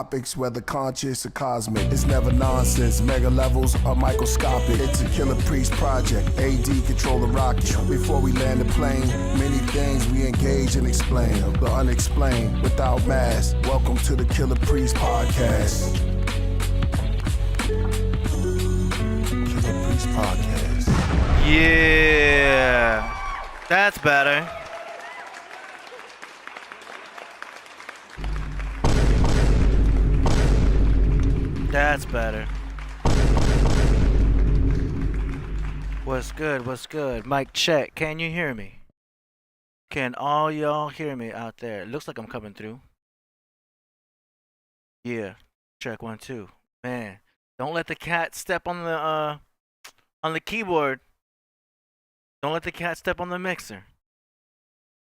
topics, whether conscious or cosmic. It's never nonsense, mega levels or microscopic. It's a Killah Priest project, AD control the rocket. Before we land the plane, many things we engage and explain. The unexplained, without mask. Welcome to the Killah Priest podcast. Killah Priest podcast. Yeah, that's better. That's better. What's good? What's good? Mic check. Can you hear me? Can all y'all hear me out there? It looks like I'm coming through. Yeah. Check 1 2. Man, don't let the cat step on the keyboard. Don't let the cat step on the mixer.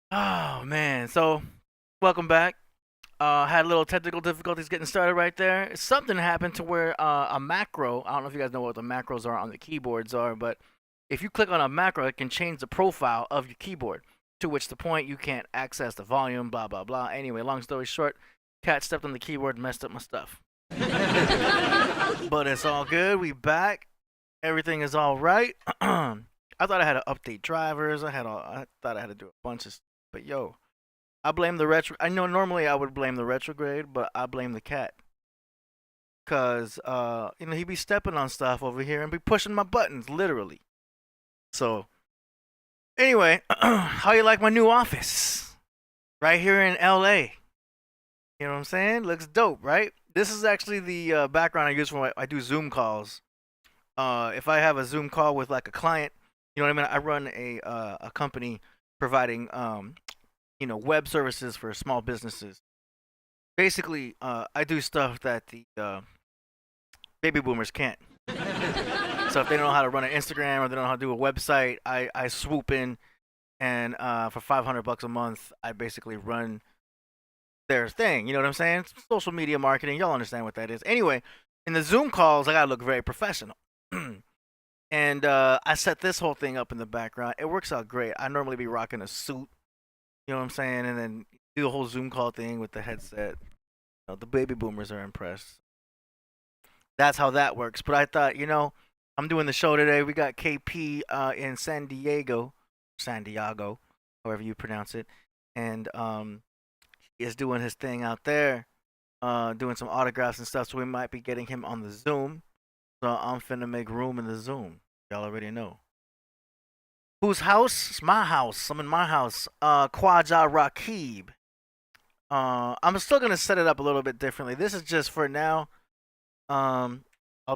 Oh man. So, welcome back. Had a little technical difficulties getting started right there. Something happened to where a macro, I don't know if you guys know what the macros are on the keyboards are, but if you click on a macro, it can change the profile of your keyboard, to which the point you can't access the volume, blah, blah, blah. Anyway, long story short, cat stepped on the keyboard and messed up my stuff. But it's all good. We back. Everything is all right. I thought I had to update drivers. I thought I had to do a bunch of stuff, but yo. I blame the retro. I know normally I would blame the retrograde, but I blame the cat. Cause he be stepping on stuff over here and be pushing my buttons, literally. So, anyway, how you like my new office? Right here in LA. You know what I'm saying? Looks dope, right? This is actually the background I use when I do Zoom calls. If I have a Zoom call with like a client, you know what I mean? I run a company providing web services for small businesses. Basically, I do stuff that the baby boomers can't. So if they don't know how to run an Instagram or they don't know how to do a website, I swoop in and for $500 a month, I basically run their thing. You know what I'm saying? Social media marketing. Y'all understand what that is. Anyway, in the Zoom calls, I gotta look very professional. And I set this whole thing up in the background. It works out great. I normally be rocking a suit. You know what I'm saying? And then do the whole Zoom call thing with the headset. The baby boomers are impressed. That's how that works. But I thought, I'm doing the show today. We got KP in San Diego, however you pronounce it. And he is doing his thing out there, doing some autographs and stuff. So we might be getting him on the Zoom. So I'm finna make room in the Zoom. Y'all already know. Whose house? It's my house. I'm in my house. Khwaja Rakib. I'm still gonna set it up a little bit differently. This is just for now. I'll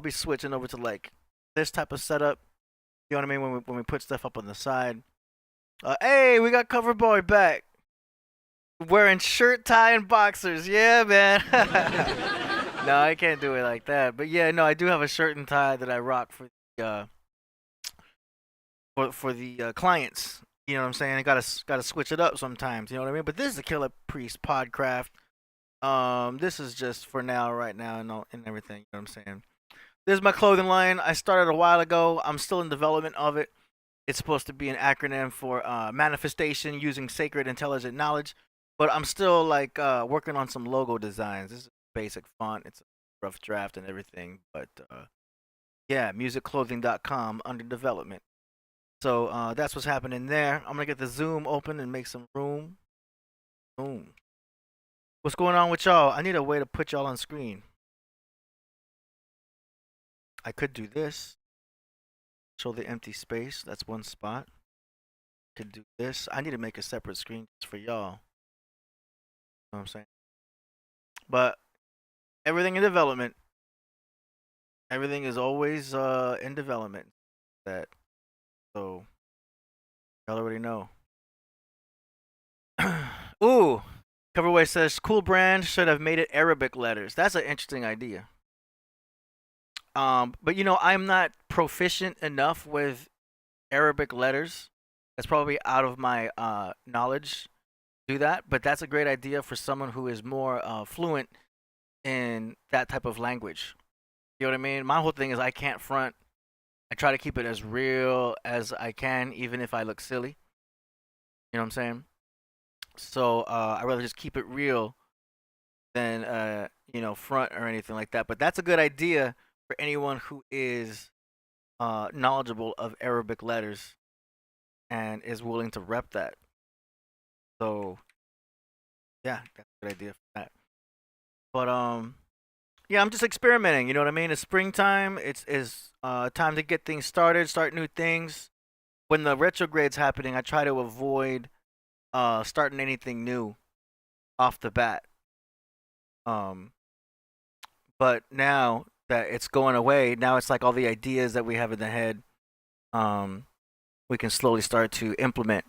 be switching over to like this type of setup. You know what I mean? When we put stuff up on the side. Hey, we got Cover Boy back. Wearing shirt, tie, and boxers. Yeah, man. No, I can't do it like that. But yeah, no, I do have a shirt and tie that I rock for the for the clients. You know what I'm saying? I gotta switch it up sometimes. You know what I mean? But this is the Killah Priest Podcraft. This is just for now, right now, and everything. You know what I'm saying? This is my clothing line. I started a while ago. I'm still in development of it. It's supposed to be an acronym for manifestation using sacred intelligent knowledge. But I'm still like working on some logo designs. This is basic font. It's a rough draft and everything. But yeah, musicclothing.com under development. So that's what's happening there. I'm gonna get the Zoom open and make some room. Boom. What's going on with y'all? I need a way to put y'all on screen. I could do this. Show the empty space. That's one spot. Could do this. I need to make a separate screen just for y'all. You know what I'm saying? But everything in development. Everything is always in development. So y'all already know. Ooh, Coverway says cool brand should have made it Arabic letters. That's an interesting idea. But I'm not proficient enough with Arabic letters. That's probably out of my knowledge to do that. But that's a great idea for someone who is more fluent in that type of language. You know what I mean? My whole thing is I can't front. I try to keep it as real as I can, even if I look silly. You know what I'm saying? So I'd rather just keep it real than front or anything like that. But that's a good idea for anyone who is knowledgeable of Arabic letters and is willing to rep that. So yeah, that's a good idea for that. But yeah, I'm just experimenting. You know what I mean? It's springtime. It's time to get things started, start new things. When the retrograde's happening, I try to avoid starting anything new off the bat. Um, but now that it's going away, now it's like all the ideas that we have in the head, um, we can slowly start to implement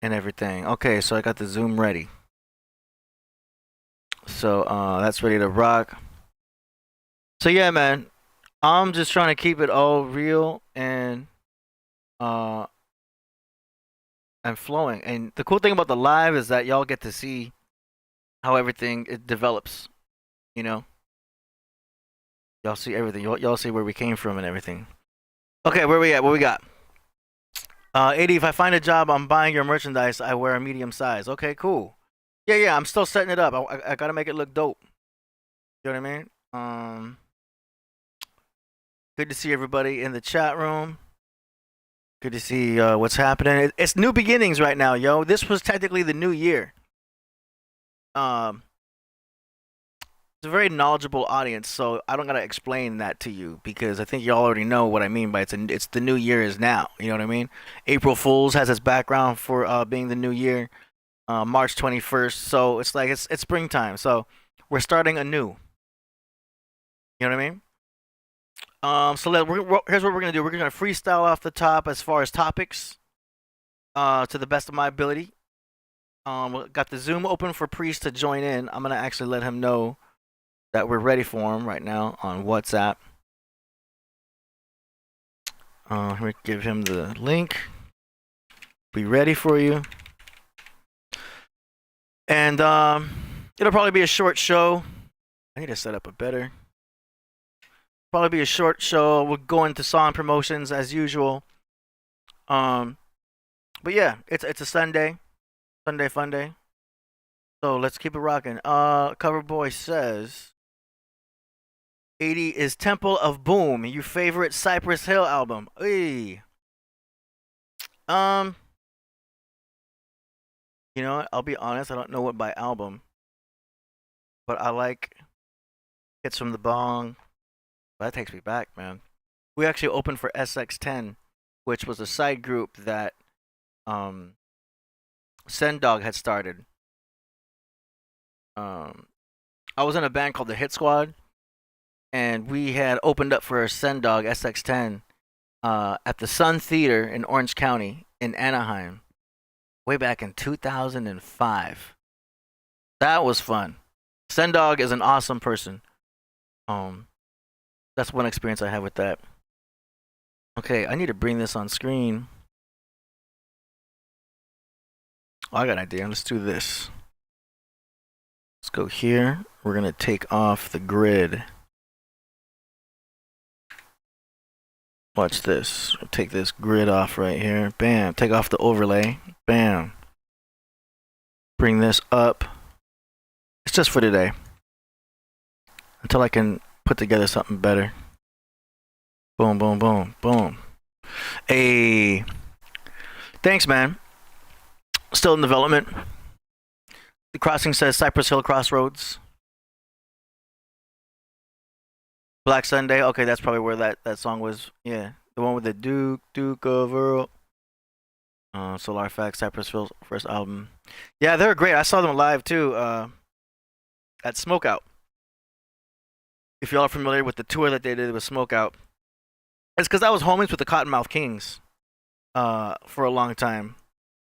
and everything. Okay, so I got the Zoom ready. So that's ready to rock. So yeah, man, I'm just trying to keep it all real uh and flowing. And the cool thing about the live is that y'all get to see how everything it develops. You know, y'all see everything. Y'all see where we came from and everything. Okay, where we at? What we got? 80. If I find a job, I'm buying your merchandise. I wear a medium size. Okay, cool. Yeah. I'm still setting it up. I gotta make it look dope. You know what I mean? Good to see everybody in the chat room. Good to see what's happening. It's new beginnings right now, yo. This was technically the new year. Um, it's a very knowledgeable audience, so I don't gotta explain that to you because I think you all already know what I mean by it's the new year is now. You know what I mean? April Fools has its background for being the new year. March 21st, so it's like it's springtime. So we're starting anew. You know what I mean? So here's what we're gonna do. We're gonna freestyle off the top as far as topics, to the best of my ability. Got the Zoom open for Priest to join in. I'm gonna actually let him know that we're ready for him right now on WhatsApp. Let me give him the link. Be ready for you. And it'll probably be a short show. I need to set up a better. Probably be a short show. We'll go into song promotions as usual. But yeah, it's a Sunday fun day. So let's keep it rocking. Cover Boy says 80 is Temple of Boom, your favorite Cypress Hill album. Hey. You know what? I'll be honest, I don't know what by album, but I like Hits from the Bong. That takes me back, man. We actually opened for SX10, which was a side group that Sendog had started. I was in a band called the Hit Squad, and we had opened up for Sendog SX10 at the Sun Theater in Orange County in Anaheim, way back in 2005. That was fun. Sendog is an awesome person. That's one experience I have with that. Okay, I need to bring this on screen. Oh, I got an idea. Let's do this. Let's go here. We're gonna take off the grid. Watch this. I'll take this grid off right here. Bam. Take off the overlay. Bam. Bring this up. It's just for today. Until I can put together something better. Boom, boom, boom, boom. Hey. Thanks, man. Still in development. The crossing says Cypress Hill Crossroads. Black Sunday. Okay, that's probably where that song was. Yeah. The one with the Duke of Earl. Solar Facts, Cypress Hill's first album. Yeah, they're great. I saw them live too. At Smokeout. If y'all are familiar with the tour that they did with Smokeout, it's because I was homies with the Cottonmouth Kings for a long time.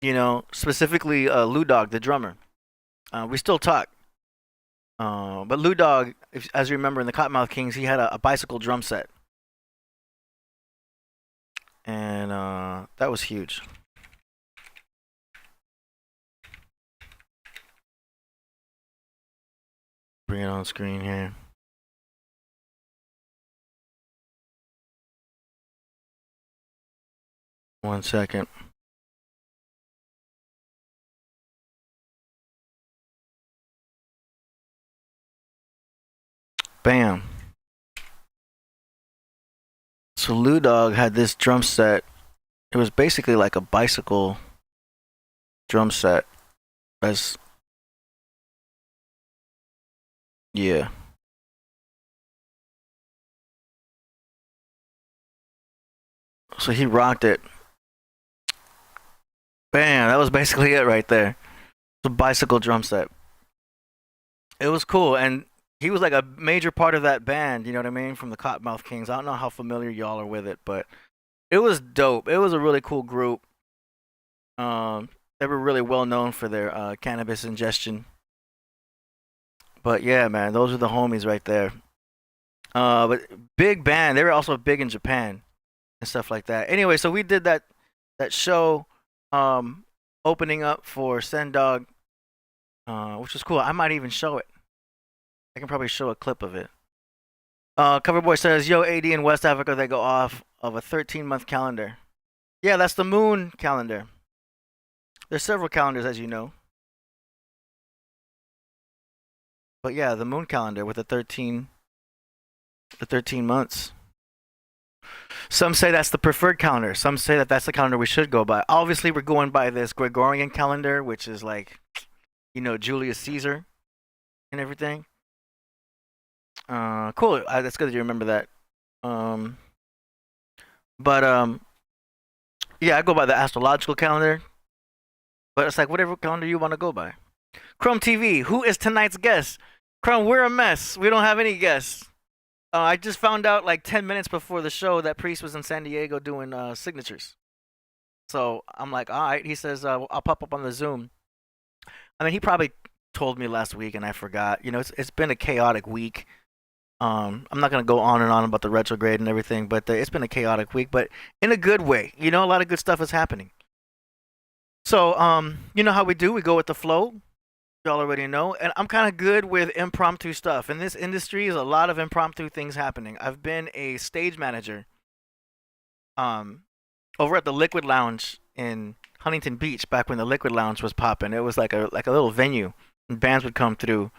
You know, specifically Lou Dog, the drummer. We still talk. But Lou Dog, as you remember in the Cottonmouth Kings, he had a bicycle drum set. And that was huge. Bring it on screen here. One second. So Lou Dog had this drum set. It was basically like a bicycle drum set. As yeah. So he rocked it. Bam, that was basically it right there. It's a bicycle drum set. It was cool, and he was like a major part of that band, you know what I mean, from the Cottonmouth Kings. I don't know how familiar y'all are with it, but it was dope. It was a really cool group. They were really well known for their cannabis ingestion. But yeah, man, those are the homies right there. But big band. They were also big in Japan and stuff like that. Anyway, so we did that show, opening up for Sendog, which was cool. I might even show it. I can probably show a clip of it. Coverboy says, "Yo, AD in West Africa, they go off of a 13-month calendar." Yeah, that's the moon calendar. There's several calendars, as you know. But yeah, the moon calendar with the 13 months. Some say that's the preferred calendar. Some say that that's the calendar we should go by. Obviously, we're going by this Gregorian calendar, which is like, Julius Caesar and everything. Cool. That's good that you remember that. Yeah, I go by the astrological calendar. But it's like whatever calendar you want to go by. CrumbTV, who is tonight's guest? Crumb, we're a mess. We don't have any guests. I just found out like 10 minutes before the show that Priest was in San Diego doing signatures. So I'm like, all right. He says, I'll pop up on the Zoom. I mean, he probably told me last week and I forgot. It's been a chaotic week. I'm not going to go on and on about the retrograde and everything, but it's been a chaotic week, but in a good way. A lot of good stuff is happening. So, you know how we do? We go with the flow. Y'all already know. And I'm kind of good with impromptu stuff. In this industry, there's a lot of impromptu things happening. I've been a stage manager over at the Liquid Lounge in Huntington Beach back when the Liquid Lounge was popping. It was like a little venue. And bands would come through.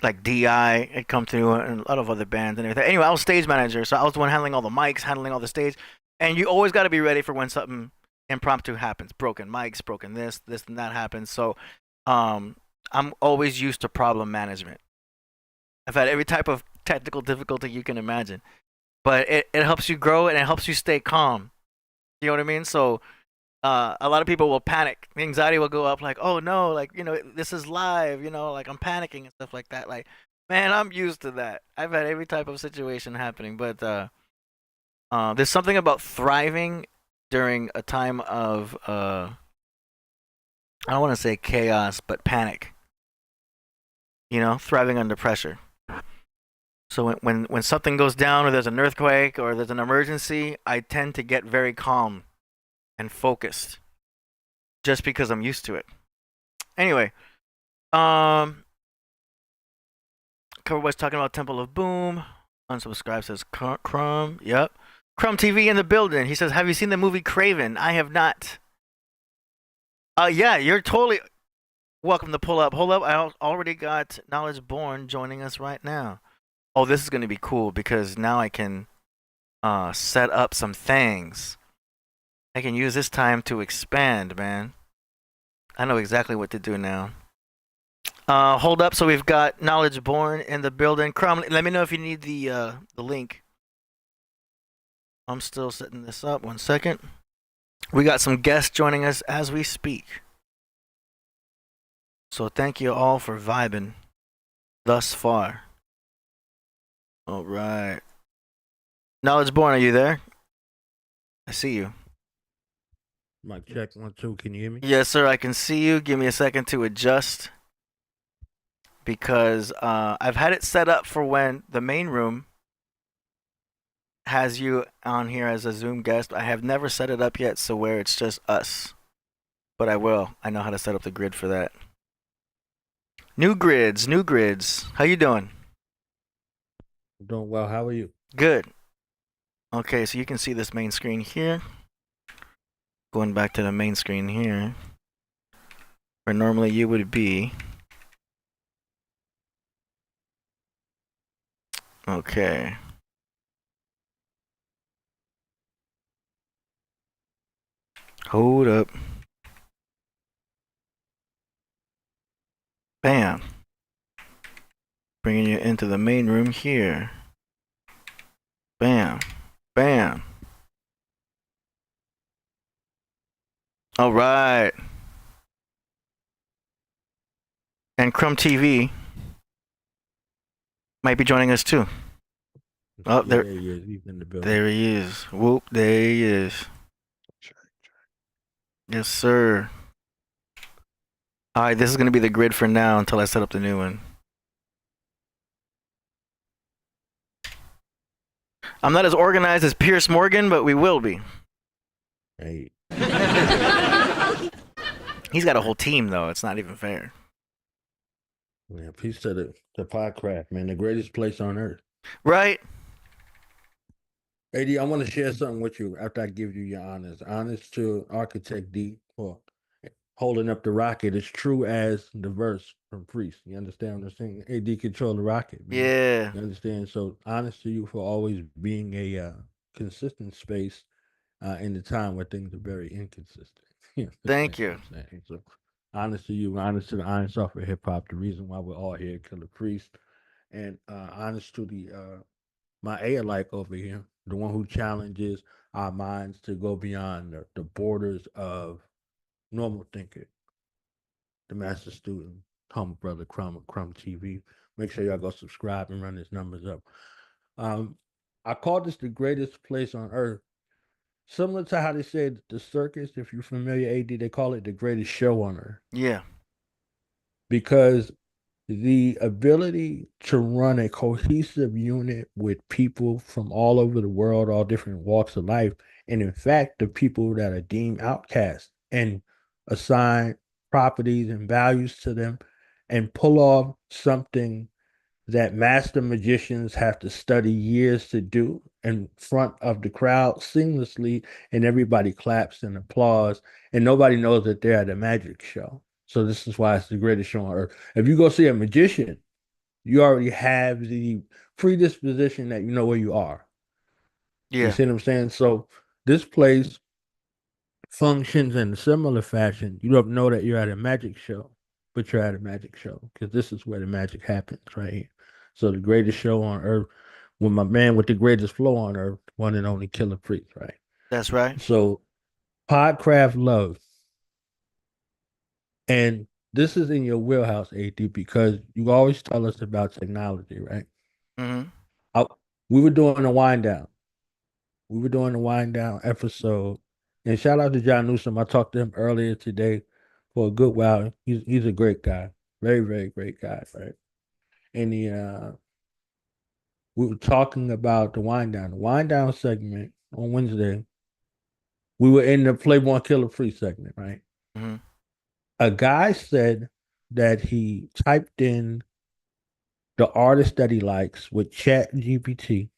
Like DI had come through and a lot of other bands and everything. Anyway, I was stage manager, so I was the one handling all the mics, handling all the stage. And you always got to be ready for when something impromptu happens. Broken mics, broken this and that happens. So I'm always used to problem management. I've had every type of technical difficulty you can imagine. But it helps you grow and it helps you stay calm. You know what I mean? So a lot of people will panic. The anxiety will go up like, oh no, like, this is live, like I'm panicking and stuff like that. Like, man, I'm used to that. I've had every type of situation happening. But there's something about thriving during a time of I don't want to say chaos, but panic. Thriving under pressure. So when something goes down or there's an earthquake or there's an emergency, I tend to get very calm and focused just because I'm used to it. Anyway, Coverboy's talking about Temple of Boom. Unsubscribe says Crumb. Yep. CrumbTV in the building. He says, have you seen the movie Kraven? I have not. Yeah, you're totally welcome to pull up. Hold up. I already got Knowledge Born joining us right now. Oh, this is going to be cool because now I can set up some things. I can use this time to expand, man. I know exactly what to do now. Hold up. So we've got Knowledge Born in the building. Crumb, let me know if you need the link. I'm still setting this up. 1 second. We got some guests joining us as we speak. So thank you all for vibing thus far. All right. Knowledge Born, are you there? I see you. Mic check 1 2. Can you hear me? Yes, sir. I can see you. Give me a second to adjust because I've had it set up for when the main room has you on here as a Zoom guest. I have never set it up yet, so where it's just us. But I will. I know how to set up the grid for that. New grids. How you doing? I'm doing well. How are you? Good. Okay, so you can see this main screen here. Going back to the main screen here, where normally you would be. Okay. Hold up. Bam. Bringing you into the main room here. Bam. Bam. All right. And CrumbTV might be joining us too. Oh, Yeah, there, he is. He's in the building. there he is. Whoop, there he is. Yes, sir. All right, this is gonna be the grid for now until I set up the new one. I'm not as organized as Pierce Morgan, but we will be. Hey, He's got a whole team though. It's not even fair. yeah, peace to the Podcraft, man, the greatest place on earth. Right? AD, I want to share something with you after I give you your honors. Honors to Architect D for holding up the rocket as true as the verse from Priest. You understand what I'm saying? AD control the rocket, man. Yeah. You understand? So honest to you for always being a consistent space in the time where things are very inconsistent. You Thank understand you. what I'm saying? So honest to you, honest to the Iron Software Hip Hop, the reason why we're all here, Killah Priest, and honest to the my alike over here, the one who challenges our minds to go beyond the borders of normal thinking, the master student, humble brother Crumb of CrumbTV. Make sure y'all go subscribe and run his numbers up. I call this the greatest place on earth. Similar to how they said the circus, if you're familiar, AD, they call it the greatest show on earth. Yeah. Because the ability to run a cohesive unit with people from all over the world, all different walks of life, and in fact, the people that are deemed outcasts and assign properties and values to them and pull off something that master magicians have to study years to do in front of the crowd seamlessly, and everybody claps and applauds, and nobody knows that they're at a magic show. So this is why it's the greatest show on earth. If you go see a magician, you already have the predisposition that you know where you are. You Yeah. see what I'm saying? So this place functions in a similar fashion. You don't know that you're at a magic show, but you're at a magic show because this is where the magic happens right here. So the greatest show on earth, with my man with the greatest flow on earth, one and only Killah Priest, right? That's right. So Podcraft Love. And this is in your wheelhouse, AD, because you always tell us about technology, right? Mm-hmm. We were doing a wind down. We were doing a wind down episode. And shout out to John Newsom. I talked to him earlier today for a good while. He's a great guy. Very, very great guy, right? And we were talking about the wind down. The wind down segment on Wednesday. We were in the Playboy Killah Free segment, right? Mm-hmm. A guy said that he typed in the artist that he likes with Chat GPT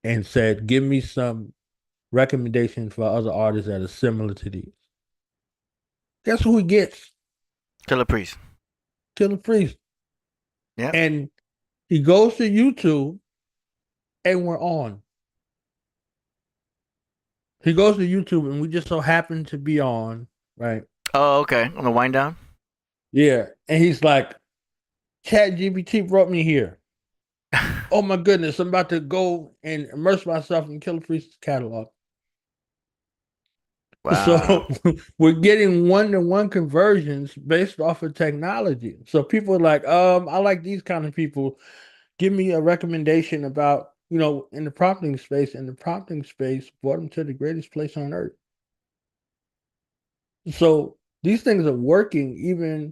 and said, give me some recommendations for other artists that are similar to these. Guess who he gets? Killah Priest. Killah Priest. Yeah. And he goes to YouTube and we're on. He goes to YouTube and we just so happen to be on, right? Oh, okay. On the wind down. Yeah. And he's like, Chat GPT brought me here. Oh my goodness, I'm about to go and immerse myself in Killah Priest's catalog. Wow. So we're getting one-to-one conversions based off of technology. So people are like, I like these kind of people. Give me a recommendation about, in the prompting space. And the prompting space brought them to the greatest place on earth. So these things are working even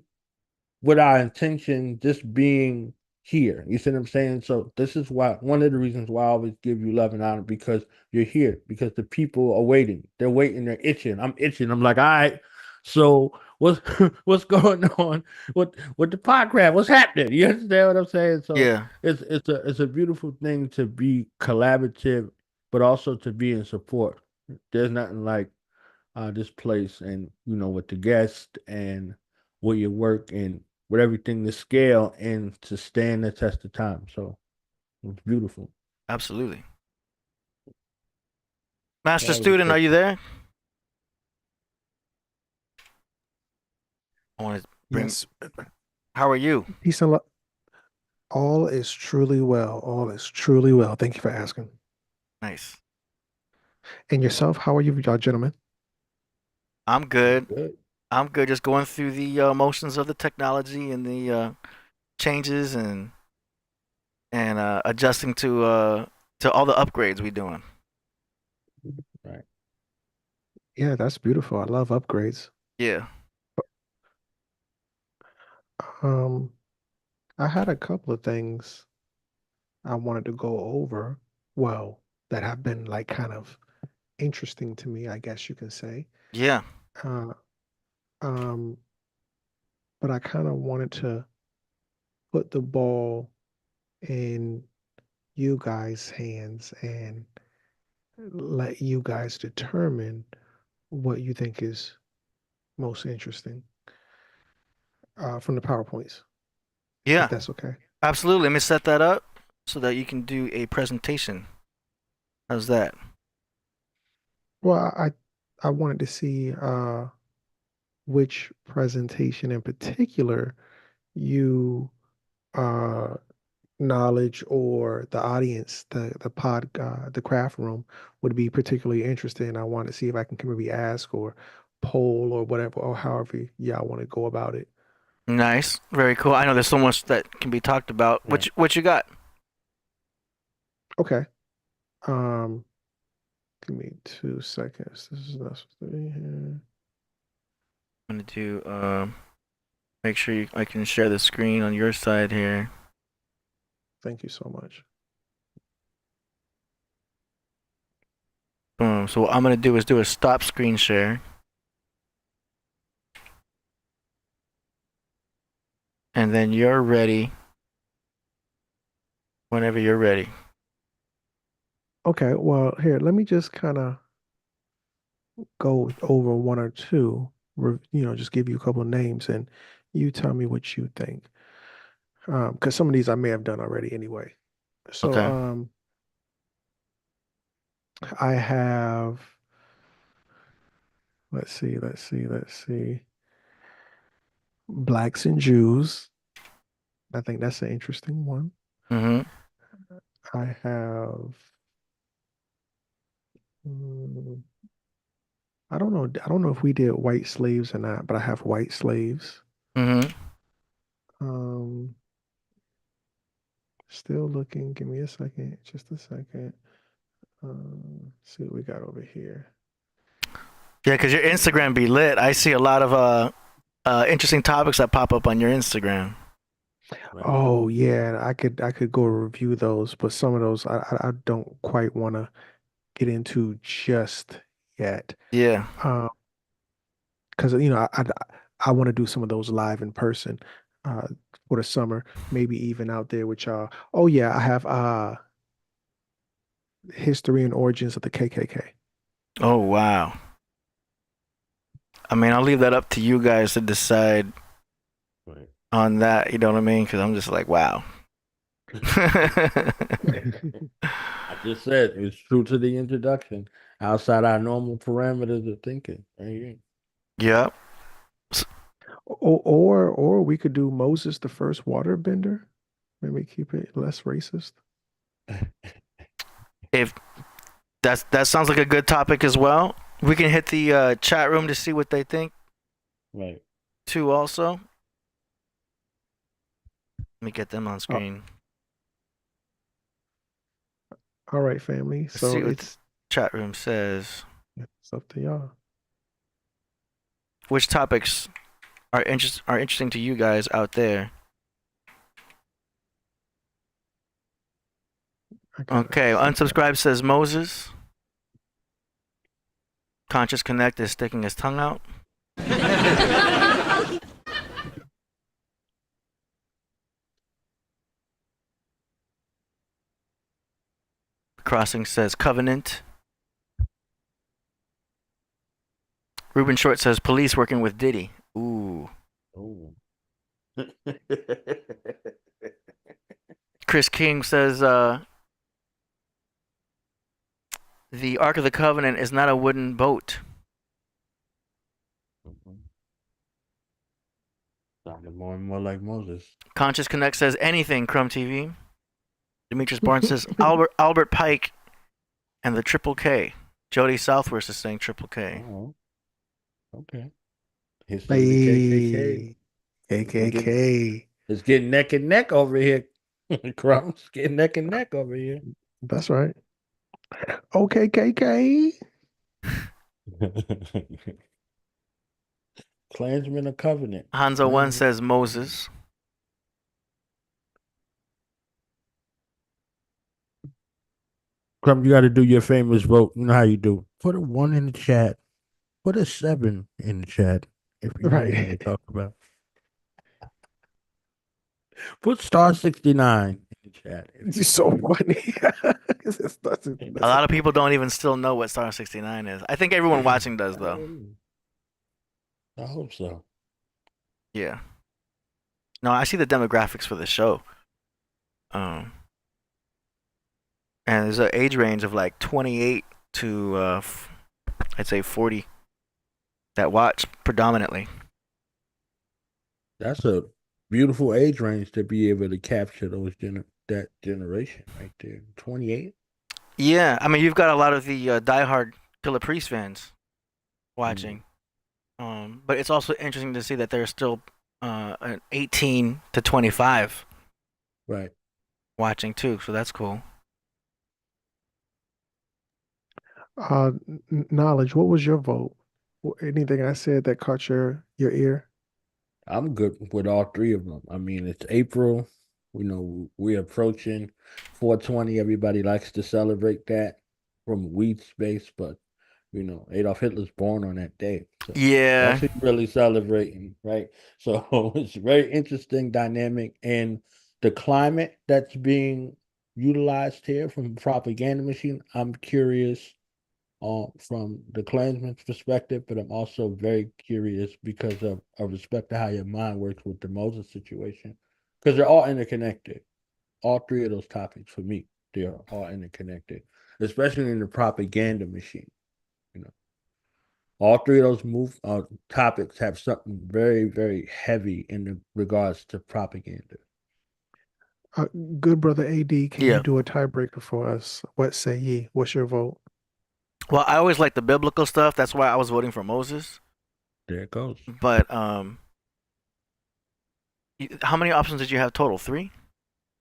with our intention just being here. You see what I'm saying? So this is why one of the reasons why I always give you love and honor, because you're here, because the people are waiting. They're waiting, they're itching. I'm itching. I'm like, all right, so what's what's going on with the podcast? What's happening? You understand what I'm saying? So Yeah. it's a beautiful thing to be collaborative, but also to be in support. There's nothing like this place, and with the guest and with your work and with everything to scale and to stand the test of time. So it's beautiful. Absolutely. Master Always student, good. are you there? I want to bring. Yes. How are you? Peace and love. All is truly well. All is truly well. Thank you for asking. Nice. And yourself, how are you, y'all gentlemen? I'm good. Good. I'm good. Just going through the motions of the technology and the changes and adjusting to all the upgrades we doing. Right. Yeah, that's beautiful. I love upgrades. Yeah. Um, I had a couple of things I wanted to go over. Well, that have been like kind of interesting to me, I guess you can say. Yeah. Uh, um, but I kind of wanted to put the ball in you guys' hands and let you guys determine what you think is most interesting from the PowerPoints, if Yeah. that's okay. Absolutely. Let me set that up so that you can do a presentation. How's that? Well, I wanted to see which presentation in particular you uh knowledge or the audience, the craft room would be particularly interested in. I want to see if I can maybe ask or poll or whatever or however y'all want to go about it. Nice. Very cool. I know there's so much that can be talked about. Right. What you got? Okay. Um, Give me 2 seconds. This is not supposed to be here. I'm gonna do make sure I can share the screen on your side here. Thank you so much. Boom. So what I'm gonna do is do a stop screen share. And then you're ready whenever you're ready. Okay, well, here, let me just kind of go over one or two, just give you a couple of names and you tell me what you think. Because some of these I may have done already anyway. So, Okay. I have, let's see. Blacks and Jews. I think that's an interesting one. Mm-hmm. I have, mm, I don't know if we did white slaves or not, but I have white slaves. Mm-hmm. Um, Still looking. Give me a second, just a second. See what we got over here. Yeah, because your Instagram be lit. I see a lot of interesting topics that pop up on your Instagram. Right. Oh yeah, I could go review those, but some of those I don't quite want to get into just yet. Yeah. Because I want to do some of those live in person uh for the summer, maybe even out there with y'all. Oh yeah, I have history and origins of the KKK. Oh wow. I mean, I'll leave that up to you guys to decide Right. on that. You know what I mean? Because I'm just like, wow. I just said it's true to the introduction, outside our normal parameters of thinking. Right here. Yep. Or we could do Moses the first waterbender. Maybe keep it less racist. If that sounds like a good topic as well. We can hit the chat room to see what they think Right. too. Also, let me get them on Uh, screen. all right, family. Let's So see what the chat room says. it's up to y'all. Which topics are interesting to you guys out there? I gotta Okay, set that. unsubscribe says Moses. Conscious Connect is sticking his tongue out. Crossing says Covenant. Ruben Short says police working with Diddy. Ooh. Oh. Chris King says the Ark of the Covenant is not a wooden boat. like Moses. Conscious Connect says anything, CrumbTV. Demetrius Barnes says Albert Pike and the Triple K. Jody Southworth is saying Triple K. Oh, okay. History of the KKK. KKK. It's getting neck and neck over here. Crumb's getting neck and neck over here. That's right. Okay, KK. Klansman of Covenant. Hanzo1 says Moses. Crumb, you got to do your famous vote. You know how you do. Put a 1 in the chat. Put a 7 in the chat. If you know what to talk about. Put star 69 in the chat. It's so funny. A lot of people don't even still know what star 69 is. I think everyone watching does, though. I hope so. Yeah. No, I see the demographics for the show. And there's an age range of like 28 to I'd say 40 that watch predominantly. That's a beautiful age range to be able to capture that generation right there. 28. Yeah, I mean you've got a lot of the diehard Killah Priest fans watching, but it's also interesting to see that there's still an 18 to 25 right watching too. So that's cool. Knowledge, what was your vote? Anything I said that caught your ear? I'm good with all three of them. I mean, it's April. You know, we're approaching 420. Everybody likes to celebrate that from weed space, but you know, Adolf Hitler's born on that day. So Yeah. that's really celebrating, right? So it's very interesting dynamic, and the climate that's being utilized here from a propaganda machine. I'm curious from the Klansman's perspective, but I'm also very curious because of respect to how your mind works with the Moses situation, because they're all interconnected. All three of those topics for me, they are all interconnected, especially in the propaganda machine. You know, all three of those topics have something very, very heavy in regards to propaganda. Good brother AD, can Yeah. you do a tiebreaker for us? What say ye? What's your vote? Well, I always like the biblical stuff. That's why I was voting for Moses. There it goes. But how many options did you have total? 3?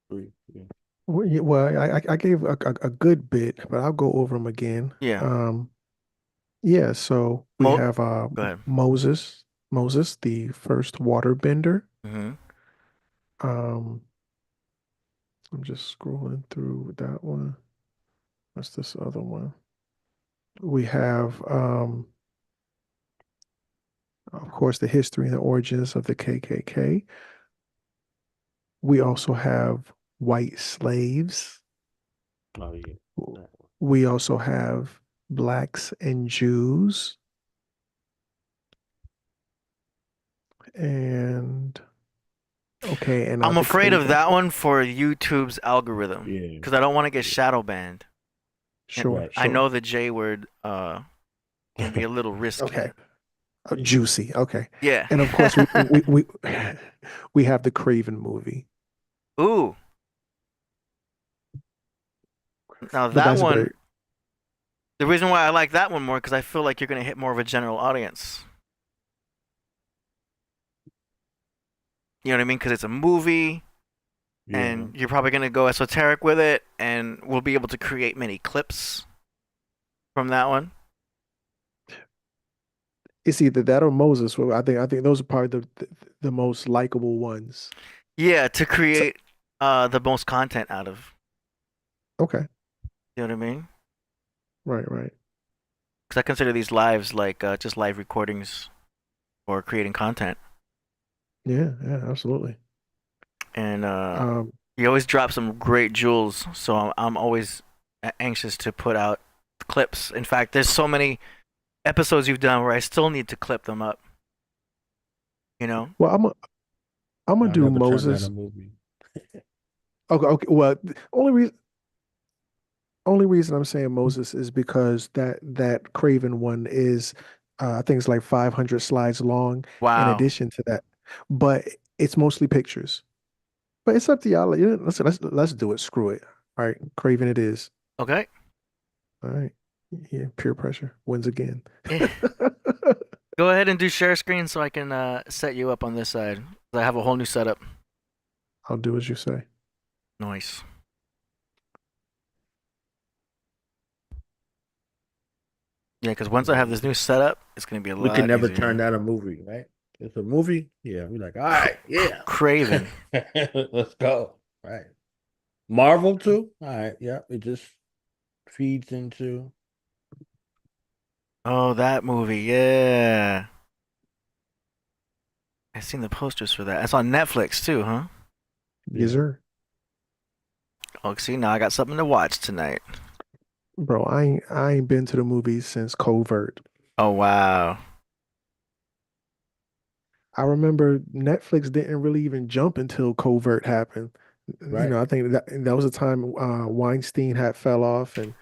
3. Yeah. Well, I gave a good bit, but I'll go over them again. Yeah. Yeah, so we have Go ahead. Moses, the first waterbender. Mm-hmm. I'm just scrolling through that one. What's this other one? We have, of course, the history and the origins of the KKK. We also have white slaves. Oh yeah. We also have blacks and Jews. And okay, and I'm afraid of that one for YouTube's algorithm. Yeah. Because I don't want to get shadow banned. Sure, I know the J word can be a little risky. Okay. Juicy. Okay. Yeah. And of course we have the Kraven movie. Ooh. Now But that that's one, very- the reason why I like that one more because I feel like you're gonna hit more of a general audience. You know what I mean? Because it's a movie, and you're probably gonna go esoteric with it, and we'll be able to create many clips from that one. It's either that or Moses. Well, I think those are probably the most likable ones. Yeah, to create the most content out of. Okay. You know what I mean? Right. Because I consider these lives like just live recordings or creating content. Yeah, absolutely. And you always drop some great jewels, so I'm always anxious to put out clips. In fact, there's so many episodes you've done where I still need to clip them up. You know? Well, I'm gonna do never turned Moses. down a movie. Okay. Well, the only reason I'm saying Moses is because that Kraven one is I think it's like 500 slides long. Wow. In addition to that, but It's mostly pictures, but it's up to y'all. Let's do it. Screw it. All right, Kraven, it is. Okay. All right. Yeah, peer pressure wins again. Eh. Go ahead and do share screen so I can set you up on this side. I have a whole new setup. I'll do as you say. Nice. Yeah, because once I have this new setup, it's gonna be a lot. We can never easier. turn down a movie, right? It's a movie. Yeah, we're like, all right, yeah. Kraven. Let's go. Right. Marvel too. All right. Yeah. It just feeds into. Oh, that movie. Yeah. I've seen the posters for that. It's on Netflix too, huh? Yes, sir. Oh, see, now I got something to watch tonight. Bro, I ain't been to the movies since Covert. Oh, wow. I remember Netflix didn't really even jump until Covert happened. Right. You know, I think that was the time Weinstein had fell off, and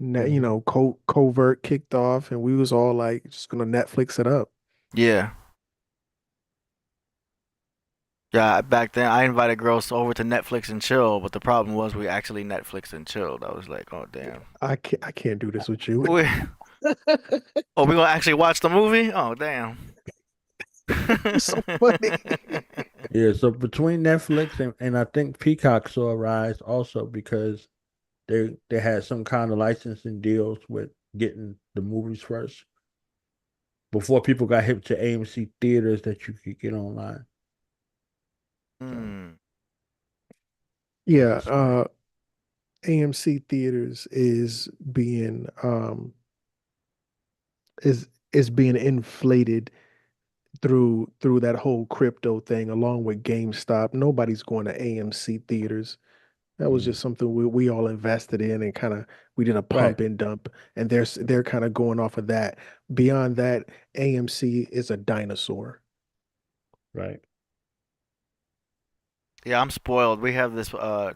you know, Covert kicked off, and we was all like just gonna Netflix it up. Yeah. Yeah, back then I invited girls over to Netflix and chill, but the problem was we actually Netflix and chilled. I was like, oh damn. I can't do this with you. Oh, we gonna actually watch the movie? Oh damn. So funny. Yeah. So between Netflix and I think Peacock saw a rise also because they had some kind of licensing deals with getting the movies first before people got hip to AMC theaters that you could get online. Hmm. Yeah, AMC theaters is being being inflated through that whole crypto thing along with GameStop. Nobody's going to AMC theaters. That was just something we all invested in and kind of we did a pump and dump, and they're kind of going off of that. Beyond that, AMC is a dinosaur. Right. Yeah, I'm spoiled. We have this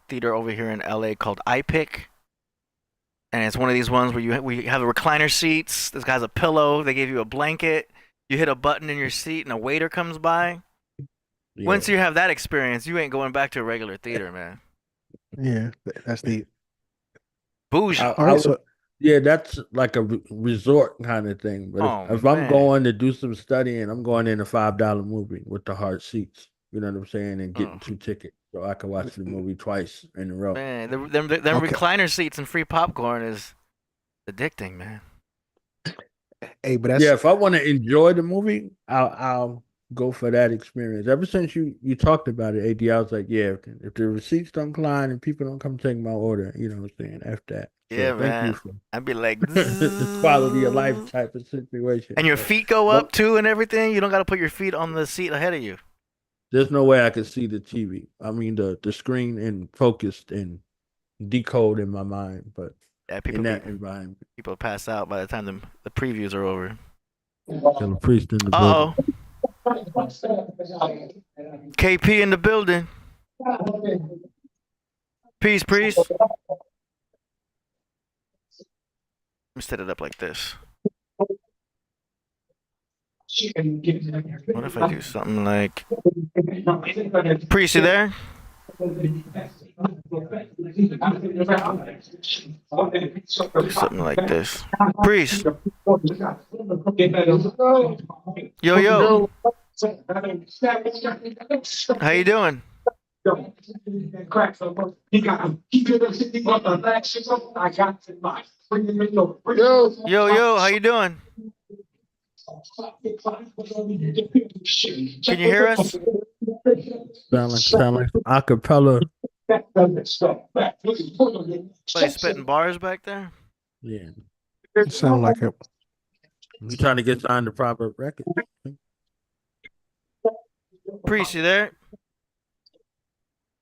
theater over here in LA called iPick. And it's one of these ones where we have recliner seats. This guy's a pillow. They give you a blanket. You hit a button in your seat, and a waiter comes by. Yeah. Once you have that experience, you ain't going back to a regular theater, man. Yeah, that's the Bougie. all right. So yeah, that's like a resort kind of thing. But Oh, if I'm man. going to do some studying, I'm going in a $5 movie with the hard seats. You know what I'm saying? And getting 2 tickets so I can watch the movie twice in a row. Man, them Okay. recliner seats and free popcorn is addicting, man. Hey, but that's Yeah, if I want to enjoy the movie, I'll go for that experience. Ever since you talked about it, AD, I was like, yeah, if the receipts don't climb and people don't come take my order, you know what I'm saying? After that. So Yeah, thank man. you for I'd be like, the quality of life type of situation. and your So, feet go well, up too and everything. You don't got to put your feet on the seat ahead of you. there's no way I could see the TV. I mean the screen and focused and decode in my mind, but Yeah, in that environment. people pass out by the time the previews are over. Killah Priest in the Uh building. oh, KP in the building. Peace, priest. Let me set it up like this. What if I do something like Priest, you there? Do something like this. Priest. Yo, yo. How you doing? Yo, yo, how you doing? Can you hear us? Sound like acapella. Somebody spitting bars back there? Yeah. sound like it. You trying to get signed to proper record. Priest, you there?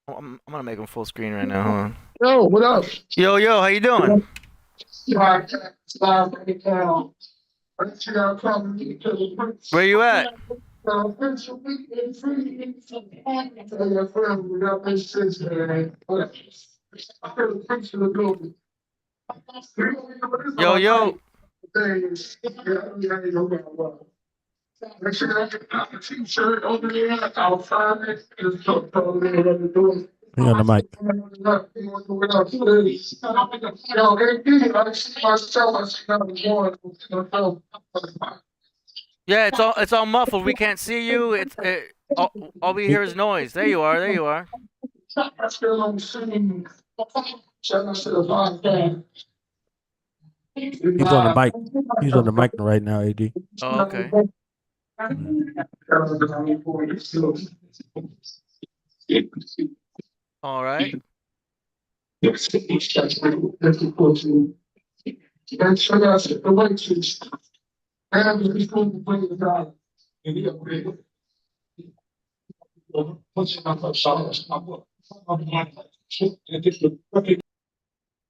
Oh, I'm gonna make him full screen right now. Hold on. Yo, what up? Yo, yo, how you doing? Where you at? Yo, yo. He on the mic. Yeah, it's all muffled. We can't see you. All we hear is noise. There you are. There you are. He's on the mic. He's on the mic right now, AD. Oh, okay. All right.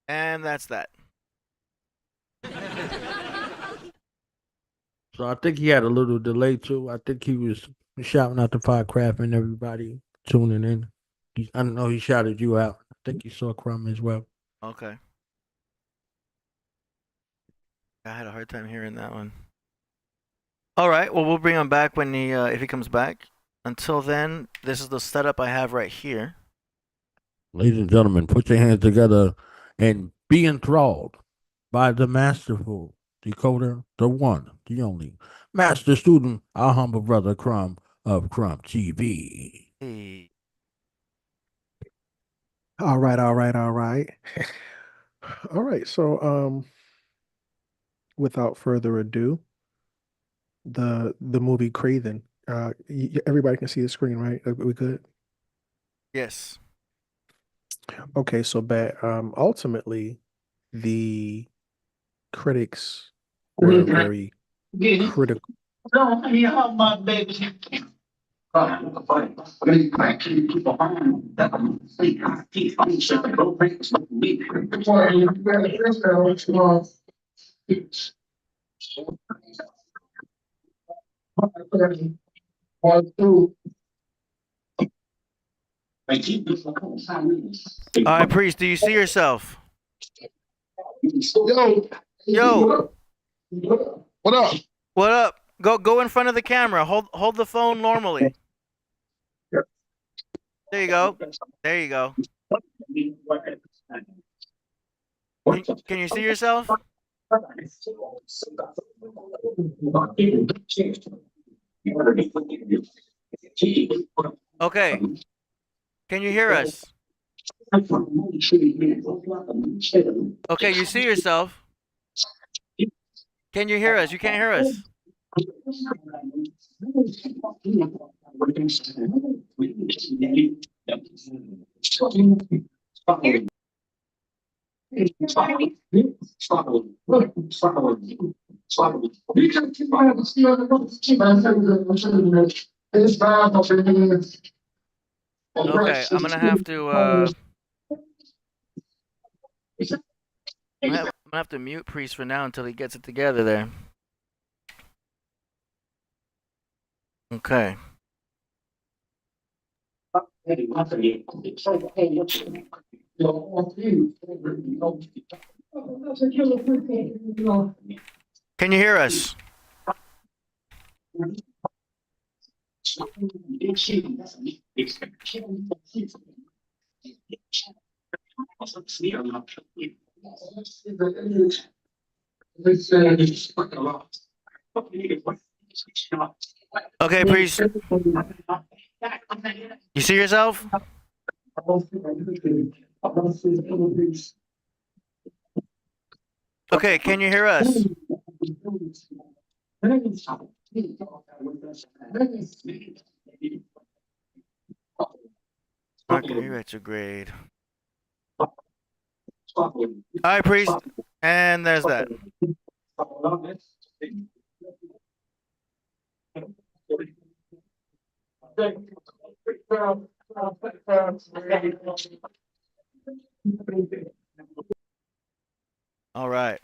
And that's that. So I think he had a little delay too. I think he was shouting out to Podcraft and everybody tuning in. I don't know, he shouted you out. I think he saw Crumb as well. Okay. I had a hard time hearing that one. All right. Well, we'll bring him back when if he comes back. Until then, this is the setup I have right here. Ladies and gentlemen, put your hands together and be enthralled by the masterful decoder, the one, the only master student, our humble brother Crumb of CrumbTV. Hey. All right. All right. So, without further ado, the movie Kraven. Everybody can see the screen, right? Are we good? Yes. Okay. So, ultimately, the critics were very critical. All right, Priest. Do you see yourself? Yo. What up? What up? Go in front of the camera. Hold the phone normally. There you go. There you go. Can you see yourself? Okay. Can you hear us? Okay, you see yourself. Can you hear us? You can't hear us. Okay, I'm gonna have to mute Priest for now until he gets it together there. Okay. Can you hear us? Okay, Priest. You see yourself? Okay, can you hear us? Mercury retrograde. All right, Priest. And there's that. All right.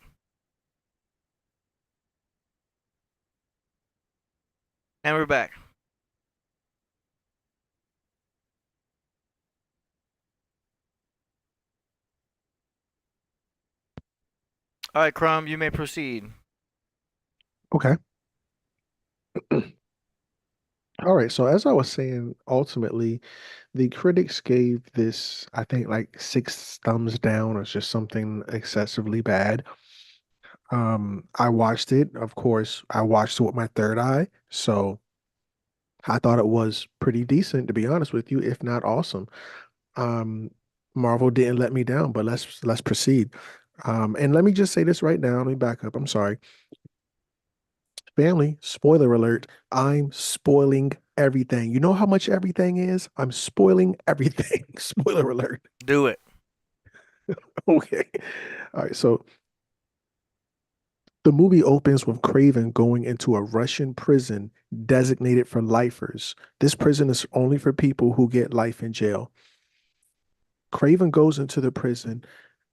And we're back. All right, Crumb, you may proceed. Okay. All right, so as I was saying, ultimately, the critics gave this, I think, like 6 thumbs down or just something excessively bad. I watched it, of course, I watched it with my third eye, so I thought it was pretty decent, to be honest with you, if not awesome. Um, Marvel didn't let me down, but let's proceed. And let me just say this right now. Let me back up. I'm sorry. Family, spoiler alert. I'm spoiling everything. You know how much everything is? I'm spoiling everything. Spoiler alert. Do it. Okay. All right. So the movie opens with Kraven going into a Russian prison designated for lifers. This prison is only for people who get life in jail. Kraven goes into the prison,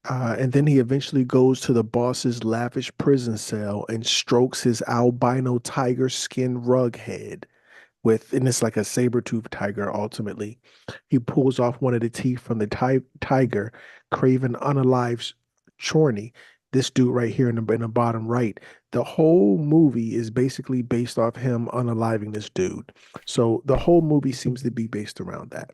and then he eventually goes to the boss's lavish prison cell and strokes his albino tiger skin rug head and it's like a saber-toothed tiger ultimately. He pulls off one of the teeth from the tiger. Kraven unalives Chorney, this dude right here in the bottom right. The whole movie is basically based off him unaliving this dude. So the whole movie seems to be based around that.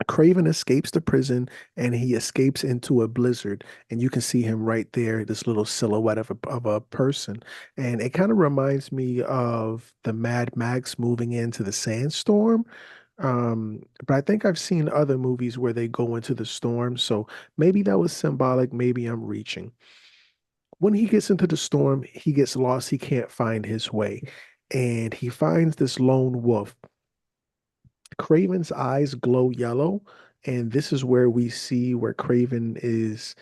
Craven escapes the prison and he escapes into a blizzard. And you can see him right there, this little silhouette of a person. And it kind of reminds me of the Mad Max moving into the sandstorm. But I think I've seen other movies where they go into the storm. So maybe that was symbolic. Maybe I'm reaching. When he gets into the storm, he gets lost. He can't find his way. And he finds this lone wolf. Craven's eyes glow yellow, and this is where we see where Craven is.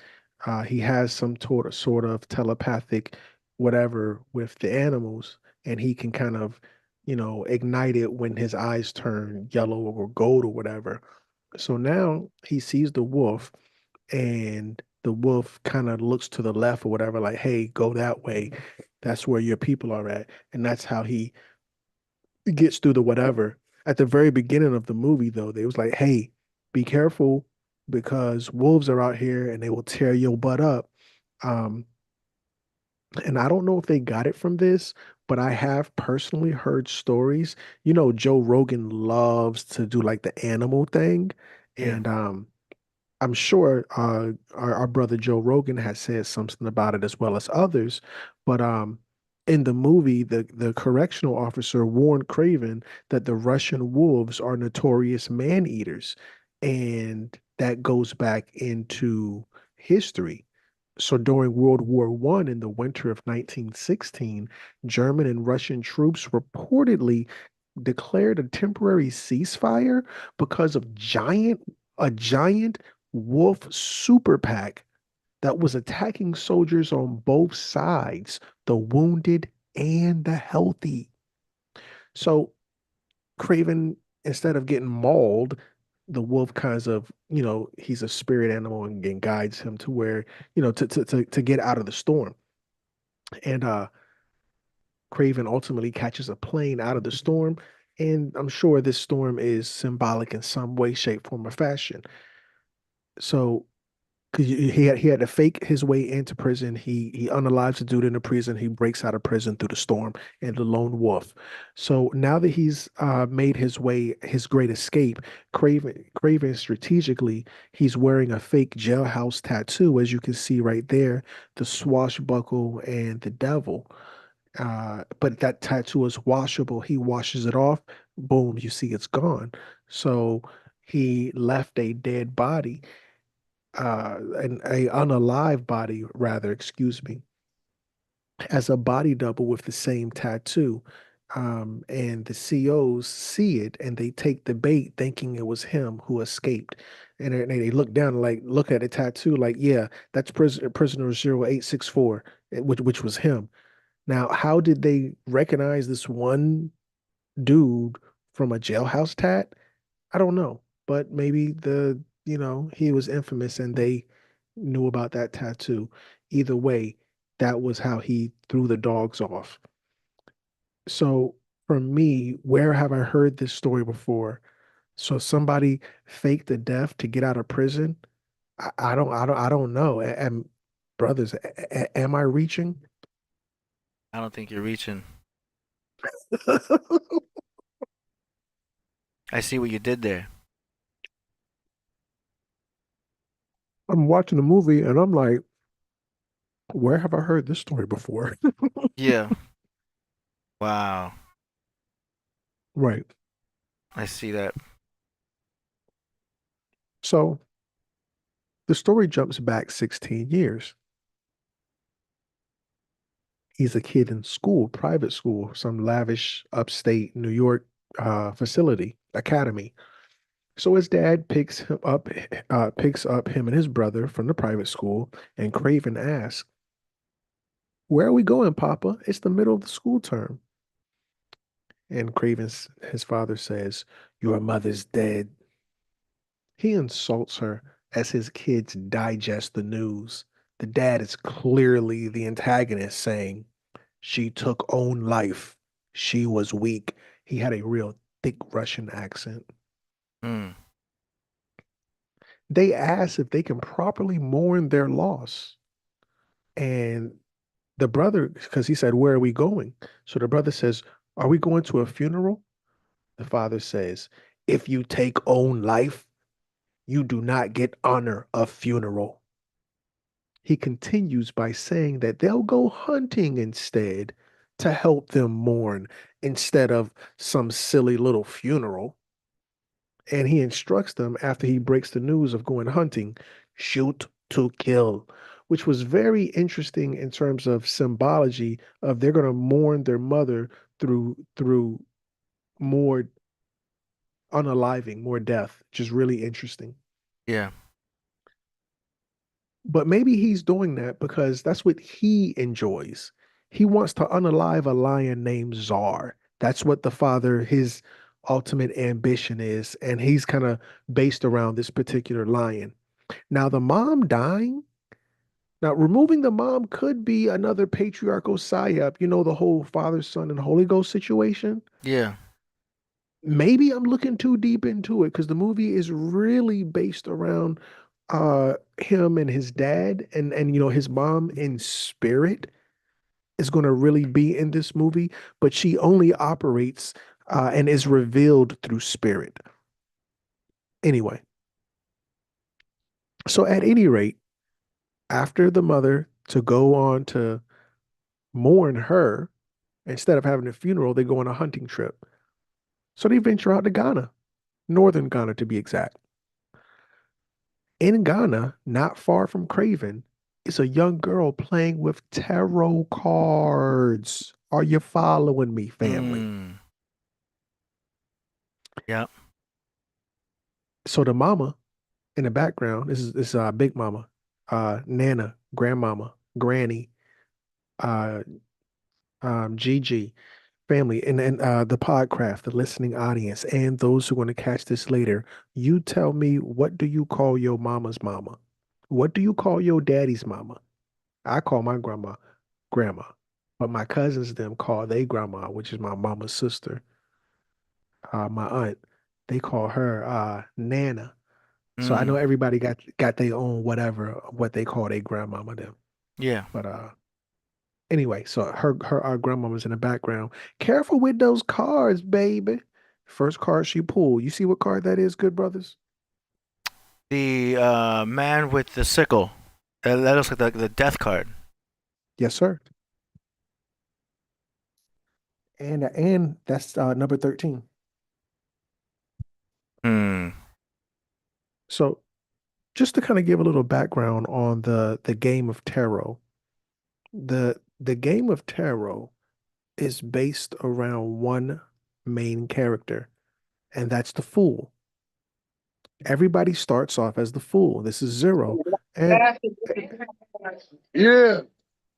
He has some sort of telepathic whatever with the animals, and he can kind of, ignite it when his eyes turn yellow or gold or whatever. So now he sees the wolf, and the wolf kind of looks to the left or whatever, like, "Hey, go that way. That's where your people are at," and that's how he gets through the whatever. At the very beginning of the movie, though, they was like, "Hey, be careful because wolves are out here and they will tear your butt up." Um, and I don't know if they got it from this, but I have personally heard stories. Joe Rogan loves to do like the animal thing, Yeah. and I'm sure our brother Joe Rogan has said something about it as well as others, but in the movie, the correctional officer warned Craven that the Russian wolves are notorious man eaters, and that goes back into history. So during World War One in the winter of 1916, German and Russian troops reportedly declared a temporary ceasefire because of a giant wolf super pack that was attacking soldiers on both sides, the wounded and the healthy. So Craven, instead of getting mauled, the wolf kinds of, he's a spirit animal and guides him to where, to get out of the storm. And Craven ultimately catches a plane out of the storm. And I'm sure this storm is symbolic in some way, shape, form, or fashion. So because he had to fake his way into prison. He unalives the dude in the prison. He breaks out of prison through the storm and the lone wolf. So now that he's made his great escape, Craven strategically, he's wearing a fake jailhouse tattoo, as you can see right there, the swashbuckle and the devil. But that tattoo is washable. He washes it off. Boom, you see it's gone. So he left a dead body, an a unalive body rather, excuse me, as a body double with the same tattoo. And the COs see it and they take the bait thinking it was him who escaped. And they look down, like, look at the tattoo, like, yeah, that's prisoner 0864, which was him. Now, how did they recognize this one dude from a jailhouse tat? I don't know, but maybe he was infamous and they knew about that tattoo. Either way, that was how he threw the dogs off. So for me, where have I heard this story before? So somebody faked a death to get out of prison? I don't know. And brothers, am I reaching? I don't think you're reaching. I see what you did there. I'm watching the movie and I'm like, where have I heard this story before? Yeah. Wow. Right. I see that. So the story jumps back 16 years. He's a kid in school, private school, some lavish upstate New York facility, academy. So his dad picks up him and his brother from the private school, and Kraven asks, "Where are we going, Papa? It's the middle of the school term." And his father says, "Your mother's dead." He insults her as his kids digest the news. The dad is clearly the antagonist, saying, "She took own life. She was weak." He had a real thick Russian accent. Hmm. They ask if they can properly mourn their loss. And the brother, because he said, "Where are we going?" So the brother says, "Are we going to a funeral?" The father says, "If you take own life, you do not get honor a funeral." He continues by saying that they'll go hunting instead to help them mourn instead of some silly little funeral. And he instructs them after he breaks the news of going hunting, shoot to kill, which was very interesting in terms of symbology of they're going to mourn their mother through more unaliving, more death, which is really interesting. Yeah. But maybe he's doing that because that's what he enjoys. He wants to unalive a lion named Czar. That's what the father, his ultimate ambition is. And he's kind of based around this particular lion. Now, the mom dying, now removing the mom could be another patriarchal psyop, the whole Father, Son, and Holy Ghost situation. Yeah. Maybe I'm looking too deep into it because the movie is really based around him and his dad and his mom in spirit is going to really be in this movie, but she only operates and is revealed through spirit. Anyway, so at any rate, after the mother to go on to mourn her, instead of having a funeral, they go on a hunting trip. So they venture out to Ghana, northern Ghana to be exact. In Ghana, not far from Craven, is a young girl playing with tarot cards. Are you following me, family? Hmm. Yeah. So the mama in the background, this is Big Mama, Nana, Grandmama, Granny, uh, Gigi, family, and the Podcraft, the listening audience, and those who are going to catch this later. You tell me, what do you call your mama's mama? What do you call your daddy's mama? I call my grandma, but my cousins them call they grandma, which is my mama's sister, my aunt. They call her Nana. So I Hmm. know everybody got their own whatever what they call their grandmama them. Yeah. But anyway, so her our grandmama's in the background. Careful with those cards, baby. First card she pulled. You see what card that is, good brothers? The man with the sickle. That looks like the death card. Yes, sir. And that's number 13. Hmm. So just to kind of give a little background on the game of tarot, the game of tarot is based around one main character, and that's the fool. Everybody starts off as the fool. This is zero. And Yeah.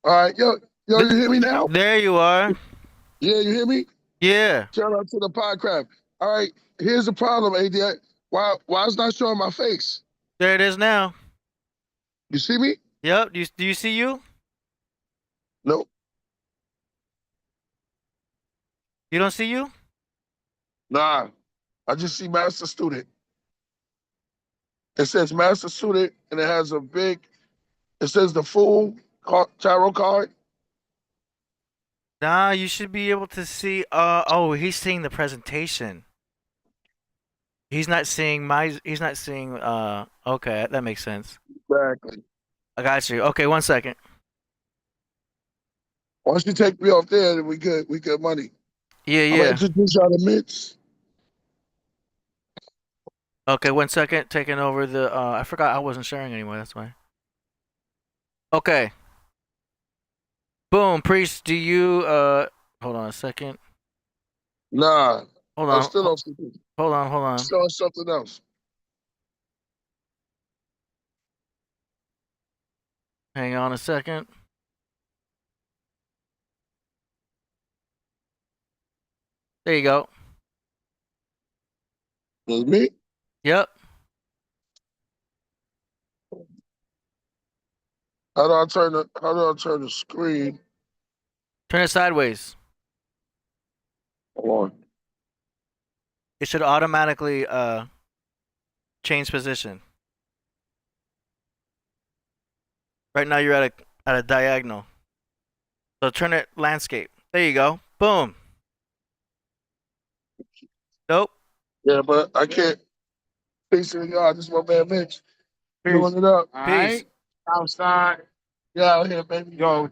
All right. Yo, you hear me now? There you are. Yeah, you hear me? Yeah. Shout out to the Podcraft. All right. Here's the problem, AD. Why it's not showing my face? There it is now. You see me? Yep. Do you see you? Nope. You don't see you? Nah. I just see Master Student. It says Master Student, and it has it says the full tarot card. Nah, you should be able to see. Oh, he's seeing the presentation. He's not seeing my. He's not seeing. Okay, that makes sense. Exactly. I got you. Okay, 1 second. Once you take me off there, then we good. We good money. Yeah, I'm gonna yeah. introduce y'all to Mitch. Okay, 1 second. Taking over the. I forgot I wasn't sharing anymore. That's why. Okay. Boom, Priest. Do you? Hold on a second. Nah, Hold I'm on. still on something. Hold on. Hold on. Still on something else. Hang on a second. There you go. It's me. Yep. How do I turn the screen? Turn it sideways. Hold on. It should automatically change position. Right now you're at a diagonal. So turn it landscape. There you go. Boom. Nope. Yeah, but I can't. Peace to y'all. This is my man Mitch. Doing it up. All Peace. right. Outside. Yeah, out here, baby. Yo,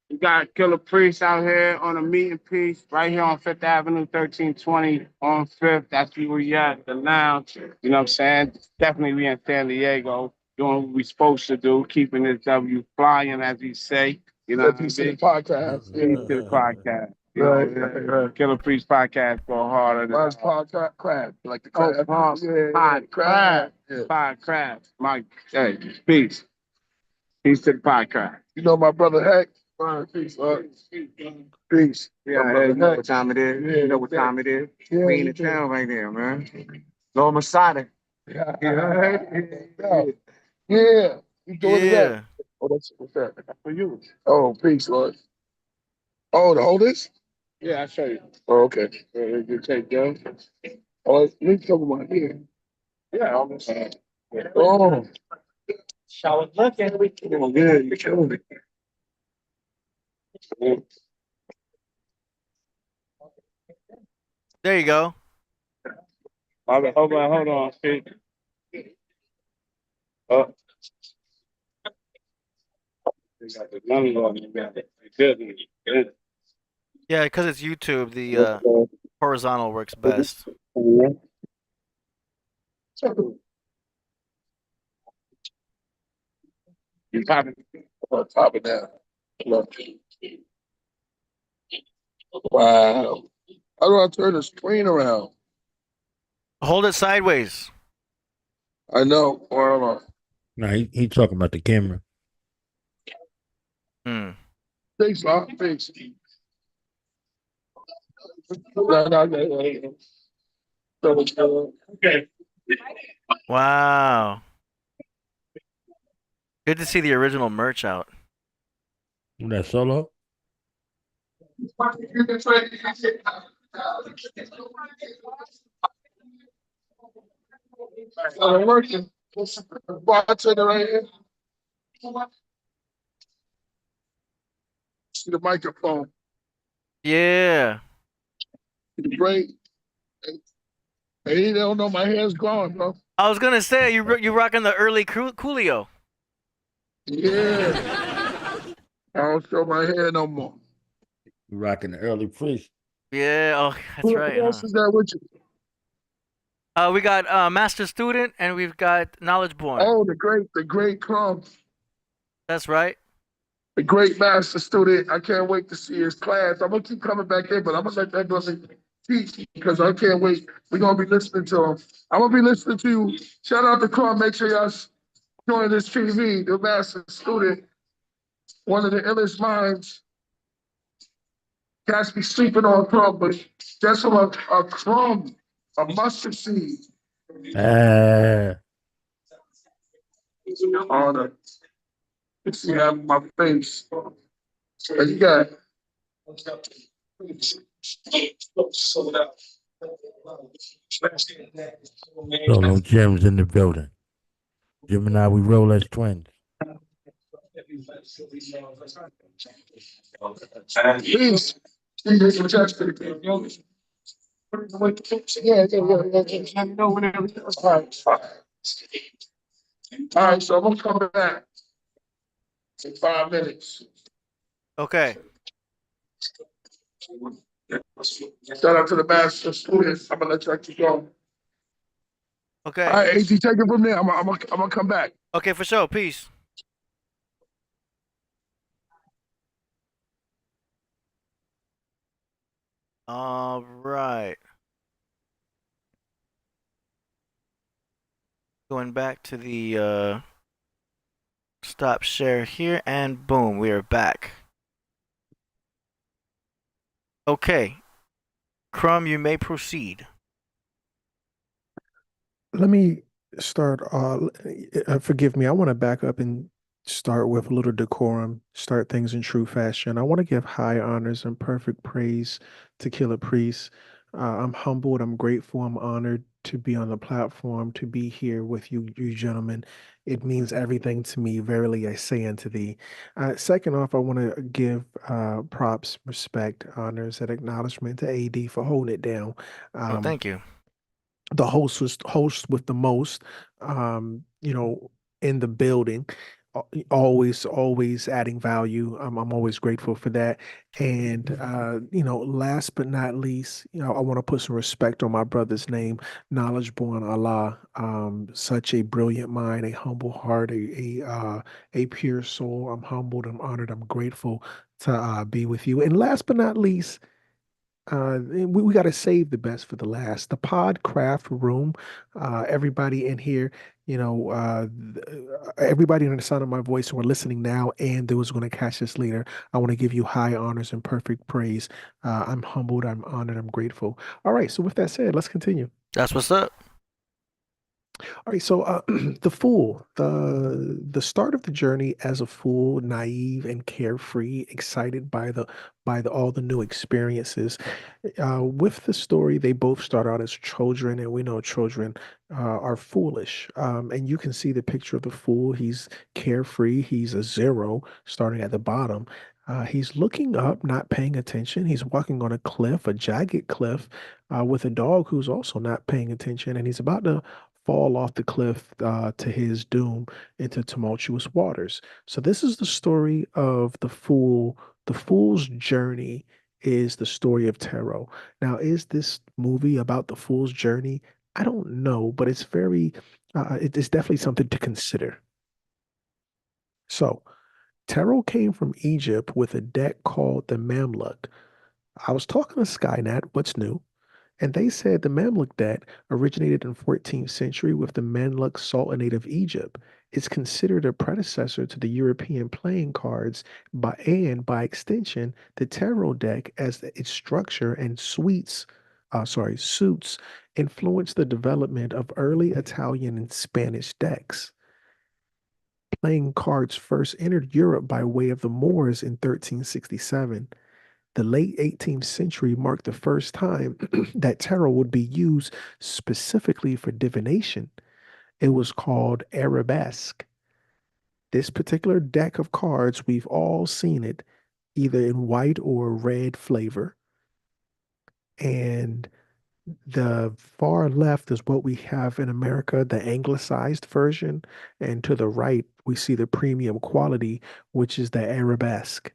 we got Killah Priest out here on a meeting piece right here on Fifth Avenue, 1320 on Fifth. That's where we at, the lounge. You know what I'm saying? Definitely we in San Diego doing what we supposed to do, keeping this W flying, as we say. You know what I Peace to the mean? podcast. Peace to the podcast. You know, Right. Killah Priest podcast go harder than Mine's podcast crab. Like the Oh, crab. pod crab. Yeah. Pod crab. My hey, peace. Peace to the podcast. You know my brother Heck. Peace. Peace. Yeah, My brother you know Heck. what time it is. Yeah, You know what time it is. Yeah, We in you the do. town right there, man. Lord Masada. Yeah. Yeah. Yeah. You doing it up. Yeah. Oh, what's that? For you. Oh, peace, Lord. Oh, to hold this? Yeah, I'll show you. Oh, okay. You take those. Oh, let me cover my hair. Yeah, almost. Oh, Shower looking. oh, good. You killing me. There you go. Hold on. See. Oh. None of them. Good. Yeah, because it's YouTube, the horizontal works best. You popping? On top of that. Look. Wow. How do I turn the screen around? Hold it sideways. I know. Hold on. No, he talking about the camera. Hmm. Thanks, Bob. Thanks. No. Okay. Wow. Good to see the original merch out. That solo? I'm working. Bartender right here. See the microphone. Yeah. The break. Hey, they don't know my hair's growing, bro. I was gonna say you rocking the early Coolio. Yeah. I don't show my hair no more. You rocking the early Priest. Yeah. Oh, that's Who right. else Huh? is that with you? We got Master Student and we've got Knowledge Born. Oh, the great Crumb. That's right. The great master student. I can't wait to see his class. I'm gonna keep coming back in, but I'm gonna let that brother teach because I can't wait. We're gonna be listening to him. I'm gonna be listening to you. Shout out to Crumb. Make sure y'all join this TV. The master student, one of the illest minds. Guys be sleeping on Crumb, but just from a crumb, a mustard seed. Honor. You see that in my face. And you got Solo Jim's in the building. Jim and I, we roll as twins. peace. See, this is just yeah, yeah. Let me know whenever. All right. All right, so I'm gonna come back in 5 minutes. Okay. Shout out to the master students. I'm gonna let y'all keep going. Okay. All right, AT, take it from there. I'm gonna come back. Okay, for sure. Peace. All right. Going back to the stop share here, and boom, we are back. Okay. Crumb, you may proceed. Let me start. Forgive me. I want to back up and start with a little decorum, start things in true fashion. I want to give high honors and perfect praise to Killah Priest. I'm humbled. I'm grateful. I'm honored to be on the platform, to be here with you gentlemen. It means everything to me. Verily, I say unto thee. Second off, I want to give props, respect, honors, and acknowledgement to AD for holding it down. Oh, Um, thank you. the host with the most, you know, in the building, always adding value. I'm always grateful for that. And last but not least, I want to put some respect on my brother's name, Knowledge Born Allah. Such a brilliant mind, a humble heart, a pure soul. I'm humbled, I'm honored, I'm grateful to be with you. And last but not least, we got to save the best for the last. The Podcraft room, everybody in here, everybody in the sound of my voice who are listening now and those going to catch this later, I want to give you high honors and perfect praise. I'm humbled, I'm honored, I'm grateful. All right, so with that said, let's continue. That's what's up. All right, so the fool, the start of the journey as a fool, naive and carefree, excited by the all the new experiences. With the story, they both start out as children, and we know children are foolish. And you can see the picture of the fool. He's carefree. He's a zero, starting at the bottom. He's looking up, not paying attention. He's walking on a cliff, a jagged cliff, with a dog who's also not paying attention, and he's about to fall off the cliff to his doom into tumultuous waters. So this is the story of the fool. The fool's journey is the story of tarot. Now, is this movie about the fool's journey? I don't know, but it's it's definitely something to consider. So, tarot came from Egypt with a deck called the Mamluk. I was talking to Skynet, what's new? And they said the Mamluk deck originated in 14th century with the Mamluk Sultanate of Egypt. It's considered a predecessor to the European playing cards by extension, the tarot deck as its structure and suits influenced the development of early Italian and Spanish decks. Playing cards first entered Europe by way of the Moors in 1367. The late 18th century marked the first time that tarot would be used specifically for divination. It was called arabesque. This particular deck of cards, we've all seen it either in white or red flavor. And the far left is what we have in America, the anglicized version. And to the right, we see the premium quality, which is the arabesque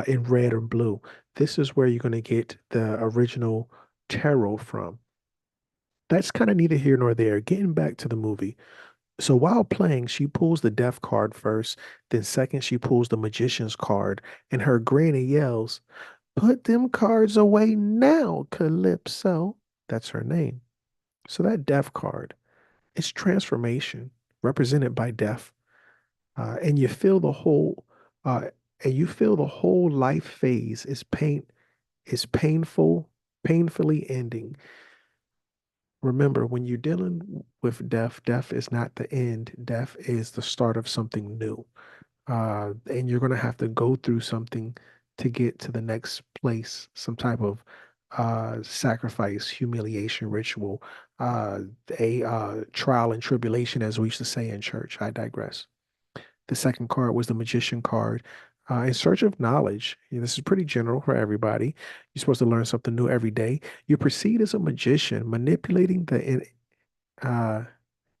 in red or blue. This is where you're going to get the original tarot from. That's kind of neither here nor there. Getting back to the movie. So while playing, she pulls the death card first. Then second, she pulls the magician's card. And her granny yells, "Put them cards away now, Calypso." That's her name. So that death card, it's transformation represented by death. And you feel the whole uh, life phase is painful, painfully ending. Remember, when you're dealing with death, death is not the end. Death is the start of something new. And you're going to have to go through something to get to the next place, some type of sacrifice, humiliation, ritual, a trial and tribulation, as we used to say in church. I digress. The second card was the magician card. In search of knowledge, this is pretty general for everybody. You're supposed to learn something new every day. You proceed as a magician, manipulating uh,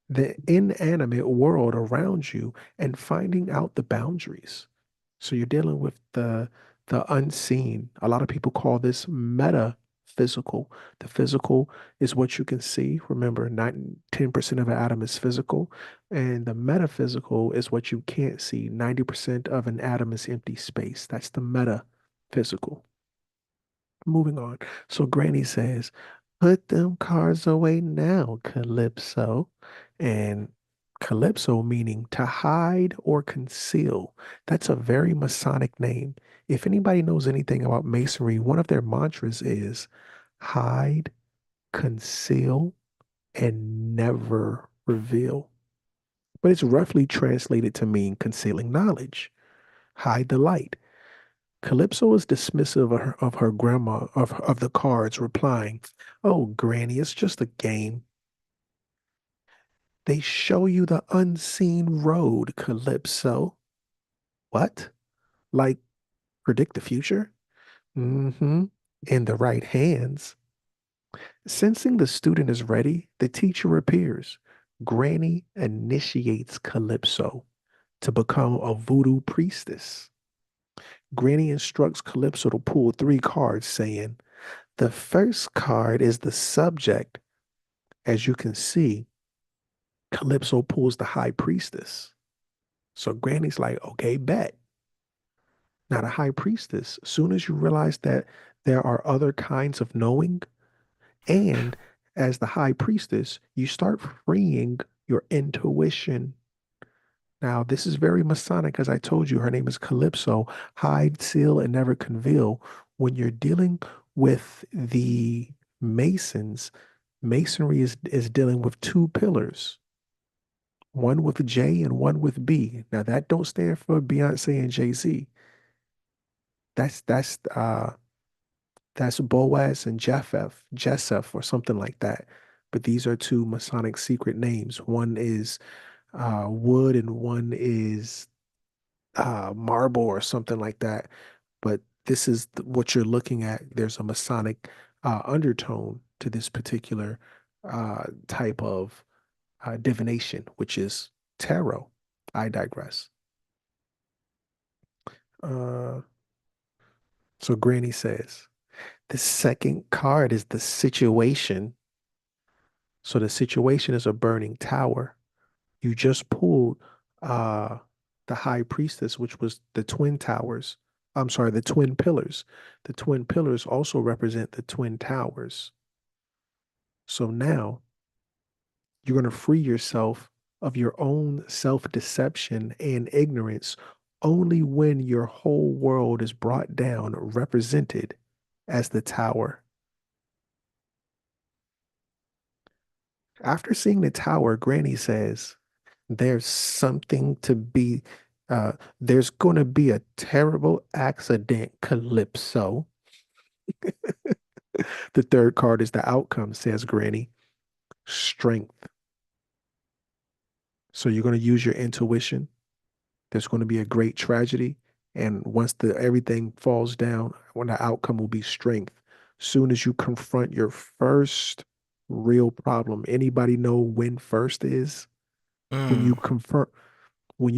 the inanimate world around you and finding out the boundaries. So you're dealing with the unseen. A lot of people call this metaphysical. The physical is what you can see. Remember, 10% of an atom is physical, and the metaphysical is what you can't see. 90% of an atom is empty space. That's the metaphysical. Moving on. So Granny says, put them cards away now, Calypso. And Calypso meaning to hide or conceal. That's a very Masonic name. If anybody knows anything about Masonry, one of their mantras is hide, conceal, and never reveal. But it's roughly translated to mean concealing knowledge. Hide the light. Calypso is dismissive of her grandma of the cards, replying, "Oh, Granny, it's just a game. They show you the unseen road, Calypso." What? Like predict the future? Mm-hmm. In the right hands. Sensing the student is ready, the teacher appears. Granny initiates Calypso to become a voodoo priestess. Granny instructs Calypso to pull 3 cards, saying, the first card is the subject. As you can see, Calypso pulls the high priestess. So Granny's like, okay, bet. Now, the high priestess, soon as you realize that there are other kinds of knowing, and as the high priestess, you start freeing your intuition. Now, this is very Masonic, as I told you. Her name is Calypso, hide, seal, and never conceal. When you're dealing with the Masons, Masonry is dealing with 2 pillars, one with J and one with B. Now, that don't stand for Beyonce and Jay-Z. That's Boaz and Jesseph, or something like that. But these are 2 Masonic secret names. One is wood and one is marble or something like that. But this is what you're looking at. There's a Masonic undertone to this particular type of divination, which is tarot. I digress. Uh, so Granny says, the second card is the situation. So the situation is a burning tower. You just pulled uh, the high priestess, which was the twin towers. I'm sorry, the twin pillars. The twin pillars also represent the twin towers. So now you're going to free yourself of your own self-deception and ignorance only when your whole world is brought down, represented as the tower. After seeing the tower, Granny says, there's something to be, there's going to be a terrible accident, Calypso. The third card is the outcome, says Granny. Strength. So you're going to use your intuition. There's going to be a great tragedy. And once everything falls down, when the outcome will be strength. Soon as you confront your first real problem, anybody know when first is? When you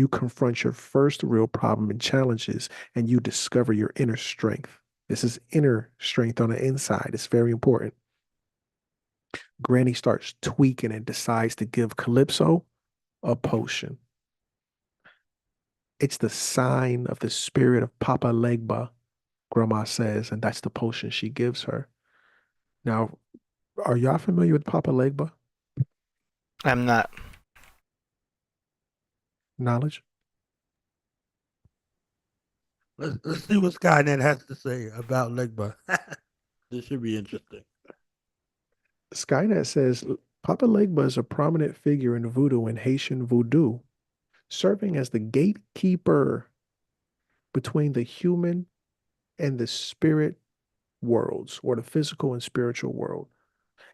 confront your first real problem and challenges and you discover your inner strength. This is inner strength on the inside. It's very important. Granny starts tweaking and decides to give Calypso a potion. It's the sign of the spirit of Papa Legba, Grandma says, and that's the potion she gives her. Now, are y'all familiar with Papa Legba? I'm not. Knowledge? Let's see what Skynet has to say about Legba. This should be interesting. Skynet says Papa Legba is a prominent figure in voodoo and Haitian voodoo, serving as the gatekeeper between the human and the spirit worlds, or the physical and spiritual world,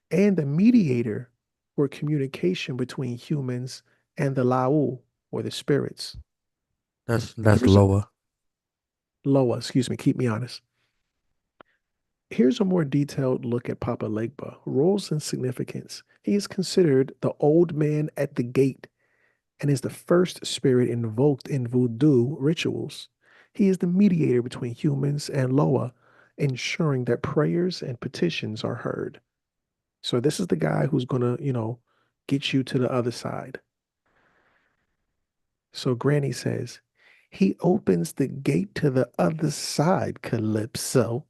and the mediator for communication between humans and the Lao, or the spirits. That's Ever, lower. Loa, excuse me, keep me honest. Here's a more detailed look at Papa Legba. Roles and significance. He is considered the old man at the gate and is the first spirit invoked in voodoo rituals. He is the mediator between humans and Loa, ensuring that prayers and petitions are heard. So this is the guy who's going to, get you to the other side. So Granny says, he opens the gate to the other side, Calypso.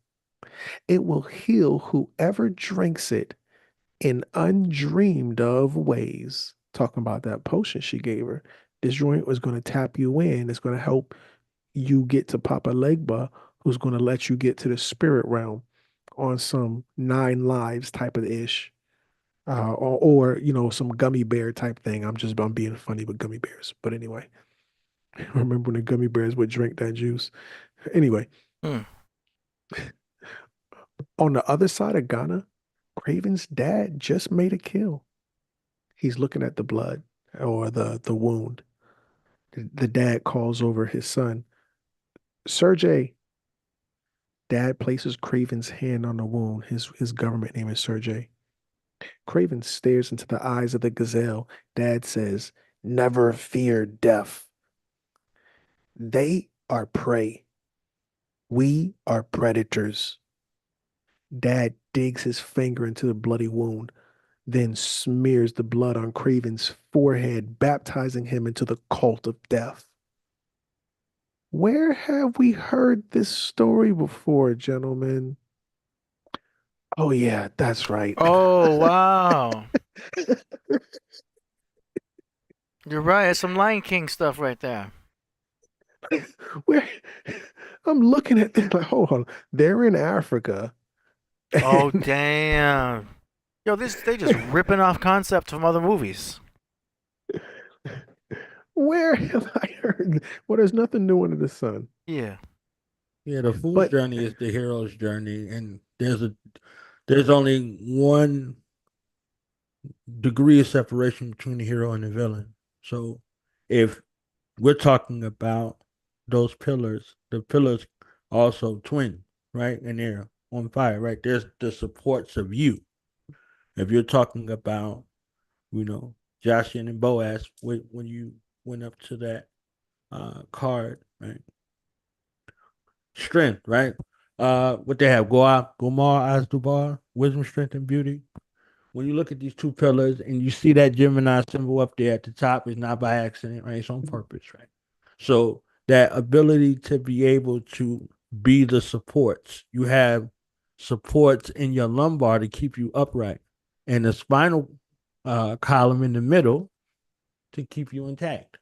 It will heal whoever drinks it in undreamed of ways. Talking about that potion she gave her. This joint was going to tap you in. It's going to help you get to Papa Legba, who's going to let you get to the spirit realm on some 9 lives type of ish. Or some gummy bear type thing. I'm being funny with gummy bears. But anyway, remember when the gummy bears would drink that juice? Anyway, Hmm. on the other side of Ghana, Kraven's dad just made a kill. He's looking at the blood or the wound. The dad calls over his son, Sergey. Dad places Kraven's hand on the wound. His government name is Sergey. Kraven stares into the eyes of the gazelle. Dad says, never fear death. They are prey. We are predators. Dad digs his finger into the bloody wound, then smears the blood on Kraven's forehead, baptizing him into the cult of death. Where have we heard this story before, gentlemen? Oh, yeah, that's right. Oh, wow. You're right. It's some Lion King stuff right there. Where I'm looking at them like, hold on, they're in Africa. Oh, damn. Yo, they just ripping off concepts from other movies. Where have I heard? Well, there's nothing new under the sun. Yeah. Yeah, the fool's But journey is the hero's journey, and there's only one degree of separation between the hero and the villain. So if we're talking about those pillars, the pillars also twin, right? And they're on fire, right? There's the supports of you. If you're talking about, Joshin and Boaz, when you went up to that card, right? Strength, right? What they have, Goa, Gomar, Asdubar, wisdom, strength, and beauty. When you look at these two pillars and you see that Gemini symbol up there at the top, it's not by accident, right? It's on purpose, right? So that ability to be able to be the supports. You have supports in your lumbar to keep you upright, and the spinal column in the middle to keep you intact.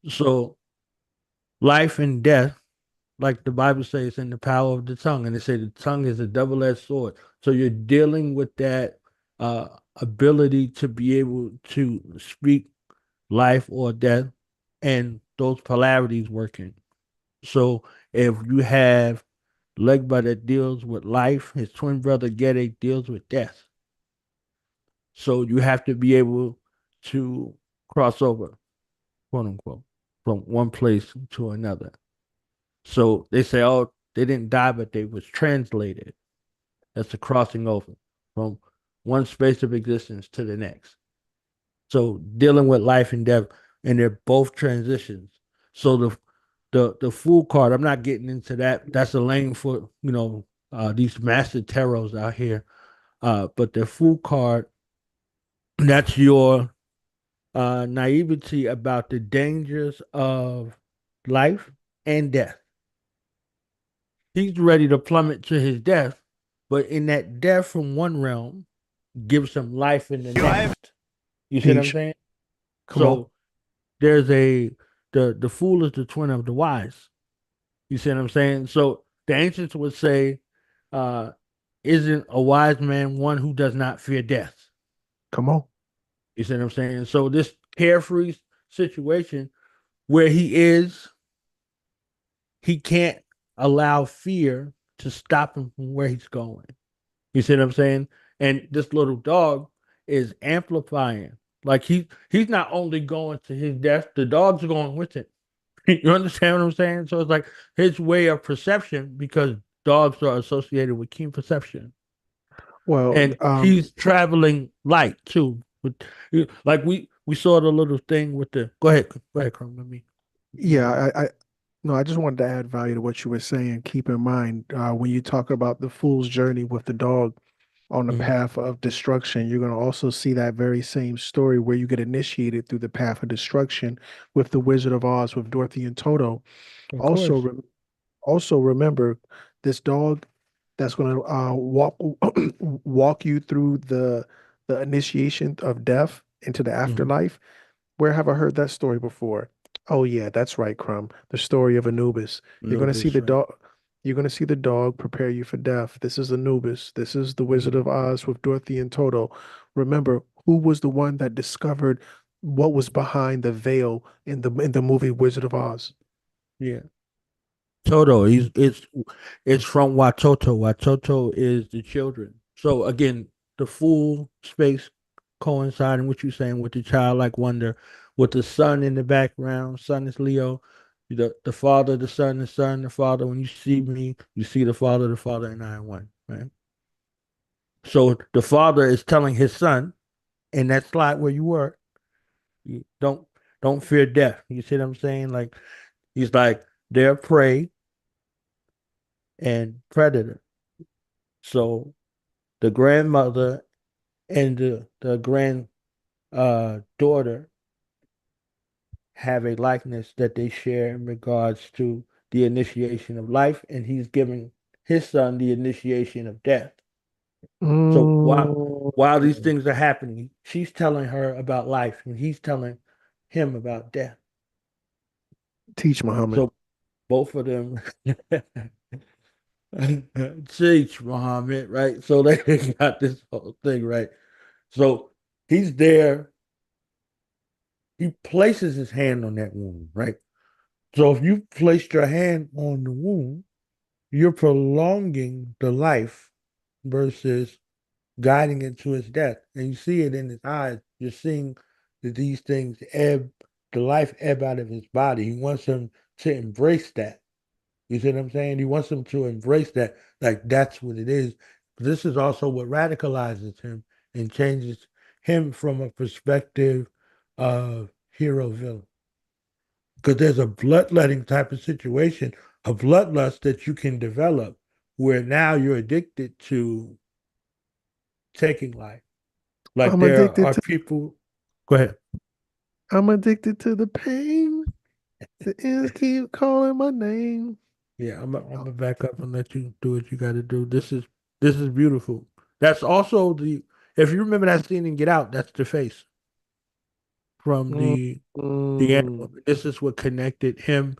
So life and death, like the Bible says, in the power of the tongue, and they say the tongue is a double-edged sword. So you're dealing with that ability to be able to speak life or death, and those polarities working. So if you have Legba that deals with life, his twin brother Gede deals with death. So you have to be able to cross over, quote unquote, from one place to another. So they say, oh, they didn't die, but they was translated. That's the crossing over from one space of existence to the next. So dealing with life and death, and they're both transitions. So the Fool card, I'm not getting into that. That's a lane for these master tarots out here. But the Fool card, that's your naivety about the dangers of life and death. He's ready to plummet to his death, but in that death from one realm gives him life in the next. You see what I'm saying? Come on. There's the fool is the twin of the wise. You see what I'm saying? So the ancients would say, isn't a wise man one who does not fear death? Come on. You see what I'm saying? So this carefree situation where he can't allow fear to stop him from where he's going. You see what I'm saying? And this little dog is amplifying. Like he's not only going to his death, the dog's going with it. You understand what I'm saying? So it's like his way of perception, because dogs are associated with keen perception, Well, and he's traveling light too. Like we saw the little thing with the. Go ahead, Crumb. Let me. yeah, I no, I just wanted to add value to what you were saying. Keep in mind, when you talk about the fool's journey with the dog on the Mhm. path of destruction, you're going to also see that very same story where you get initiated through the path of destruction with the Wizard of Oz, with Dorothy and Toto. Of Also, course. also remember this dog that's going to walk you through the initiation of death into the Hmm. afterlife. Where have I heard that story before? Oh yeah, that's right, Crumb. The story of Anubis. You're going to see Anubis, the right? dog. You're going to see the dog prepare you for death. This is Anubis. This is the Wizard Hmm. of Oz with Dorothy and Toto. Remember, who was the one that discovered what was behind the veil in the movie Wizard of Oz? Yeah. Toto. It's from Watoto. Watoto is the children. So again, the full space coinciding with you saying with the childlike wonder, with the sun in the background. Sun is Leo. The father, the son, the father. When you see me, you see the father, and I are one. Right. So the father is telling his son in that slot where you were, you don't fear death. You see what I'm saying? Like he's like they're prey and predator. So the grandmother and the grand daughter have a likeness that they share in regards to the initiation of life, and he's giving his son the initiation of death. So while these Mm. things are happening, she's telling her about life, and he's telling him about death. Teach Muhammad. So both of them teach Muhammad, right? So they got this whole thing, right? So he's there. He places his hand on that wound, right? So if you placed your hand on the wound, you're prolonging the life versus guiding it to its death. And you see it in his eyes. You're seeing that these things ebb, the life ebb out of his body. He wants him to embrace that. You see what I'm saying? He wants him to embrace that, like that's what it is. This is also what radicalizes him and changes him from a perspective of hero villain. Because there's a bloodletting type of situation, a bloodlust that you can develop where now you're addicted to taking life. Like I'm there addicted are to people. Go ahead. I'm addicted to the pain. The ends keep calling my name. Yeah, I'm gonna back up and let you do what you got to do. This is beautiful. That's also the if you remember that scene in Get Out, that's the face from Mm, the mm. animal. This is what connected him.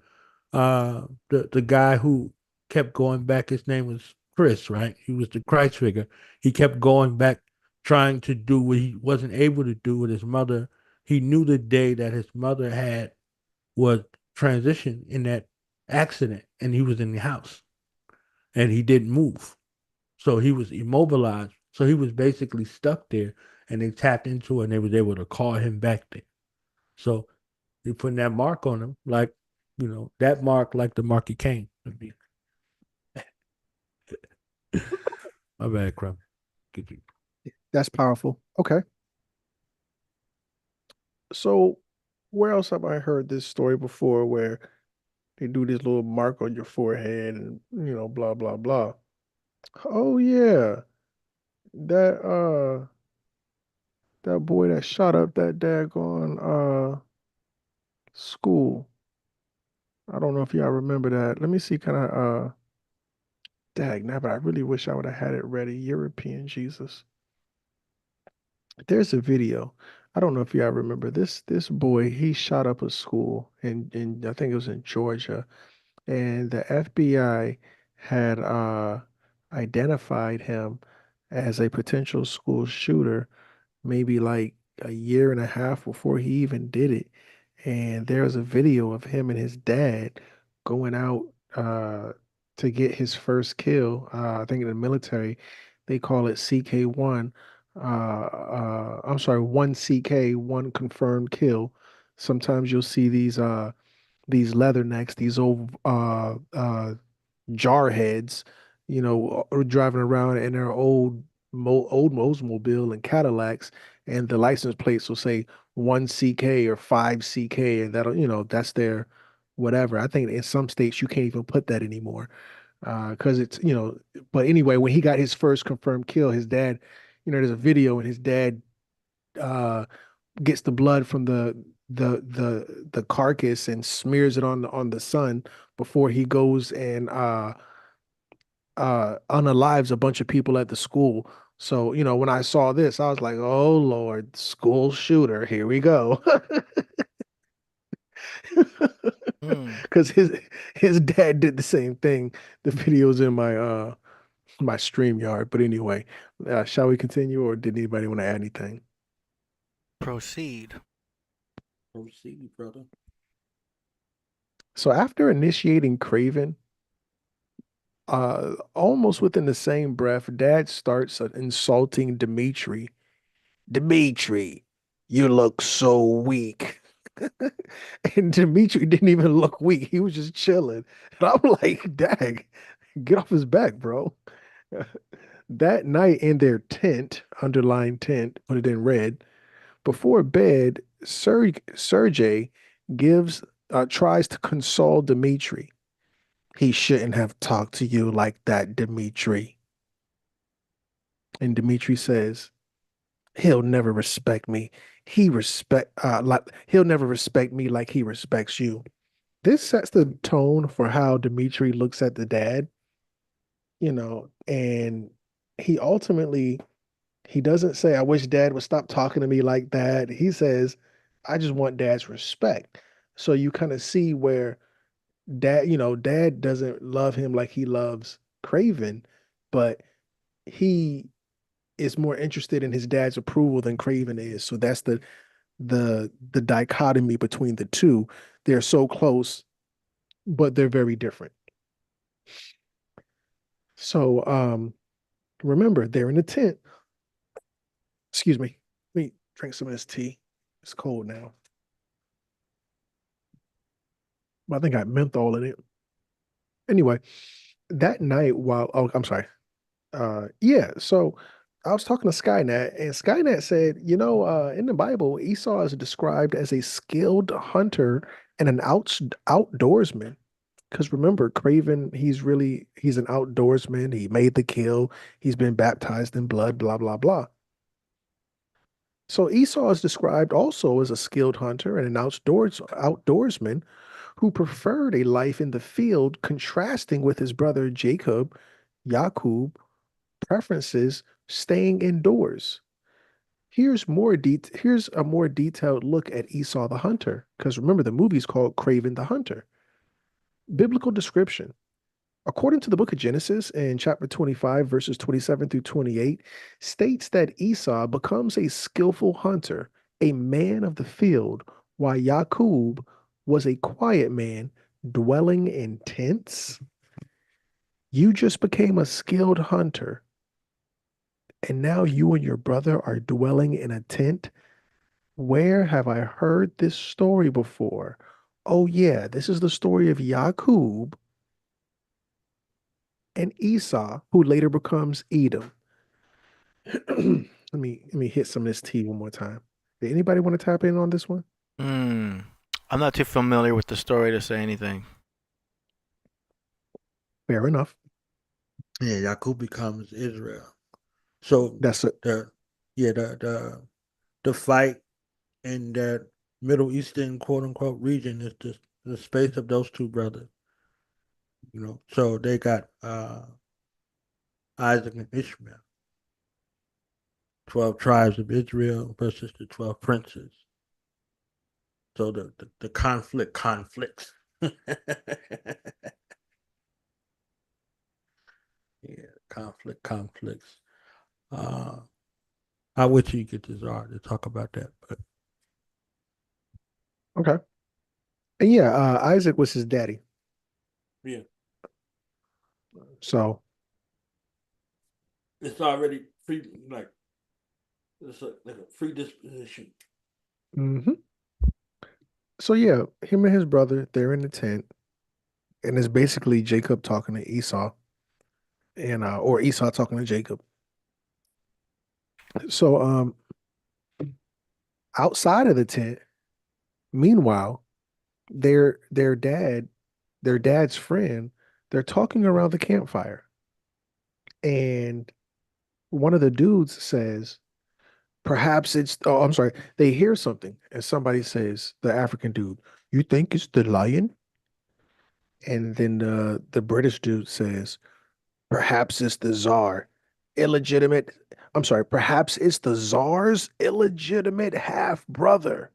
The guy who kept going back. His name was Chris, right? He was the Christ figure. He kept going back, trying to do what he wasn't able to do with his mother. He knew the day that his mother had was transitioned in that accident, and he was in the house, and he didn't move. So he was immobilized. So he was basically stuck there, and they tapped into it, and they was able to call him back there. So they putting that mark on him, like that mark, like the mark of Cain. My bad, Crumb. Get you. That's powerful. Okay. So where else have I heard this story before where they do this little mark on your forehead and blah blah blah. Oh yeah. That that boy that shot up that daggone school. I don't know if y'all remember that. Let me see, can I dag nabbit, I really wish I would have had it ready. European Jesus. There's a video. I don't know if y'all remember this boy, he shot up a school in I think it was in Georgia, and the FBI had identified him as a potential school shooter maybe like a year and a half before he even did it. And there's a video of him and his dad going out to get his first kill. I think in the military, they call it CK1. I'm sorry, one CK, one confirmed kill. Sometimes you'll see these these leathernecks, these old jarheads, are driving around in their old Oldsmobile and Cadillacs, and the license plates will say 1CK or 5CK, and that'll, that's their whatever. I think in some states you can't even put that anymore. Because it's, but anyway, when he got his first confirmed kill, his dad, there's a video and his dad uh gets the blood from the carcass and smears it on the sun before he goes and unalives a bunch of people at the school. So, when I saw this, I was like, oh Lord, school shooter, here we go. Mm. Because his dad did the same thing. The video's in my stream yard. But anyway, shall we continue, or did anybody want to add anything? Proceed. Proceed, brother. So after initiating Kraven, almost within the same breath, Dad starts insulting Dimitri. Dimitri, you look so weak. And Dimitri didn't even look weak. He was just chilling. And I'm like, Dag, get off his back, bro. That night in their tent, underlined tent, put it in red, before bed, Sergey tries to console Dimitri. He shouldn't have talked to you like that, Dimitri. And Dimitri says, he'll never respect me. He'll never respect me like he respects you. This sets the tone for how Dimitri looks at the dad, and he ultimately he doesn't say, I wish dad would stop talking to me like that. He says, I just want dad's respect. So you kind of see where dad doesn't love him like he loves Kraven, but he is more interested in his dad's approval than Kraven is. So that's the dichotomy between the two. They're so close, but they're very different. So remember, they're in a tent. Excuse me. Let me drink some of this tea. It's cold now. I think I menthol in it. Anyway, that night I'm sorry. Yeah, so I was talking to Skynet, and Skynet said, in the Bible, Esau is described as a skilled hunter and an outdoorsman. Because remember, Craven, he's an outdoorsman. He made the kill. He's been baptized in blood, blah, blah, blah. So Esau is described also as a skilled hunter and an outdoorsman who preferred a life in the field, contrasting with his brother Yakub, preferences staying indoors. Here's a more detailed look at Esau the hunter, because remember the movie's called Kraven the Hunter. Biblical description. According to the book of Genesis in chapter 25, verses 27 through 28, states that Esau becomes a skillful hunter, a man of the field, while Yakub was a quiet man dwelling in tents. You just became a skilled hunter, and now you and your brother are dwelling in a tent? Where have I heard this story before? Oh, yeah, this is the story of Yakub and Esau, who later becomes Edom. Let me hit some of this tea one more time. Did anybody want to tap in on this one? I'm not too familiar with the story to say anything. Fair enough. Yeah, Yakub becomes Israel. So That's it. The fight in that Middle Eastern quote unquote region is the space of those two brothers. So they got Isaac and Ishmael. 12 tribes of Israel versus the 12 princes. So the conflicts. Yeah, conflicts. I wish you get this art to talk about that, but Okay. And yeah, Isaac was his daddy. yeah, So it's already it's like a predisposition. so So yeah, him and his brother, they're in the tent, and it's basically Jacob talking to Esau, and or Esau talking to Jacob. So outside of the tent, meanwhile, their dad's friend, they're talking around the campfire, and one of the dudes says, perhaps it's, oh, I'm sorry, they hear something, and somebody says, the African dude, you think it's the lion? And then the British dude says, perhaps it's the czar, illegitimate. I'm sorry, perhaps it's the czar's illegitimate half brother.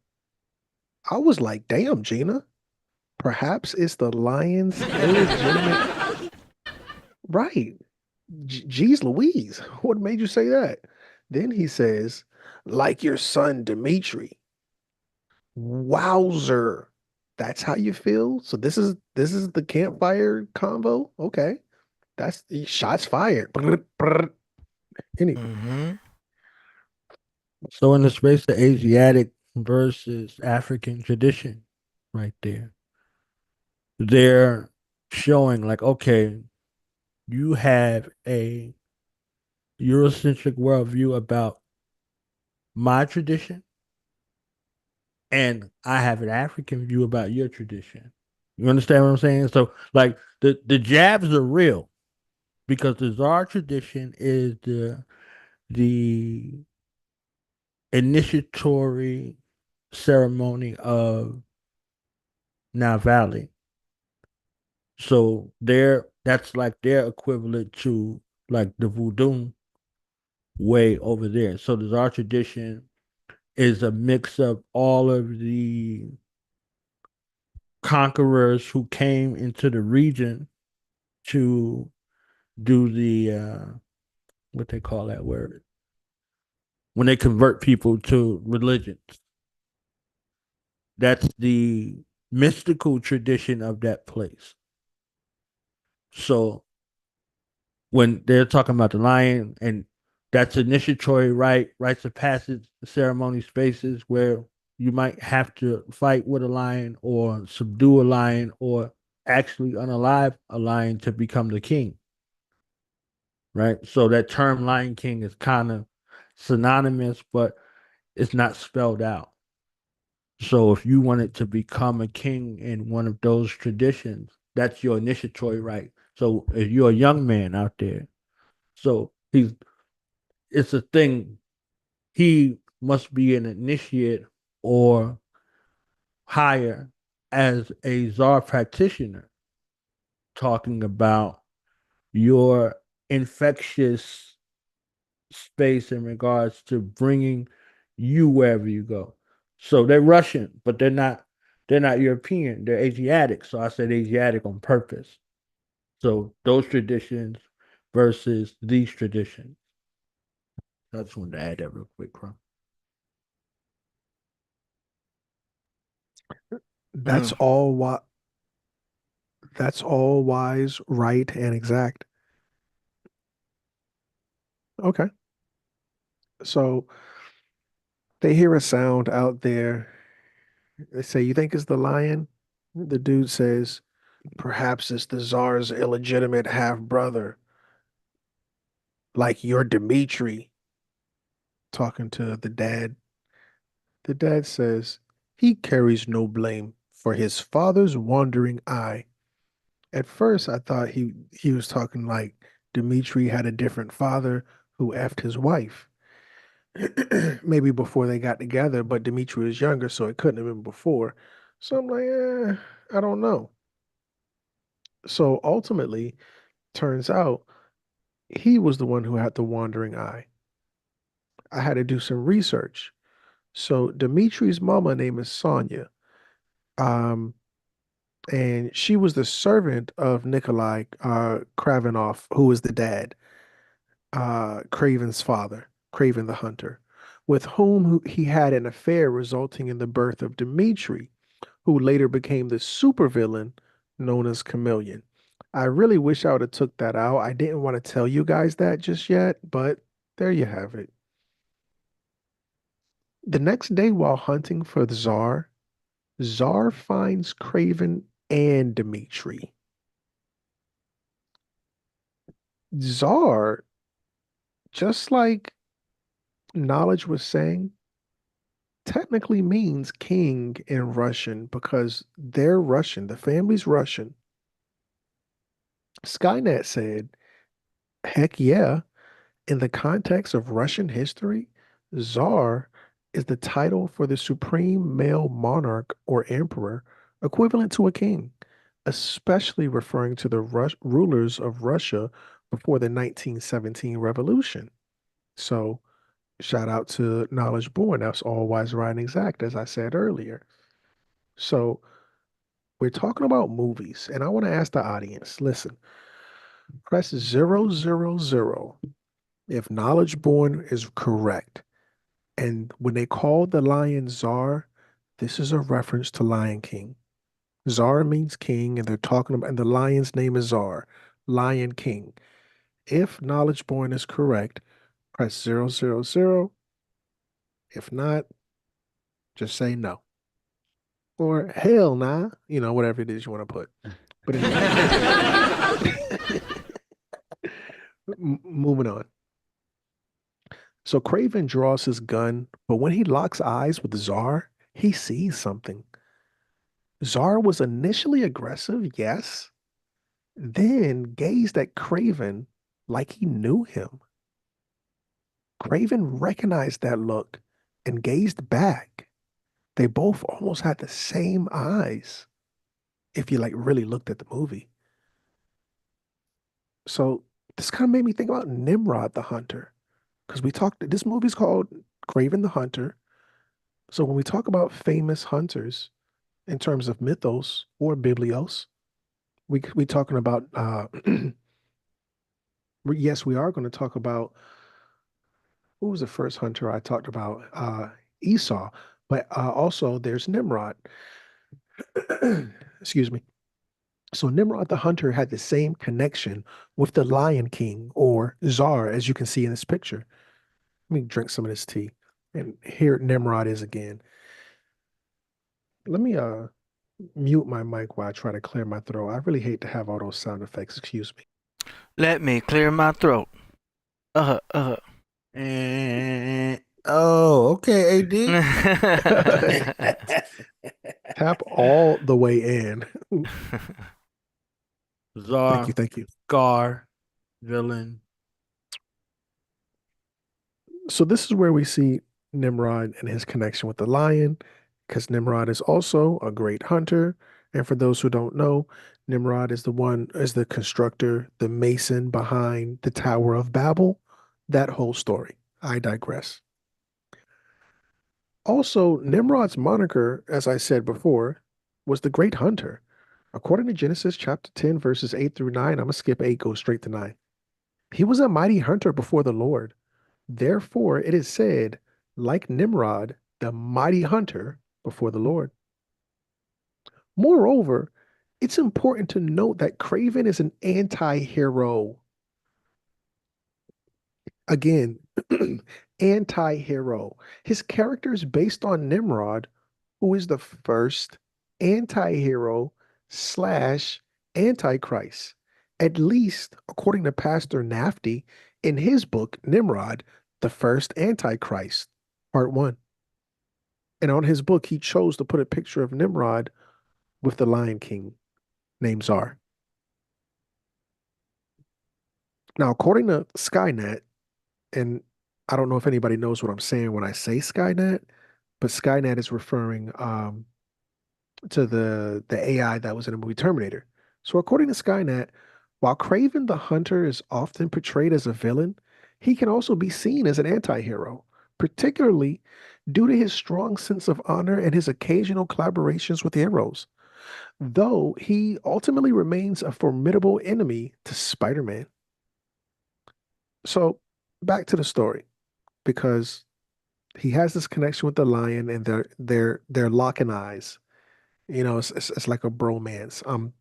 I was like, damn, Gina. Perhaps it's the lion's illegitimate. Right. Geez Louise, what made you say that? Then he says, like your son Dimitri. Wowzer. That's how you feel? So this is the campfire convo? Okay. That's shots fired. Any Mm-hmm. So in the space of Asiatic versus African tradition, right there, they're showing like, okay, you have a Eurocentric worldview about my tradition, and I have an African view about your tradition. You understand what I'm saying? So like the jabs are real because the Czar tradition is the initiatory ceremony of Now Valley. So that's like their equivalent to like the voodoo way over there. So the Czar tradition is a mix of all of the conquerors who came into the region to do the what they call that word when they convert people to religions. That's the mystical tradition of that place. So when they're talking about the lion, and that's initiatory rites of passage ceremony spaces where you might have to fight with a lion or subdue a lion or actually unalive a lion to become the king. Right? So that term Lion King is kind of synonymous, but it's not spelled out. So if you wanted to become a king in one of those traditions, that's your initiatory rite. So if you're a young man out there, so it's a thing. He must be an initiate or higher as a czar practitioner, talking about your infectious space in regards to bringing you wherever you go. So they're Russian, but they're not European. They're Asiatic. So I said Asiatic on purpose. So those traditions versus these traditions. I just wanted to add that real quick, Crumb. that's all what that's all wise, right, and exact. Okay. So they hear a sound out there. They say, you think it's the lion? The dude says, perhaps it's the czar's illegitimate half brother, like your Dimitri, talking to the dad. The dad says, he carries no blame for his father's wandering eye. At first, I thought he was talking like Dimitri had a different father who effed his wife. Maybe before they got together, but Dimitri was younger, so it couldn't have been before. So I'm like, I don't know. So ultimately, turns out he was the one who had the wandering eye. I had to do some research. So Dimitri's mama name is Sonia. Um, and she was the servant of Nikolai Kravenov, who was the dad, Kraven's father, Kraven the hunter, with whom he had an affair resulting in the birth of Dimitri, who later became the supervillain known as Chameleon. I really wish I would have took that out. I didn't want to tell you guys that just yet, but there you have it. The next day while hunting for the Tsar, Czar finds Kraven and Dimitri. Czar, just like Knowledge was saying, technically means king in Russian because they're Russian. The family's Russian. Skynet said, heck yeah. In the context of Russian history, Tsar is the title for the supreme male monarch or emperor, equivalent to a king, especially referring to the rulers of Russia before the 1917 revolution. So, shout out to Knowledge Born. That's all wise, right, and exact, as I said earlier. So, we're talking about movies, and I want to ask the audience, listen, press 000 if Knowledge Born is correct. And when they call the lion Czar, this is a reference to Lion King. Czar means king, and they're talking about, and the lion's name is Czar, Lion King. If Knowledge Born is correct, press 000. If not, just say no. Or hell nah, whatever it is you want to put. But anyway, moving on. So Kraven draws his gun, but when he locks eyes with Czar, he sees something. Czar was initially aggressive, yes, then gazed at Kraven like he knew him. Kraven recognized that look and gazed back. They both almost had the same eyes, if you really looked at the movie. So this kind of made me think about Nimrod the Hunter. Because this movie's called Kraven the Hunter. So when we talk about famous hunters in terms of mythos or biblios, we talking about yes, we are going to talk about who was the first hunter I talked about? Esau, but also there's Nimrod. Excuse me. So Nimrod the hunter had the same connection with the Lion King or Czar, as you can see in this picture. Let me drink some of this tea. And here Nimrod is again. Let me mute my mic while I try to clear my throat. I really hate to have all those sound effects. Excuse me. Let me clear my throat. Oh, okay, AD. Tap all the way in. Czar, Thank you. Scar, villain. So this is where we see Nimrod and his connection with the lion, because Nimrod is also a great hunter. And for those who don't know, Nimrod is the constructor, the mason behind the Tower of Babel. That whole story. I digress. Also, Nimrod's moniker, as I said before, was the Great Hunter. According to Genesis chapter 10, verses 8 through 9, I'm going to skip 8, go straight to 9. He was a mighty hunter before the Lord. Therefore, it is said, like Nimrod, the mighty hunter before the Lord. Moreover, it's important to note that Kraven is an anti-hero. Again, anti-hero. His character is based on Nimrod, who is the first anti-hero / antichrist. At least, according to Pastor Nafty, in his book, Nimrod, the First Antichrist, Part 1. And on his book, he chose to put a picture of Nimrod with the Lion King named Czar. Now, according to Skynet, and I don't know if anybody knows what I'm saying when I say Skynet, but Skynet is referring to the AI that was in the movie Terminator. So according to Skynet, while Kraven the Hunter is often portrayed as a villain, he can also be seen as an anti-hero, particularly due to his strong sense of honor and his occasional collaborations with heroes, though he ultimately remains a formidable enemy to Spider-Man. So back to the story, because he has this connection with the lion and they're locking eyes. It's like a bromance. I'm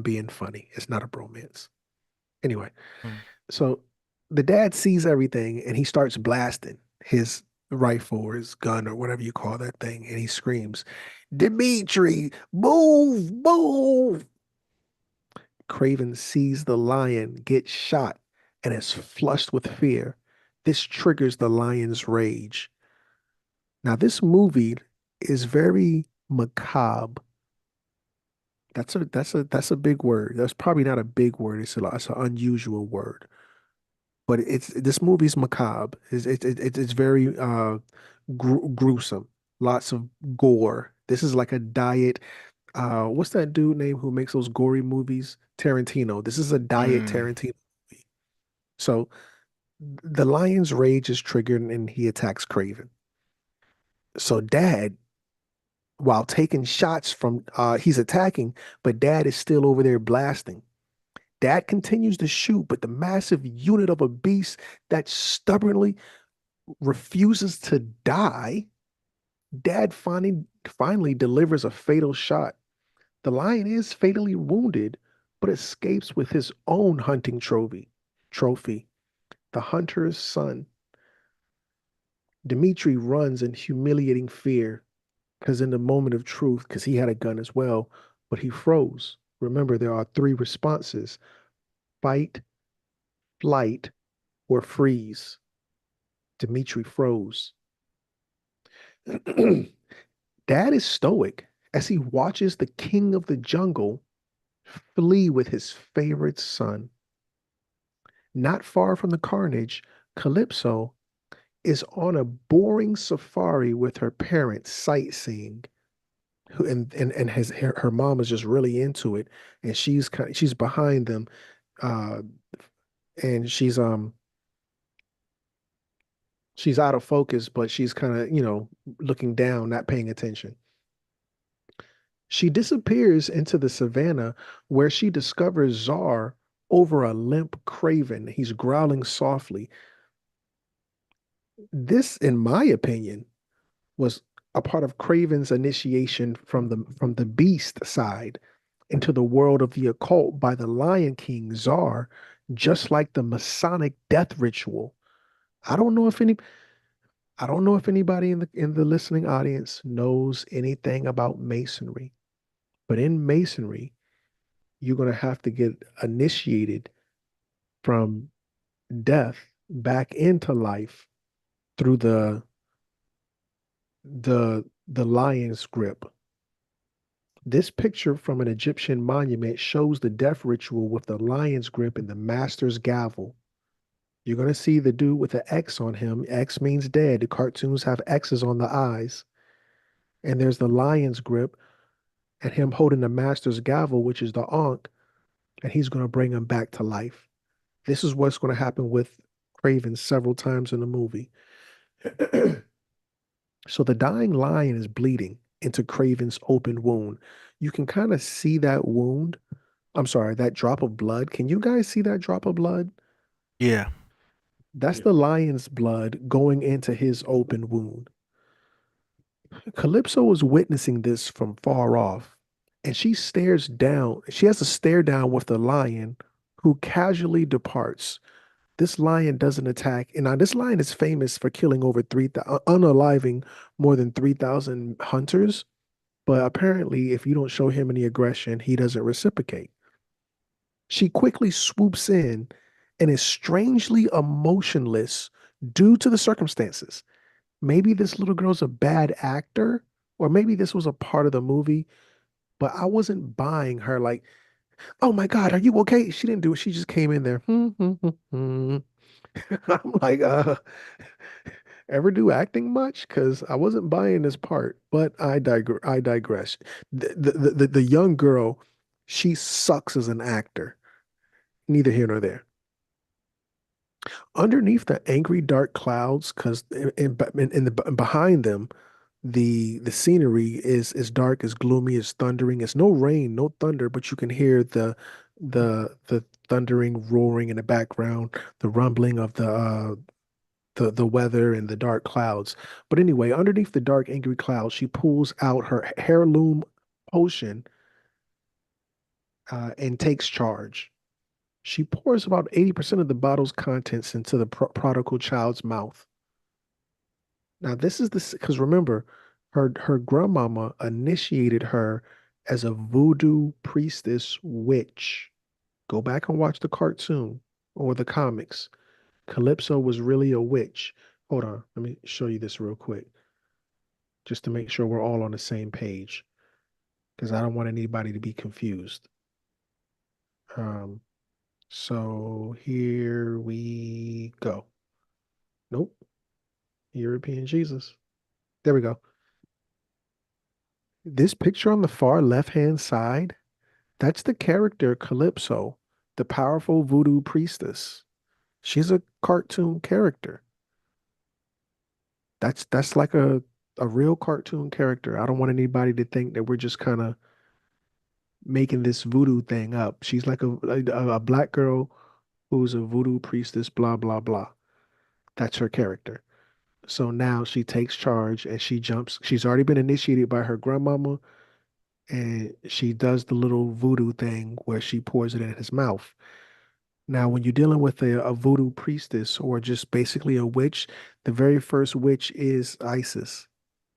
being funny. It's not a bromance. Anyway, so the dad sees everything and he starts blasting his rifle or his gun or whatever you call that thing, and he screams, "Dimitri, move, move!" Kraven sees the lion get shot and is flushed with fear. This triggers the lion's rage. Now, this movie is very macabre. That's a big word. That's probably not a big word. It's an unusual word. But this movie's macabre. It's very gruesome. Lots of gore. This is like a diet. What's that dude name who makes those gory movies? Tarantino. This is a diet Mm. Tarantino movie. So the lion's rage is triggered and he attacks Kraven. So Dad, while taking shots from, he's attacking, but Dad is still over there blasting. Dad continues to shoot, but the massive unit of a beast that stubbornly refuses to die, Dad finally delivers a fatal shot. The lion is fatally wounded, but escapes with his own hunting trophy, the hunter's son. Dimitri runs in humiliating fear because in the moment of truth, because he had a gun as well, but he froze. Remember, there are three responses: fight, flight, or freeze. Dimitri froze. Dad is stoic as he watches the king of the jungle flee with his favorite son. Not far from the carnage, Calypso is on a boring safari with her parents sightseeing. And her mom is just really into it, and she's behind them, uh, and she's out of focus, but she's kind of looking down, not paying attention. She disappears into the savannah where she discovers Czar over a limp Kraven. He's growling softly. This, in my opinion, was a part of Kraven's initiation from the beast side into the world of the occult by the Lion King Czar, just like the Masonic death ritual. I don't know if anybody in the listening audience knows anything about masonry, but in masonry, you're going to have to get initiated from death back into life through the lion's grip. This picture from an Egyptian monument shows the death ritual with the lion's grip and the master's gavel. You're going to see the dude with the X on him. X means dead. The cartoons have X's on the eyes. And there's the lion's grip and him holding the master's gavel, which is the Ankh, and he's going to bring him back to life. This is what's going to happen with Kraven several times in the movie. So the dying lion is bleeding into Kraven's open wound. You can kind of see that wound. I'm sorry, that drop of blood. Can you guys see that drop of blood? Yeah. That's the lion's blood going into his open wound. Calypso is witnessing this from far off, and she stares down. She has to stare down with the lion, who casually departs. This lion doesn't attack. And now this lion is famous for killing over 3,000, unaliving more than 3,000 hunters. But apparently, if you don't show him any aggression, he doesn't reciprocate. She quickly swoops in and is strangely emotionless due to the circumstances. Maybe this little girl's a bad actor, or maybe this was a part of the movie, but I wasn't buying her like, oh my God, are you okay? She didn't do it. She just came in there. I'm like, ever do acting much? Because I wasn't buying this part, but I digress. The young girl, she sucks as an actor. Neither here nor there. Underneath the angry dark clouds, because behind them, the scenery is dark, is gloomy, is thundering. It's no rain, no thunder, but you can hear the thundering roaring in the background, the rumbling of the weather and the dark clouds. But anyway, underneath the dark angry clouds, she pulls out her heirloom potion and takes charge. She pours about 80% of the bottle's contents into the prodigal child's mouth. Now this is the because remember, her grandmama initiated her as a voodoo priestess witch. Go back and watch the cartoon or the comics. Calypso was really a witch. Hold on, let me show you this real quick, just to make sure we're all on the same page, because I don't want anybody to be confused. Um, so here we go. Nope, European Jesus. There we go. This picture on the far left-hand side, that's the character Calypso, the powerful voodoo priestess. She's a cartoon character. That's like a real cartoon character. I don't want anybody to think that we're just kind of making this voodoo thing up. She's like a black girl who's a voodoo priestess, blah blah blah. That's her character. So now she takes charge and she jumps. She's already been initiated by her grandmama, and she does the little voodoo thing where she pours it in his mouth. Now, when you're dealing with a voodoo priestess or just basically a witch, the very first witch is Isis.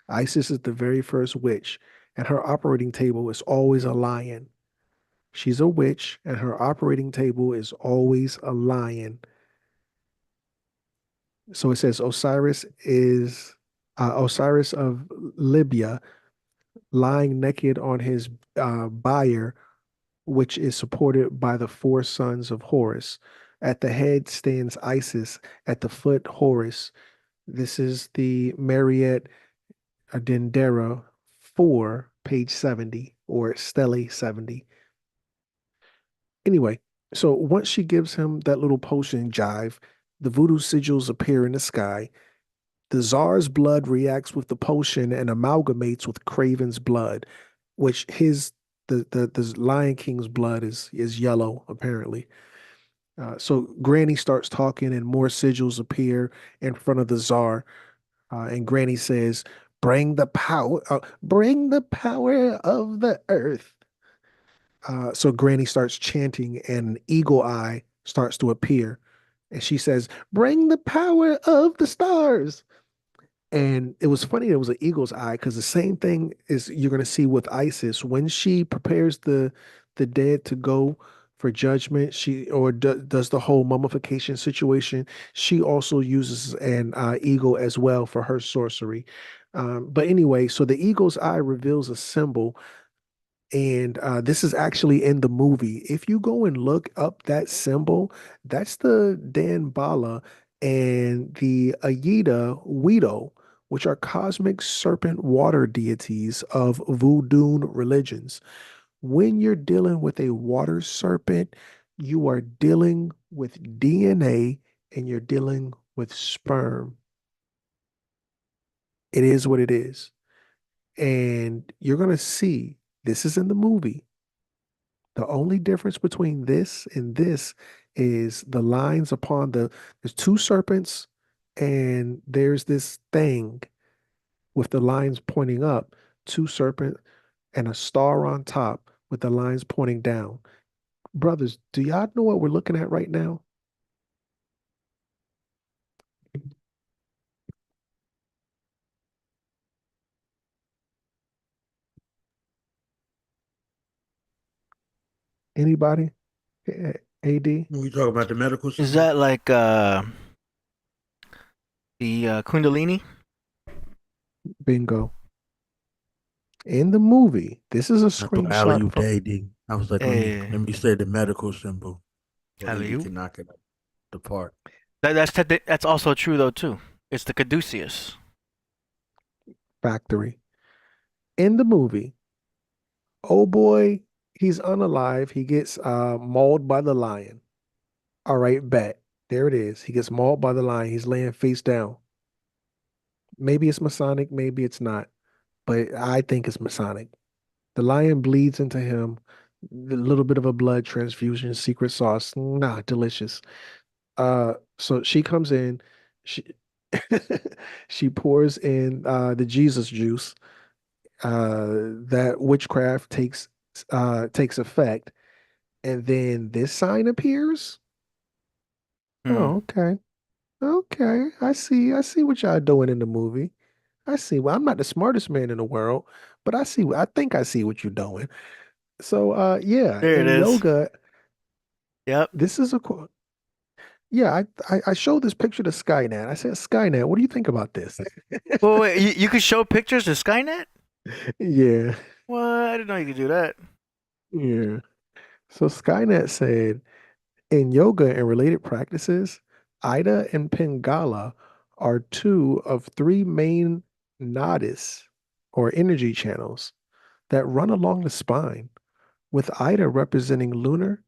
Isis is the very first witch, and her operating table is always a lion. She's a witch, and her operating table is always a lion. So it says Osiris of Libya, lying naked on his bier, which is supported by the four sons of Horus. At the head stands Isis, at the foot Horus. This is the Mariette Dendera 4, page 70, or Stele 70. Anyway, so once she gives him that little potion jive, the voodoo sigils appear in the sky. The Tsar's blood reacts with the potion and amalgamates with Kraven's blood, which the Lion King's blood is yellow, apparently. So Granny starts talking, and more sigils appear in front of the Tsar. And Granny says, bring the power of the earth." So Granny starts chanting, and an eagle eye starts to appear. And she says, "Bring the power of the stars." And it was funny, it was an eagle's eye, because the same thing is you're going to see with Isis. When she prepares the dead to go for judgment, does the whole mummification situation, she also uses an eagle as well for her sorcery. But anyway, so the eagle's eye reveals a symbol, and this is actually in the movie. If you go and look up that symbol, that's the Dan Bala and the Aida Wedo, which are cosmic serpent water deities of voodoo religions. When you're dealing with a water serpent, you are dealing with DNA and you're dealing with sperm. It is what it is. And you're going to see, this is in the movie. The only difference between this and this is the lines upon there's two serpents, and there's this thing with the lines pointing up, two serpent and a star on top with the lines pointing down. Brothers, do y'all know what we're looking at right now? Anybody? AD? When we talk about the medical Is symbol, that like the Kundalini? Bingo. In the movie, this is a I thought alley screenshot oop from to AD. I was like, Eh, let me say the medical symbol. So AD alley-oop? can knock it apart. That's also true though too. It's the caduceus. Factory. In the movie, oh boy, he's unalive. He gets mauled by the lion. All right, bet. There it is. He gets mauled by the lion. He's laying face down. Maybe it's Masonic, maybe it's not, but I think it's Masonic. The lion bleeds into him. A little bit of a blood transfusion, secret sauce. Nah, delicious. So she comes in, she she pours in the Jesus juice. That witchcraft takes effect, and then this sign appears. Hmm. Oh, okay. Okay. I see what y'all doing in the movie. I see. Well, I'm not the smartest man in the world, but I think I see what you're doing. So, yeah, There it in is. yoga, Yep. this is a quote. Yeah, I showed this picture to Skynet. I said, Skynet, what do you think about this? Well, wait, you could show pictures to Skynet? Yeah, What? I didn't know you could do that. yeah. So Skynet said, in yoga and related practices, Ida and Pingala are two of three main nadis or energy channels that run along the spine, with Ida representing lunar,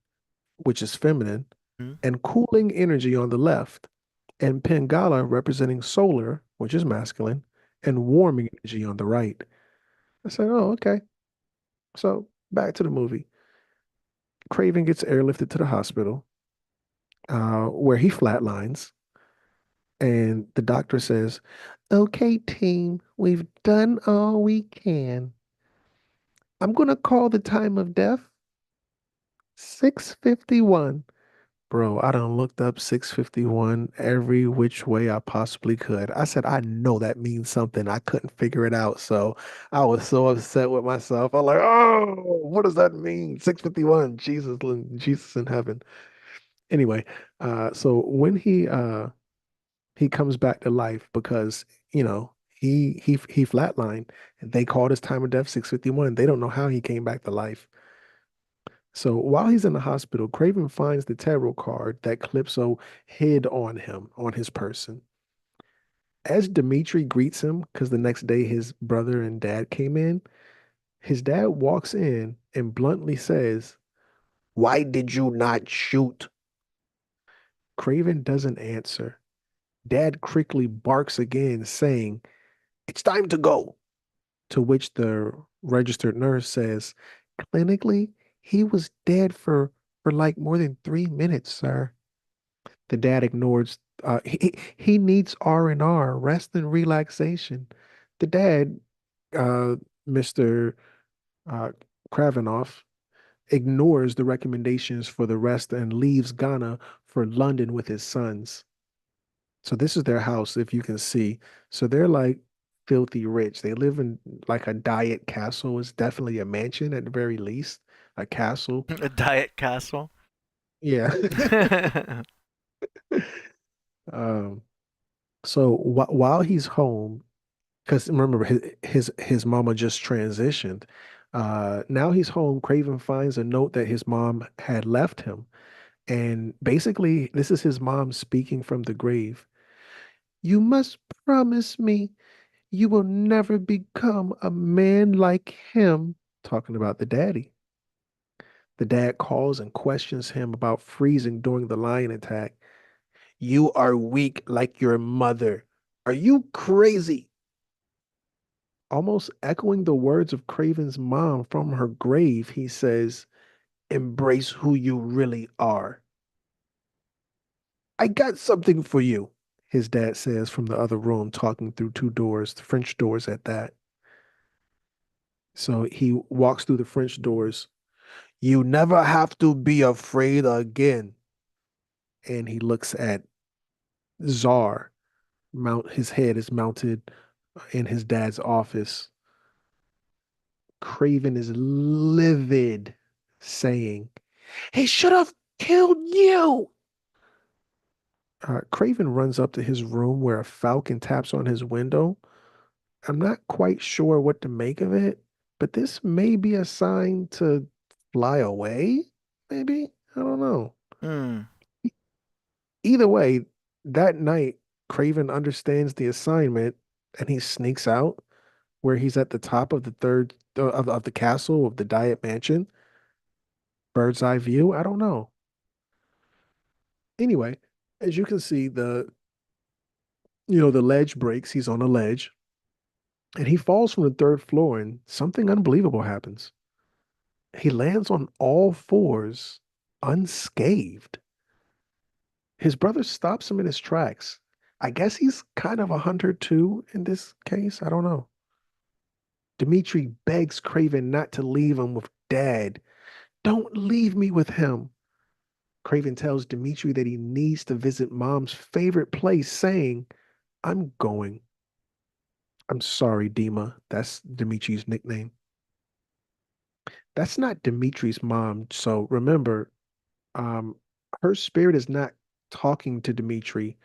which is feminine, Hmm? and cooling energy on the left, and Pingala representing solar, which is masculine, and warming energy on the right. I said, oh, okay. So back to the movie. Craven gets airlifted to the hospital, where he flatlines, and the doctor says, okay, team, we've done all we can. I'm going to call the time of death 6:51. Bro, I done looked up 6:51 every which way I possibly could. I said, I know that means something. I couldn't figure it out. So I was so upset with myself. I'm like, oh, what does that mean? 6:51, Jesus in heaven. Anyway, so when he comes back to life because, he flatlined and they called his time of death 6:51. They don't know how he came back to life. So while he's in the hospital, Craven finds the tarot card that Calypso hid on him, on his person. As Dimitri greets him, because the next day his brother and dad came in, his dad walks in and bluntly says, why did you not shoot? Craven doesn't answer. Dad quickly barks again, saying, it's time to go. To which the registered nurse says, clinically, he was dead for like more than 3 minutes, sir. The dad ignores. He needs R&R, rest and relaxation. The dad, uh, Mr. Uh, Kravinoff, ignores the recommendations for the rest and leaves Ghana for London with his sons. So this is their house, if you can see. So they're like filthy rich. They live in like a diet castle. It's definitely a mansion at the very least, a castle. A diet castle. Yeah. Um, so while he's home, because remember his mama just transitioned. Now he's home. Craven finds a note that his mom had left him, and basically this is his mom speaking from the grave. You must promise me you will never become a man like him. Talking about the daddy. The dad calls and questions him about freezing during the lion attack. You are weak like your mother. Are you crazy? Almost echoing the words of Craven's mom from her grave, he says, embrace who you really are. I got something for you, his dad says from the other room, talking through two doors, the French doors at that. So he walks through the French doors. You never have to be afraid again. And he looks at Czar. His head is mounted in his dad's office. Craven is livid, saying, he should have killed you. Craven runs up to his room where a falcon taps on his window. I'm not quite sure what to make of it, but this may be a sign to fly away, maybe? I don't know. Hmm. Either way, that night, Craven understands the assignment and he sneaks out where he's at the top of the third of the castle of the Diet Mansion. Bird's eye view. I don't know. Anyway, as you can see, the ledge breaks. He's on a ledge and he falls from the third floor and something unbelievable happens. He lands on all fours unscathed. His brother stops him in his tracks. I guess he's kind of a hunter too in this case. I don't know. Dimitri begs Craven not to leave him with Dad. Don't leave me with him. Craven tells Dimitri that he needs to visit Mom's favorite place, saying, I'm going. I'm sorry, Dima. That's Dimitri's nickname. That's not Dimitri's mom. So remember, um, her spirit is not talking to Dimitri,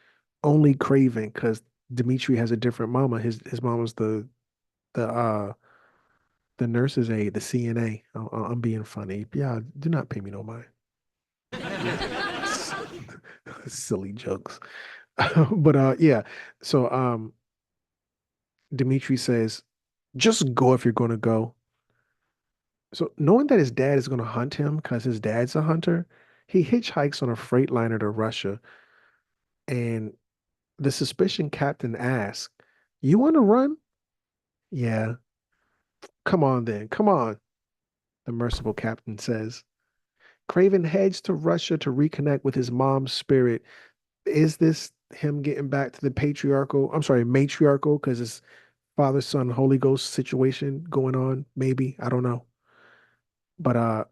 only Kraven, because Dimitri has a different mama. His mama's the the nurse's aide, the CNA. I'm being funny. Yeah, do not pay me no mind. Silly jokes. But yeah. So Dimitri says, just go if you're gonna go. So knowing that his dad is gonna hunt him because his dad's a hunter, he hitchhikes on a freight liner to Russia. And the suspicion captain asks, you wanna run? Yeah. Come on then, come on, the merciful captain says. Craven heads to Russia to reconnect with his mom's spirit. Is this him getting back to the matriarchal, because it's Father, Son, Holy Ghost situation going on? Maybe. I don't know. But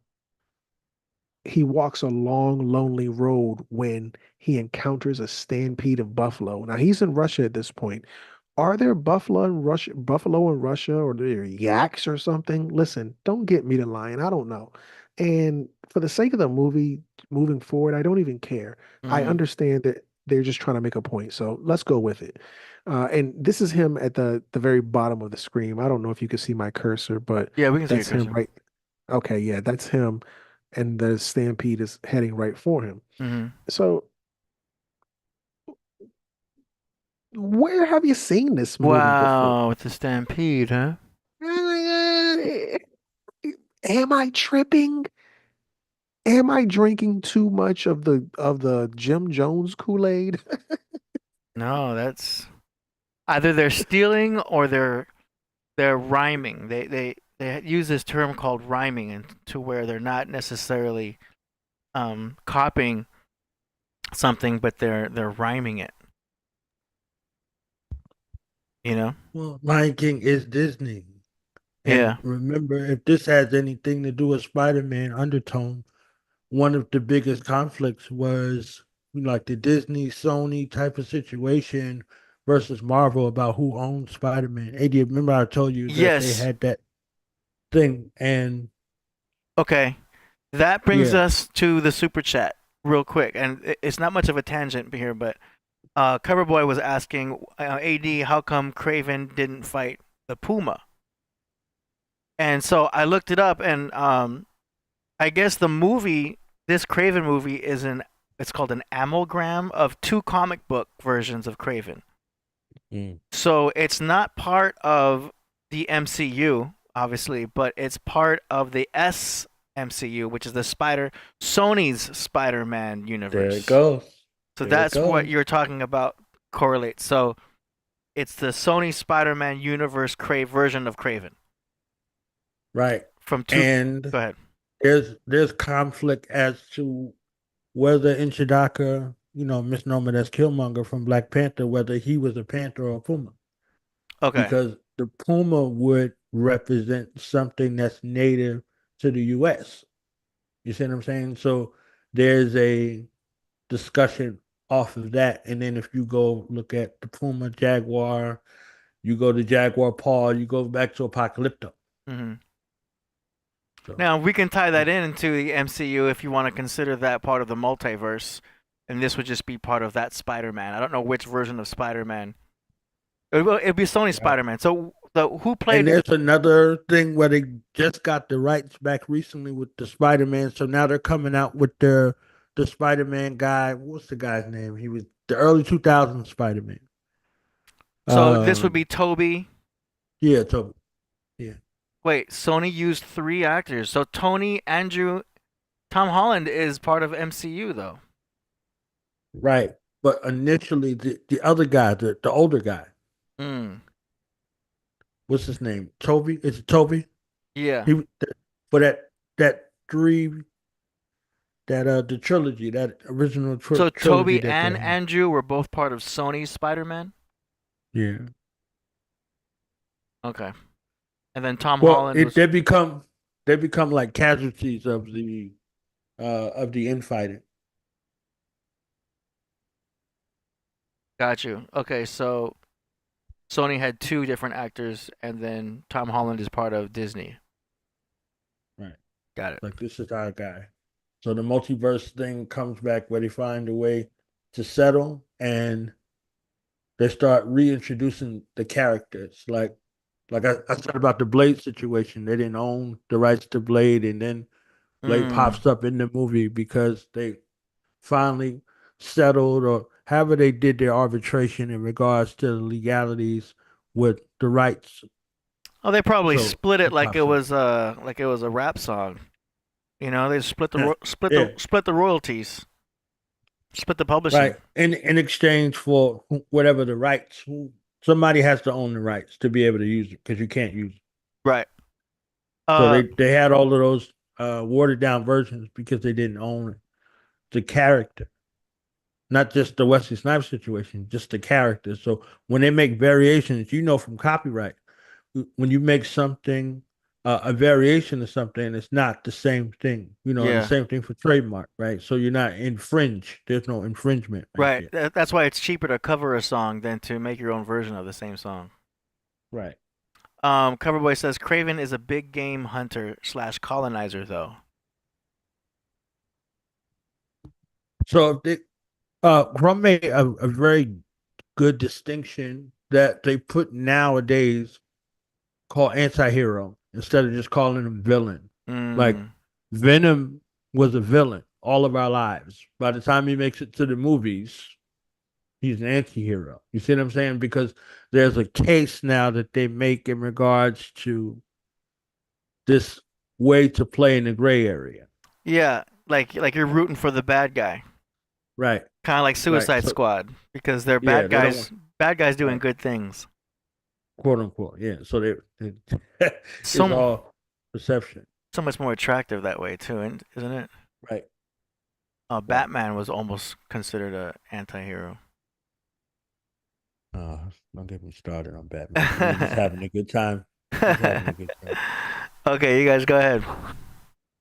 he walks a long, lonely road when he encounters a stampede of buffalo. Now he's in Russia at this point. Are there buffalo in Russia, or are there yaks or something? Listen, don't get me to lying. I don't know. And for the sake of the movie moving forward, I don't even care. I Mm. understand that they're just trying to make a point. So let's go with it. And this is him at the very bottom of the screen. I don't know if you can see my cursor, but Yeah, we can see your that's him cursor. right. Okay, yeah, that's him. And the stampede is heading right for him. Mm-hmm. So where have you seen this movie before? Wow, with the stampede, huh? Am I tripping? Am I drinking too much of the Jim Jones Kool-Aid? No, that's either they're stealing or they're rhyming. They use this term called rhyming, and to where they're not necessarily copying something, but they're rhyming it. You know? Well, Lion King is Disney. And Yeah. remember, if this has anything to do with Spider-Man undertone, one of the biggest conflicts was like the Disney Sony type of situation versus Marvel about who owns Spider-Man. AD, remember I told you that they Yes. had that thing, and Okay. That brings yeah, us to the super chat real quick, and it's not much of a tangent here, but Coverboy was asking AD how come Craven didn't fight the Puma, and so I looked it up, and I guess the movie, this Craven movie, it's called an amalgam of two comic book versions of Craven. mm, So it's not part of the MCU, obviously, but it's part of the SMCU, which is the Sony's Spider-Man there it universe. goes. So There it that's what goes. you're talking about correlates. So it's the Sony Spider-Man universe version of Craven Right. from two. And Go ahead. there's conflict as to whether Inchidaka, misnomer as Killmonger from Black Panther, whether he was a panther or a puma. Okay. Because the puma would represent something that's native to the US. You see what I'm saying? So there's a discussion off of that. And then if you go look at the puma, jaguar, you go to jaguar paw, you go back to Apocalypto. hmm So Now we can tie that into the MCU if you want to consider that part of the multiverse, and this would just be part of that Spider-Man. I don't know which version of Spider-Man. It'd be Sony right. Spider-Man. So who And played? there's another thing where they just got the rights back recently with the Spider-Man. So now they're coming out with the Spider-Man guy. What's the guy's name? He was the early 2000s Spider-Man. So this would be Um, Toby. yeah, Toby. Yeah, Wait, Sony used three actors. So Tony, Andrew, Tom Holland is part of MCU though. right. But initially, the other guy, the older guy, Mm. what's his name? Toby. Is it Toby? Yeah. He for that three the trilogy, that original So trilogy Toby that they and had. Andrew were both part of Sony's Spider-Man. Yeah. Okay. And then Tom Well, Holland it was they become like casualties of the infighting. got you. Okay, so Sony had 2 different actors, and then Tom Holland is part of Disney. Right. Got it. Like, this is our guy. So the multiverse thing comes back where they find a way to settle, and they start reintroducing the characters. Like I said about the Blade situation, they didn't own the rights to Blade, and then Blade Mm. pops up in the movie because they finally settled, or however they did their arbitration in regards to the legalities with the rights. Oh, they probably So split it he pops up. like it was a rap song. You know, they split the Yeah, yeah, split the royalties, split the publishing. right. In exchange for whatever the rights, somebody has to own the rights to be able to use it because you can't use it. Right. So Uh, they had all of those watered down versions because they didn't own the character, not just the Wesley Snipes situation, just the character. So when they make variations, from copyright, when you make something a variation of something, it's not the same thing. And the yeah. same thing for trademark, right? So you're not infringed. There's no infringement right Right. there. That's why it's cheaper to cover a song than to make your own version of the same song. Right. Coverboy says Kraven is a big game hunter / colonizer, though. So Crumb made a very good distinction that they put nowadays called anti-hero instead of just calling him villain. Like, Mm. Venom was a villain all of our lives. By the time he makes it to the movies, he's an anti-hero. You see what I'm saying? Because there's a case now that they make in regards to this way to play in the gray area. Yeah, like you're rooting for the bad guy, Right. kind of like Right. Suicide So Squad, because they're yeah, they don't want, bad guys doing right, good things. quote unquote. Yeah. So it's So all perception. so much more attractive that way too, isn't it? Right. Right. Batman was almost considered a anti-hero. Don't get me started on Batman. We were just having a good time. Just having a good time. Okay, you guys go ahead.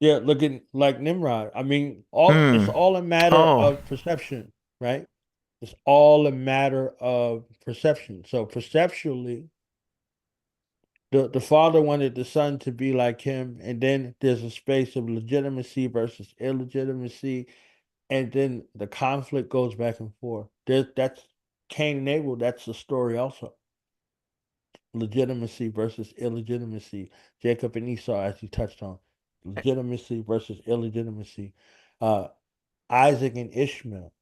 Yeah, looking like Nimrod. I mean, it's Hmm. all a matter Oh, of perception, right? It's all a matter of perception. So perceptually, the father wanted the son to be like him, and then there's a space of legitimacy versus illegitimacy, and then the conflict goes back and forth. That's Cain and Abel. That's the story also. Legitimacy versus illegitimacy. Jacob and Esau, as you touched on, legitimacy versus illegitimacy. Uh, Isaac and Ishmael,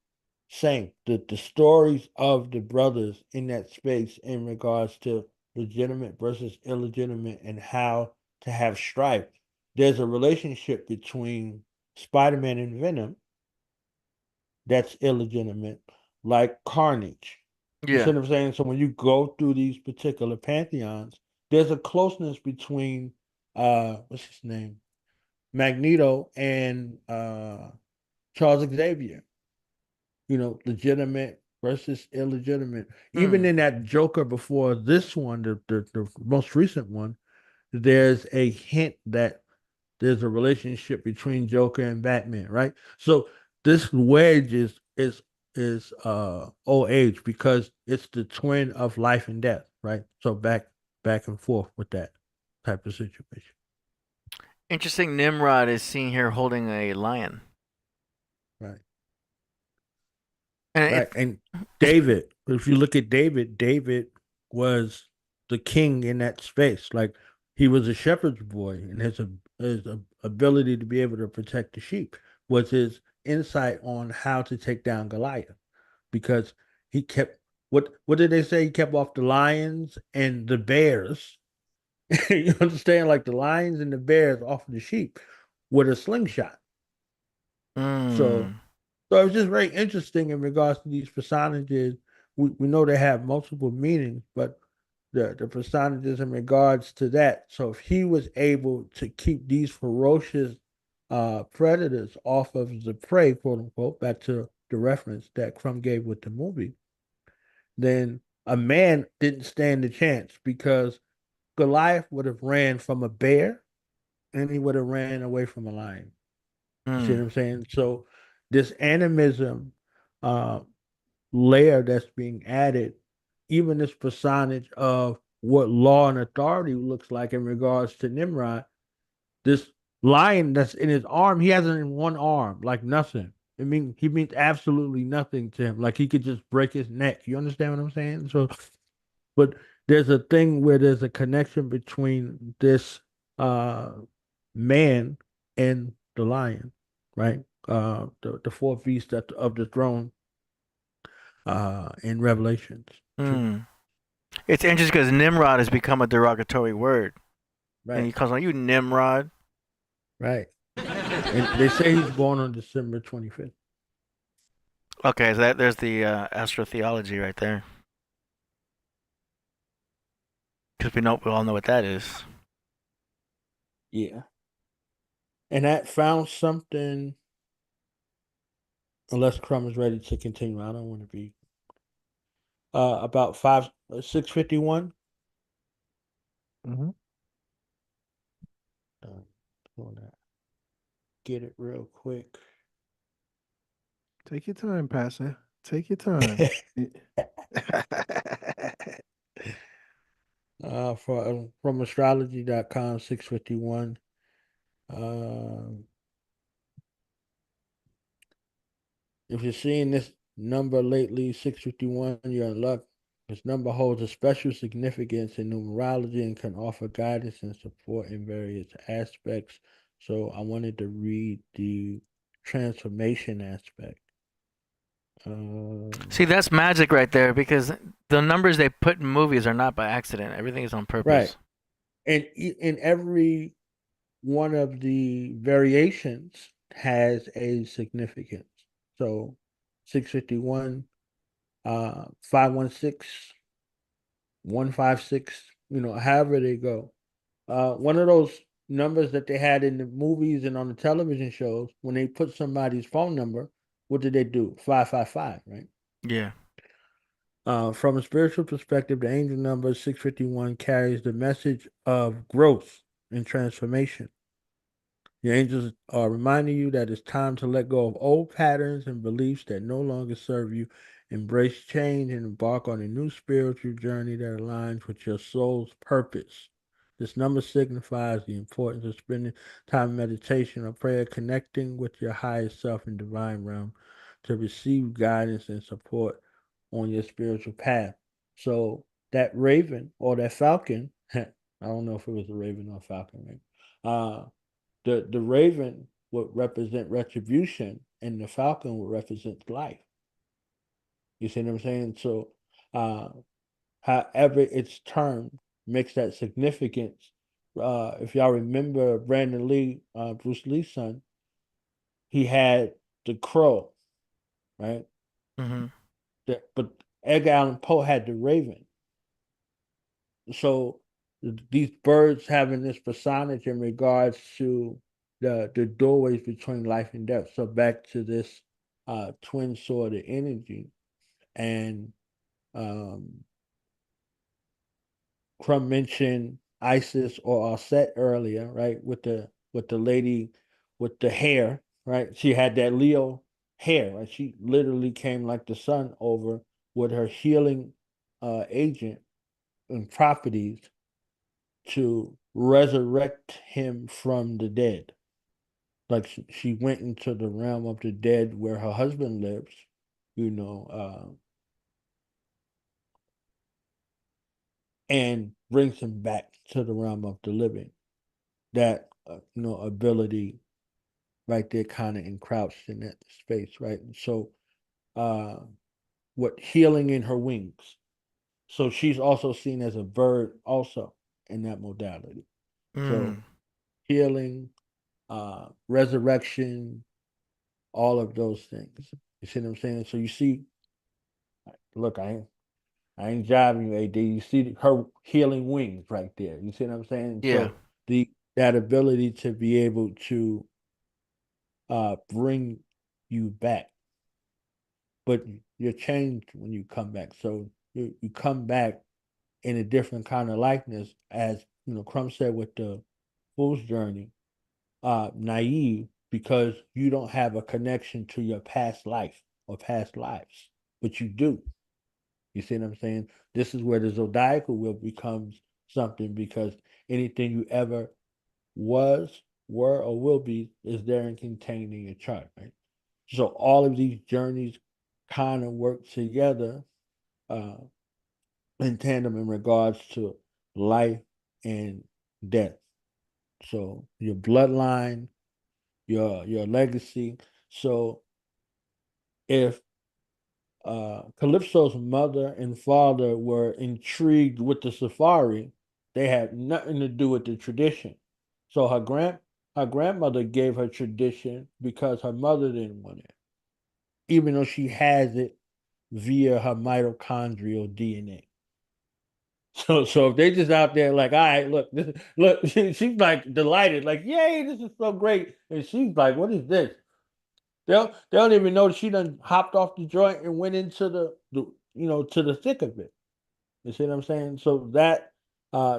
same. The stories of the brothers in that space in regards to legitimate versus illegitimate and how to have strife. There's a relationship between Spider-Man and Venom that's illegitimate, like Carnage. You see yeah, what I'm saying? So when you go through these particular pantheons, there's a closeness between what's his name? Magneto and Charles Xavier. Legitimate versus illegitimate. Even hmm, in that Joker before this one, the most recent one, there's a hint that there's a relationship between Joker and Batman, right? So this wedge is old age because it's the twin of life and death, right? So back and forth with that type of situation. interesting. Nimrod is seen here holding a lion, Right. and Right. And it's David, if you look at David, David was the king in that space. Like, he was a shepherd's boy, and his ability to be able to protect the sheep was his insight on how to take down Goliath, because he kept what did they say? He kept off the lions and the bears. You understand? Like, the lions and the bears off of the sheep with a slingshot. So mm, So it's just very interesting in regards to these personages. We know they have multiple meanings, but the personages in regards to that. So if he was able to keep these ferocious predators off of the prey, quote unquote, back to the reference that Crumb gave with the movie, then a man didn't stand a chance because Goliath would have ran from a bear and he would have ran away from a lion. You see what mm. I'm saying? So this animism uh, layer that's being added even this personage of what law and authority looks like in regards to Nimrod, this lion that's in his arm, he has it in one arm, like nothing. He means absolutely nothing to him. Like he could just break his neck. You understand what I'm saying? So, but there's a thing where there's a connection between this man and the lion, right? The fourth beast of the throne in Revelations. Hmm. It's interesting because Nimrod has become a derogatory word, and he Right, calls on you Nimrod. right. And they say he's born on December 25th. Okay, so there's the astrotheology right there. Because we all know what that is. Yeah. And that found something, unless Crumb is ready to continue. I don't want to be about 651. Mm-hmm. Want to get it real quick. Take your time, Pastor. Take your time. From astrology.com 651. If you're seeing this number lately, 651, you're in luck. This number holds a special significance in numerology and can offer guidance and support in various aspects. So I wanted to read the transformation aspect. See, that's magic right there because the numbers they put in movies are not by accident. Everything is on purpose. Right. And in every one of the variations has a significance. So 651, 516, 156, however they go. One of those numbers that they had in the movies and on the television shows, when they put somebody's phone number, what did they do? 555, right? Yeah. From a spiritual perspective, the angel number 651 carries the message of growth and transformation. The angels are reminding you that it's time to let go of old patterns and beliefs that no longer serve you. Embrace change and embark on a new spiritual journey that aligns with your soul's purpose. This number signifies the importance of spending time in meditation or prayer, connecting with your highest self and divine realm to receive guidance and support on your spiritual path. So that raven or that falcon, I don't know if it was a raven or a falcon, right? The raven would represent retribution and the falcon would represent life. You see what I'm saying? So uh however it's termed makes that significance. If y'all remember Brandon Lee, Bruce Lee's son, he had the crow, right? Mm-hmm. But Edgar Allan Poe had the raven. So these birds having this personage in regards to the doorways between life and death. So back to this twin sword of energy, and Crumb mentioned Isis or Set earlier, right? With the lady with the hair, right? She had that Leo hair, right? She literally came like the sun over with her healing agent and properties to resurrect him from the dead. Like she went into the realm of the dead where her husband lives, you know, and brings him back to the realm of the living. That ability right there, kind of encroached in that space, right? And so, uh, what healing in her wings. So she's also seen as a bird, also in that modality. So Mm. healing, resurrection, all of those things. You see what I'm saying? So you see, look, I ain't jiving you, AD. You see her healing wings right there. You see what I'm saying? Yeah. So that ability to be able to bring you back, but you're changed when you come back. So you come back in a different kind of likeness, as Crumb said with the fool's journey, naive because you don't have a connection to your past life or past lives, but you do. You see what I'm saying? This is where the zodiacal wheel becomes something, because anything you ever was, were, or will be is there and contained in your chart, right? So all of these journeys kind of work together uh, in tandem in regards to life and death. So your bloodline, your legacy. So if Calypso's mother and father were intrigued with the safari, they had nothing to do with the tradition. So her grandmother gave her tradition because her mother didn't want it, even though she has it via her mitochondrial DNA. So if they just out there like, all right, look, look, she's like delighted, like, yay, this is so great, and she's like, what is this? They don't even know she done hopped off the joint and went into the to the thick of it. You see what I'm saying? So that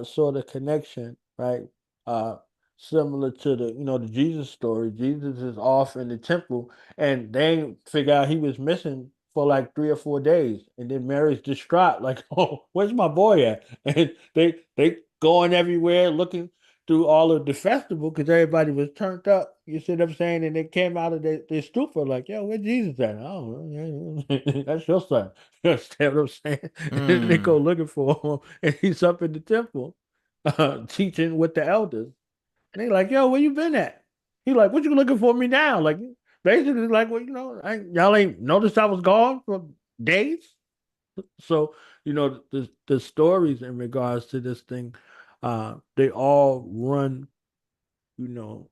sort of connection, right? Uh, Similar to the Jesus story. Jesus is off in the temple, and they ain't figure out he was missing for like 3 or 4 days, and then Mary's distraught, like, "Oh, where's my boy at?" And they going everywhere looking through all of the festival because everybody was turned up. You see what I'm saying? And they came out of their stupor like, "Yo, where Jesus at?" Oh, that's your son. You understand what I'm saying? And they go looking for him, and he's up in the temple, teaching with the elders. And they like, "Yo, where you been at?" He like, "What you looking for me now?" Like, basically, like, well, y'all ain't noticed I was gone for days. So, the stories in regards to this thing, they all run, you know,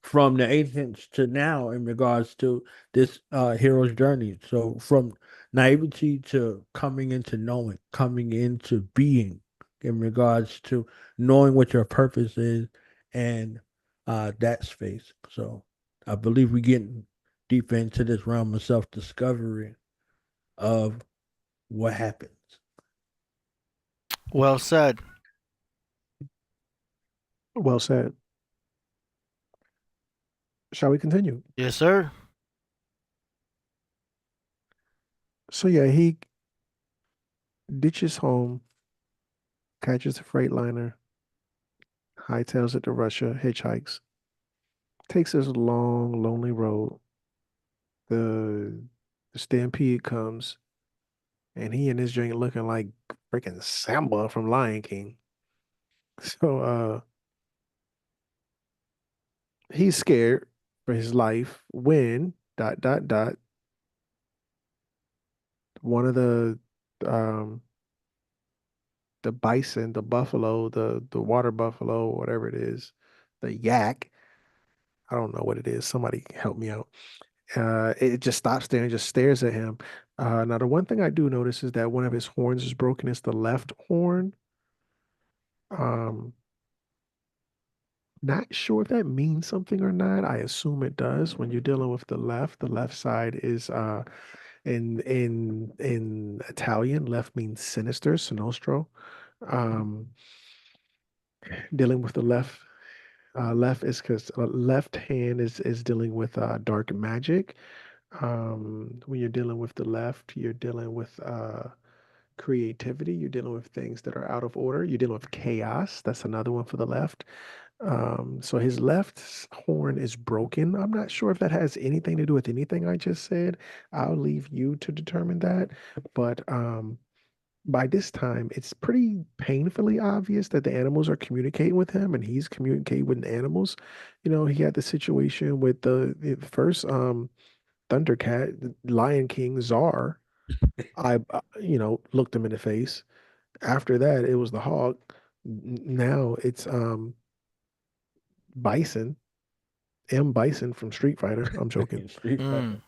from the ancients to now in regards to this hero's journey. So from naivety to coming into knowing, coming into being, in regards to knowing what your purpose is, and that space. So I believe we're getting deep into this realm of self discovery of what happens. Well said. Well said. Shall we continue? Yes, sir. So yeah, he ditches home, catches a freightliner, hightails it to Russia, hitchhikes, takes this long, lonely road. The, the stampede comes, and he and his joint looking like freaking Simba from Lion King. So he's scared for his life when dot dot dot one of um the bison, the buffalo, the water buffalo, whatever it is, the yak. I don't know what it is. Somebody help me out. It just stops there and just stares at him. Now, the one thing I do notice is that one of his horns is broken. It's the left horn. Um, Not sure if that means something or not. I assume it does. When you're dealing with the left side is in Italian, left means sinister, sinistro. Um, Dealing with the left is because left hand is dealing with dark magic. When you're dealing with the left, you're dealing with creativity. You're dealing with things that are out of order. You're dealing with chaos. That's another one for the left. So his left horn is broken. I'm not sure if that has anything to do with anything I just said. I'll leave you to determine that. But by this time, it's pretty painfully obvious that the animals are communicating with him and he's communicating with the animals. He had the situation with the first Thundercat, the Lion King Czar. I, looked him in the face. After that, it was the hawk. Now it's Bison, M Bison from Street Fighter. I'm joking. Street Fighter.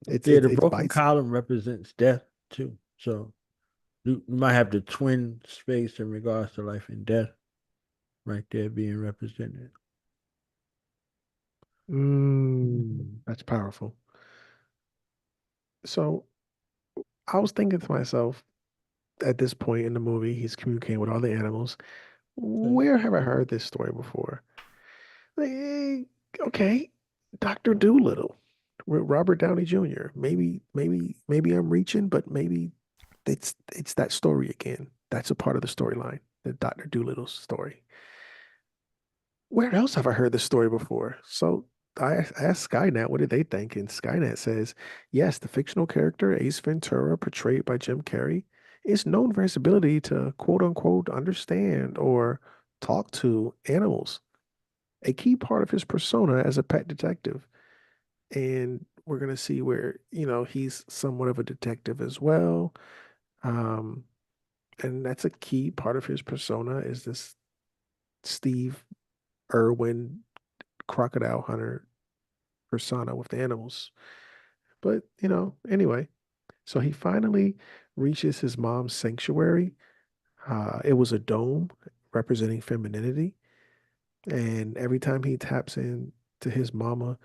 It's Yeah, it's the it's broken Bison. column represents death too. So you might have the twin space in regards to life and death right there being represented. That's powerful. So I was thinking to myself at this point in the movie, he's communicating with all the animals. Where have I heard this story before? Eh, okay, Dr. Doolittle with Robert Downey Jr. Maybe I'm reaching, but maybe it's that story again. That's a part of the storyline, the Dr. Doolittle's story. Where else have I heard this story before? So I asked Skynet, what did they think? And Skynet says, yes, the fictional character Ace Ventura, portrayed by Jim Carrey, is known for his ability to quote unquote understand or talk to animals, a key part of his persona as a pet detective. And we're going to see where, he's somewhat of a detective as well. Um, and that's a key part of his persona is this Steve Irwin crocodile hunter persona with the animals. But, anyway, so he finally reaches his mom's sanctuary. It was a dome representing femininity. And every time he taps in to his mama,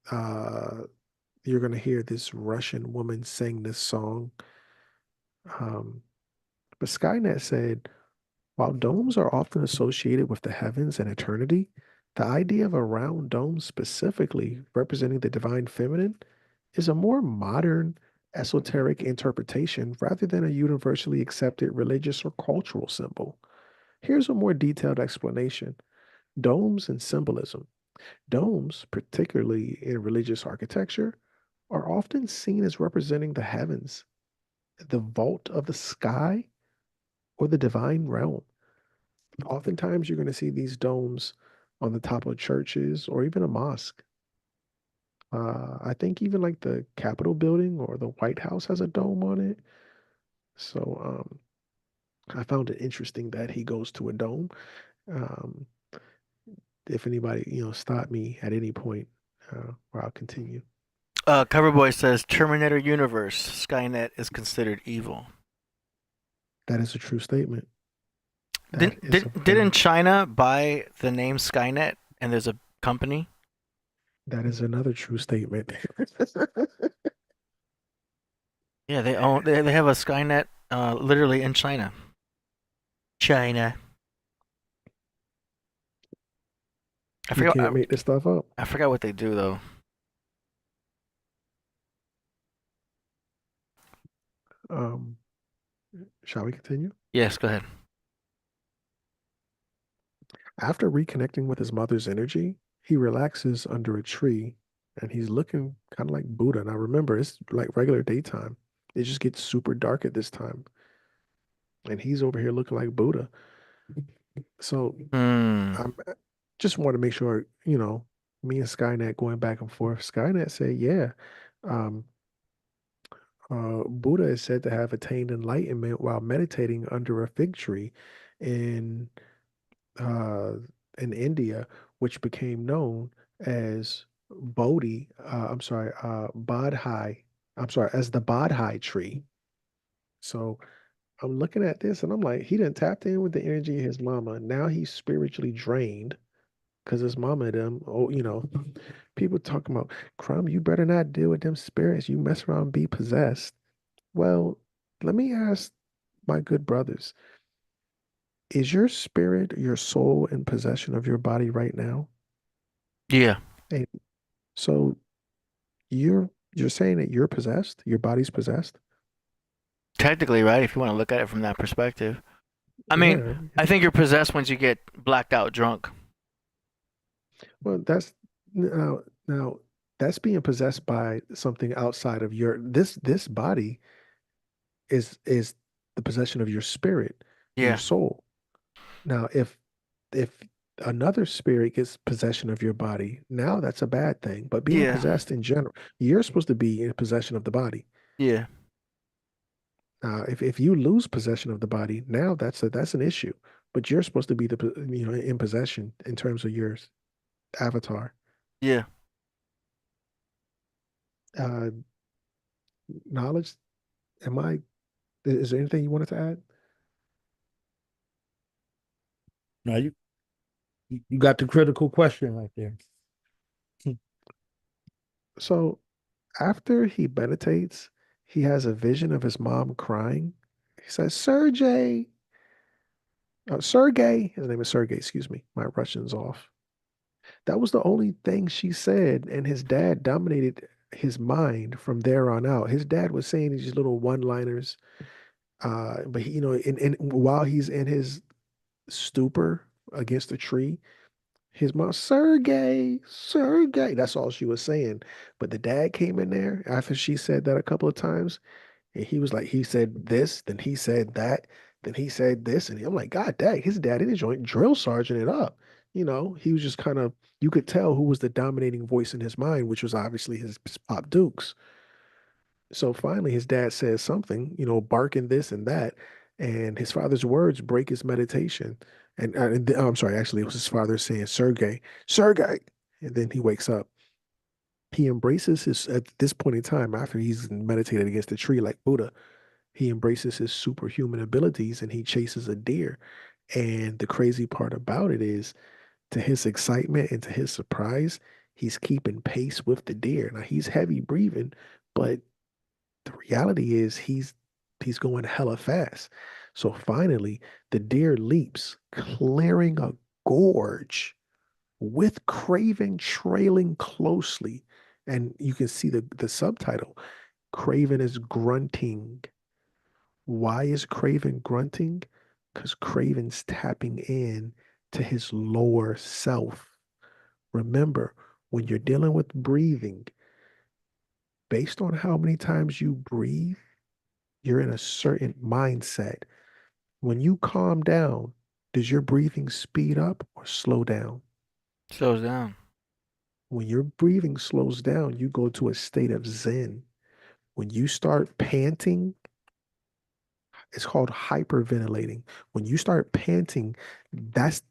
uh, you're going to hear this Russian woman sing this song. Um, but Skynet said, while domes are often associated with the heavens and eternity, the idea of a round dome specifically representing the divine feminine is a more modern, esoteric interpretation rather than a universally accepted religious or cultural symbol. Here's a more detailed explanation. Domes and symbolism. Domes, particularly in religious architecture, are often seen as representing the heavens, the vault of the sky, or the divine realm. Oftentimes, you're going to see these domes on the top of churches or even a mosque. I think even like the Capitol building or the White House has a dome on it. So I found it interesting that he goes to a dome. Um, if anybody, stop me at any point, or I'll continue. Coverboy says Terminator Universe, Skynet is considered evil. That is a true statement. Didn't China buy the name Skynet and there's a company? That is another true statement. Yeah, they have a Skynet literally in China. China. I You forgot can't make this stuff up. I forgot what they do though. Um, shall we continue? Yes, go ahead. After reconnecting with his mother's energy, he relaxes under a tree and he's looking kind of like Buddha. Now remember, it's like regular daytime. It just gets super dark at this time. And he's over here looking like Buddha. So I'm just want to make sure, me and Skynet going back and forth. Skynet said, yeah, um, Buddha is said to have attained enlightenment while meditating under a fig tree in uh, in India, which became known as Bodhi. Bodhi. I'm sorry, as the Bodhi tree. So I'm looking at this and I'm like, he didn't tap in with the energy of his mama. Now he's spiritually drained because his mama and them, people talking about, Crumb, you better not deal with them spirits. You mess around and be possessed. Well, let me ask my good brothers, is your spirit, your soul in possession of your body right now? Yeah. And so you're saying that you're possessed? Your body's possessed? Technically, right, if you want to look at it from that perspective. I mean, Yeah. I think you're possessed once you get blacked out drunk. Well, that's now that's being possessed by something outside of this body is the possession of your spirit, your Yeah. soul. Now, if another spirit gets possession of your body, now that's a bad thing. But being Yeah. possessed in general, you're supposed to be in possession of the body. Yeah. If you lose possession of the body, now that's an issue. But you're supposed to be in possession in terms of your avatar. Yeah. Uh, knowledge. Is there anything you wanted to add? No, you got the critical question right there. So after he meditates, he has a vision of his mom crying. He says, Sergey. Sergey. His name is Sergey, excuse me. My Russian's off. That was the only thing she said, and his dad dominated his mind from there on out. His dad was saying these little one-liners, But he, and while he's in his stupor against the tree, his mom, Sergey, Sergey, that's all she was saying. But the dad came in there after she said that a couple of times, and he was like, he said this, then he said that, then he said this, and I'm like, God dang, his dad in his joint drill sergeant it up. He was just kind of, you could tell who was the dominating voice in his mind, which was obviously his Pop Dukes. So finally, his dad says something, barking this and that, and his father's words break his meditation. I'm sorry, actually, it was his father saying, Sergey, Sergey. And then he wakes up. He embraces at this point in time, after he's meditated against the tree like Buddha, he embraces his superhuman abilities and he chases a deer. And the crazy part about it is, to his excitement and to his surprise, he's keeping pace with the deer. Now he's heavy breathing, but the reality is he's going hella fast. So finally, the deer leaps, clearing a gorge with Kraven trailing closely. And you can see the subtitle. Kraven is grunting. Why is Kraven grunting? Because Kraven's tapping in to his lower self. Remember, when you're dealing with breathing, based on how many times you breathe, you're in a certain mindset. When you calm down, does your breathing speed up or slow down? Slows down. When your breathing slows down, you go to a state of zen. When you start panting, it's called hyperventilating. When you start panting, that's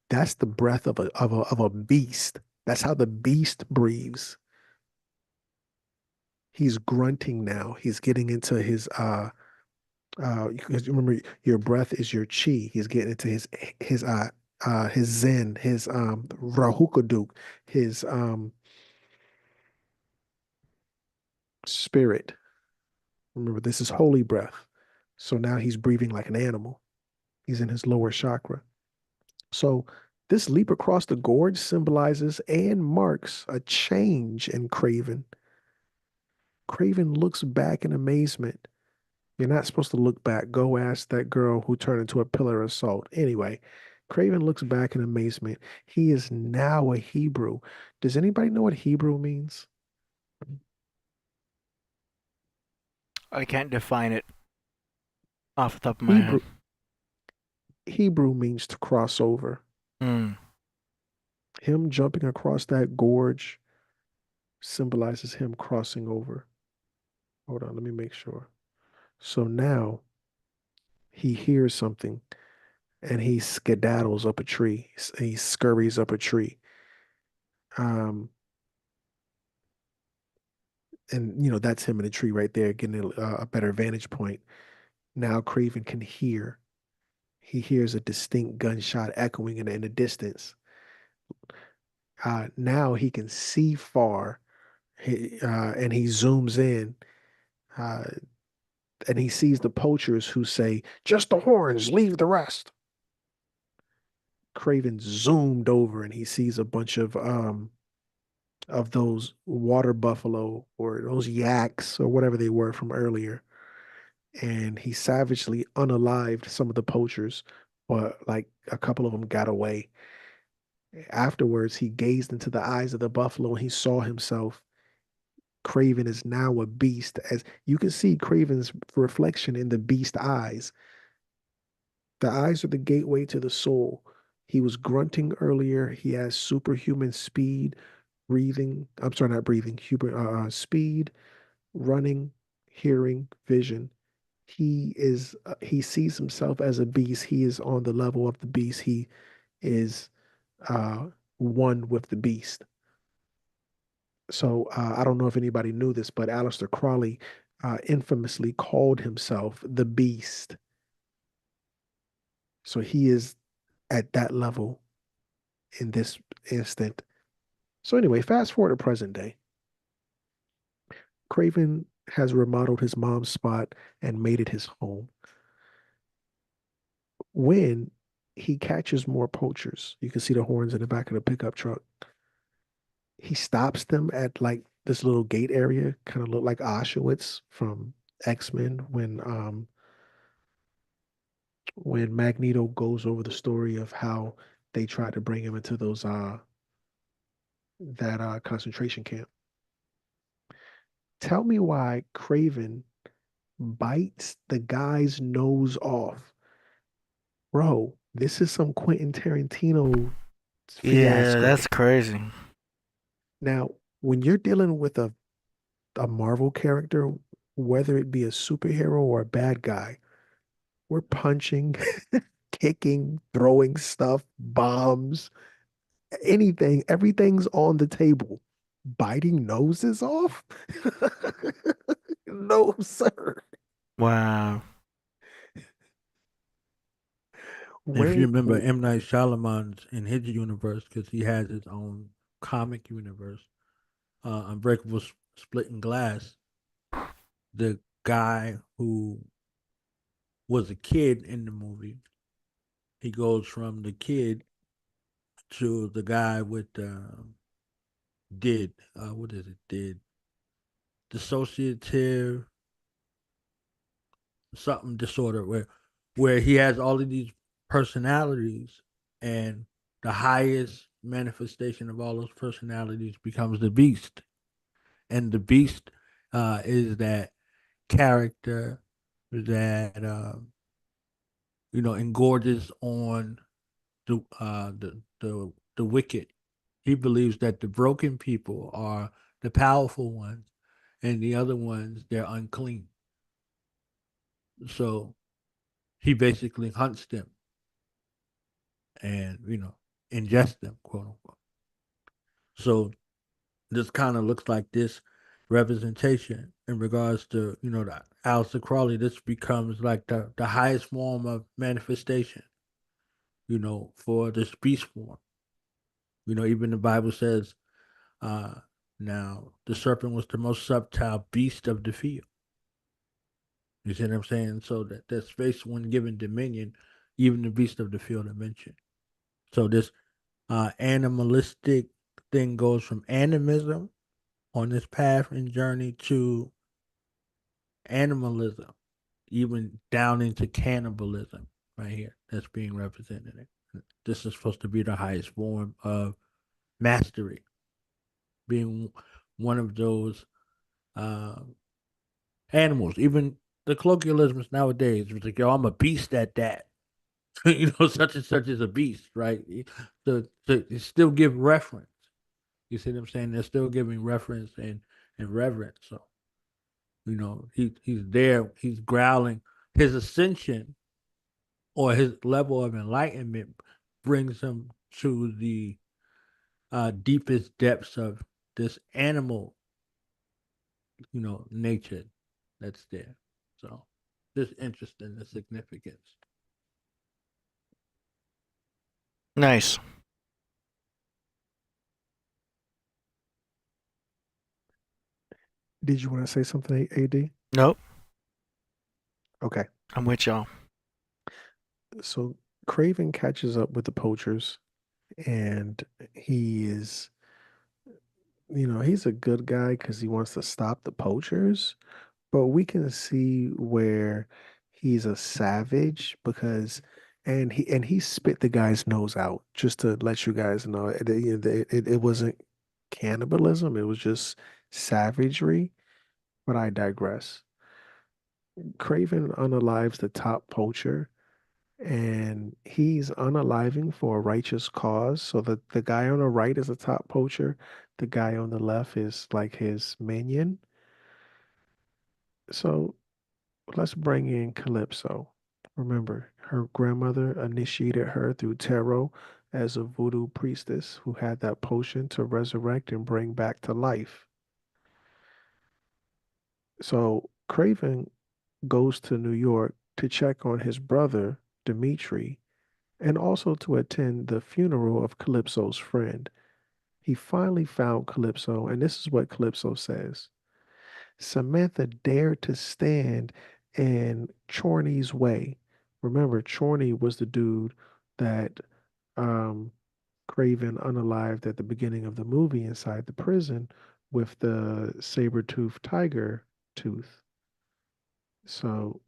that's the breath of a beast. That's how the beast breathes. He's grunting now. He's getting into his because remember, your breath is your chi. He's getting into his zen, his rahukaduk, his spirit. Remember, this is holy breath. So now he's breathing like an animal. He's in his lower chakra. So this leap across the gorge symbolizes and marks a change in Kraven. Kraven looks back in amazement. You're not supposed to look back. Go ask that girl who turned into a pillar of salt. Anyway, Kraven looks back in amazement. He is now a Hebrew. Does anybody know what Hebrew means? I can't define it off the top of my Hebrew head. Hebrew means to cross over. Hmm. Him jumping across that gorge symbolizes him crossing over. Hold on, let me make sure. So now he hears something and he skedaddles up a tree. He scurries up a tree. Um, and that's him in a tree right there, getting a better vantage point. Now Craven can hear. He hears a distinct gunshot echoing in the distance. Now he can see far, and he zooms in, uh, and he sees the poachers who say, "Just the horns, leave the rest." Craven zoomed over, and he sees a bunch of those water buffalo or those yaks or whatever they were from earlier. And he savagely unalived some of the poachers, but like a couple of them got away. Afterwards, he gazed into the eyes of the buffalo and he saw himself. Craven is now a beast, as you can see Craven's reflection in the beast eyes. The eyes are the gateway to the soul. He was grunting earlier. He has superhuman speed, breathing. I'm sorry, not breathing. Speed, running, hearing, vision. He sees himself as a beast. He is on the level of the beast. He is one with the beast. So I don't know if anybody knew this, but Aleister Crowley infamously called himself the beast. So he is at that level in this instant. So anyway, fast forward to present day. Craven has remodeled his mom's spot and made it his home. When he catches more poachers, you can see the horns in the back of the pickup truck. He stops them at like this little gate area, kind of look like Auschwitz from X-Men when when Magneto goes over the story of how they tried to bring him into those that concentration camp. Tell me why Kraven bites the guy's nose off. Bro, this is some Quentin Tarantino Yeah, fiasco. that's crazy. Now, when you're dealing with a Marvel character, whether it be a superhero or a bad guy, we're punching, kicking, throwing stuff, bombs, anything, everything's on the table. Biting noses off? No, sir. Wow. If you When remember M. Night Shyamalan's in his universe, because he has his own comic universe, Unbreakable Splitting Glass, the guy who was a kid in the movie, he goes from the kid to the guy with what is it, did dissociative something disorder, where he has all of these personalities, and the highest manifestation of all those personalities becomes the beast. And the beast is that character that engorges on the wicked. He believes that the broken people are the powerful ones, and the other ones they're unclean. So he basically hunts them and ingest them, quote unquote. So this kind of looks like this representation in regards to the Aleister Crowley. This becomes like the highest form of manifestation, for this beast form. Even the Bible says, uh, now the serpent was the most subtle beast of the field. You see what I'm saying? So that space, when given dominion, even the beast of the field are mentioned. So this animalistic thing goes from animism on this path and journey to animalism, even down into cannibalism right here. That's being represented. This is supposed to be the highest form of mastery, being one of those uh, animals. Even the colloquialisms nowadays, it's like, yo, I'm a beast at that. Such and such is a beast, right? So they still give reference. You see what I'm saying? They're still giving reference and reverence. So, he's there, he's growling. His ascension or his level of enlightenment brings him to the deepest depths of this animal, nature that's there. So, just interesting, the significance. Nice. did you want to say something, AD? Nope. Okay. I'm with y'all. So Craven catches up with the poachers, and he is, he's a good guy because he wants to stop the poachers, but we can see where he's a savage because, and he spit the guy's nose out just to let you guys know it wasn't cannibalism, it was just savagery. But I digress. Craven unalives the top poacher, and he's unaliving for a righteous cause. So the guy on the right is the top poacher. The guy on the left is like his minion. So let's bring in Calypso. Remember, her grandmother initiated her through tarot as a voodoo priestess who had that potion to resurrect and bring back to life. So Craven goes to New York to check on his brother, Dimitri, and also to attend the funeral of Calypso's friend. He finally found Calypso, and this is what Calypso says. Samantha dared to stand in Chorney's way. Remember, Chorney was the dude that um, Craven unalived at the beginning of the movie inside the prison with the saber-toothed tiger tooth. So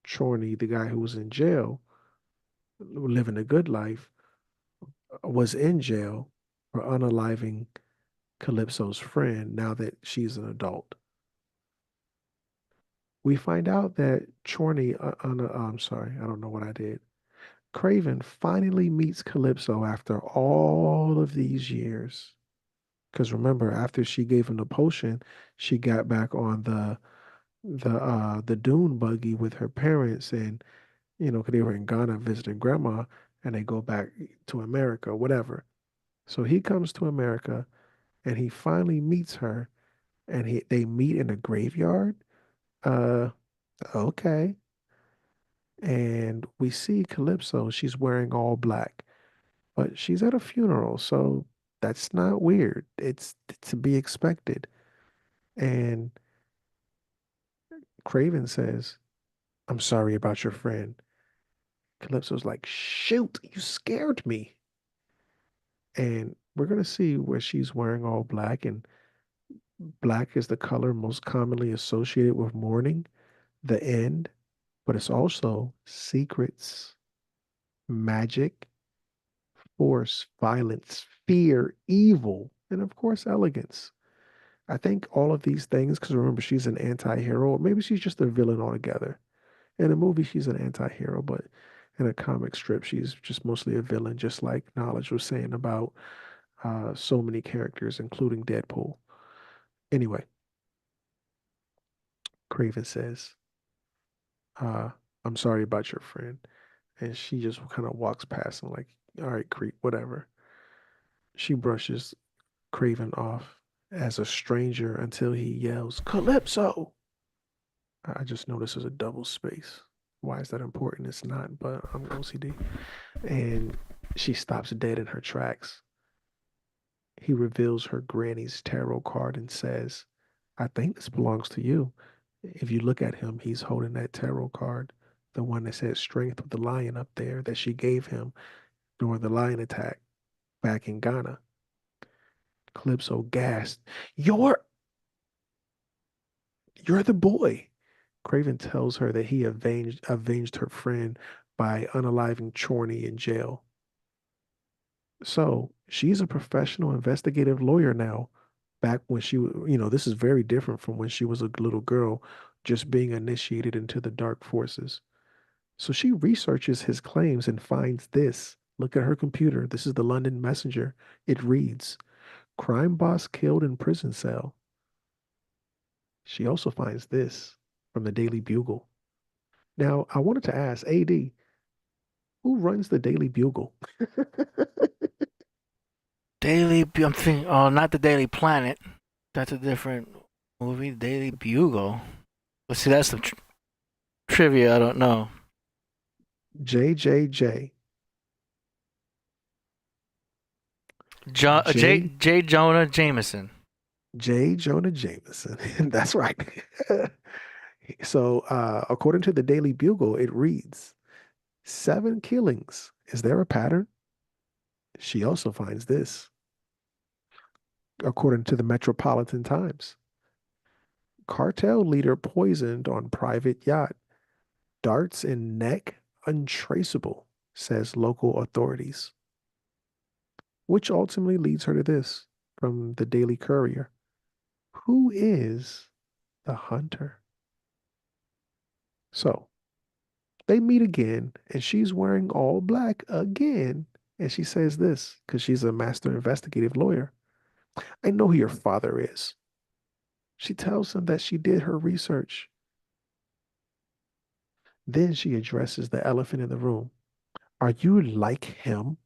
Chorney, the guy who was in jail, living a good life, was in jail for unaliving Calypso's friend now that she's an adult. We find out that Chorney, I'm sorry, I don't know what I did. Kraven finally meets Calypso after all of these years. Because remember, after she gave him the potion, she got back on the dune buggy with her parents, and 'cause they were in Ghana visiting grandma, and they go back to America, whatever. So he comes to America, and he finally meets her, and they meet in a graveyard. Uh, okay. And we see Calypso. She's wearing all black, but she's at a funeral, so that's not weird. It's to be expected. And Craven says, "I'm sorry about your friend." Calypso's like, "Shoot, you scared me." And we're gonna see where she's wearing all black, and black is the color most commonly associated with mourning, the end, but it's also secrets, magic, force, violence, fear, evil, and of course, elegance. I think all of these things, because remember, she's an anti hero, or maybe she's just a villain altogether. In a movie, she's an anti hero, but in a comic strip, she's just mostly a villain, just like Knowledge was saying about so many characters, including Deadpool. Anyway, Craven says, uh, "I'm sorry about your friend." And she just kind of walks past him, like, "All right, creep, whatever." She brushes Craven off as a stranger until he yells, "Calypso!" I just noticed there's a double space. Why is that important? It's not, but I'm OCD. And she stops dead in her tracks. He reveals her granny's tarot card and says, "I think this belongs to you." If you look at him, he's holding that tarot card, the one that says strength with the lion up there that she gave him during the lion attack back in Ghana. Calypso gasped, You're the boy." Craven tells her that he avenged her friend by unaliving Chorney in jail. So she's a professional investigative lawyer now. Back when this is very different from when she was a little girl, just being initiated into the dark forces. So she researches his claims and finds this. Look at her computer. This is the London Messenger. It reads, "Crime boss killed in prison cell." She also finds this from the Daily Bugle. Now, I wanted to ask AD, who runs the Daily Bugle? I'm thinking, oh, not the Daily Planet. That's a different movie. Daily Bugle. Let's see, that's some trivia I don't know. JJJ. J. Jonah Jameson. J. Jonah Jameson. That's right. So, according to the Daily Bugle, it reads 7 killings. Is there a pattern? She also finds this, according to the Metropolitan Times. Cartel leader poisoned on private yacht. Darts in neck untraceable, says local authorities. Which ultimately leads her to this from the Daily Courier. Who is the hunter? So they meet again, and she's wearing all black again. And she says this because she's a master investigative lawyer. "I know who your father is." She tells him that she did her research. Then she addresses the elephant in the room. "Are you like him?"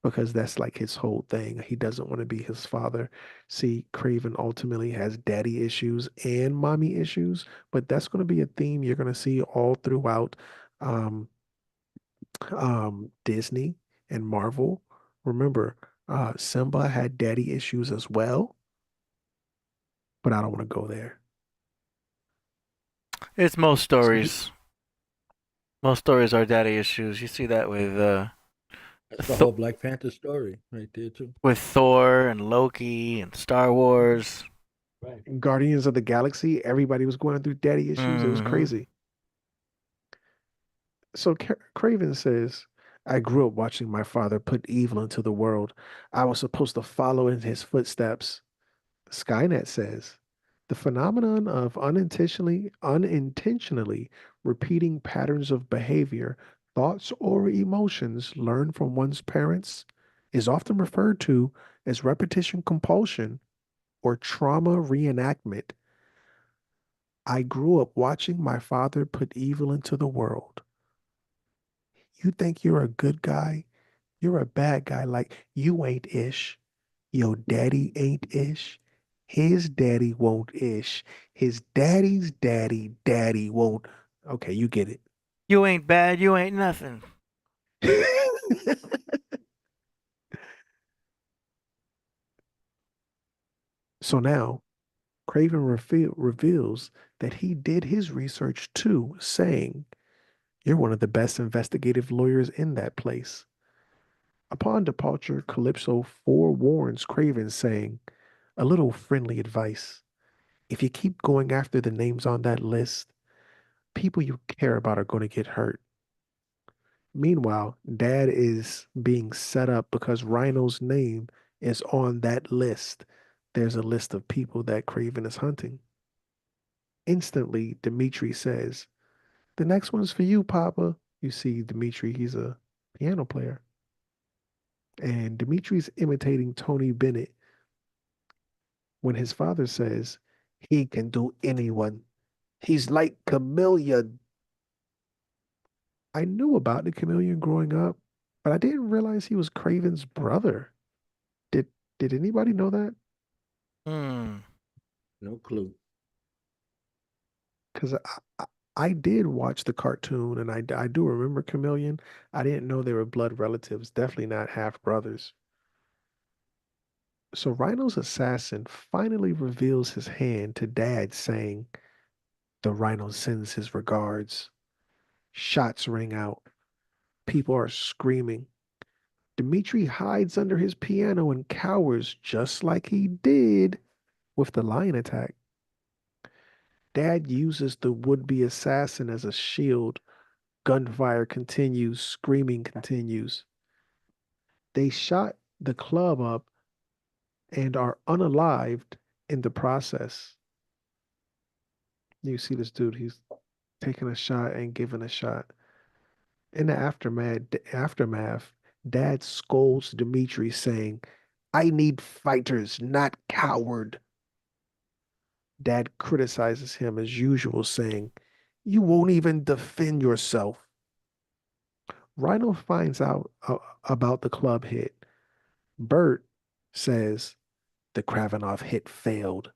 Because that's like his whole thing. He doesn't want to be his father. See, Craven ultimately has daddy issues and mommy issues, but that's going to be a theme you're going to see all throughout um, Disney and Marvel. Remember, Simba had daddy issues as well, but I don't want to go there. It's most So stories. Most stories are daddy issues. You see that with That's the whole Black Panther story right there too. with Thor and Loki and Star Wars. Right. Guardians of the Galaxy, everybody was going through daddy issues. It was Mm-hmm. crazy. So Craven says, I grew up watching my father put evil into the world. I was supposed to follow in his footsteps. Skynet says the phenomenon of unintentionally repeating patterns of behavior, thoughts, or emotions learned from one's parents is often referred to as repetition compulsion or trauma reenactment. I grew up watching my father put evil into the world. You think you're a good guy? You're a bad guy. Like, you ain't ish. Your daddy ain't ish. His daddy won't ish. His daddy's daddy won't. Okay, you get it. You ain't bad. You ain't nothing. So now, Craven reveals that he did his research too, saying, "You're one of the best investigative lawyers in that place." Upon departure, Calypso forewarns Craven, saying, "A little friendly advice. If you keep going after the names on that list, people you care about are going to get hurt." Meanwhile, Dad is being set up because Rhino's name is on that list. There's a list of people that Craven is hunting. Instantly, Dimitri says, "The next one's for you, Papa." You see, Dimitri, he's a piano player. And Dimitri's imitating Tony Bennett when his father says, "He can do anyone. He's like chameleon." I knew about the chameleon growing up, but I didn't realize he was Craven's brother. Did did anybody know that? Hmm. No clue. Because I did watch the cartoon and I do remember Chameleon. I didn't know they were blood relatives, definitely not half brothers. So Rhino's assassin finally reveals his hand to Dad, saying, "The Rhino sends his regards." Shots ring out. People are screaming. Dimitri hides under his piano and cowers just like he did with the lion attack. Dad uses the would-be assassin as a shield. Gunfire continues, screaming continues. They shot the club up and are unalived in the process. You see this dude, he's taking a shot and giving a shot. In the aftermath, Dad scolds Dimitri, saying, "I need fighters, not coward." Dad criticizes him as usual, saying, "You won't even defend yourself." Rhino finds out about the club hit. Bert says the Kravenov hit failed.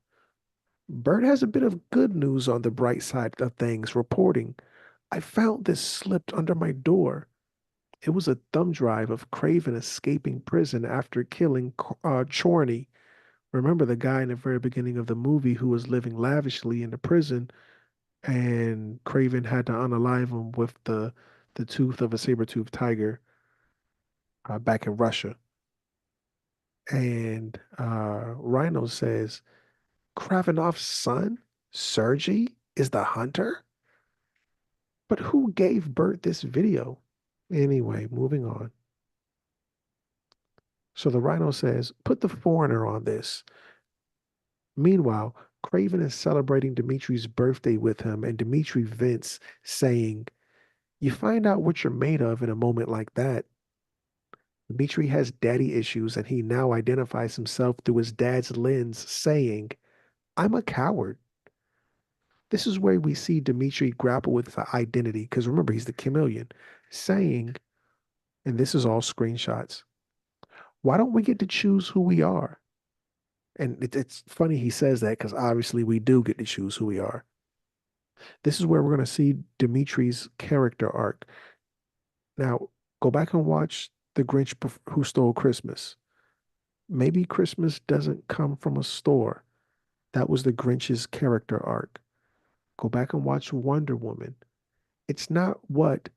Bert has a bit of good news on the bright side of things, reporting, "I found this slipped under my door." It was a thumb drive of Craven escaping prison after killing Chorney. Remember the guy in the very beginning of the movie who was living lavishly in the prison, and Craven had to unalive him with the tooth of a saber-toothed tiger back in Russia. And Rhino says, "Kravenov's son, Sergey, is the hunter?" But who gave Bert this video? Anyway, moving on. So the Rhino says, "Put the foreigner on this." Meanwhile, Craven is celebrating Dimitri's birthday with him, and Dimitri vents, saying, "You find out what you're made of in a moment like that." Dimitri has daddy issues, and he now identifies himself through his dad's lens, saying, "I'm a coward." This is where we see Dimitri grapple with the identity, because remember, he's the chameleon, saying, and this is all screenshots, "Why don't we get to choose who we are?" And it's funny he says that because obviously we do get to choose who we are. This is where we're going to see Dimitri's character arc. Now, go back and watch The Grinch Who Stole Christmas. Maybe Christmas doesn't come from a store. That was the Grinch's character arc. Go back and watch Wonder Woman. It's not what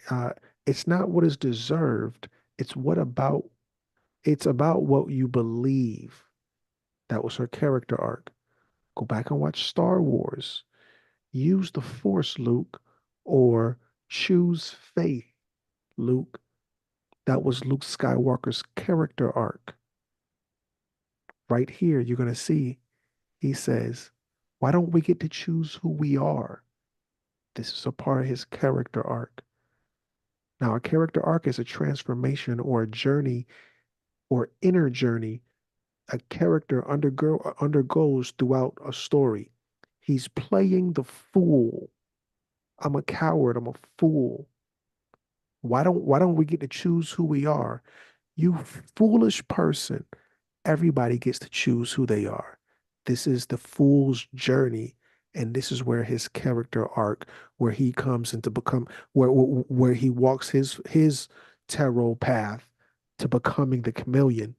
uh, it's not what is deserved. It's what about it's about what you believe. That was her character arc. Go back and watch Star Wars. Use the Force, Luke, or choose faith, Luke. That was Luke Skywalker's character arc. Right here, you're going to see he says, why don't we get to choose who we are? This is a part of his character arc. Now, a character arc is a transformation or a journey or inner journey a character undergoes throughout a story. He's playing the fool. I'm a coward. I'm a fool. Why don't we get to choose who we are? You foolish person. Everybody gets to choose who they are. This is the fool's journey, and this is where his character arc, where he comes into become, where he walks his tarot path to becoming the chameleon,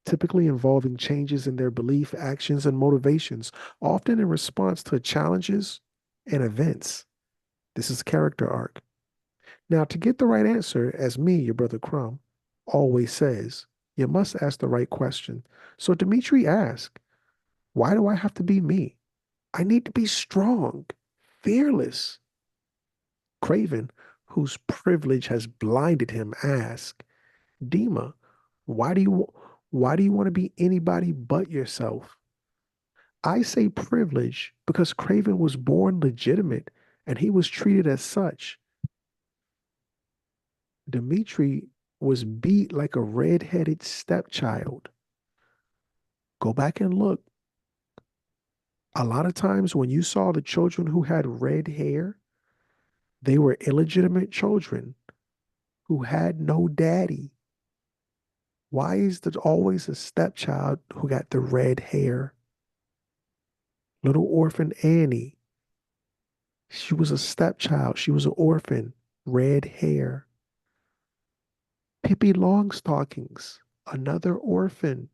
typically involving changes in their belief, actions, and motivations, often in response to challenges and events. This is character arc. Now, to get the right answer, as me, your brother Crumb, always says, you must ask the right question. So Dimitri asked, why do I have to be me? I need to be strong, fearless. Kraven, whose privilege has blinded him, asked, Dima, why do you want to be anybody but yourself? I say privilege because Kraven was born legitimate and he was treated as such. Dimitri was beat like a red-headed stepchild. Go back and look. A lot of times when you saw the children who had red hair, they were illegitimate children who had no daddy. Why is there always a stepchild who got the red hair? Little orphan Annie. She was a stepchild. She was an orphan. Red hair. Pippi Longstockings. Another orphan.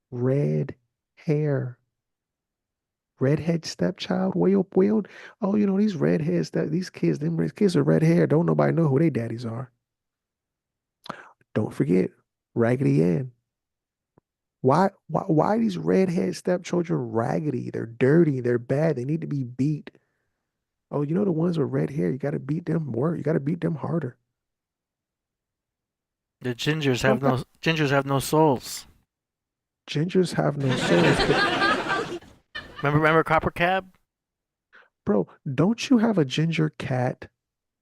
Red hair. Redhead stepchild. Wailed. Oh, these redheads, these kids, them kids are red hair. Don't nobody know who their daddies are. Don't forget Raggedy Ann. Why these redhead stepchildren raggedy? They're dirty. They're bad. They need to be beat. Oh, the ones with red hair, you got to beat them more. You got to beat them harder. The gingers have no souls. Gingers have no souls. Remember Copper Cab? Bro, don't you have a ginger cat?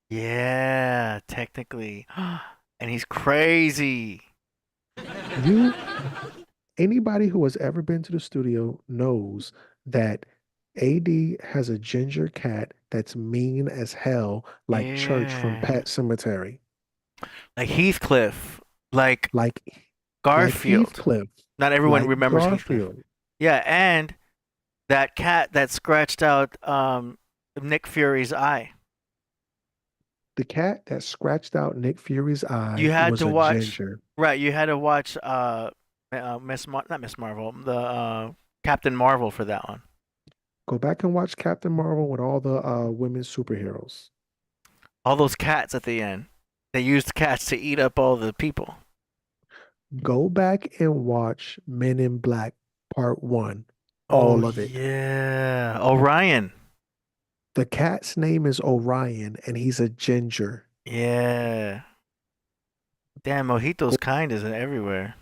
Yeah, technically. And he's crazy. Anybody who has ever been to the studio knows that AD has a ginger cat that's mean as hell, like Church from Yeah. Pet Cemetery. Like Heathcliff. Like Like Garfield. Heathcliff. Not everyone Like remembers Heathcliff. Garfield. Yeah, and that cat that scratched out Nick Fury's eye. The cat that scratched out Nick Fury's eye You had was to a watch, ginger. right? You had to watch not Miss Marvel, the Captain Marvel for that one. Go back and watch Captain Marvel with all the women superheroes. All those cats at the end. They used cats to eat up all the people. Go back and watch Men in Black Part 1. Oh All of it. yeah, Orion. The cat's name is Orion and he's a ginger. Yeah. Damn, Mojito's kind isn't everywhere.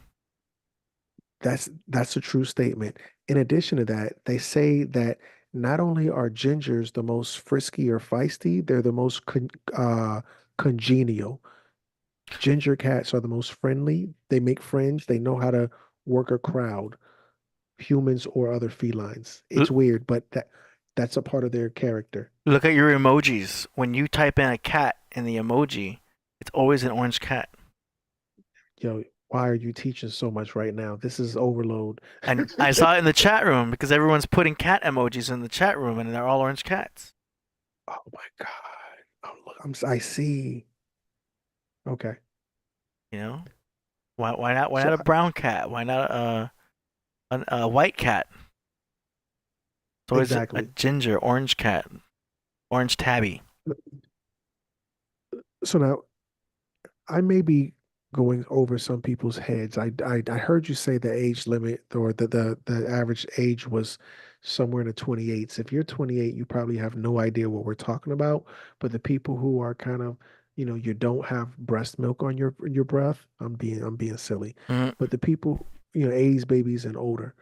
That's a true statement. In addition to that, they say that not only are gingers the most frisky or feisty, they're the most congenial. Ginger cats are the most friendly. They make friends. They know how to work a crowd, humans or other felines. It's weird, but that's a part of their character. Look at your emojis. When you type in a cat in the emoji, it's always an orange cat. Yo, why are you teaching so much right now? This is overload. And I saw it in the chat room because everyone's putting cat emojis in the chat room and they're all orange cats. Oh my God. Oh, look, I see. Okay. You know? Why not So a brown cat? Why not a white cat? It's always a exactly. ginger, orange cat. Orange tabby. So now I may be going over some people's heads. I heard you say the age limit or the average age was somewhere in the 28s. If you're 28, you probably have no idea what we're talking about. But the people who are kind of, you don't have breast milk on your breath. I'm being silly. Mhm. But the people, 80s babies and older,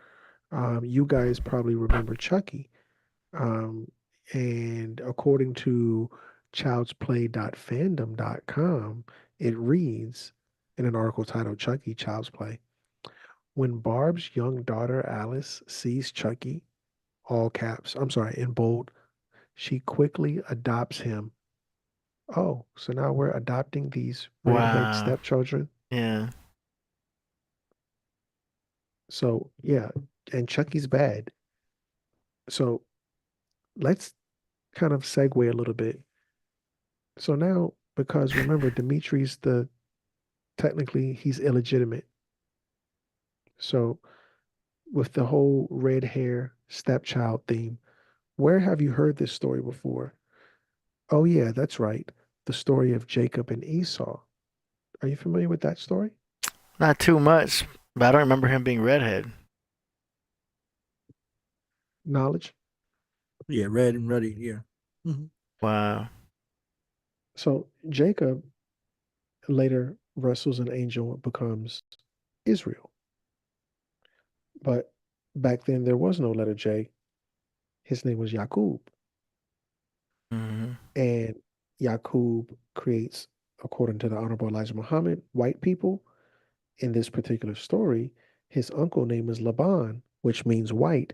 you guys probably remember Chucky. Um, and according to childsplay.fandom.com, it reads in an article titled Chucky Child's Play. When Barb's young daughter Alice sees Chucky, all caps, I'm sorry, in bold, she quickly adopts him. Oh, so now we're adopting these redhead Wow. stepchildren. Yeah. So, yeah, and Chucky's bad. So let's kind of segue a little bit. So now, because remember, Dimitri's technically he's illegitimate. So with the whole red hair stepchild theme, where have you heard this story before? Oh yeah, that's right. The story of Jacob and Esau. Are you familiar with that story? Not too much, but I don't remember him being redhead. Knowledge? Yeah, red and ruddy. Yeah. Mhm. Wow. So Jacob later wrestles an angel and becomes Israel. But back then there was no letter J. His name was Yaqub. Hmm. And Yaqub creates, according to the Honorable Elijah Muhammad, white people. In this particular story, his uncle name is Laban, which means white,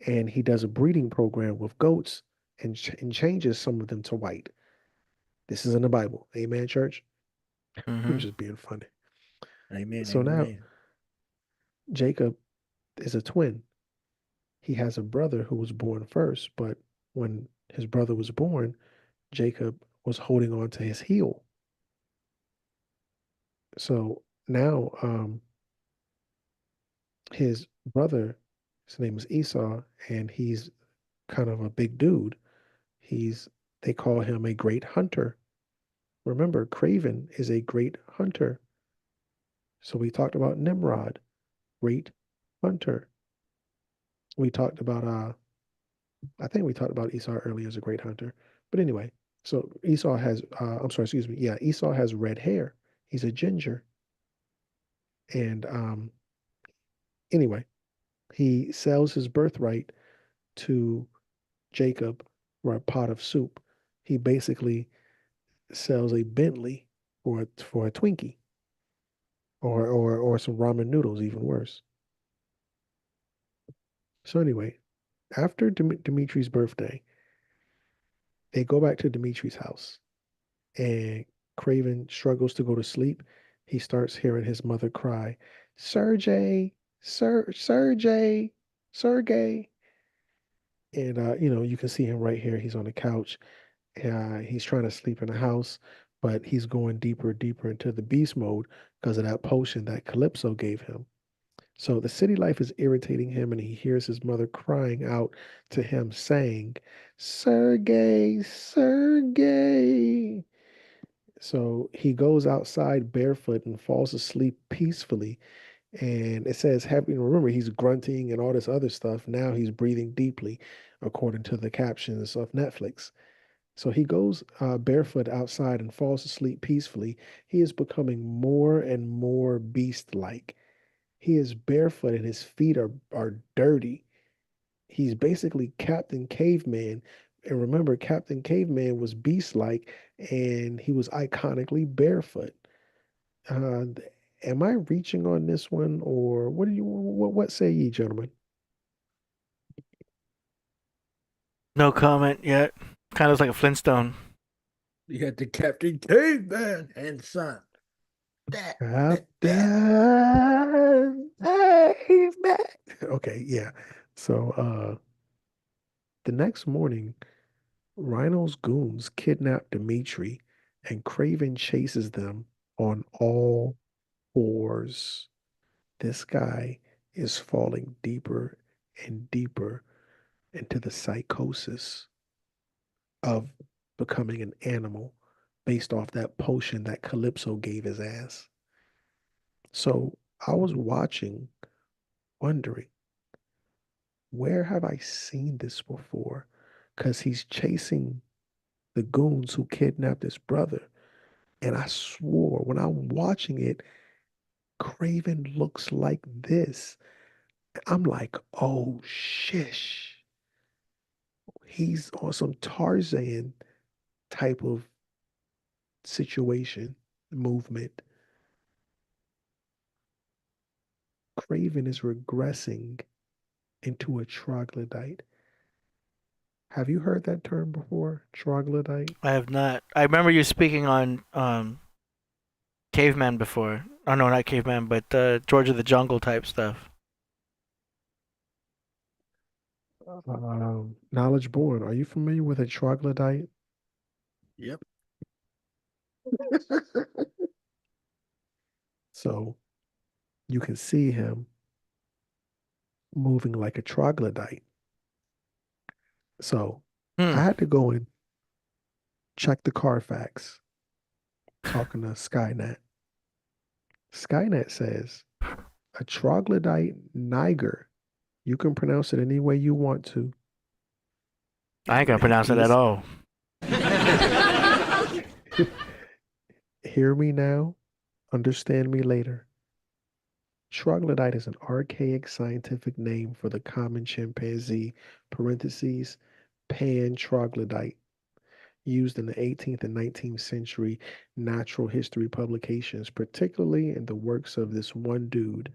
and he does a breeding program with goats and changes some of them to white. This is in the Bible. Amen, church. I'm Hmm. just being funny. Amen. So now Amen. Jacob is a twin. He has a brother who was born first, but when his brother was born, Jacob was holding on to his heel. So now his brother, his name is Esau, and he's kind of a big dude. He's they call him a great hunter. Remember, Kraven is a great hunter. So we talked about Nimrod, great hunter. We talked about I think we talked about Esau earlier as a great hunter. But anyway, so Esau has I'm sorry, excuse me. Yeah, Esau has red hair. He's a ginger. And anyway, he sells his birthright to Jacob for a pot of soup. He basically sells a Bentley for a Twinkie or some ramen noodles, even worse. So anyway, after Dimitri's birthday, they go back to Dimitri's house, and Craven struggles to go to sleep. He starts hearing his mother cry, Sergey, Sergey, Sergey. And you can see him right here. He's on the couch. He's trying to sleep in the house, but he's going deeper, deeper into the beast mode because of that potion that Calypso gave him. So the city life is irritating him, and he hears his mother crying out to him, saying, Sergey, Sergey. So he goes outside barefoot and falls asleep peacefully. And it says, remember, he's grunting and all this other stuff. Now he's breathing deeply, according to the captions of Netflix. So he goes barefoot outside and falls asleep peacefully. He is becoming more and more beast like. He is barefoot and his feet are dirty. He's basically Captain Caveman. And remember, Captain Caveman was beast like and he was iconically barefoot. Uh, am I reaching on this one, or what say ye, gentlemen? No comment yet. Kind of like a Flintstone. You had the Captain Caveman and son. Captain Caveman. Okay, yeah. So the next morning, Rhino's goons kidnap Dimitri, and Craven chases them on all fours. This guy is falling deeper and deeper into the psychosis of becoming an animal based off that potion that Calypso gave his ass. So I was watching, wondering, where have I seen this before? Because he's chasing the goons who kidnapped his brother. And I swore when I'm watching it, Kraven looks like this. I'm like, oh shish. He's on some Tarzan type of situation, movement. Kraven is regressing into a troglodyte. Have you heard that term before? Troglodyte? I have not. I remember you speaking on caveman before. Oh no, not caveman, but George of the Jungle type stuff. Knowledge born. Are you familiar with a troglodyte? Yep. So you can see him moving like a troglodyte. So Hmm. I had to go and check the Carfax, talking to Skynet. Skynet says a troglodyte Niger. You can pronounce it any way you want to. I ain't gonna pronounce it at all. Hear me now, understand me later. Troglodyte is an archaic scientific name for the common chimpanzee, parentheses, pan troglodyte, used in the 18th and 19th century natural history publications, particularly in the works of this one dude.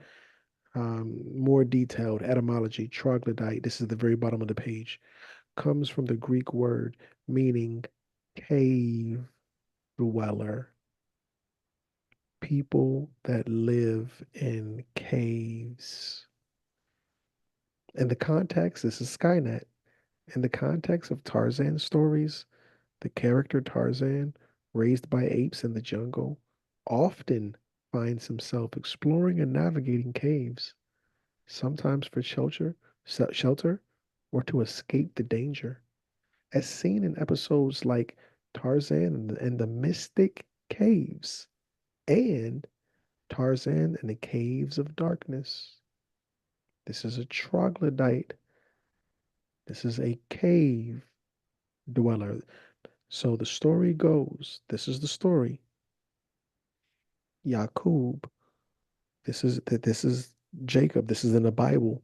More detailed etymology, troglodyte, this is the very bottom of the page, comes from the Greek word meaning cave dweller, people that live in caves. In the context, this is Skynet. In the context of Tarzan stories, the character Tarzan, raised by apes in the jungle, often finds himself exploring and navigating caves, sometimes for shelter or to escape the danger. As seen in episodes like Tarzan and the Mystic Caves and Tarzan and the Caves of Darkness. This is a troglodyte. This is a cave dweller. So the story goes, this is the story. Yaqub, this is Jacob. This is in the Bible.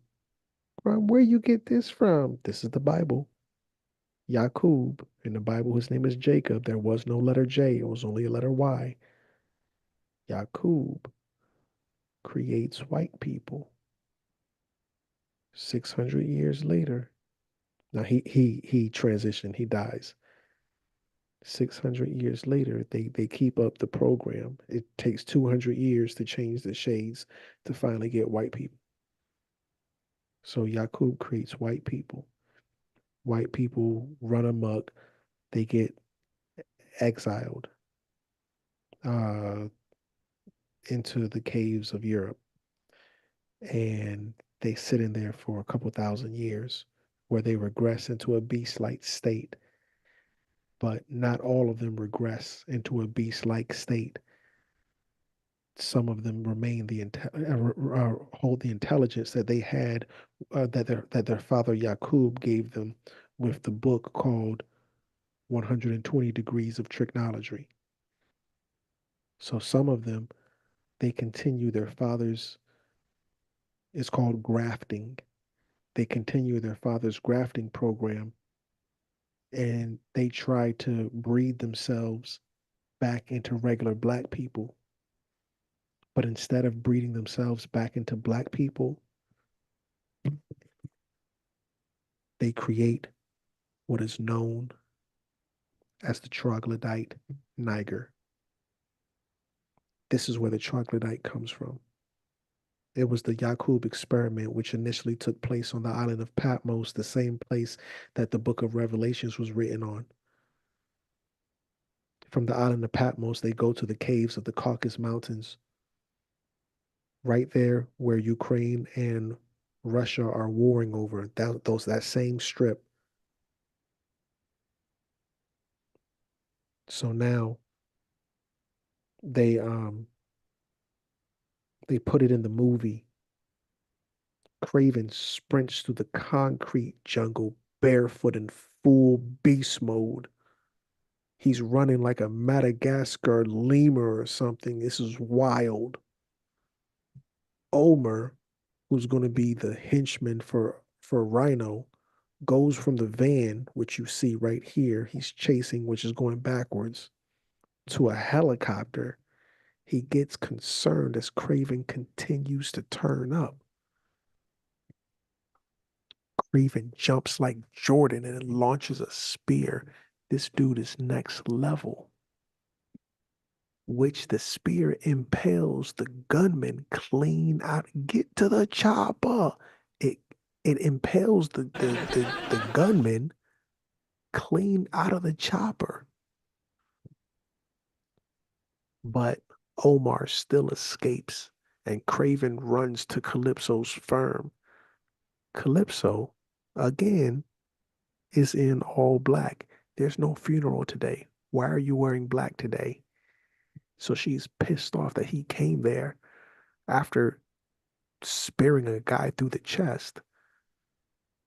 From where you get this from? This is the Bible. Yaqub, in the Bible, his name is Jacob. There was no letter J, it was only a letter Y. Yaqub creates white people. 600 years later, now he transitioned, he dies. 600 years later, they keep up the program. It takes 200 years to change the shades to finally get white people. So Yaqub creates white people. White people run amok. They get exiled uh, into the caves of Europe. And they sit in there for a couple thousand years where they regress into a beast-like state. But not all of them regress into a beast-like state. Some of them remain hold the intelligence that they had, that their father Yaqub gave them with the book called 120 Degrees of Tricknology. So some of them, they continue their father's, it's called grafting. They continue their father's grafting program and they try to breed themselves back into regular black people. But instead of breeding themselves back into black people, they create what is known as the troglodyte Niger. This is where the troglodyte comes from. It was the Yaqub experiment, which initially took place on the island of Patmos, the same place that the book of Revelations was written on. From the island of Patmos, they go to the caves of the Caucasus Mountains, right there where Ukraine and Russia are warring over, that same strip. So now they put it in the movie. Kraven sprints through the concrete jungle barefoot in full beast mode. He's running like a Madagascar lemur or something. This is wild. Omer, who's going to be the henchman for Rhino, goes from the van, which you see right here, he's chasing, which is going backwards, to a helicopter. He gets concerned as Kraven continues to turn up. Kraven jumps like Jordan and launches a spear. This dude is next level, which the spear impales the gunman clean out. Get to the chopper. It it impales the gunman clean out of the chopper. But Omar still escapes, and Kraven runs to Calypso's firm. Calypso, again, is in all black. There's no funeral today. Why are you wearing black today? So she's pissed off that he came there after spearing a guy through the chest.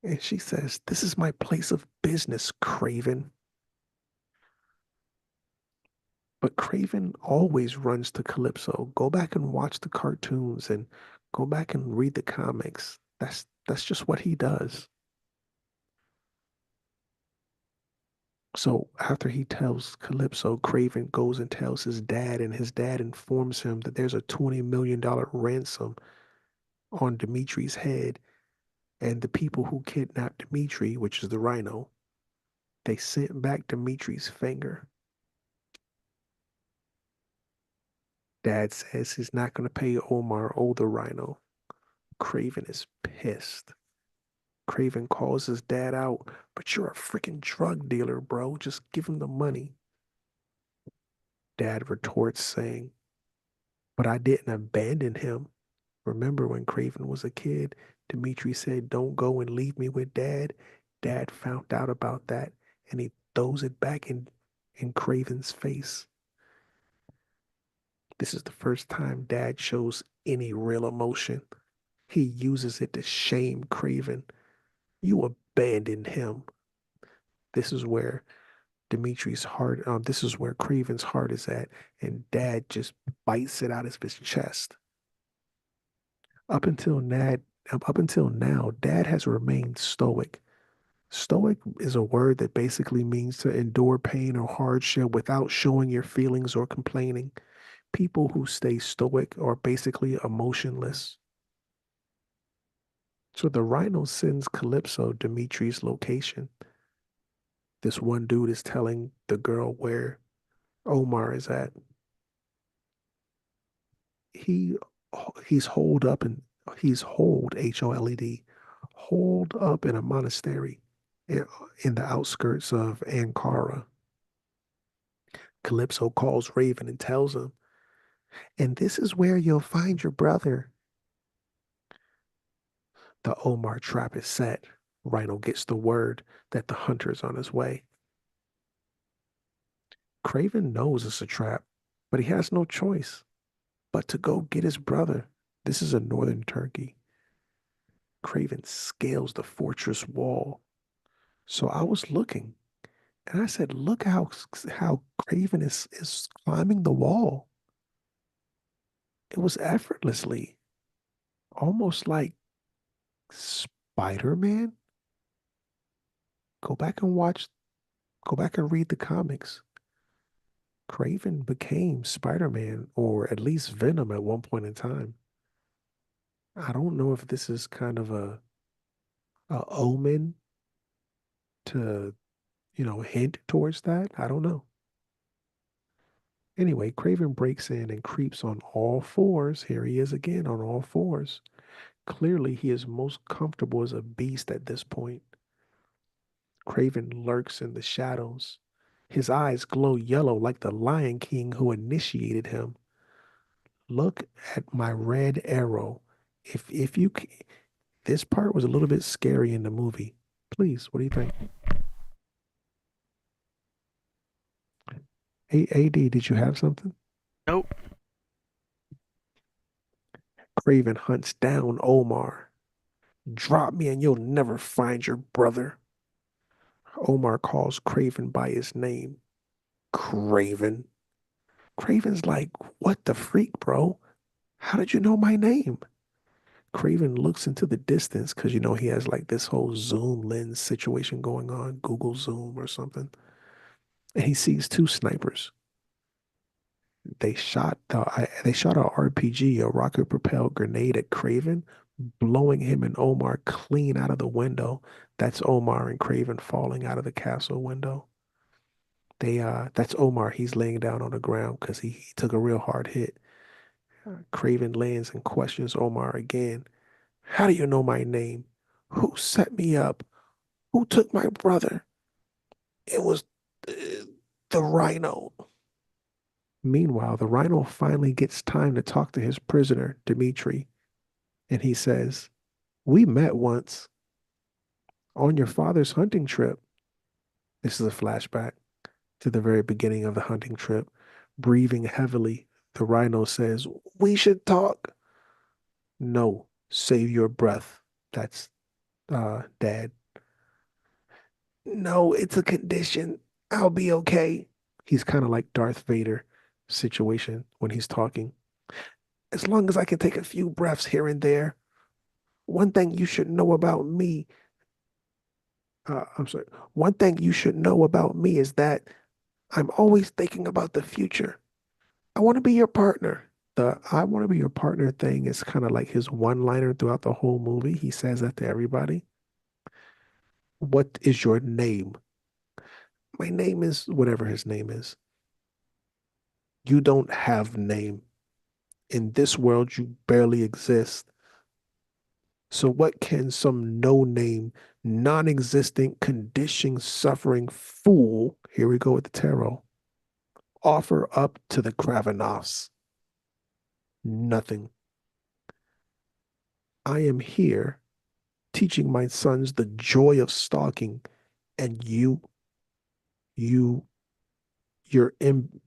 And she says, "This is my place of business, Kraven." But Kraven always runs to Calypso. Go back and watch the cartoons and go back and read the comics. That's just what he does. So after he tells Calypso, Kraven goes and tells his dad, and his dad informs him that there's a $20 million ransom on Dimitri's head. And the people who kidnapped Dimitri, which is the Rhino, they sent back Dimitri's finger. Dad says he's not going to pay Omar or the Rhino. Kraven is pissed. Kraven calls his dad out, "But you're a freaking drug dealer, bro. Just give him the money." Dad retorts saying, "But I didn't abandon him. Remember when Kraven was a kid, Dimitri said, 'Don't go and leave me with Dad.' Dad found out about that, and he throws it back in Kraven's face. This is the first time Dad shows any real emotion. He uses it to shame Kraven. You abandoned him." This is where Dimitri's heart, this is where Kraven's heart is at, and Dad just bites it out of his chest. Up until now, Dad has remained stoic. Stoic is a word that basically means to endure pain or hardship without showing your feelings or complaining. People who stay stoic are basically emotionless. So the Rhino sends Calypso Dimitri's location. This one dude is telling the girl where Omar is at. He's holed up and he's holed HOLED, holed up in a monastery in the outskirts of Ankara. Calypso calls Raven and tells him, "And this is where you'll find your brother." The Omar trap is set. Rhino gets the word that the hunter's on his way. Kraven knows it's a trap, but he has no choice but to go get his brother. This is in northern Turkey. Kraven scales the fortress wall. So I was looking, and I said, "Look how Kraven is climbing the wall." It was effortlessly, almost like Spider-Man. Go back and watch, go back and read the comics. Kraven became Spider-Man, or at least Venom at one point in time. I don't know if this is kind of a omen to, hint towards that. I don't know. Anyway, Kraven breaks in and creeps on all fours. Here he is again on all fours. Clearly, he is most comfortable as a beast at this point. Kraven lurks in the shadows. His eyes glow yellow like the Lion King who initiated him. Look at my red arrow. If you this part was a little bit scary in the movie. Please, what do you think? Hey, AD, did you have something? Nope. Kraven hunts down Omar. "Drop me and you'll never find your brother." Omar calls Kraven by his name. Kraven. Kraven's like, what the freak, bro? How did you know my name? Kraven looks into the distance because he has like this whole zoom lens situation going on, Google Zoom or something. And he sees two snipers. They shot a RPG, a rocket propelled grenade at Kraven, blowing him and Omar clean out of the window. That's Omar and Kraven falling out of the castle window. That's Omar. He's laying down on the ground because he took a real hard hit. Kraven lands and questions Omar again. How do you know my name? Who set me up? Who took my brother? It was uh, the Rhino. Meanwhile, the Rhino finally gets time to talk to his prisoner, Dimitri, and he says, we met once on your father's hunting trip. This is a flashback to the very beginning of the hunting trip. Breathing heavily, the Rhino says, we should talk. No, save your breath. That's Dad. No, it's a condition. I'll be okay. He's kind of like Darth Vader situation when he's talking. As long as I can take a few breaths here and there. One thing you should know about me, I'm sorry. One thing you should know about me is that I'm always thinking about the future. I want to be your partner. The I want to be your partner thing is kind of like his one-liner throughout the whole movie. He says that to everybody. What is your name? My name is whatever his name is. You don't have name. In this world, you barely exist. So what can some no-name, non-existent, conditioned, suffering fool, here we go with the tarot, offer up to the Kravenovs? Nothing. I am here teaching my sons the joy of stalking, and you, your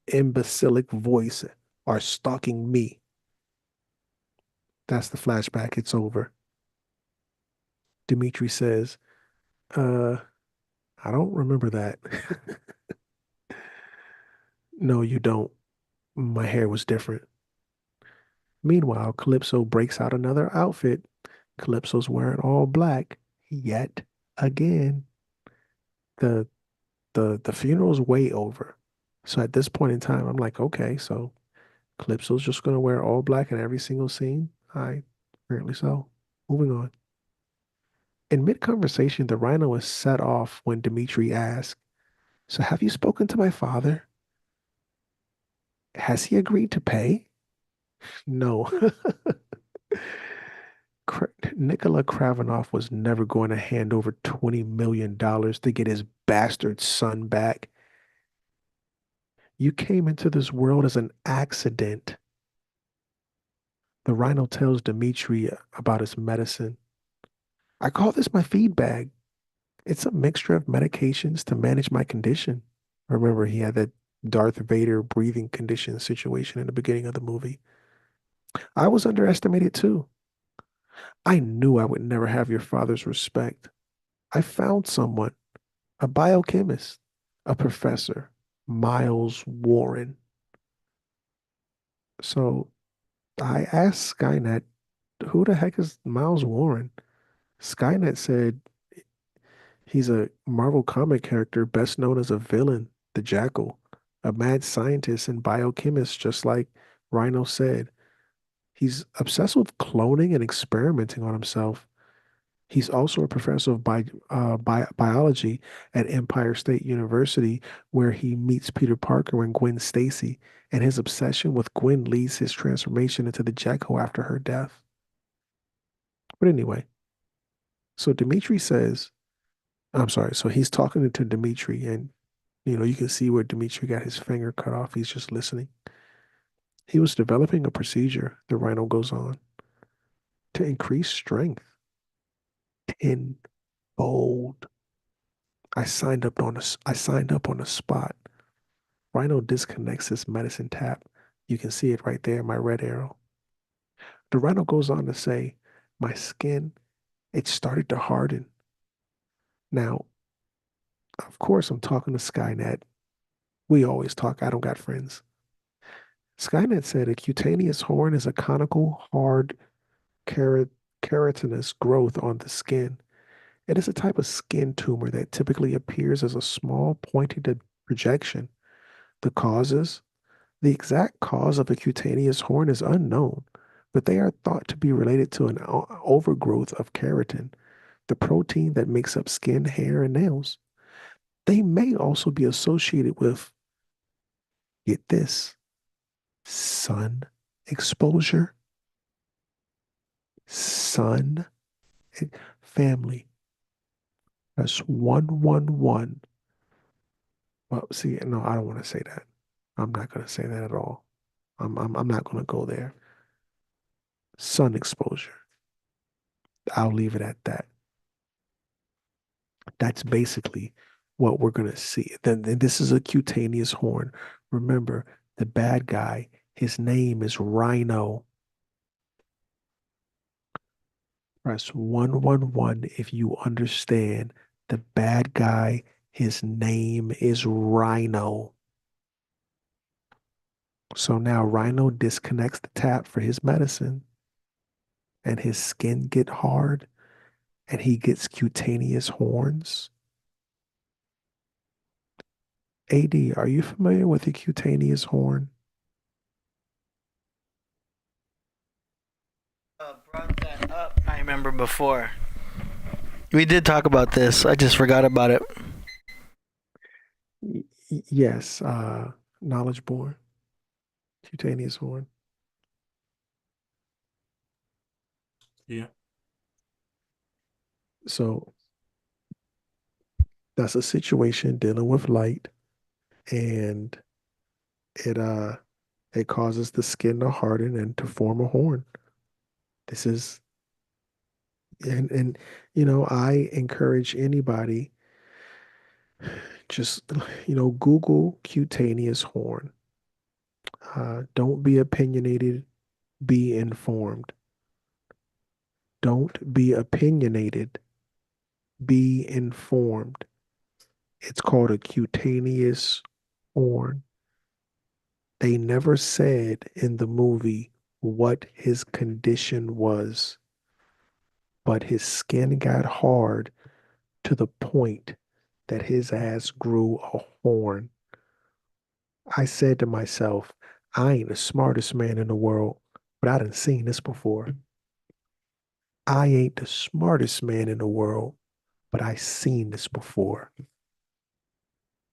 imbecilic voice are stalking me. That's the flashback. It's over. Dimitri says, I don't remember that. No, you don't. My hair was different. Meanwhile, Calypso breaks out another outfit. Calypso's wearing all black yet again. The the funeral's way over. So at this point in time, I'm like, okay, so Calypso's just gonna wear all black in every single scene. Apparently so. Moving on. In mid-conversation, the Rhino is set off when Dimitri asks, so have you spoken to my father? Has he agreed to pay? No. Nikola Kravenov was never going to hand over $20 million to get his bastard son back. You came into this world as an accident. The Rhino tells Dimitri about his medicine. I call this my feed bag. It's a mixture of medications to manage my condition. Remember, he had that Darth Vader breathing condition situation in the beginning of the movie. I was underestimated too. I knew I would never have your father's respect. I found someone, a biochemist, a professor, Miles Warren. So I asked Skynet, who the heck is Miles Warren? Skynet said he's a Marvel comic character best known as a villain, the Jackal, a mad scientist and biochemist, just like Rhino said. He's obsessed with cloning and experimenting on himself. He's also a professor of biology at Empire State University, where he meets Peter Parker and Gwen Stacy, and his obsession with Gwen leads his transformation into the Jackal after her death. But anyway, so Dimitri says, I'm sorry, so he's talking to Dimitri, and you can see where Dimitri got his finger cut off. He's just listening. He was developing a procedure, the Rhino goes on, to increase strength tenfold. I signed up on the spot. Rhino disconnects his medicine tap. You can see it right there, my red arrow. The Rhino goes on to say, my skin, it started to harden. Now, of course, I'm talking to Skynet. We always talk. I don't got friends. Skynet said a cutaneous horn is a conical, hard, keratinous growth on the skin. It is a type of skin tumor that typically appears as a small, pointed projection. The exact cause of a cutaneous horn is unknown, but they are thought to be related to an overgrowth of keratin, the protein that makes up skin, hair, and nails. They may also be associated with, get this, sun exposure, sun family. That's 111. Well, see, no, I don't want to say that. I'm not going to say that at all. I'm not going to go there. Sun exposure. I'll leave it at that. That's basically what we're going to see. Then this is a cutaneous horn. Remember, the bad guy, his name is Rhino. Press 111 if you understand. The bad guy, his name is Rhino. So now Rhino disconnects the tap for his medicine, and his skin get hard, and he gets cutaneous horns. AD, are you familiar with a cutaneous horn? Brought that up. I remember before. We did talk about this. I just forgot about it. Yes, knowledge born, cutaneous horn. Yeah. So that's a situation dealing with light, and it causes the skin to harden and to form a horn. This is and I encourage anybody, just Google cutaneous horn. Don't be opinionated, be informed. Don't be opinionated, be informed. It's called a cutaneous horn. They never said in the movie what his condition was, but his skin got hard to the point that his ass grew a horn. I said to myself, I ain't the smartest man in the world, but I done seen this before. I ain't the smartest man in the world, but I seen this before.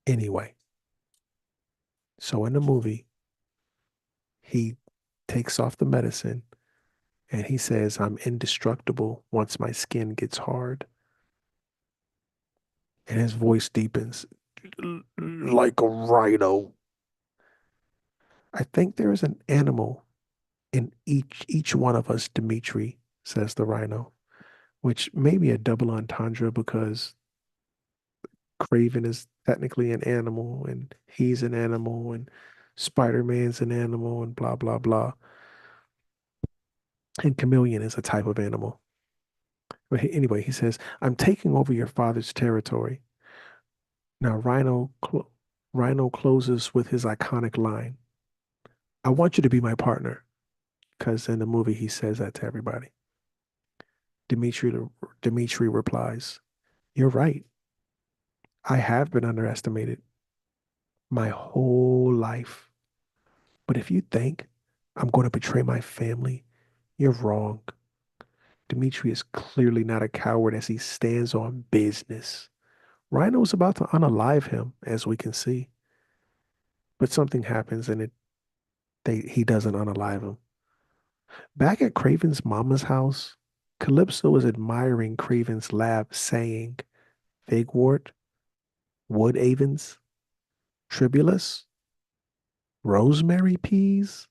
Anyway, so in the movie, he takes off the medicine and he says, I'm indestructible once my skin gets hard. And his voice deepens like a rhino. I think there is an animal in each one of us, Dimitri, says the rhino, which may be a double entendre because Kraven is technically an animal and he's an animal and Spider-Man's an animal and blah, blah, blah. And chameleon is a type of animal. But anyway, he says, I'm taking over your father's territory. Now, Rhino closes with his iconic line, I want you to be my partner. Because in the movie, he says that to everybody. Dimitri replies, you're right. I have been underestimated my whole life. But if you think I'm going to betray my family, you're wrong. Dimitri is clearly not a coward as he stands on business. Rhino is about to unalive him, as we can see. But something happens and he doesn't unalive him. Back at Kraven's mama's house, Calypso is admiring Kraven's lab, saying, Figwort, wood avens, tribulus, rosemary peas.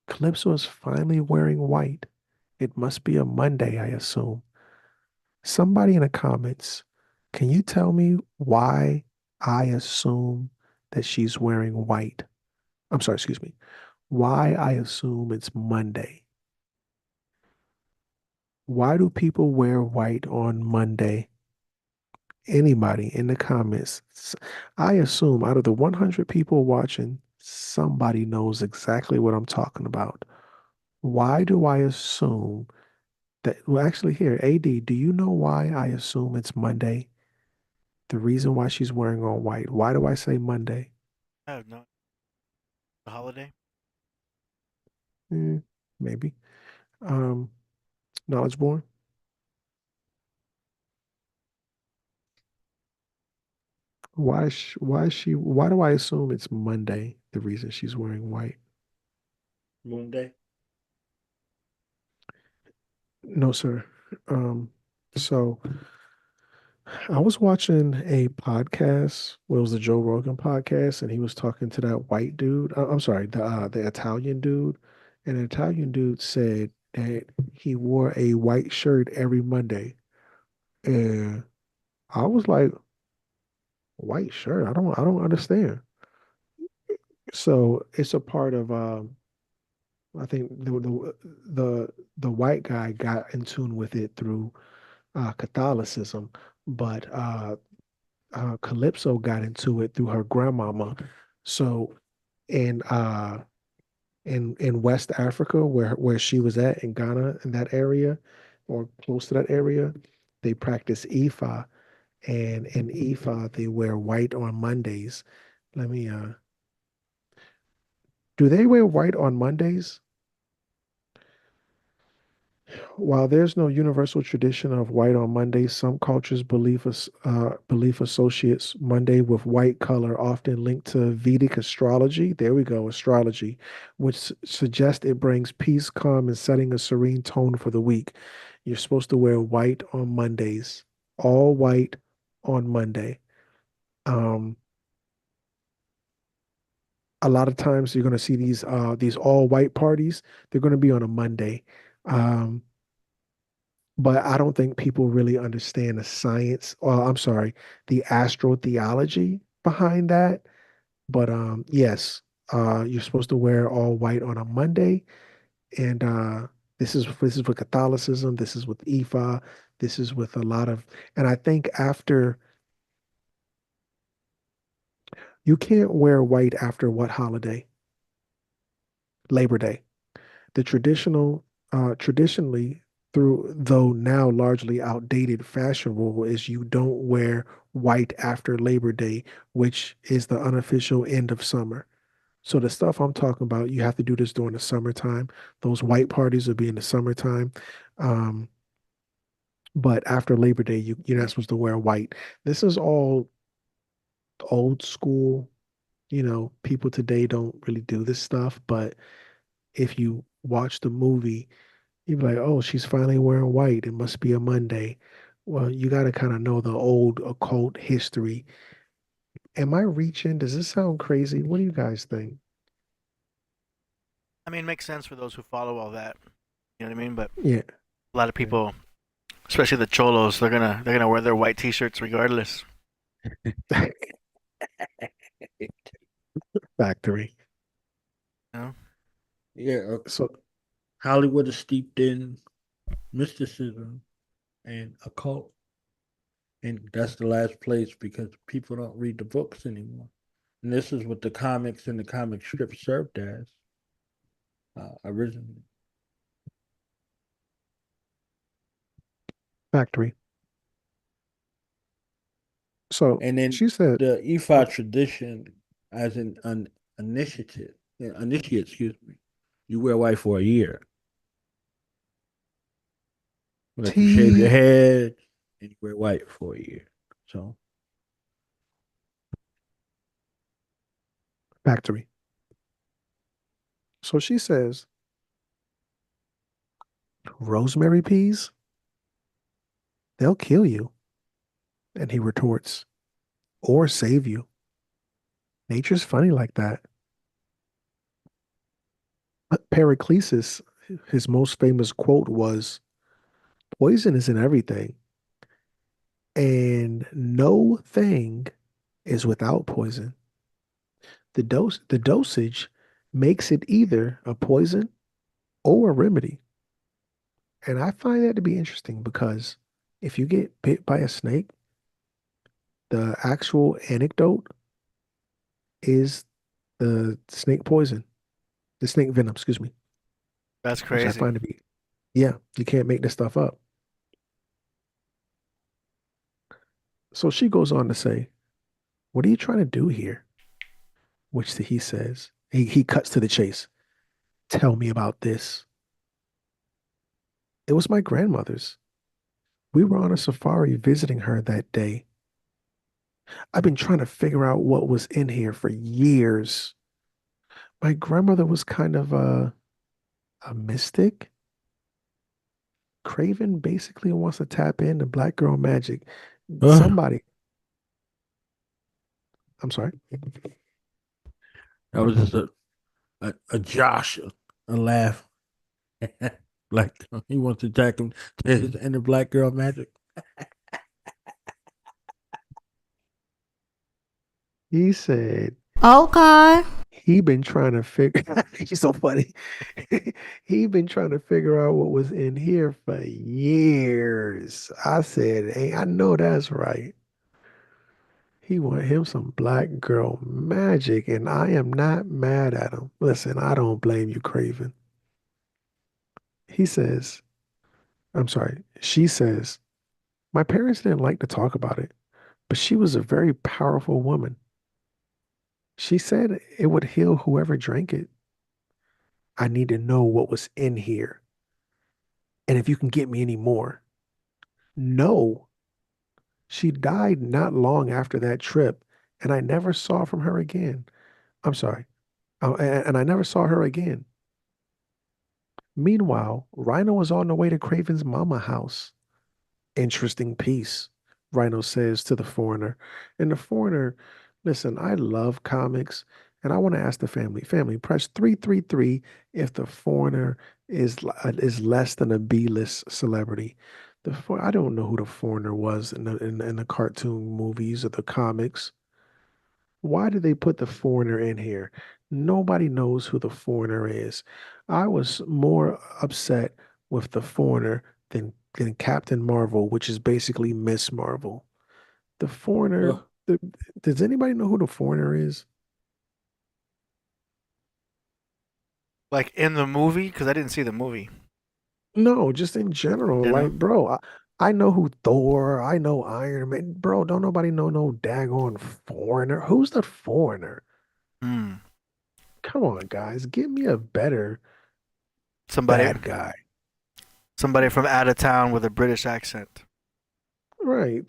Calypso is finally wearing white. It must be a Monday, I assume. Somebody in the comments, can you tell me why I assume that she's wearing white? I'm sorry, excuse me. Why I assume it's Monday. Why do people wear white on Monday? anybody in the comments, I assume out of the 100 people watching, somebody knows exactly what I'm talking about. Why do I assume that? Well, actually, here, AD, do you know why I assume it's Monday? The reason why she's wearing all white. Why do I say Monday? I have no the holiday. Hmm, maybe. Um, Knowledge born. Why do I assume it's Monday? The reason she's wearing white. Moon Day. No, sir. So I was watching a podcast. Well, it was the Joe Rogan podcast, and he was talking to that white dude. I'm sorry, the Italian dude, and the Italian dude said that he wore a white shirt every Monday, and I was like, white shirt? I don't understand. So it's a part of I think the white guy got in tune with it through Catholicism, but Calypso got into it through her grandmama. So in in West Africa, where she was at in Ghana, in that area, or close to that area, they practice Ifa, and in Ifa they wear white on Mondays. Let me do they wear white on Mondays? While there's no universal tradition of white on Monday, some cultures belief associates Monday with white color, often linked to Vedic astrology. There we go, astrology, which suggests it brings peace, calm, and setting a serene tone for the week. You're supposed to wear white on Mondays, all white on Monday. Um, a lot of times you're going to see these all white parties. They're going to be on a Monday. Um, but I don't think people really understand the science, or I'm sorry, the astrotheology behind that. But you're supposed to wear all white on a Monday, and this is with Catholicism, this is with Ifa, this is with a lot of, and I think after you can't wear white after what holiday? Labor Day. The traditionally, through though now largely outdated fashion rule is you don't wear white after Labor Day, which is the unofficial end of summer. So the stuff I'm talking about, you have to do this during the summertime. Those white parties will be in the summertime. Um, but after Labor Day, you're not supposed to wear white. This is all old school. People today don't really do this stuff, but if you watch the movie, you'd be like, oh, she's finally wearing white. It must be a Monday. Well, you got to kind of know the old occult history. Am I reaching? Does this sound crazy? What do you guys think? I mean, it makes sense for those who follow all that. You know what I mean? But Yeah. a lot of Yeah. people, especially the cholos, they're gonna wear their white T-shirts regardless. Factory. You know? Yeah, So Hollywood is steeped in mysticism and occult, and that's the last place because people don't read the books anymore. And this is what the comics and the comic strip served as originally. factory. So And then she said, the Ifa tradition, as an initiate, excuse me, you wear white for a year. Like you shave your T head and you wear white for a year. So factory. So she says, rosemary peas, they'll kill you. And he retorts, or save you. Nature's funny like that. Periclesis, his most famous quote was, poison is in everything, and no thing is without poison. The dosage makes it either a poison or a remedy. And I find that to be interesting because if you get bit by a snake, the actual anecdote is the snake poison, the snake venom, excuse me, That's which I crazy. find to be, yeah, you can't make this stuff up. So she goes on to say, "What are you trying to do here?" Which he says, he cuts to the chase. "Tell me about this." It was my grandmother's. We were on a safari visiting her that day. I've been trying to figure out what was in here for years. My grandmother was kind of a mystic. Kraven basically wants to tap into black girl magic. Ugh, Somebody, I'm sorry. that was just a Josh, a laugh. Like he wants to attack him to his inner black girl magic. He said Okay. he been trying to figure. He's so funny. He been trying to figure out what was in here for years. I said, "Hey, I know that's right." He want him some black girl magic, and I am not mad at him. Listen, I don't blame you, Craven. He says, I'm sorry, she says, my parents didn't like to talk about it, but she was a very powerful woman. She said it would heal whoever drank it. I need to know what was in here, and if you can get me any more. No, she died not long after that trip, and I never saw from her again. I'm sorry. And I never saw her again. Meanwhile, Rhino was on the way to Craven's mama house. Interesting piece, Rhino says to the foreigner. And the foreigner, listen, I love comics, and I want to ask the family, press 333 if the foreigner is less than a B-list celebrity. I don't know who the foreigner was in the cartoon movies or the comics. Why did they put the foreigner in here? Nobody knows who the foreigner is. I was more upset with the foreigner than Captain Marvel, which is basically Miss Marvel. The foreigner, Ugh. the, does anybody know who the foreigner is? Like in the movie, because I didn't see the movie. No, just in general. You know? Like, bro, I know who Thor, I know Iron Man. Bro, don't nobody know no daggone foreigner. Who's the foreigner? Hmm. Come on, guys, give me a better Somebody, bad guy. somebody from out of town with a British accent. Right.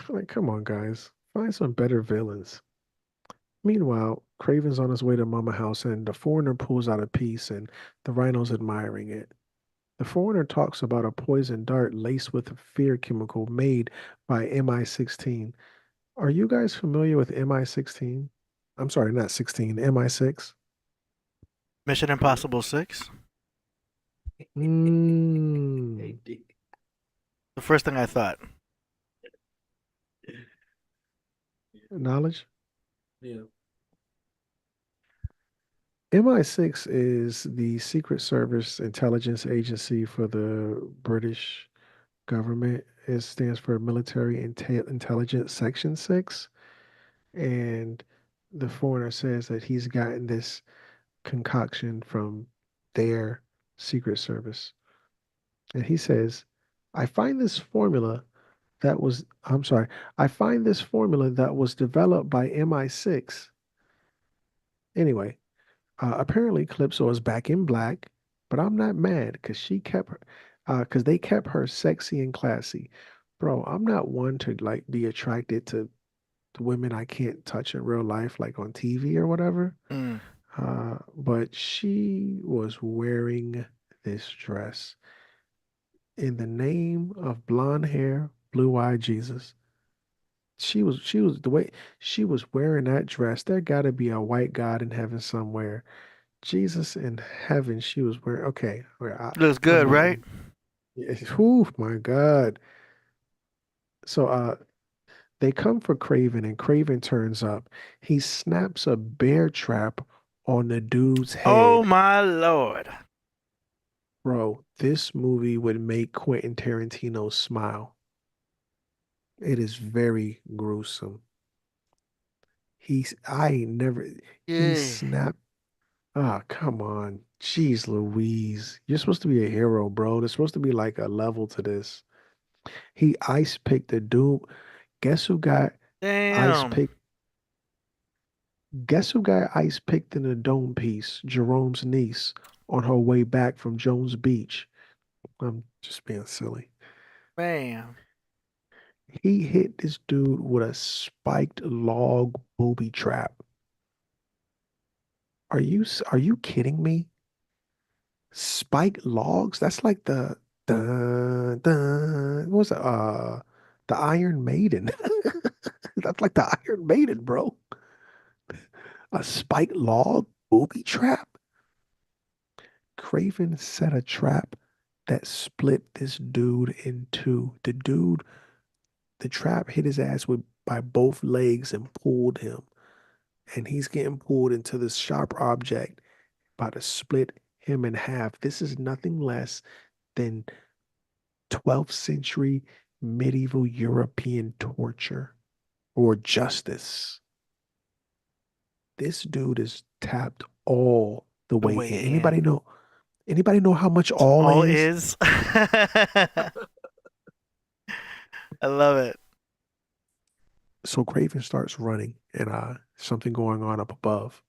Like, come on, guys. Find some better villains. Meanwhile, Craven's on his way to Mama House, and the foreigner pulls out a piece, and the rhino's admiring it. The foreigner talks about a poison dart laced with a fear chemical made by MI16. Are you guys familiar with MI16? I'm sorry, not 16, MI6? Mission Impossible 6? Mm, The first thing I thought. knowledge? Yeah. MI6 is the Secret Service intelligence agency for the British government. It stands for Military Intelligence Section 6. And the foreigner says that he's gotten this concoction from their Secret Service. And he says, I find this formula I'm sorry, I find this formula that was developed by MI6. Anyway, apparently Calypso is back in black, but I'm not mad because because they kept her sexy and classy. Bro, I'm not one to like be attracted to the women I can't touch in real life, like on TV or whatever. Hmm. But she was wearing this dress in the name of blonde hair, blue-eyed Jesus. She was the way she was wearing that dress. There got to be a white God in heaven somewhere. Jesus in heaven, she was wearing. Okay, Looks I'm good, right? moving. Whew, my God. So they come for Craven, and Craven turns up. He snaps a bear trap on the dude's Oh head. my lord. Bro, this movie would make Quentin Tarantino smile. It is very gruesome. I ain't never, he Yeah. snapped. Ah, come on. Jeez Louise. You're supposed to be a hero, bro. There's supposed to be like a level to this. He ice picked the Doom. Guess who got ice Damn. picked? Guess who got ice picked in the dome piece? Jerome's niece on her way back from Jones Beach. I'm just being silly. Man. He hit this dude with a spiked log booby trap. Are you kidding me? Spiked logs? That's like the dun, dun, what was it? The Iron Maiden. That's like the Iron Maiden, bro. A spiked log booby trap. Kraven set a trap that split this dude in two. The trap hit his ass with by both legs and pulled him. And he's getting pulled into this sharp object, about to split him in half. This is nothing less than 12th century medieval European torture or justice. This dude is tapped all the The way way in. in. Anybody know how much all All is? is. I love it. So Craven starts running and something going on up above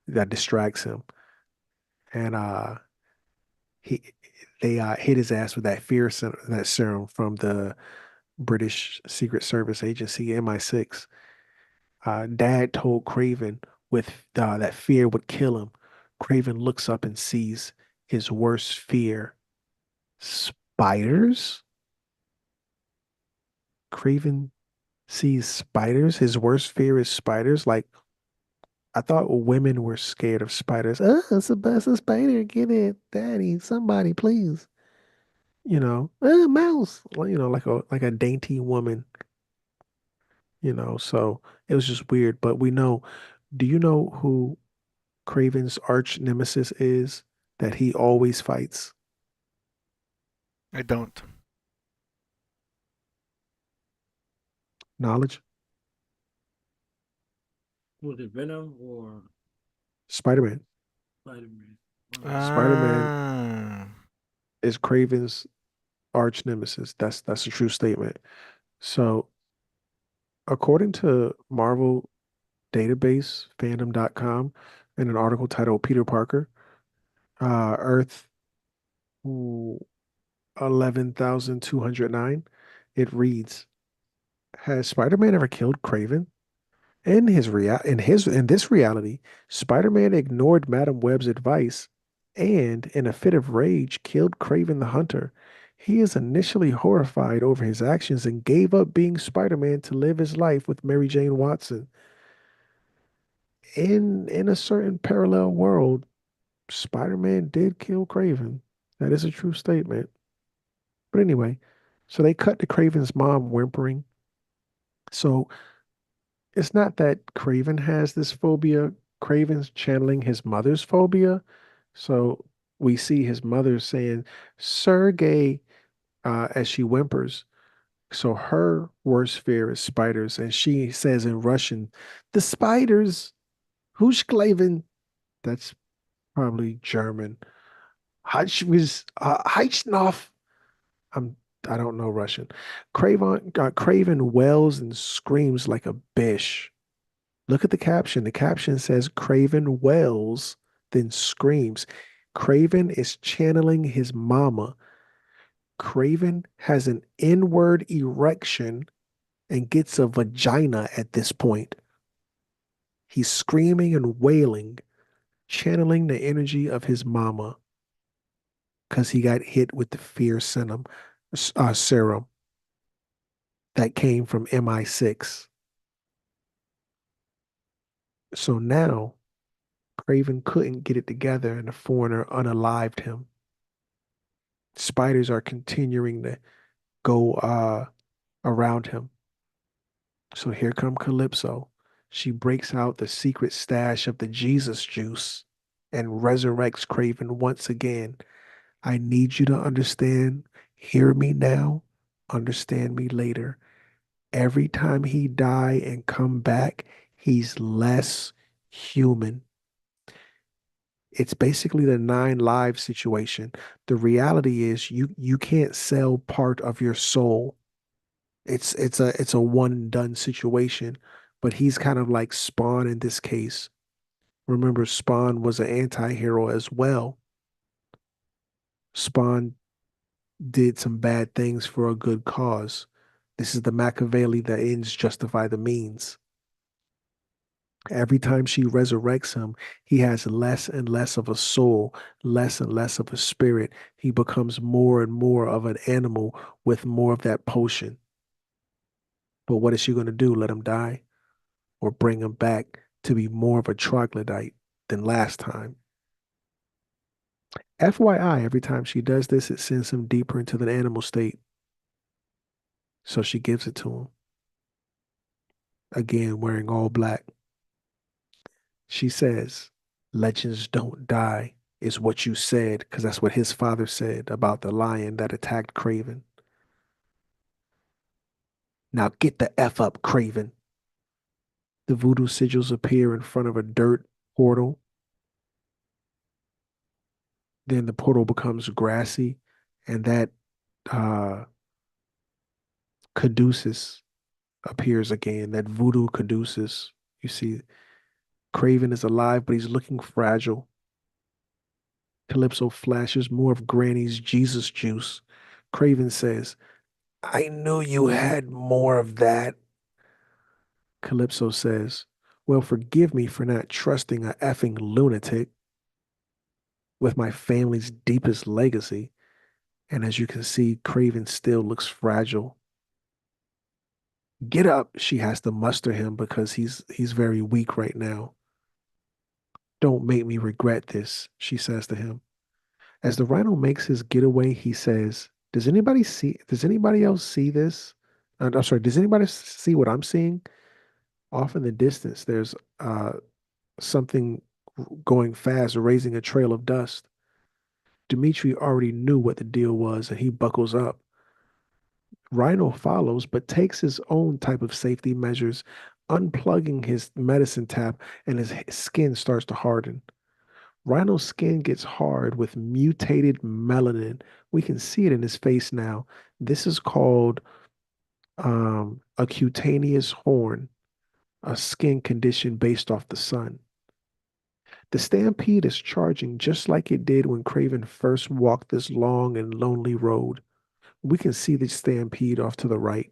that distracts him. And he they hit his ass with that serum from the British Secret Service agency MI6. Dad told Craven with that fear would kill him. Craven looks up and sees his worst fear. Spiders? Craven sees spiders. His worst fear is spiders. Like, I thought women were scared of spiders. Oh, it's a spider. Get it, daddy. Somebody, please. Mouse. Well, like a dainty woman. So it was just weird. But we know. Do you know who Craven's arch nemesis is that he always fights? I don't. Knowledge? Was it Venom or Spider-Man. Spider-Man? Spider-Man Ah. is Craven's arch nemesis. That's a true statement. So, according to Marvel database, fandom.com, in an article titled Peter Parker, Earth 11,209, it reads, has Spider-Man ever killed Craven? In this reality, Spider-Man ignored Madam Web's advice and, in a fit of rage, killed Craven the Hunter. He is initially horrified over his actions and gave up being Spider-Man to live his life with Mary Jane Watson. In a certain parallel world, Spider-Man did kill Craven. That is a true statement. But anyway, so they cut to Craven's mom whimpering. So it's not that Craven has this phobia. Craven's channeling his mother's phobia. So we see his mother saying, Sergey, as she whimpers. So her worst fear is spiders. And she says in Russian, the spiders, Huschklaven. That's probably German. Heichnov. I'm, I don't know Russian. Craven wails and screams like a bish. Look at the caption. The caption says Craven wails, then screams. Craven is channeling his mama. Craven has an inward erection and gets a vagina at this point. He's screaming and wailing, channeling the energy of his mama because he got hit with the fear serum that came from MI6. So now Craven couldn't get it together and the foreigner unalived him. Spiders are continuing to go around him. So here come Calypso. She breaks out the secret stash of the Jesus juice and resurrects Craven once again. I need you to understand. Hear me now. Understand me later. every time he die and come back, he's less human. It's basically the 9 lives situation. The reality is you can't sell part of your soul. It's a one and done situation. But he's kind of like Spawn in this case. Remember, Spawn was an anti-hero as well. Spawn did some bad things for a good cause. This is the Machiavelli, the ends justify the means. Every time she resurrects him, he has less and less of a soul, less and less of a spirit. He becomes more and more of an animal with more of that potion. But what is she going to do? Let him die? Or bring him back to be more of a troglodyte than last time? FYI, every time she does this, it sends him deeper into the animal state. So she gives it to him. Again, wearing all black. She says, legends don't die, is what you said, because that's what his father said about the lion that attacked Kraven. Now get the F up, Kraven. The voodoo sigils appear in front of a dirt portal. Then the portal becomes grassy, and that caduceus appears again, that voodoo caduceus. You see, Kraven is alive, but he's looking fragile. Calypso flashes more of Granny's Jesus juice. Kraven says, I knew you had more of that. Calypso says, well, forgive me for not trusting a effing lunatic with my family's deepest legacy. And as you can see, Kraven still looks fragile. Get up, she has to muster him because he's very weak right now. Don't make me regret this, she says to him. As the rhino makes his getaway, he says, does anybody else see this? I'm sorry, does anybody see what I'm seeing? Off in the distance, there's something going fast, raising a trail of dust. Dimitri already knew what the deal was, and he buckles up. Rhino follows, but takes his own type of safety measures, unplugging his medicine tap, and his skin starts to harden. Rhino's skin gets hard with mutated melanin. We can see it in his face now. This is called a cutaneous horn, a skin condition based off the sun. The stampede is charging just like it did when Kraven first walked this long and lonely road. We can see the stampede off to the right.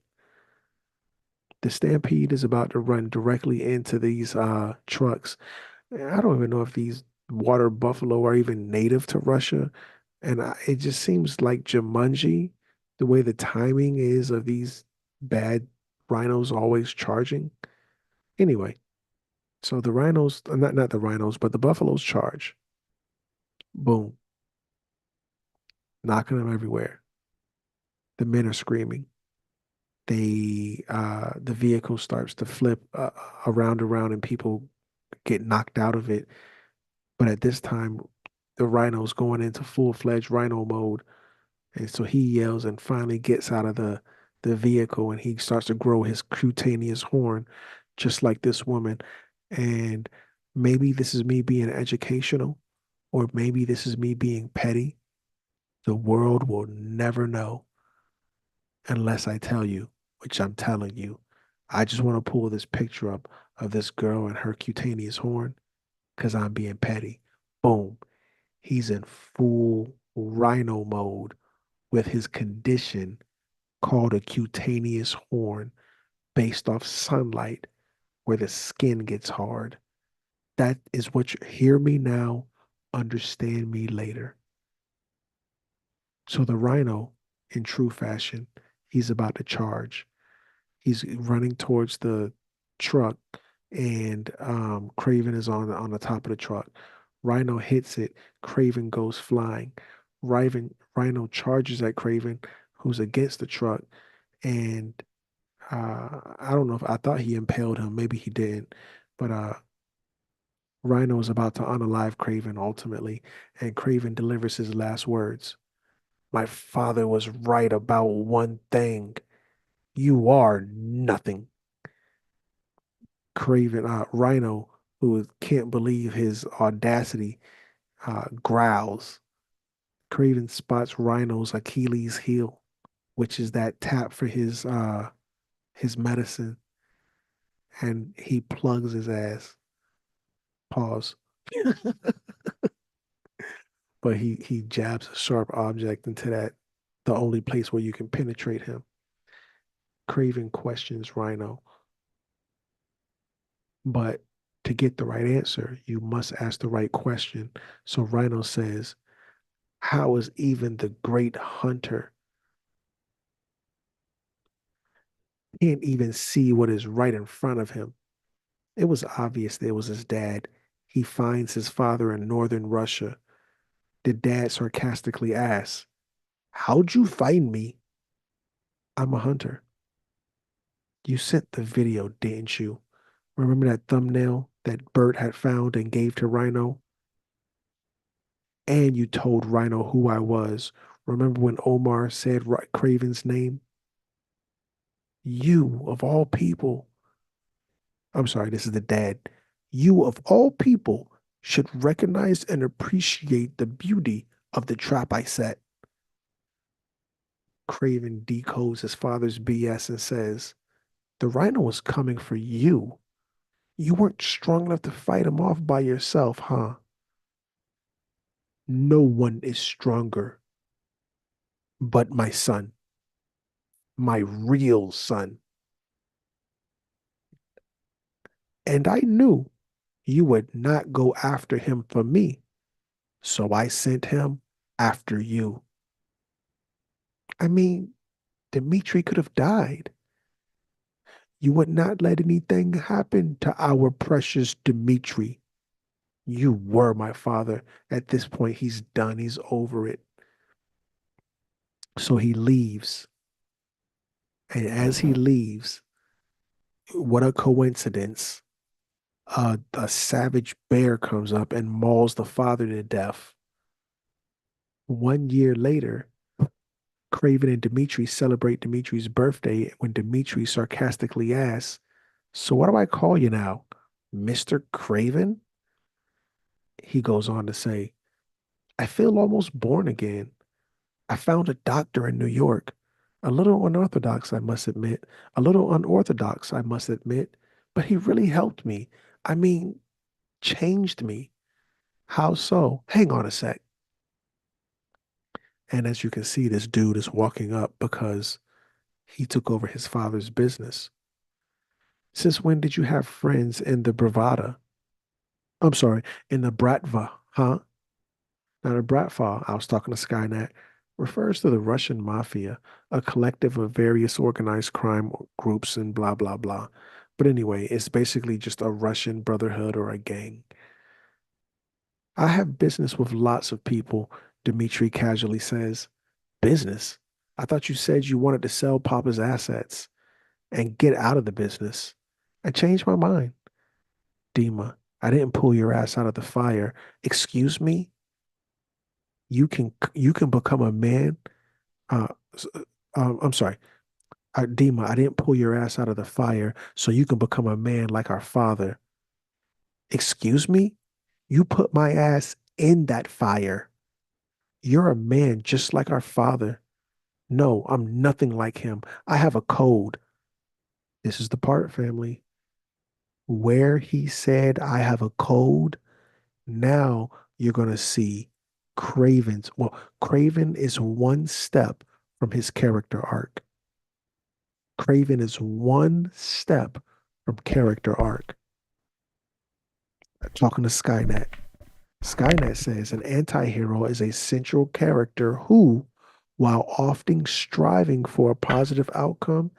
The stampede is about to run directly into these trucks. I don't even know if these water buffalo are even native to Russia. And it just seems like Jumanji, the way the timing is of these bad rhinos always charging. Anyway, so the rhinos, not the rhinos, but the buffaloes charge. Boom. Knocking them everywhere. The men are screaming. The vehicle starts to flip around, and people get knocked out of it. But at this time, the rhino's going into full-fledged rhino mode. And so he yells and finally gets out of the vehicle, and he starts to grow his cutaneous horn, just like this woman. And maybe this is me being educational, or maybe this is me being petty. The world will never know unless I tell you, which I'm telling you. I just want to pull this picture up of this girl and her cutaneous horn because I'm being petty. Boom. He's in full rhino mode with his condition called a cutaneous horn based off sunlight where the skin gets hard. That is what you hear me now, understand me later. So the rhino, in true fashion, he's about to charge. He's running towards the truck, and Kraven is on the top of the truck. Rhino hits it. Kraven goes flying. Rhino charges at Kraven, who's against the truck, and I don't know if I thought he impaled him. Maybe he didn't, but Rhino is about to unalive Kraven ultimately, and Kraven delivers his last words. My father was right about one thing. You are nothing. Rhino, who can't believe his audacity, growls. Kraven spots Rhino's Achilles heel, which is that tap for his medicine, and he plugs his ass. Pause. But he jabs a sharp object into the only place where you can penetrate him. Kraven questions Rhino, but to get the right answer, you must ask the right question. So Rhino says, how is even the great hunter can't even see what is right in front of him? It was obvious there was his dad. He finds his father in northern Russia. The dad sarcastically asks, how'd you find me? I'm a hunter. You sent the video, didn't you? Remember that thumbnail that Bert had found and gave to Rhino? And you told Rhino who I was. Remember when Omar said Craven's name? You, of all people, I'm sorry, this is the dad. You, of all people, should recognize and appreciate the beauty of the trap I set. Craven decodes his father's BS and says, the rhino was coming for you. You weren't strong enough to fight him off by yourself, huh? No one is stronger but my son, my real son. And I knew you would not go after him for me, so I sent him after you. I mean, Dmitri could have died. You would not let anything happen to our precious Dmitri. You were my father. At this point, he's done. He's over it. So he leaves. And as he leaves, what a coincidence. A savage bear comes up and mauls the father to death. 1 year later, Kraven and Dmitri celebrate Dmitri's birthday when Dmitri sarcastically asks, so what do I call you now? Mr. Kraven? He goes on to say, I feel almost born again. I found a doctor in New York. A little unorthodox, I must admit. A little unorthodox, I must admit. But he really helped me. I mean, changed me. How so? Hang on a sec. And as you can see, this dude is walking up because he took over his father's business. Since when did you have friends in the Bravada? I'm sorry, in the Bratva, huh? Now, the Bratva, I was talking to Skynet, refers to the Russian mafia, a collective of various organized crime groups and blah, blah, blah. But anyway, it's basically just a Russian brotherhood or a gang. I have business with lots of people, Dmitri casually says. Business? I thought you said you wanted to sell Papa's assets and get out of the business. I changed my mind. Dima, I didn't pull your ass out of the fire. Excuse me? You can become a man. Uh, I'm sorry. Dima, I didn't pull your ass out of the fire so you can become a man like our father. Excuse me? You put my ass in that fire. You're a man just like our father. No, I'm nothing like him. I have a code. This is the part, family, where he said, I have a code. Now you're going to see Kraven's. Well, Kraven is one step from his character arc. Kraven is one step from character arc. Talking to Skynet. Skynet says an anti-hero is a central character who, while often striving for a positive outcome,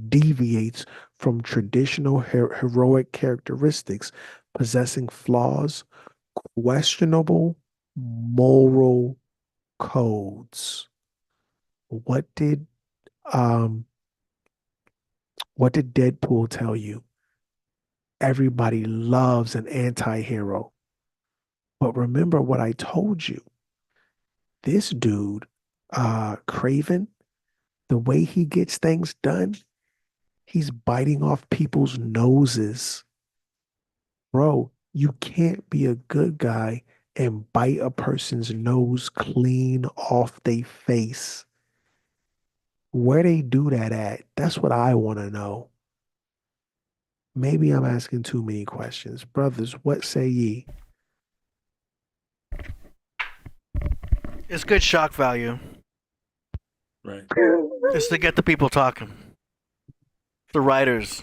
deviates from traditional heroic characteristics, possessing flaws, questionable moral codes. What did Deadpool tell you? Everybody loves an anti-hero. But remember what I told you. This dude, Kraven, the way he gets things done, he's biting off people's noses. Bro, you can't be a good guy and bite a person's nose clean off their face. Where they do that at? That's what I want to know. Maybe I'm asking too many questions. Brothers, what say ye? It's good shock value. Right. It's to get the people talking. The writers.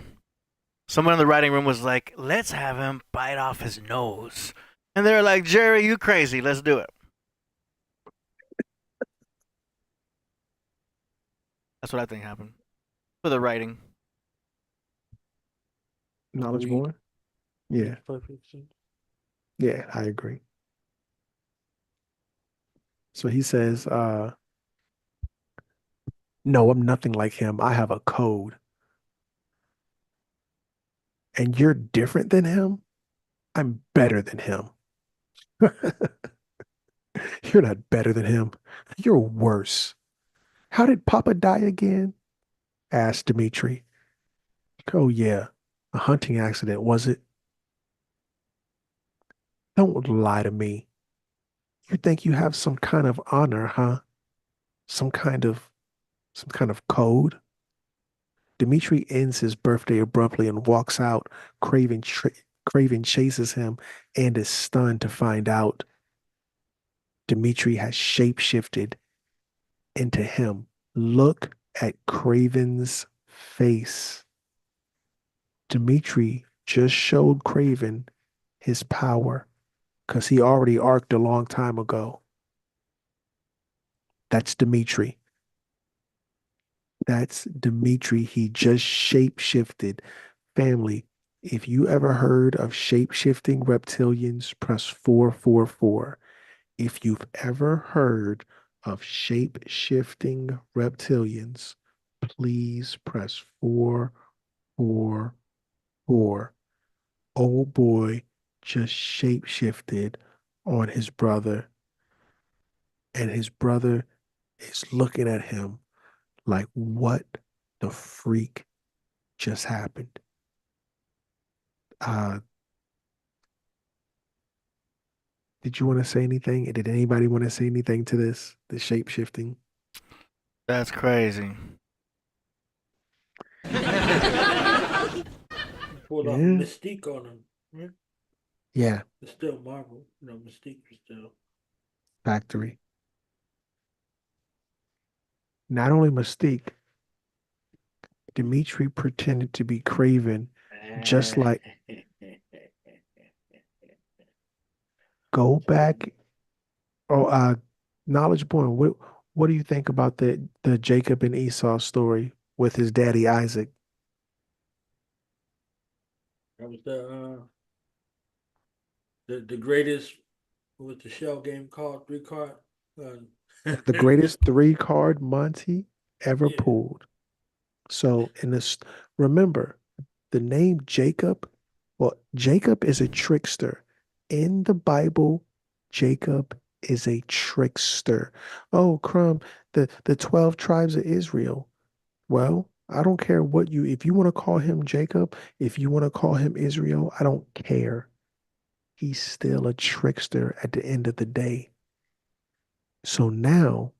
Someone in the writing room was like, let's have him bite off his nose. And they're like, Jerry, you crazy. Let's do it. That's what I think happened. For the writing. Knowledge Agreed. more? Yeah, Perfect sense. yeah, I agree. So he says, no, I'm nothing like him. I have a code. And you're different than him? I'm better than him. You're not better than him. You're worse. How did Papa die again? Asked Dimitri. Oh, yeah. A hunting accident, was it? Don't lie to me. You think you have some kind of honor, huh? Some kind of code? Dimitri ends his birthday abruptly and walks out. Craven chases him and is stunned to find out Dimitri has shapeshifted into him. Look at Craven's face. Dimitri just showed Craven his power because he already arced a long time ago. That's Dimitri. That's Dimitri. He just shapeshifted. Family, if you ever heard of shapeshifting reptilians, press 444. If you've ever heard of shape-shifting reptilians, please press 444. Old boy just shape-shifted on his brother, and his brother is looking at him like, what the freak just happened? Did you want to say anything? Did anybody want to say anything to this? The shape shifting? That's crazy. Pulled off Yeah. Mystique on him. Right? Yeah, It's still Marvel. Mystique is still. factory. Not only Mystique, Dimitri pretended to be Kraven, just like go back. Oh, Knowledge Born. What do you think about the Jacob and Esau story with his daddy Isaac? That was the greatest. What was the shell game called? 3 card. The greatest 3-card Monty ever Yeah. pulled. So in this, remember the name Jacob. Well, Jacob is a trickster. In the Bible, Jacob is a trickster. Oh, Crumb, the 12 tribes of Israel. Well, I don't care if you want to call him Jacob, if you want to call him Israel, I don't care. He's still a trickster at the end of the day. So now,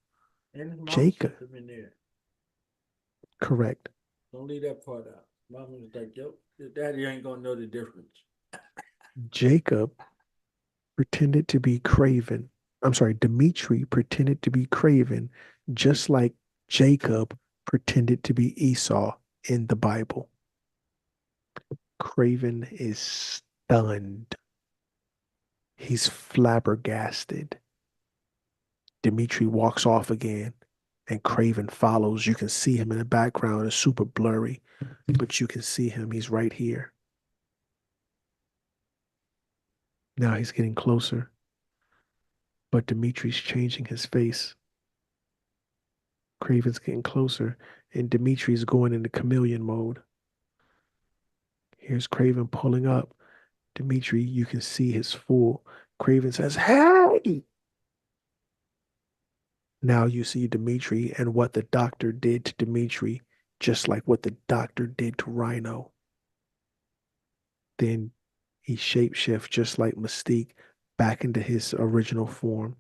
And his mom Jacob, sent him in there. correct. Don't leave that part out. Mama was like, yo, your daddy ain't gonna know the difference. Jacob pretended to be Craven. I'm sorry, Dimitri pretended to be Craven, just like Jacob pretended to be Esau in the Bible. Craven is stunned. He's flabbergasted. Dimitri walks off again, and Craven follows. You can see him in the background. It's super blurry, but you can see him. He's right here. Now he's getting closer, but Dimitri's changing his face. Craven's getting closer, and Dimitri's going into chameleon mode. Here's Craven pulling up. Dimitri, you can see his full. Craven says, "Hey!" Now you see Dimitri and what the doctor did to Dimitri, just like what the doctor did to Rhino. Then he shapeshifts just like Mystique back into his original form.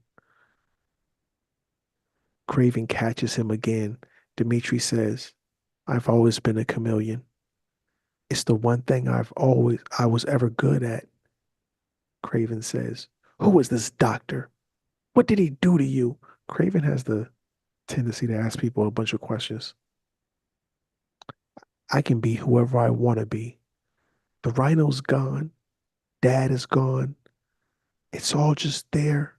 Kraven catches him again. Dimitri says, I've always been a chameleon. It's the one thing I was ever good at. Kraven says, who is this doctor? What did he do to you? Kraven has the tendency to ask people a bunch of questions. I can be whoever I want to be. The rhino's gone. Dad is gone. It's all just there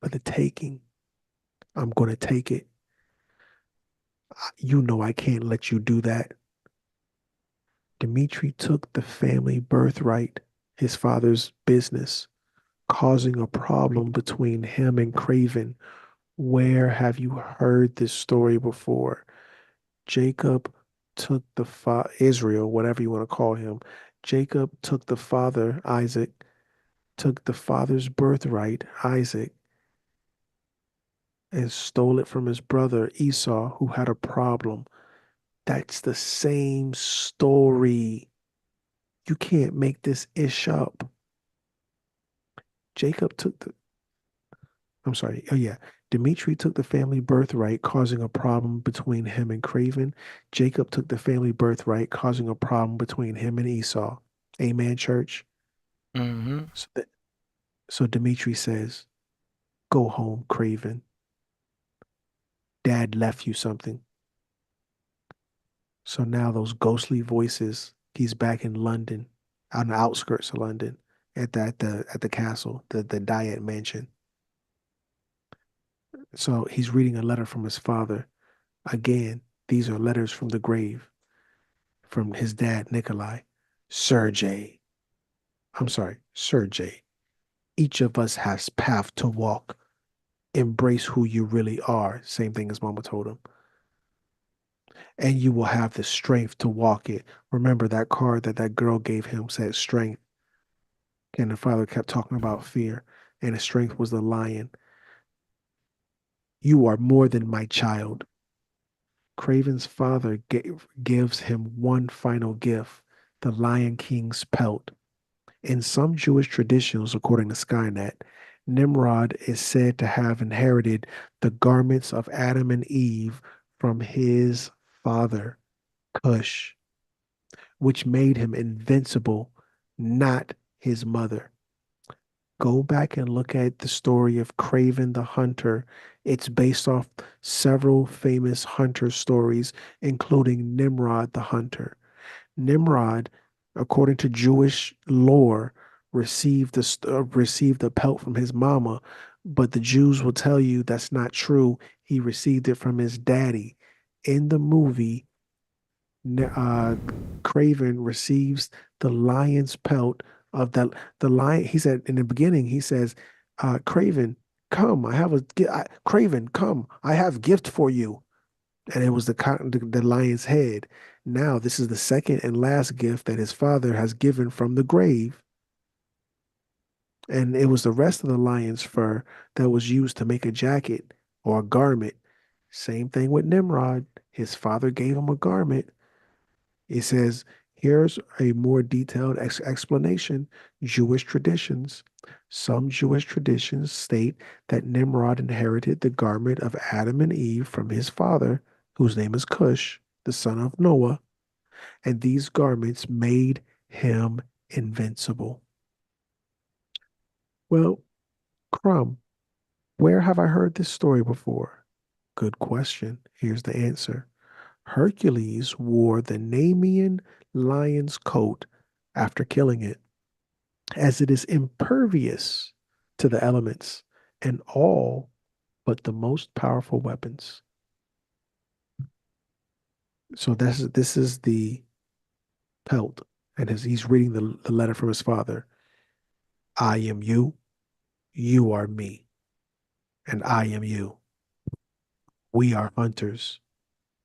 for the taking. I'm going to take it. You know I can't let you do that. Dimitri took the family birthright, his father's business, causing a problem between him and Kraven. Where have you heard this story before? Jacob took Israel, whatever you want to call him. Jacob took the father, Isaac, took the father's birthright, Isaac, and stole it from his brother Esau, who had a problem. That's the same story. You can't make this ish up. Jacob took the, I'm sorry, oh yeah. Dimitri took the family birthright, causing a problem between him and Kraven. Jacob took the family birthright, causing a problem between him and Esau. Amen, church? Mm-hmm. So Dimitri says, go home, Kraven. Dad left you something. So now those ghostly voices, he's back in London, on the outskirts of London, at the castle, the Diet Mansion. So he's reading a letter from his father. Again, these are letters from the grave, from his dad, Nikolai. Sergey. Each of us has path to walk. Embrace who you really are. Same thing as Mama told him. And you will have the strength to walk it. Remember that card that girl gave him said strength. And the father kept talking about fear. And his strength was the lion. You are more than my child. Kraven's father gives him one final gift, the Lion King's pelt. In some Jewish traditions, according to Skynet, Nimrod is said to have inherited the garments of Adam and Eve from his father, Cush, which made him invincible, not his mother. Go back and look at the story of Kraven the Hunter. It's based off several famous hunter stories, including Nimrod the Hunter. Nimrod, according to Jewish lore, received a pelt from his mama, but the Jews will tell you that's not true. He received it from his daddy. In the movie, Kraven receives the lion's pelt of the lion. He said in the beginning, he says, Kraven, come, Kraven, come, I have gift for you. And it was the lion's head. Now this is the second and last gift that his father has given from the grave. And it was the rest of the lion's fur that was used to make a jacket or a garment. Same thing with Nimrod. His father gave him a garment. It says, here's a more detailed explanation. Jewish traditions. Some Jewish traditions state that Nimrod inherited the garment of Adam and Eve from his father, whose name is Cush, the son of Noah, and these garments made him invincible. Well, Crumb, where have I heard this story before? Good question. Here's the answer. Hercules wore the Nemean lion's coat after killing it, as it is impervious to the elements and all but the most powerful weapons. So this is the pelt, and he's reading the letter from his father. I am you, you are me, and I am you. We are hunters,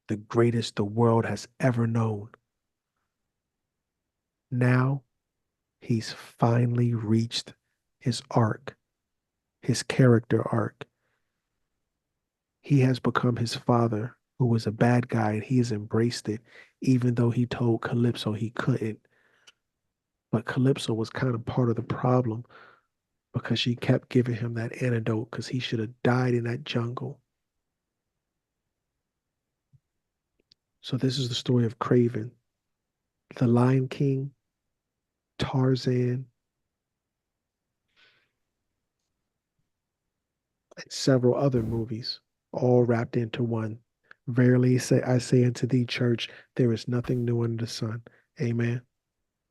the greatest the world has ever known. Now he's finally reached his arc, his character arc. He has become his father, who was a bad guy, and he has embraced it, even though he told Calypso he couldn't. But Calypso was kind of part of the problem because she kept giving him that antidote because he should have died in that jungle. So this is the story of Kraven, the Lion King, Tarzan, and several other movies, all wrapped into one. Verily say I say unto thee, church, there is nothing new under the sun. Amen.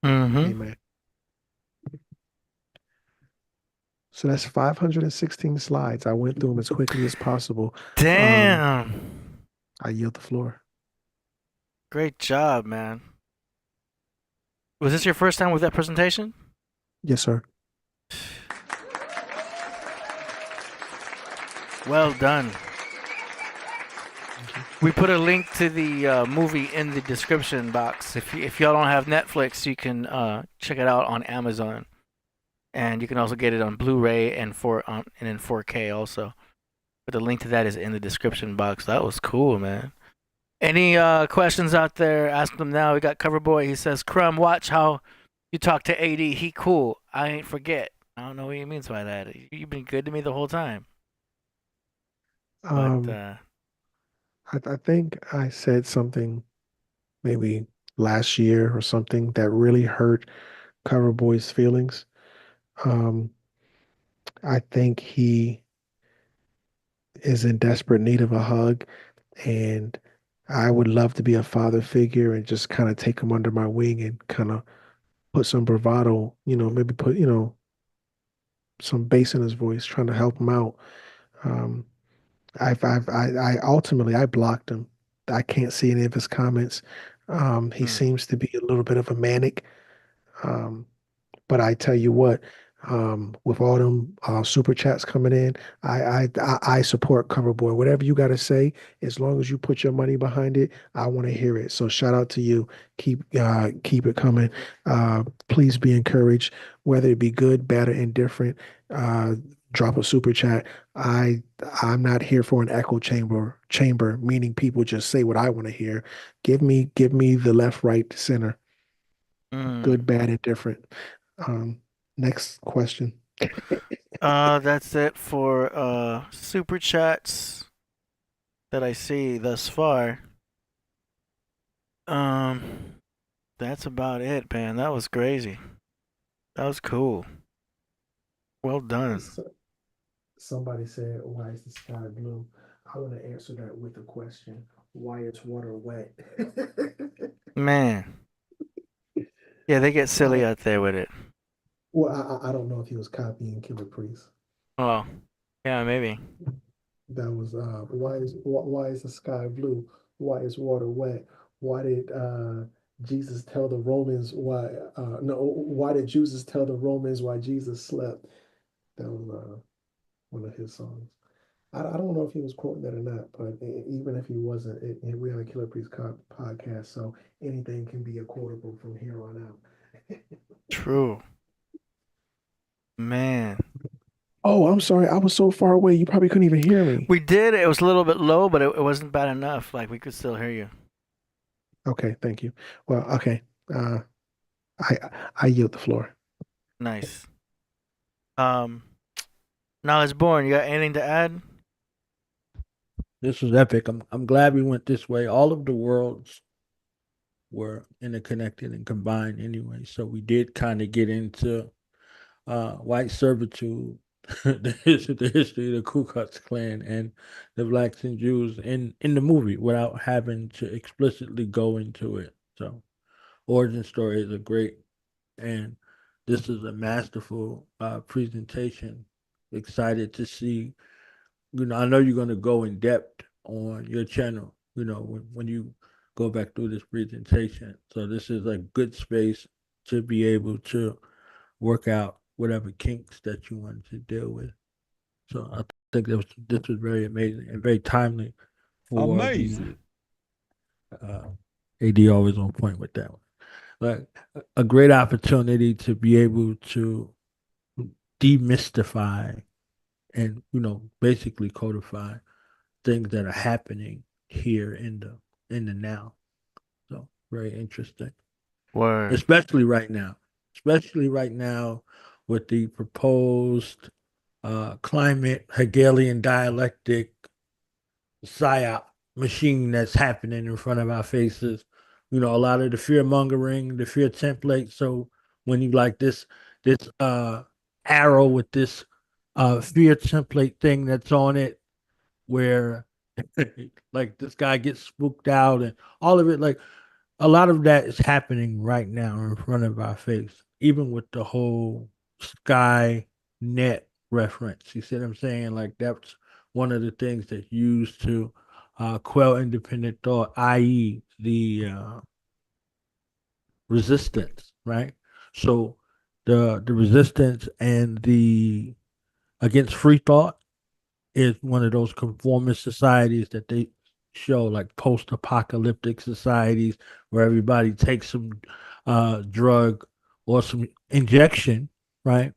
Mm-hmm. Amen. So that's 516 slides. I went through them as quickly as possible. Damn. I yield the floor. Great job, man. Was this your first time with that presentation? Yes, sir. Well done. We put a link to the movie in the description box. If y'all don't have Netflix, you can check it out on Amazon, and you can also get it on Blu-ray and in 4K also. But the link to that is in the description box. That was cool, man. Any questions out there? Ask them now. We got Coverboy. He says, "Crumb, watch how you talk to AD. He cool. I ain't forget." I don't know what he means by that. You've been good to me the whole time. But I think I said something maybe last year or something that really hurt Coverboy's feelings. Um, I think he is in desperate need of a hug, and I would love to be a father figure and just kind of take him under my wing and kind of put some bravado, maybe put, some bass in his voice, trying to help him out. Um, I ultimately I blocked him. I can't see any of his comments. He seems to be a little bit of a manic. Um, but I tell you what, with all them super chats coming in, I support Coverboy. Whatever you got to say, as long as you put your money behind it, I want to hear it. So shout out to you. Keep it coming. Please be encouraged, whether it be good, bad, or indifferent. Drop a super chat. I'm not here for an echo chamber, meaning people just say what I want to hear. Give me the left, right, center. Good, bad, indifferent. Next question. That's it for super chats that I see thus far. That's about it, man. That was crazy. That was cool. Well done. Somebody said, "Why is the sky blue?" I want to answer that with a question: why is water wet? Man. Yeah, they get silly out there with it. Well, I don't know if he was copying Killer Priest. Oh, yeah, maybe. That was why is the sky blue? Why is water wet? Why did Jesus tell the Romans why? No, why did Jesus tell the Romans why Jesus slept? That was one of his songs. I don't know if he was quoting that or not, but even if he wasn't, we're on a Killer Priest podcast, so anything can be a quotable from here on out. True. Man. Oh, I'm sorry. I was so far away. You probably couldn't even hear me. We did. It was a little bit low, but it wasn't bad enough. Like, we could still hear you. Okay, thank you. Well, okay. I I yield the floor. Nice. Knowledge Born, you got anything to add? This was epic. I'm glad we went this way. All of the worlds were interconnected and combined anyway. So we did kind of get into white servitude, the history of the Ku Klux Klan and the blacks and Jews in the movie without having to explicitly go into it. So origin stories are great, and this is a masterful presentation. Excited to see. I know you're going to go in depth on your channel. When you go back through this presentation. So this is a good space to be able to work out whatever kinks that you wanted to deal with. So I think this was very amazing and very timely for Amazing. AD always on point with that one. But a great opportunity to be able to demystify and basically codify things that are happening here in the now. So very interesting, Word. especially right now. Especially right now with the proposed climate Hegelian dialectic psyop machine that's happening in front of our faces. You know, a lot of the fear mongering, the fear template. So when you like this arrow with this fear template thing that's on it, where like this guy gets spooked out and all of it, like a lot of that is happening right now in front of our face, even with the whole sky net reference. You see what I'm saying? Like that's one of the things that's used to quell independent thought, i.e., the resistance, right? So the resistance and the against free thought is one of those conformist societies that they show, like post-apocalyptic societies where everybody takes some drug or some injection, right?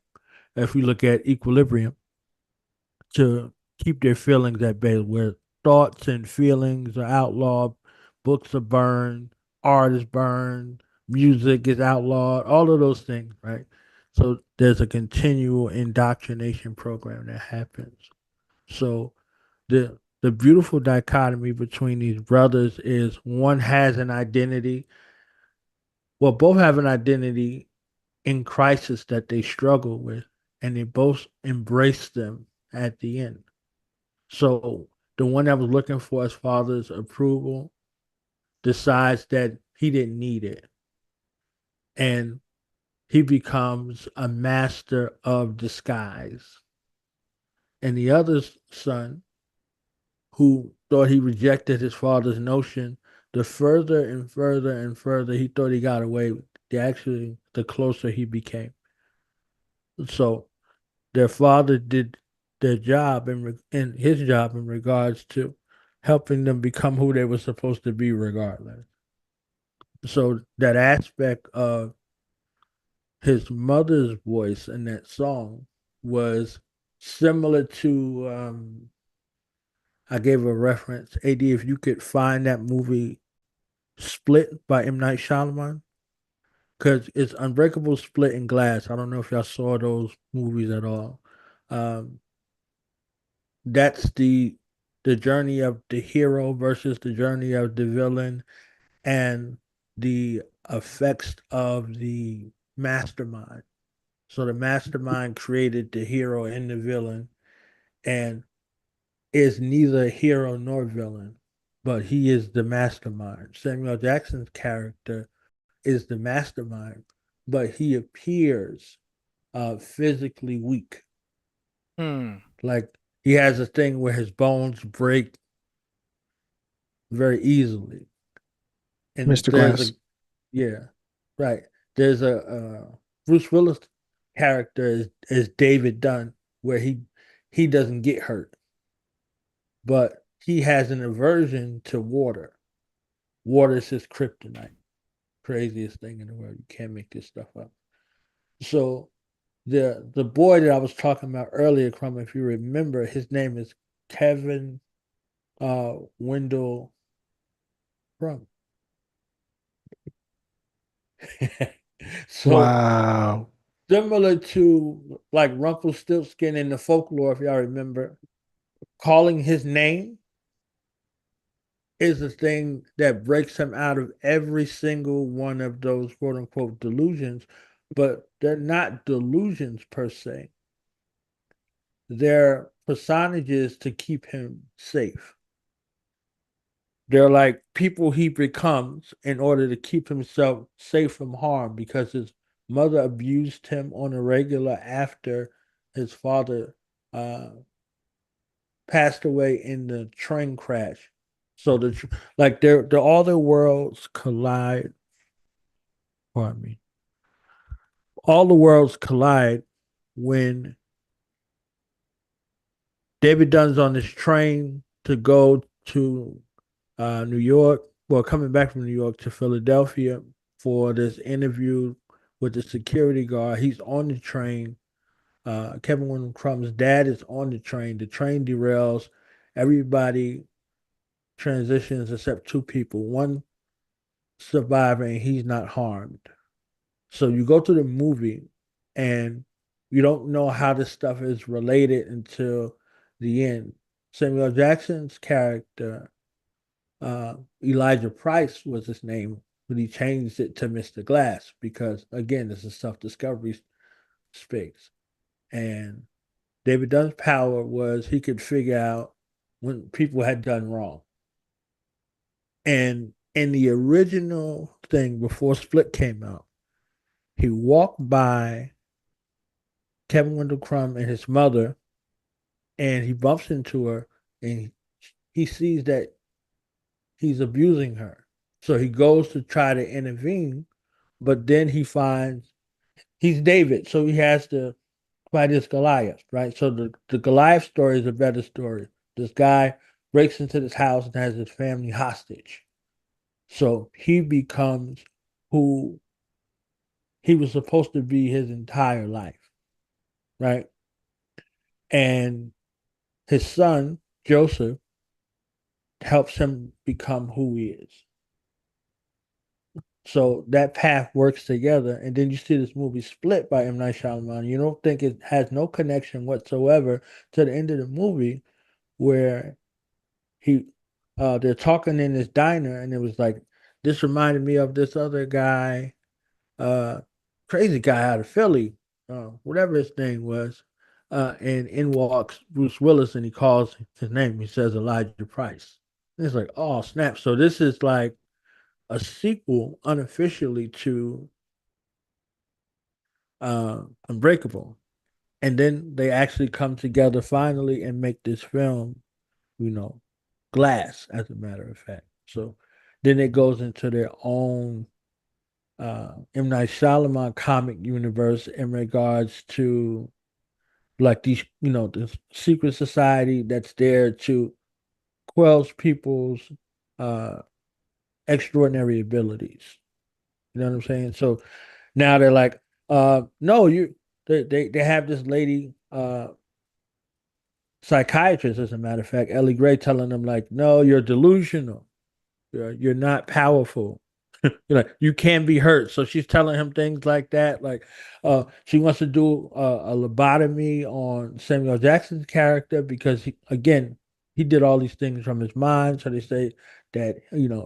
If we look at equilibrium, to keep their feelings at bay, where thoughts and feelings are outlawed, books are burned, art is burned, music is outlawed, all of those things, right? So there's a continual indoctrination program that happens. So the beautiful dichotomy between these brothers is one has an identity. Well, both have an identity in crisis that they struggle with, and they both embrace them at the end. So the one that was looking for his father's approval decides that he didn't need it, and he becomes a master of disguise. And the other son, who thought he rejected his father's notion, the further and further and further he thought he got away, the closer he became. So their father did their job in his job in regards to helping them become who they were supposed to be regardless. So that aspect of his mother's voice in that song was similar to I gave a reference. AD, if you could find that movie Split by M. Night Shyamalan, because it's Unbreakable, Split, and Glass. I don't know if y'all saw those movies at all. Um, that's the journey of the hero versus the journey of the villain, and the effects of the mastermind. So the mastermind created the hero and the villain, and is neither hero nor villain, but he is the mastermind. Samuel Jackson's character is the mastermind, but he appears physically weak. Hmm. Like he has a thing where his bones break very easily. And Mr. there's a Glass. yeah, right. There's a Bruce Willis character is David Dunn, where he doesn't get hurt, but he has an aversion to water. Water is his kryptonite. Craziest thing in the world. You can't make this stuff up. So the boy that I was talking about earlier, Crumb, if you remember, his name is Kevin Wendell Crumb. So Wow. similar to like Rumpelstiltskin in the folklore, if y'all remember, calling his name is the thing that breaks him out of every single one of those quote unquote delusions, but they're not delusions per se. They're personages to keep him safe. They're like people he becomes in order to keep himself safe from harm because his mother abused him on a regular after his father uh, passed away in the train crash. So like they're all their worlds collide. Pardon me. All the worlds collide when David Dunn's on this train to go to New York. Well, coming back from New York to Philadelphia for this interview with the security guard. He's on the train. Kevin Windham Crumb's dad is on the train. The train derails, everybody transitions except two people. One survivor and he's not harmed. So you go to the movie and you don't know how this stuff is related until the end. Samuel Jackson's character, Elijah Price was his name, but he changed it to Mr. Glass because, again, it's a self discovery space. And David Dunn's power was he could figure out when people had done wrong. And in the original thing before Split came out, he walked by Kevin Wendell Crumb and his mother, and he bumps into her, and he sees that he's abusing her. So he goes to try to intervene, but then he finds he's David, so he has to fight this Goliath, right? So the Goliath story is a better story. This guy breaks into this house and has his family hostage. So he becomes who he was supposed to be his entire life, right? And his son, Joseph, helps him become who he is. So that path works together. And then you see this movie Split by M. Night Shyamalan. You don't think it has no connection whatsoever to the end of the movie where they're talking in this diner and it was like, this reminded me of this other guy, crazy guy out of Philly, whatever his name was. And in walks Bruce Willis and he calls his name. He says Elijah Price. And it's like, oh, snap. So this is like a sequel unofficially to Unbreakable. And then they actually come together finally and make this film, Glass, as a matter of fact. So then it goes into their own M. Night Shyamalan comic universe in regards to like these, the secret society that's there to quell people's extraordinary abilities. You know what I'm saying? So now they're like, no, they have this lady psychiatrist, as a matter of fact, Ellie Gray, telling them like, no, you're delusional. You're not powerful. You can be hurt. So she's telling him things like that. Like, she wants to do a lobotomy on Samuel Jackson's character because he did all these things from his mind. So they say that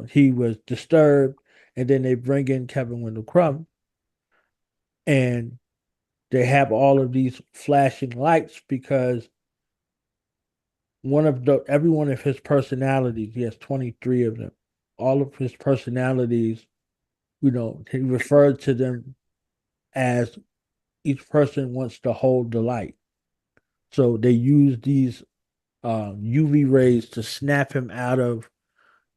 he was disturbed, and then they bring in Kevin Wendell Crumb, and they have all of these flashing lights because every one of his personalities, he has 23 of them. All of his personalities, he referred to them as each person wants to hold the light. So they use these UV rays to snap him out of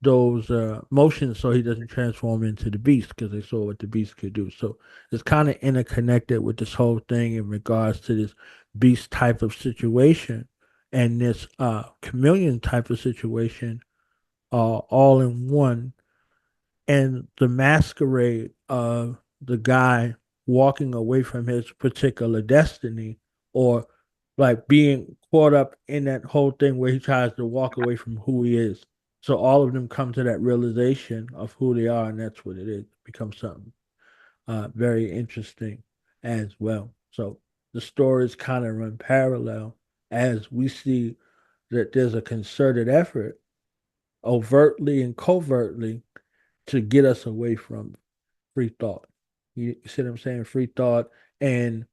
those motions so he doesn't transform into the beast because they saw what the beast could do. So it's kind of interconnected with this whole thing in regards to this beast type of situation and this chameleon type of situation all in one. And the masquerade of the guy walking away from his particular destiny or like being caught up in that whole thing where he tries to walk away from who he is. So all of them come to that realization of who they are, and that's what it is. It becomes something very interesting as well. So the stories kind of run parallel as we see that there's a concerted effort, overtly and covertly, to get us away from free thought. You see what I'm saying? Free thought and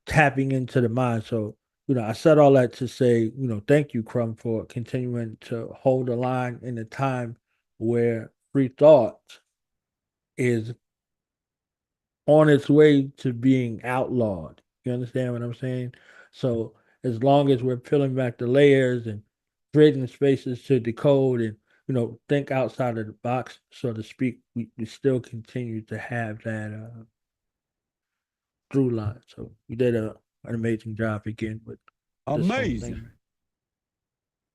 tapping into the mind. So, I said all that to say, thank you, Crumb, for continuing to hold the line in a time where free thought is on its way to being outlawed. You understand what I'm saying? So as long as we're peeling back the layers and creating spaces to decode and think outside of the box, so to speak, we still continue to have that through line. So you did an amazing job again with this whole Amazing. thing.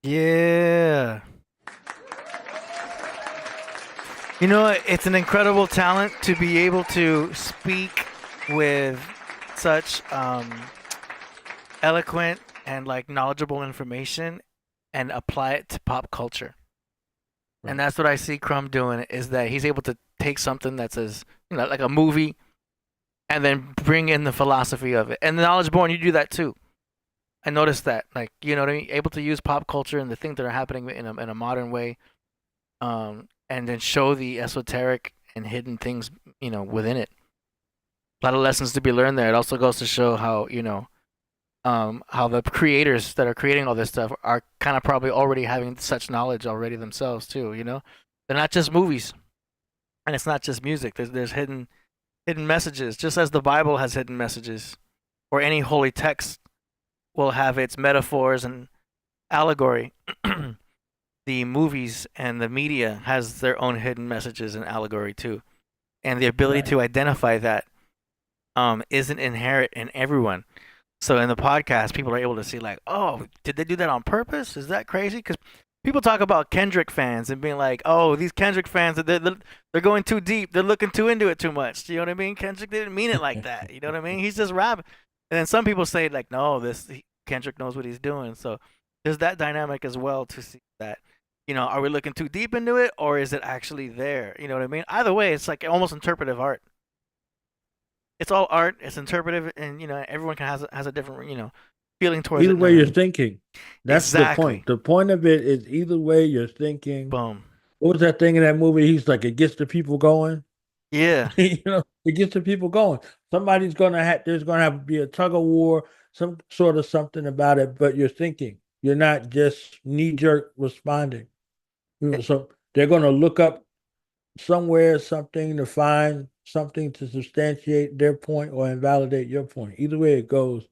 Yeah. It's an incredible talent to be able to speak with such eloquent and like knowledgeable information and apply it to pop culture. Right. And that's what I see Crumb doing, is that he's able to take something that's as, like a movie, and then bring in the philosophy of it. And the Knowledge Born, you do that too. I noticed that, like, you know what I mean, able to use pop culture and the things that are happening in a modern way, and then show the esoteric and hidden things, within it. A lot of lessons to be learned there. It also goes to show how, how the creators that are creating all this stuff are kind of probably already having such knowledge already themselves too. They're not just movies, and it's not just music. There's hidden messages, just as the Bible has hidden messages, or any holy text will have its metaphors and allegory. The movies and the media has their own hidden messages and allegory too, and the ability to identify that isn't inherent in everyone. So in the podcast, people are able to see, like, oh, did they do that on purpose? Is that crazy? Because people talk about Kendrick fans and being like, oh, these Kendrick fans, they're going too deep. They're looking too into it too much. You know what I mean? Kendrick didn't mean it like that. You know what I mean? He's just rapping. And then some people say, like, no, Kendrick knows what he's doing. So there's that dynamic as well, to see that, are we looking too deep into it, or is it actually there? You know what I mean? Either way, it's like almost interpretive art. It's all art. It's interpretive, and everyone has a different feeling towards it. Either way you're thinking. That's exactly the point. The point of it is either way you're thinking. Boom. What was that thing in that movie? He's like, it gets the people going. Yeah. It gets the people going. Somebody's there's gonna be a tug of war, some sort of something about it, but you're thinking. You're not just knee-jerk responding. So they're gonna look up somewhere something to find something to substantiate their point or invalidate your point. Either way it goes,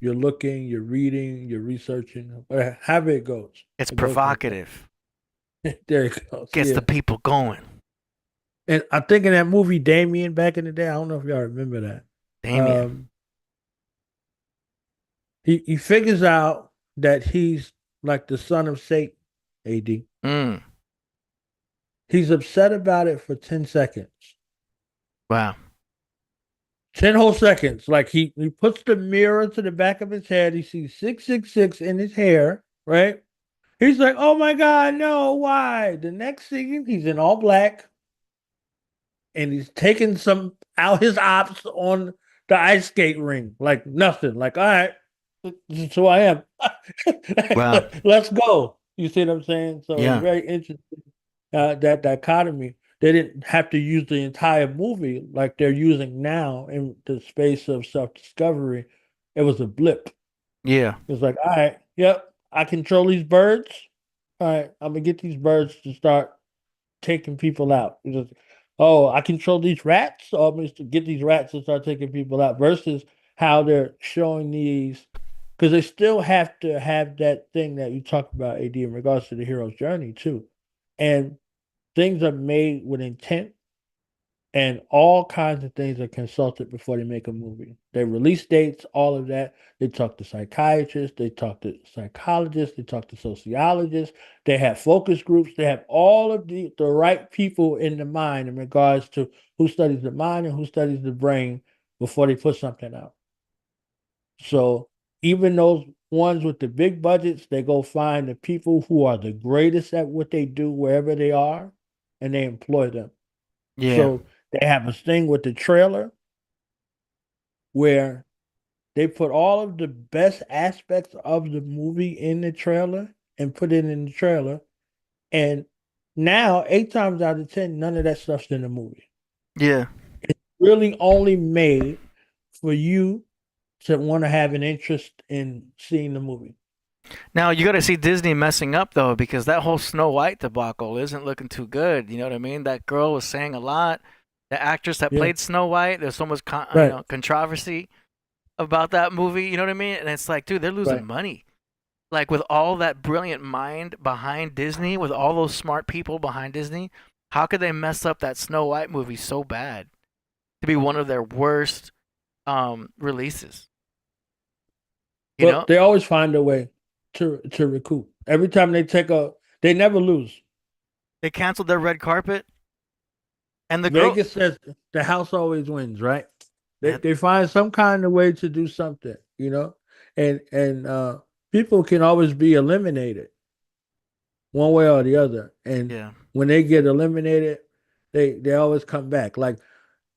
you're looking, you're reading, you're researching, however it goes. It's provocative. There it goes. Gets the people going. And I think in that movie Damien back in the day, I don't know if y'all remember that. Damien. He figures out that he's like the son of Satan, AD. He's upset about it for 10 seconds. Wow. 10 whole seconds. Like he puts the mirror to the back of his head. He sees 666 in his hair, right? He's like, oh my God, no, why? The next scene, he's in all black. And he's taking his ops on the ice skate ring. Like nothing. Like, all right, this is who I am. Wow. Let's go. You see what I'm saying? So yeah. It's very interesting, that dichotomy. They didn't have to use the entire movie like they're using now in the space of self-discovery. It was a blip. Yeah. It was like, all right, yep, I control these birds. All right, I'm going to get these birds to start taking people out. Just, I control these rats. So I'm going to get these rats to start taking people out, versus how they're showing these. Because they still have to have that thing that you talk about, AD, in regards to the hero's journey, too. And things are made with intent, and all kinds of things are consulted before they make a movie. They release dates, all of that. They talk to psychiatrists, they talk to psychologists, they talk to sociologists. They have focus groups. They have all of the right people in the mind in regards to who studies the mind and who studies the brain before they put something out. So even those ones with the big budgets, they go find the people who are the greatest at what they do wherever they are, and they employ them. Yeah. So they have a thing with the trailer where they put all of the best aspects of the movie in the trailer and put it in the trailer. And now, 8 times out of 10, none of that stuff's in the movie. Yeah. It's really only made for you to want to have an interest in seeing the movie. Now, you got to see Disney messing up, though, because that whole Snow White debacle isn't looking too good. You know what I mean? That girl was saying a lot. The actress that played Snow White, there's so much controversy about that movie. You know what I mean? And it's like, dude, they're losing money. Like, with all that brilliant mind behind Disney, with all those smart people behind Disney, how could they mess up that Snow White movie so bad to be one of their worst releases? You know? They always find a way to recoup. Every time they never lose. They canceled their red carpet, and Vegas says the house always wins, right? They find some kind of way to do something, and people can always be eliminated. one way or the other. And Yeah. when they get eliminated, they always come back. Like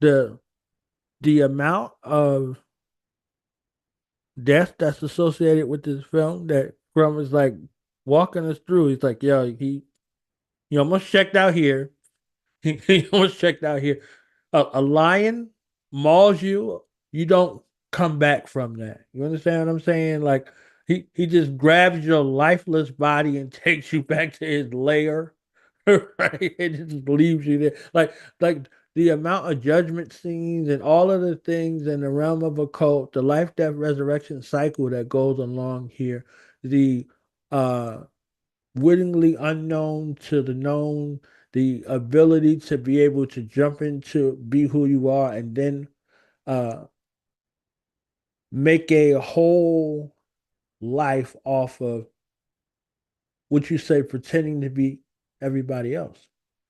the amount of death that's associated with this film that Crumb is like walking us through. He's like, yo, he almost checked out here. He almost checked out here. A lion mauls you, you don't come back from that. You understand what I'm saying? Like he just grabs your lifeless body and takes you back to his lair, right? It just leaves you there. Like the amount of judgment scenes and all of the things in the realm of occult, the life, death, resurrection cycle that goes along here, the uh wittingly unknown to the known, the ability to be able to jump into be who you are and then uh make a whole life off of what you say pretending to be everybody else.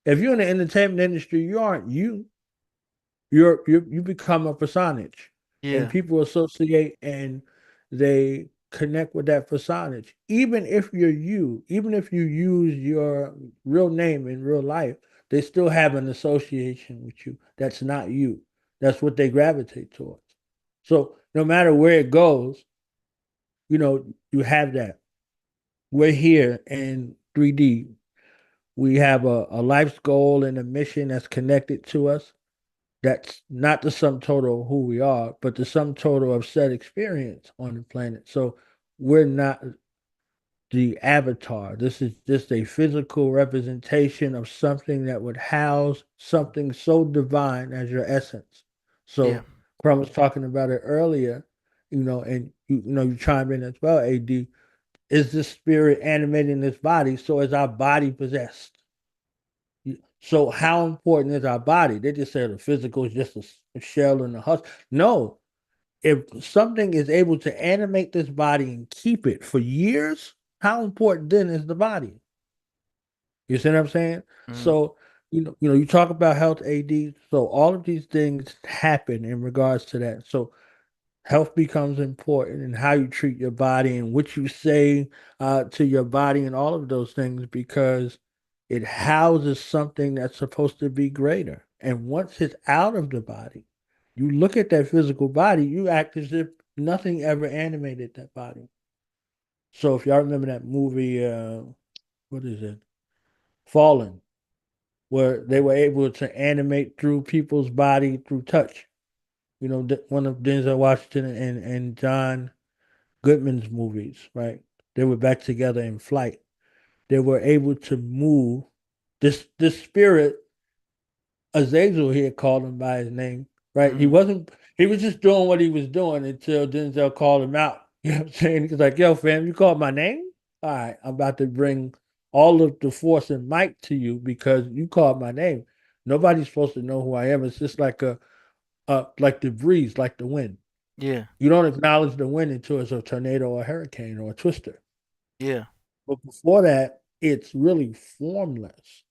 If you're in the entertainment industry, you aren't you. You become a personage, and Yeah. people associate and they connect with that personage. Even if you're you, even if you use your real name in real life, they still have an association with you. That's not you. That's what they gravitate towards. So no matter where it goes, you have that. We're here in 3D. We have a life's goal and a mission that's connected to us. That's not the sum total of who we are, but the sum total of said experience on the planet. So we're not the avatar. This is just a physical representation of something that would house something so divine as your essence. Yeah. So Crumb was talking about it earlier, and you chimed in as well, AD. Is the spirit animating this body? So is our body possessed? So how important is our body? They just say the physical is just a shell and a husk. No, if something is able to animate this body and keep it for years, how important then is the body? You see what I'm saying? Mm. So you talk about health AD. So all of these things happen in regards to that. So health becomes important and how you treat your body and what you say to your body and all of those things because it houses something that's supposed to be greater. And once it's out of the body, you look at that physical body, you act as if nothing ever animated that body. So if y'all remember that movie, what is it? Fallen, where they were able to animate through people's body through touch. One of Denzel Washington and John Goodman's movies, right? They were back together in flight. They were able to move. This spirit, Azazel here called him by his name, right? Mm. He was just doing what he was doing until Denzel called him out. You know what I'm saying? He's like, yo, fam, you called my name? All right, I'm about to bring all of the force and might to you because you called my name. Nobody's supposed to know who I am. It's just like the breeze, like the wind. Yeah. You don't acknowledge the wind until it's a tornado or a hurricane or a twister. Yeah. But before that, it's really formless.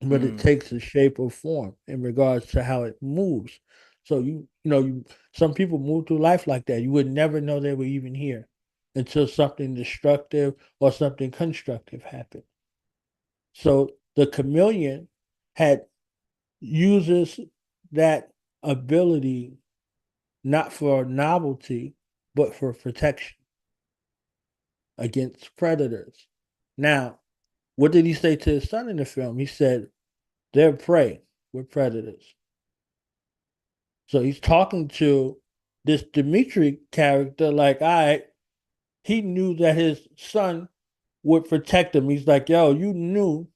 But it Mm. takes a shape or form in regards to how it moves. So some people move through life like that. You would never know they were even here until something destructive or something constructive happened. So the chameleon had uses that ability not for novelty, but for protection against predators. Now, what did he say to his son in the film? He said, they're prey, we're predators. So he's talking to this Dimitri character, like, all right, he knew that his son would protect him. He's like, yo, you knew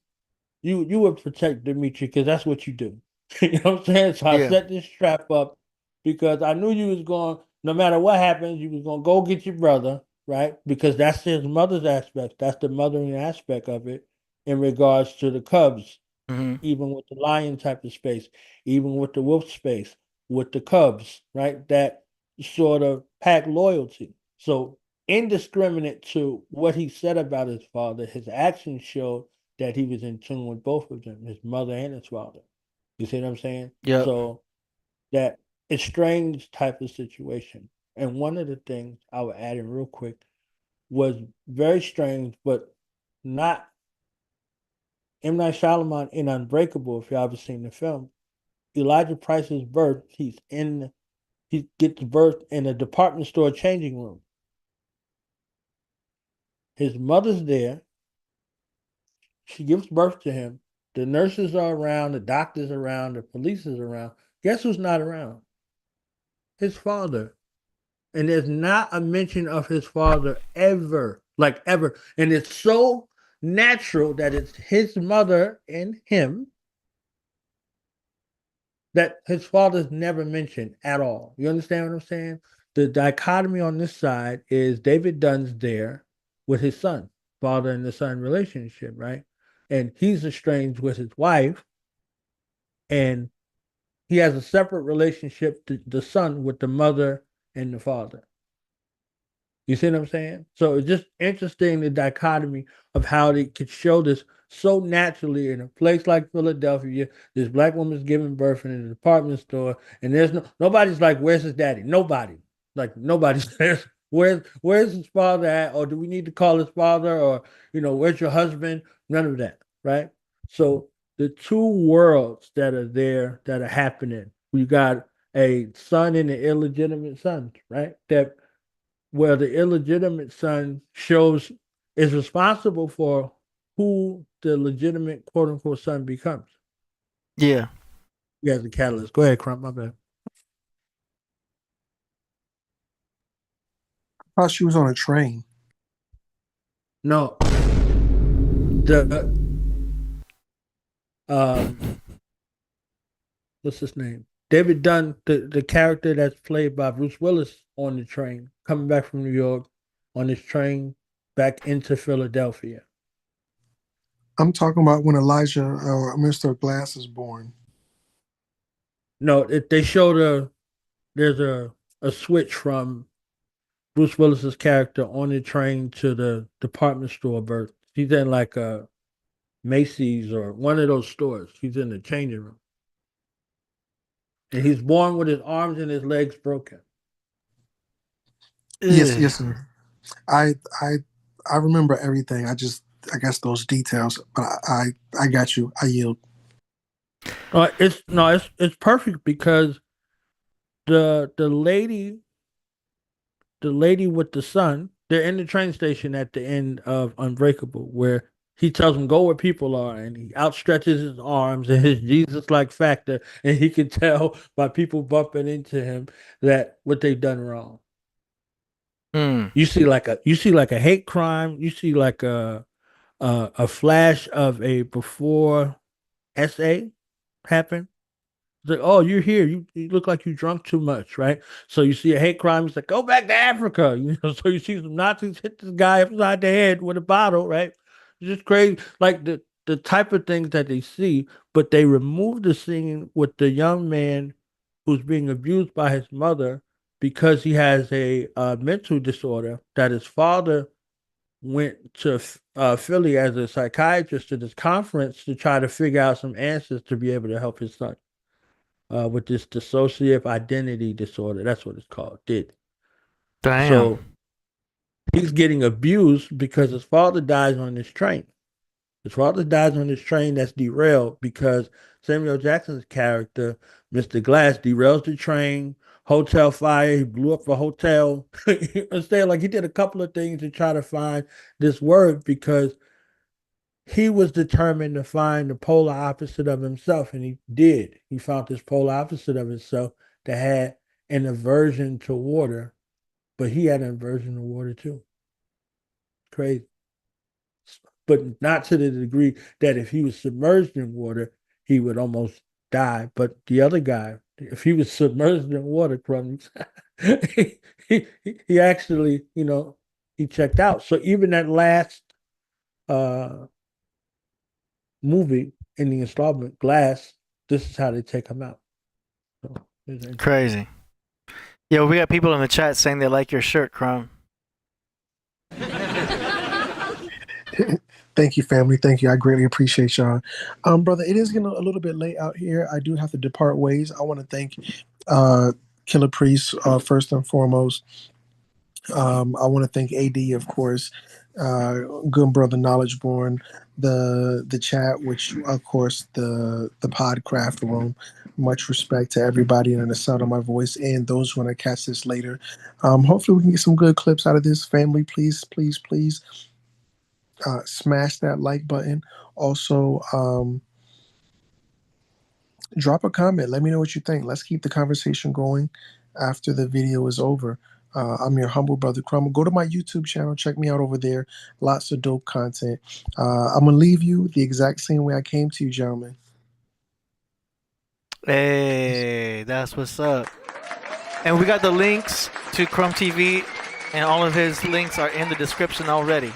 you would protect Dimitri because that's what you do. You know what I'm saying? So I Yeah. set this trap up because I knew you was going, no matter what happens, you was going to go get your brother, right? Because that's his mother's aspect. That's the mothering aspect of it in regards to the cubs, Mm-hmm. even with the lion type of space, even with the wolf space, with the cubs, right? That sort of pack loyalty. So indiscriminate to what he said about his father, his actions showed that he was in tune with both of them, his mother and his father. You see what I'm saying? Yep. So that estranged type of situation. And one of the things I would add in real quick was very strange, but not M. Night Shyamalan in Unbreakable, if y'all ever seen the film. Elijah Price's birth, he gets birth in a department store changing room. His mother's there. She gives birth to him. The nurses are around, the doctors are around, the police is around. Guess who's not around? His father. And there's not a mention of his father ever, like ever. And it's so natural that it's his mother and him that his father's never mentioned at all. You understand what I'm saying? The dichotomy on this side is David Dunn's there with his son, father and the son relationship, right? And he's estranged with his wife, and he has a separate relationship to the son with the mother and the father. You see what I'm saying? So it's just interesting, the dichotomy of how they could show this so naturally in a place like Philadelphia. This black woman's giving birth in a department store, and there's nobody's like, "Where's his daddy?" Nobody, like nobody's there. Where's his father at? Or do we need to call his father? Or where's your husband? None of that, right? So the two worlds that are there that are happening. We got a son and an illegitimate son, right? That where the illegitimate son is responsible for who the legitimate quote unquote son becomes. Yeah. You guys the catalyst. Go ahead, Crumb. My bad. I thought she was on a train. No. The what's his name? David Dunn, the character that's played by Bruce Willis on the train, coming back from New York on this train back into Philadelphia. I'm talking about when Elijah or Mr. Glass is born. No, they showed there's a switch from Bruce Willis's character on the train to the department store birth. He's in like a Macy's or one of those stores. He's in the changing room. And he's born with his arms and his legs broken. Yes, sir. I remember everything. I guess those details, but I got you. I yield. It's perfect because the lady with the son, they're in the train station at the end of Unbreakable, where he tells them go where people are, and he outstretches his arms and his Jesus-like factor, and he can tell by people bumping into him that what they've done wrong. You see like a hate crime. You see like a flash of a before essay happen. It's like, oh, you're here. You look like you drunk too much, right? So you see a hate crime. It's like, go back to Africa. So you see some Nazis hit this guy upside the head with a bottle, right? It's just crazy. Like the type of things that they see, but they remove the scene with the young man who's being abused by his mother because he has a mental disorder that his father went to Philly as a psychiatrist to this conference to try to figure out some answers to be able to help his son with this dissociative identity disorder. That's what it's called. Damn. So he's getting abused because his father dies on this train. His father dies on this train that's derailed because Samuel Jackson's character, Mr. Glass, derails the train. Hotel fire. He blew up a hotel. You understand? Like he did a couple of things to try to find this word because he was determined to find the polar opposite of himself, and he did. He found this polar opposite of himself that had an aversion to water, but he had an aversion to water too. Crazy. But not to the degree that if he was submerged in water, he would almost die. But the other guy, if he was submerged in water, Crumbs, he actually, he checked out. So even that last movie in the installment, Glass, this is how they take him out. So, crazy. Yeah, we got people in the chat saying they like your shirt, Crumb. Thank you, family. Thank you. I greatly appreciate y'all. Brother, it is getting a little bit late out here. I do have to depart ways. I want to thank Killah Priest first and foremost. I want to thank AD, of course, good brother Knowledge Born, the chat, which of course the Podcraft room. Much respect to everybody and the sound of my voice and those who want to catch this later. Hopefully we can get some good clips out of this. Family, please, please, please smash that like button. Also, drop a comment. Let me know what you think. Let's keep the conversation going after the video is over. I'm your humble brother Crumb. Go to my YouTube channel. Check me out over there. Lots of dope content. I'm going to leave you the exact same way I came to you, gentlemen. Hey, that's what's up. And we got the links to CrumbTV, and all of his links are in the description already.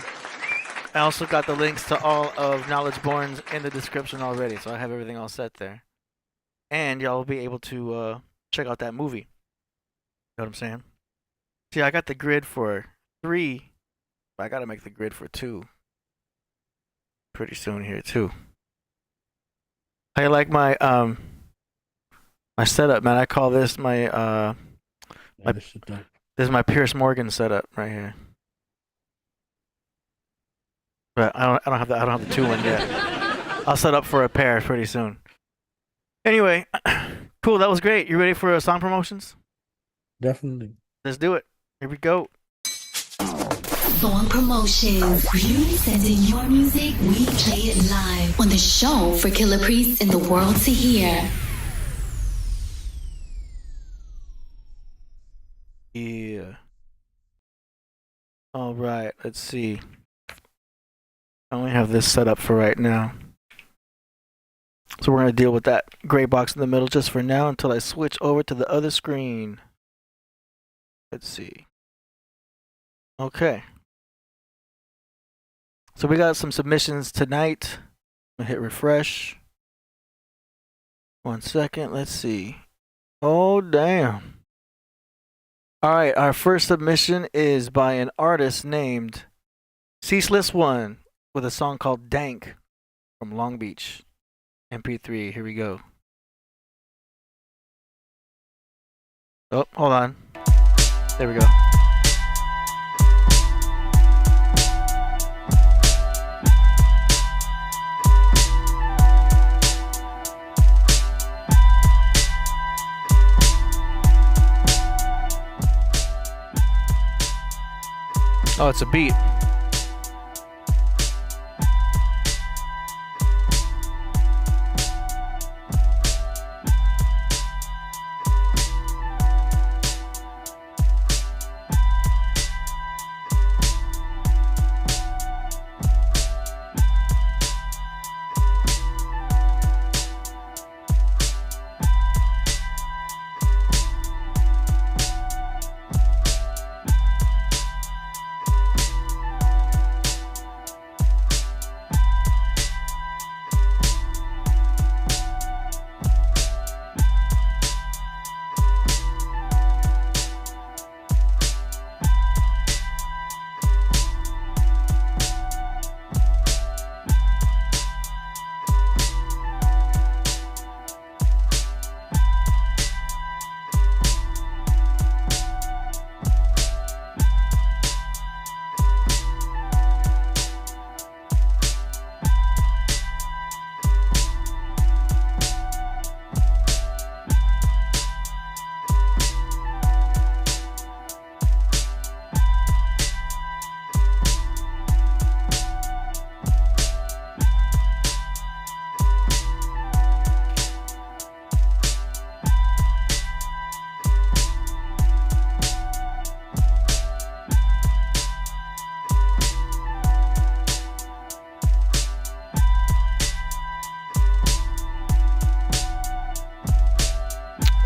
I also got the links to all of Knowledge Born's in the description already, so I have everything all set there. And y'all will be able to check out that movie. You know what I'm saying? See, I got the grid for 3, but I gotta make the grid for 2 pretty soon here too. How you like my my setup, man? I call this my this is my Pierce Morgan setup right here. But I don't have the 2 one yet. I'll set up for a pair pretty soon. Anyway, cool. That was great. You ready for song promotions? Definitely. Let's do it. Here we go. Song promotions. You send in your music, we play it live on the show for Killah Priest and the world to hear. Yeah. All right. Let's see. I only have this set up for right now. So we're going to deal with that gray box in the middle just for now until I switch over to the other screen. Let's see. Okay. So we got some submissions tonight. I'm going to hit refresh. 1 second. Let's see. Oh, damn. All right. Our first submission is by an artist named Ceaseless One with a song called Dank from Long Beach. MP3, here we go. Oh, hold on. There we go. Oh, it's a beat.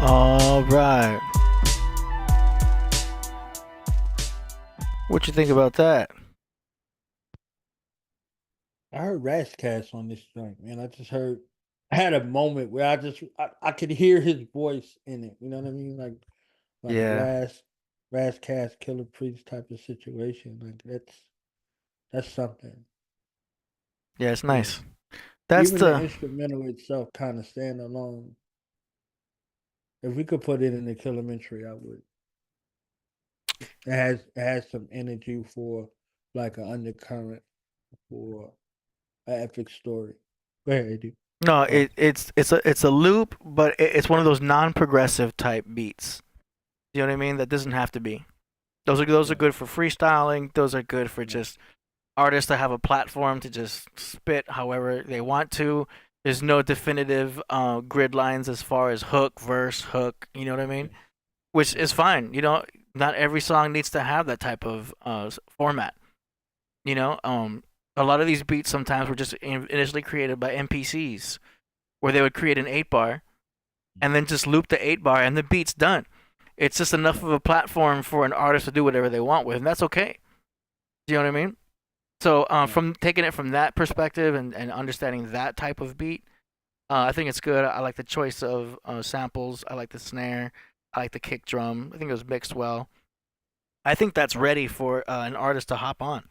All right. What you think about that? I heard Rashcast on this joint, man. I had a moment where I could hear his voice in it. You know what I mean? Like Yeah. Rashcast, Killah Priest type of situation. Like that's something. Yeah, it's nice. That's Even the instrumental itself kind of stand alone. If we could put it in the Killah-mentary, I would. it has some energy for like an undercurrent for an epic story. Go ahead, AD. No, Oh, it's a loop, but it's one of those non-progressive type beats. You know what I mean? That doesn't have to be. Those are yeah, good for freestyling. Those are good for yeah, just artists that have a platform to just spit however they want to. There's no definitive grid lines as far as hook, verse, hook. You know what I mean? yeah, Which yeah, is fine. You know, not every song needs to have that type of format. You know, a lot of these beats sometimes were just initially created by NPCs, where they would create an 8 bar and then just loop the 8 bar and the beat's done. It's just enough of a platform for an artist to do whatever they want with, and that's okay. Do you know what I mean? So yeah, from taking it from that perspective and understanding that type of beat, I think it's good. I like the choice of samples. I like the snare. I like the kick drum. I think it was mixed well. I think that's ready for an artist to hop on.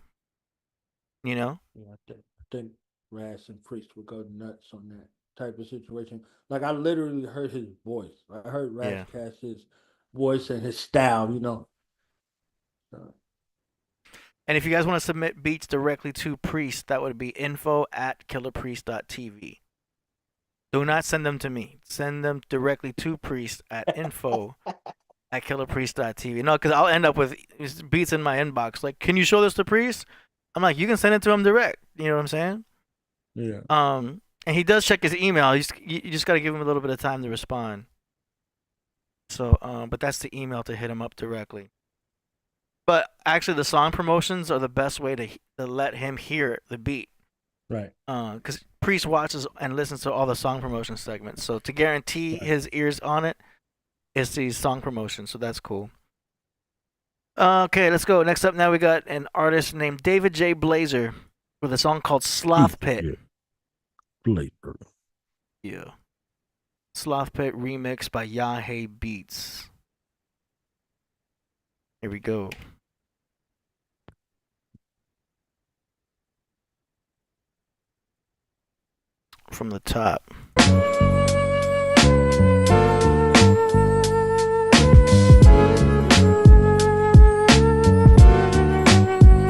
You know? yeah. I think Raz and Priest would go nuts on that type of situation. Like I literally heard his voice. I heard Raz Yeah. Cash's voice and his style. So, And if you guys want to submit beats directly to Priest, that would be info@killerpriest.tv. Do not send them to me. Send them directly to Priest at info@killerpriest.tv. No, because I'll end up with beats in my inbox. Like, can you show this to Priest? I'm like, you can send it to him direct. You know what I'm saying? yeah. And he does check his email. You just got to give him a little bit of time to respond. So, but that's the email to hit him up directly. But actually, the song promotions are the best way to let him hear the beat. Right. Because Priest watches and listens to all the song promotion segments. So to guarantee Right. his ears on it is these song promotions. So that's cool. Okay, let's go. Next up, now we got an artist named David J. Blazer with a song called Sloth Pit. Yeah. Later. Yeah. Sloth Pit remix by Yahey Beats. Here we go. From the top.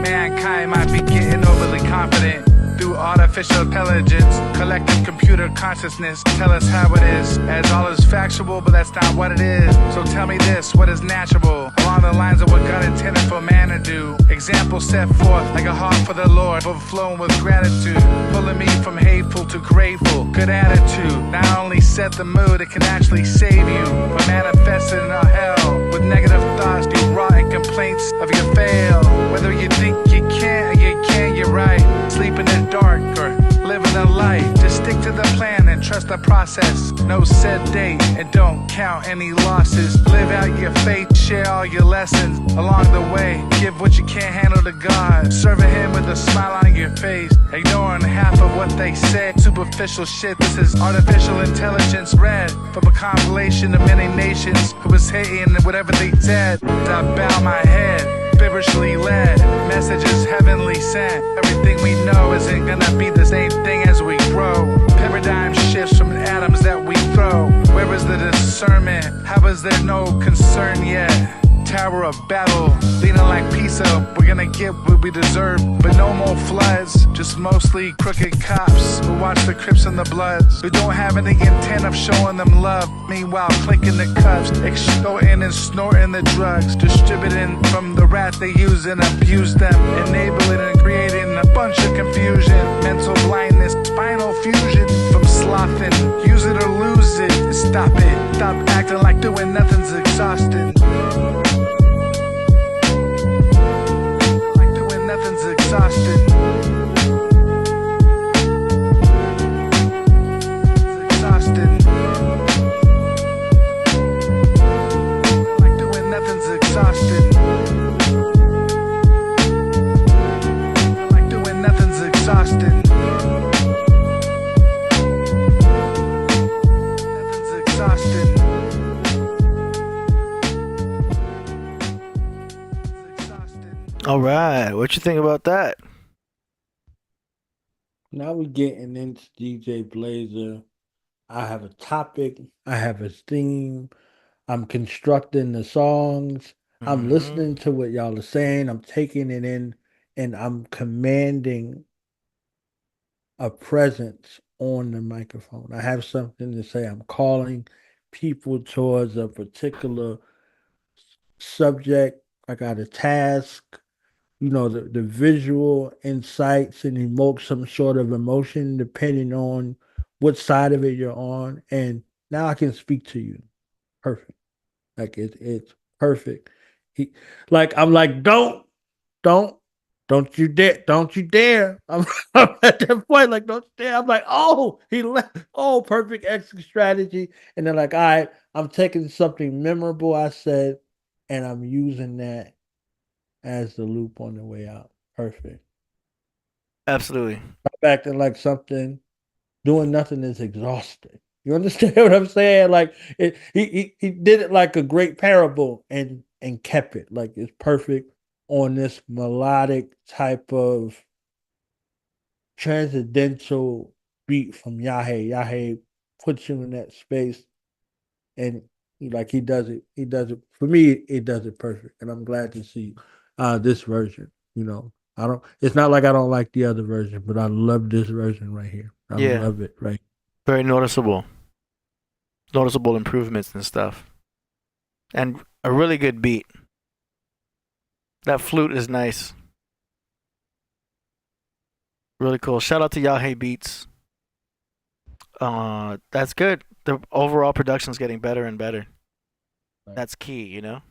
Mankind might be getting overly confident through artificial intelligence, collective computer consciousness. Tell us how it is, as all is factual, but that's not what it is. So tell me this, what is natural? Along the lines of what God intended for man to do. Example set forth like a heart for the Lord, overflowing with gratitude, pulling me from hateful to grateful. Good attitude, not only set the mood, it can actually save you from manifesting in a hell with negative thoughts, you rotten complaints of your fail. Whether you think you can't or you can, you're right. Sleep in the dark or live in the light. Just stick to the plan and trust the process. No set date and don't count any losses. Live out your faith, share all your lessons along the way. Give what you can't handle to God. Serving Him with a smile on your face. Ignoring half of what they say. Superficial shit, this is artificial intelligence read from a compilation of many nations who was hating whatever they said. I bow my head. Spiritually led, messages heavenly sent. Everything we know isn't gonna be the same thing as we grow. Paradigm shifts from atoms that we throw. Where is the discernment? How is there no concern yet? Tower of Babel, leaning like Pisa. We're gonna get what we deserve, but no more floods. Just mostly crooked cops who watch the Crips and the Bloods, who don't have any intent of showing them love. Meanwhile, clinking the cups, extorting and snorting the drugs, distributing from the rat they use and abuse them, enabling and creating a bunch of confusion, mental blindness, spinal fusion. From slothing, use it or lose it. Stop it. Stop acting like doing nothing's exhausting. Nothing's exhausted. It's exhausted. Like doing nothing's exhausted. Like doing nothing's exhausted. Nothing's exhausted. All right, what you think about that? Now we're getting into DJ Blazer. I have a topic. I have a theme. I'm constructing the songs. I'm Mm-hmm. listening to what y'all are saying. I'm taking it in, and I'm commanding a presence on the microphone. I have something to say. I'm calling people towards a particular subject. I got a task. The visual insights and evoke some sort of emotion depending on what side of it you're on. And now I can speak to you. Perfect. Like it's perfect. He I'm like, don't, don't you dare. I'm at that point, like, don't you dare. I'm like, oh, he left. Oh, perfect exit strategy. And then like, all right, I'm taking something memorable I said, and I'm using that as the loop on the way out. Perfect. Absolutely. I'm acting like something doing nothing is exhausting. You understand what I'm saying? Like he did it like a great parable and kept it like it's perfect on this melodic type of transcendental beat from Yahya. Yahya puts you in that space, and he does it. He does it for me. He does it perfect, and I'm glad to see this version. I don't. It's not like I don't like the other version, but I love this version right here. I Yeah. love it right. Very noticeable. Noticeable improvements and stuff. And a really good beat. That flute is nice. Really cool. Shout out to Yahya Beats. That's good. The overall production's getting better and better. Right. That's key, you know?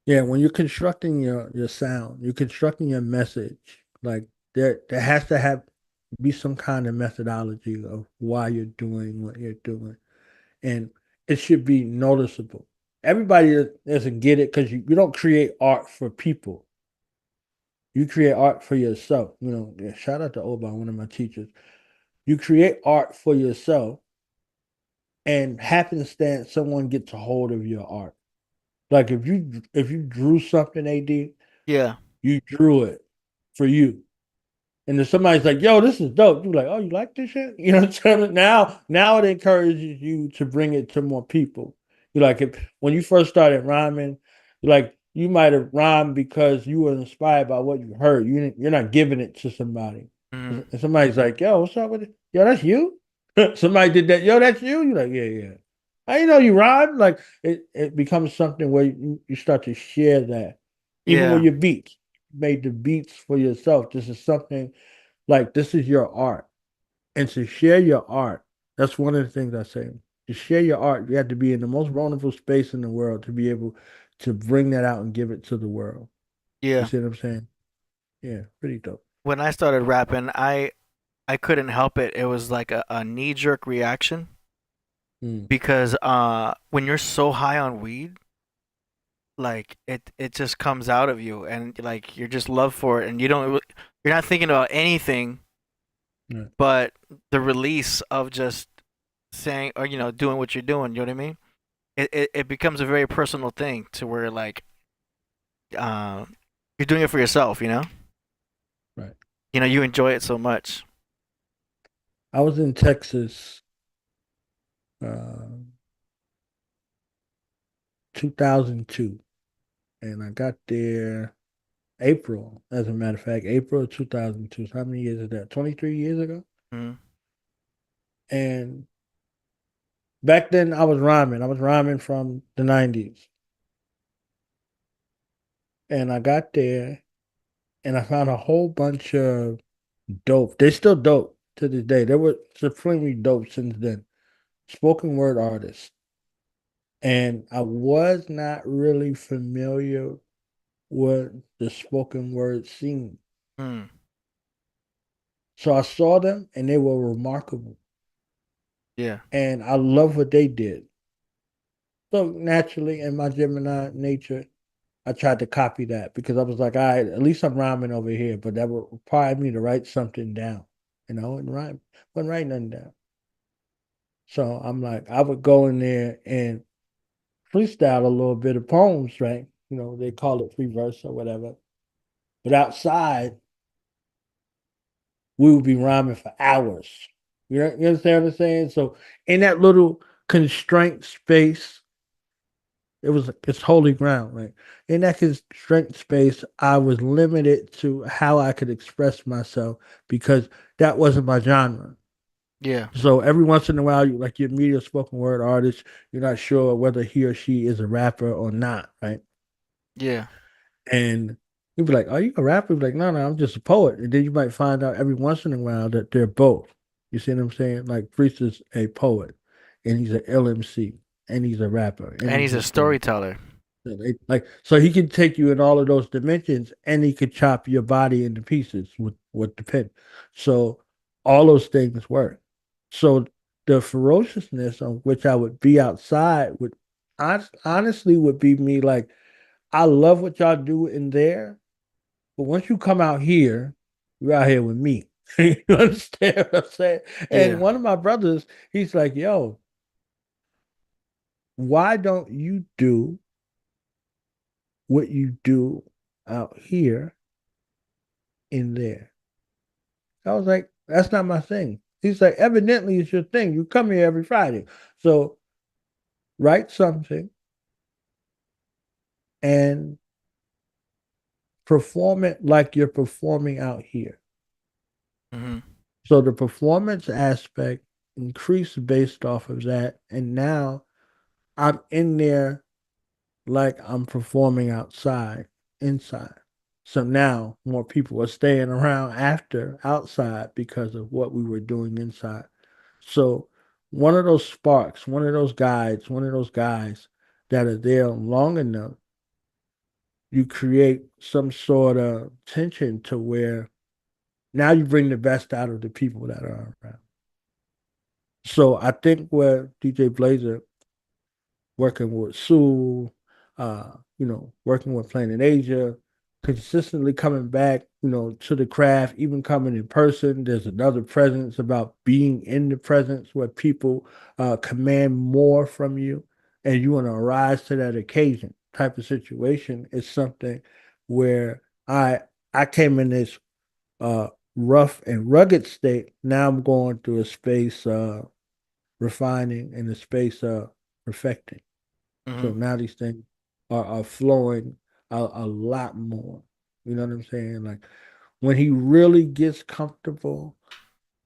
Yeah, when you're constructing your sound, you're constructing your message. Like there has to be some kind of methodology of why you're doing what you're doing, and it should be noticeable. Everybody doesn't get it because you don't create art for people. You create art for yourself. Yeah, shout out to Oba, one of my teachers. You create art for yourself, and happenstance someone gets a hold of your art. Like if you drew something, AD, Yeah. you drew it for you. And if somebody's like, yo, this is dope, you're like, oh, you like this shit? You know what I'm saying? Now it encourages you to bring it to more people. You're like, when you first started rhyming, you might have rhymed because you were inspired by what you heard. You're not giving it to somebody. Mm-hmm. And somebody's like, yo, what's up with it? Yo, that's you? Somebody did that. Yo, that's you? You're like, yeah, yeah. I didn't know you rhymed. Like it becomes something where you start to share that. Even with Yeah. your beats. You made the beats for yourself. This is something like this is your art. And to share your art, that's one of the things I say. To share your art, you have to be in the most vulnerable space in the world to be able to bring that out and give it to the world. You Yeah. see what I'm saying? Yeah, pretty dope. When I started rapping, I couldn't help it. It was like a knee jerk reaction Mm. because when you're so high on weed, like it just comes out of you and like you're just love for it and you're not thinking about anything Yeah. but the release of just saying or doing what you're doing, you know what I mean? It becomes a very personal thing to where like uh you're doing it for yourself, Right. you enjoy it so much. I was in Texas, uh, 2002, and I got there April, as a matter of fact, April of 2002. So how many years is that? 23 years ago? Mm-hmm. And back then I was rhyming. I was rhyming from the 90s. And I got there and I found a whole bunch of dope. They're still dope to this day. They were supremely dope since then. Spoken word artists. And I was not really familiar with the spoken word scene. Mm. So I saw them and they were remarkable. Yeah. And I love what they did. So naturally, in my Gemini nature, I tried to copy that because I was like, all right, at least I'm rhyming over here, but that would require me to write something down, and rhyme, wasn't writing nothing down. So I'm like, I would go in there and freestyle a little bit of poems, right? They call it free verse or whatever. But outside, we would be rhyming for hours. You understand what I'm saying? So in that little constraint space, it's holy ground, right? In that constraint space, I was limited to how I could express myself because that wasn't my genre. Yeah. So every once in a while, you meet a spoken word artist, you're not sure whether he or she is a rapper or not, right? Yeah. And you'd be like, "Are you a rapper?" You'd be like, "No, I'm just a poet." And then you might find out every once in a while that they're both. You see what I'm saying? Like Priest is a poet, and he's an LMC, and he's a rapper, And he's a storyteller. So he can take you in all of those dimensions, and he could chop your body into pieces with the pen. So all those things work. So the ferociousness on which I would be outside would honestly would be me like, I love what y'all do in there, but once you come out here, you're out here with me. You understand what I'm saying? And Yeah. one of my brothers, he's like, "Yo, why don't you do what you do out here in there?" I was like, "That's not my thing." He's like, "Evidently it's your thing. You come here every Friday. So write something and perform it like you're performing out here." Mm-hmm. So the performance aspect increased based off of that. And now I'm in there like I'm performing inside. So now more people are staying around after outside because of what we were doing inside. So one of those sparks, one of those guides, one of those guys that are there long enough, you create some sort of tension to where now you bring the best out of the people that are around. So I think where DJ Blazer working with Sue, working with Planet Asia, consistently coming back, to the craft, even coming in person. There's another presence about being in the presence where people command more from you and you want to rise to that occasion type of situation is something where I came in this rough and rugged state. Now I'm going through a space refining and a space perfecting. Mm-hmm. So now these things are flowing a lot more. You know what I'm saying? Like when he really gets comfortable,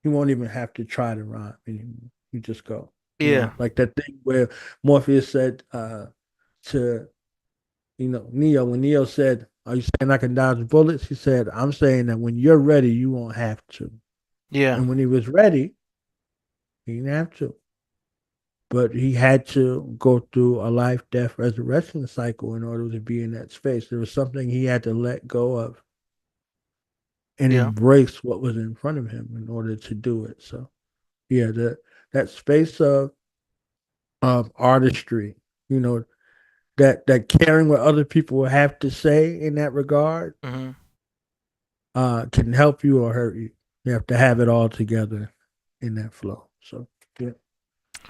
he won't even have to try to rhyme anymore. You just go. Yeah. Like that thing where Morpheus said to Neo, when Neo said, "Are you saying I can dodge bullets?" He said, "I'm saying that when you're ready, you won't have to." Yeah. And when he was ready, he didn't have to. But he had to go through a life, death, resurrection cycle in order to be in that space. There was something he had to let go of and embrace what was in front of him in order to do it. So, yeah, that space of artistry, that caring what other people have to say in that regard, Mm-hmm. can help you or hurt you. You have to have it all together in that flow. So, yeah.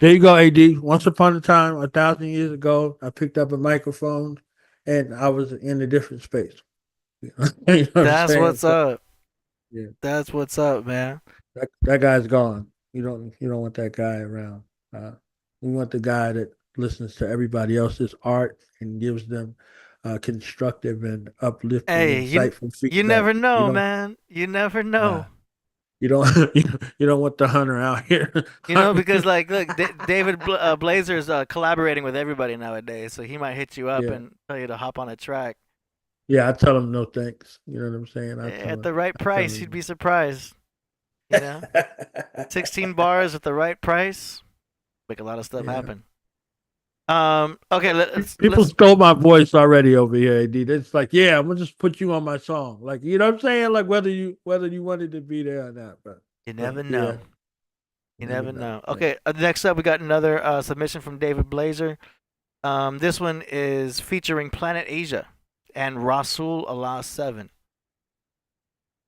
There you go, AD. Once upon a time, 1,000 years ago, I picked up a microphone and I was in a different space. That's what's up. Yeah. That's what's up, man. That guy's gone. You don't want that guy around. We want the guy that listens to everybody else's art and gives them constructive and uplifting, insightful feedback. You never know, man. You never know. You don't you don't want the hunter out here. Because like, look, David Blazer's collaborating with everybody nowadays, so he might hit you up and tell you to hop on a track. Yeah, I tell him no thanks. You know what I'm saying? At the right price, you'd be surprised. 16 bars at the right price, make a lot of stuff happen. Okay, people stole my voice already over here, AD. It's like, yeah, I'm gonna just put you on my song. Like, you know what I'm saying? Like whether you wanted to be there or not, but you never know. Yeah. You never know. Okay, next up we got another submission from David Blazer. This one is featuring Planet Asia and Rasul Allah 7.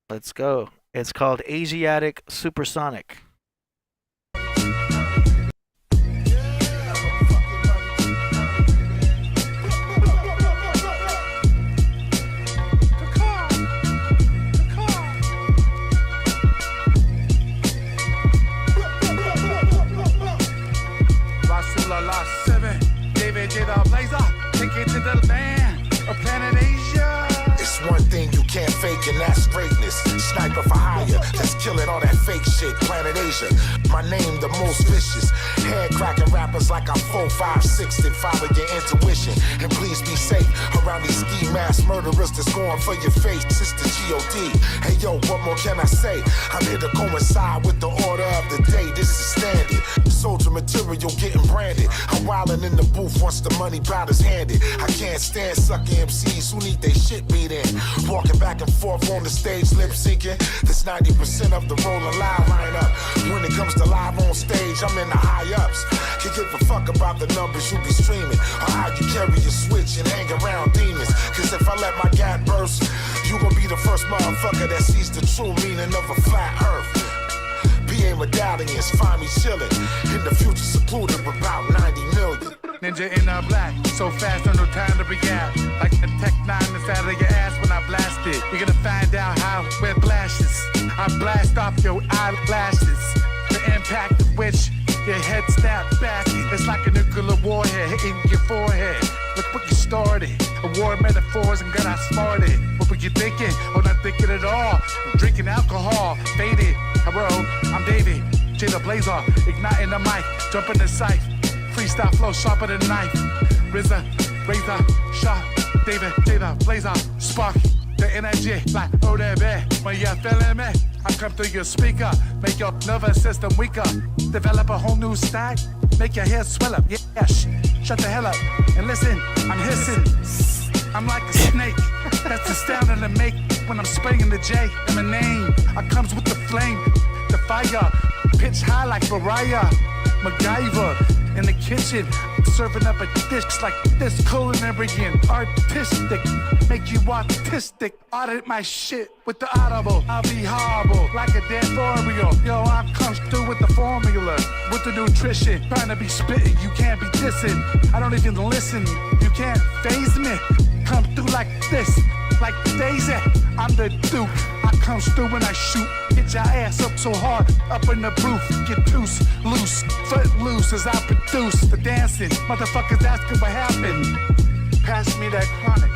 Let's go. It's called Asiatic Supersonic. Blazer. all that fake shit, Planet Asia. My name the most vicious. Head cracking rappers like I'm 4, 5, 6, and follow your intuition. And please be safe around these ski mask murderers that's going for your face. It's the G.O.D. Hey yo, what more can I say? I'm here to coincide with the order of the day. This is standard. Soldier material getting branded. I'm wildin' in the booth once the money bout is handed. I can't stand sucking MCs who need their shit beat in. Walking back and forth on the stage, lip syncing. That's 90% of the rolling live lineup. When it comes to live on stage, I'm in the high ups. Can give a fuck about the numbers you be streaming, or how you carry your switch and hang around demons. Cause if I let my gat burst, you gon' be the first motherfucker that sees the true meaning of a flat earth. PA medallions, find me chillin'. In the future secluded with about 90 million. Ninja in a black, so fast, no time to react. Like the Tech 9 inside of your ass when I blast it. You're gonna find out how it flashes. I blast off your eyelashes. The impact of which your head snaps back. It's like a nuclear warhead hitting your forehead. Look what you started. A war of metaphors and got outsmarted. What were you thinking? Oh, not thinking at all. Drinking alcohol, faded. Hello, I'm David. Jada Blazer, igniting the mic, jumping the scythe. Freestyle flow sharper than knife. RZA, razor, sharp. David, Jada Blazer, spark. The energy like oh that bad. When you're feeling me, I come through your speaker, make your nervous system weaker. Develop a whole new style, make your hair swell up. Yeah, shut the hell up and listen. I'm hissing. I'm like a snake. That's the sound that I make when I'm spraying the J. And my name, I comes with the flame, the fire, pitch high like Mariah, MacGyver. In the kitchen, serving up a dish like this, culinary and artistic. Make you autistic. Audit my shit with the audible. I'll be horrible, like a dead Oreo. Yo, I'm come through with the formula, with the nutrition. Trying to be spitting, you can't be dissing. I don't even listen, you can't phase me. Come through like this, like Daisy. I'm the Duke, I come through when I shoot. Get your ass up so hard, up in the booth. Get loose, foot loose as I produce the dancing. Motherfuckers asking what happened. Pass me that chronic.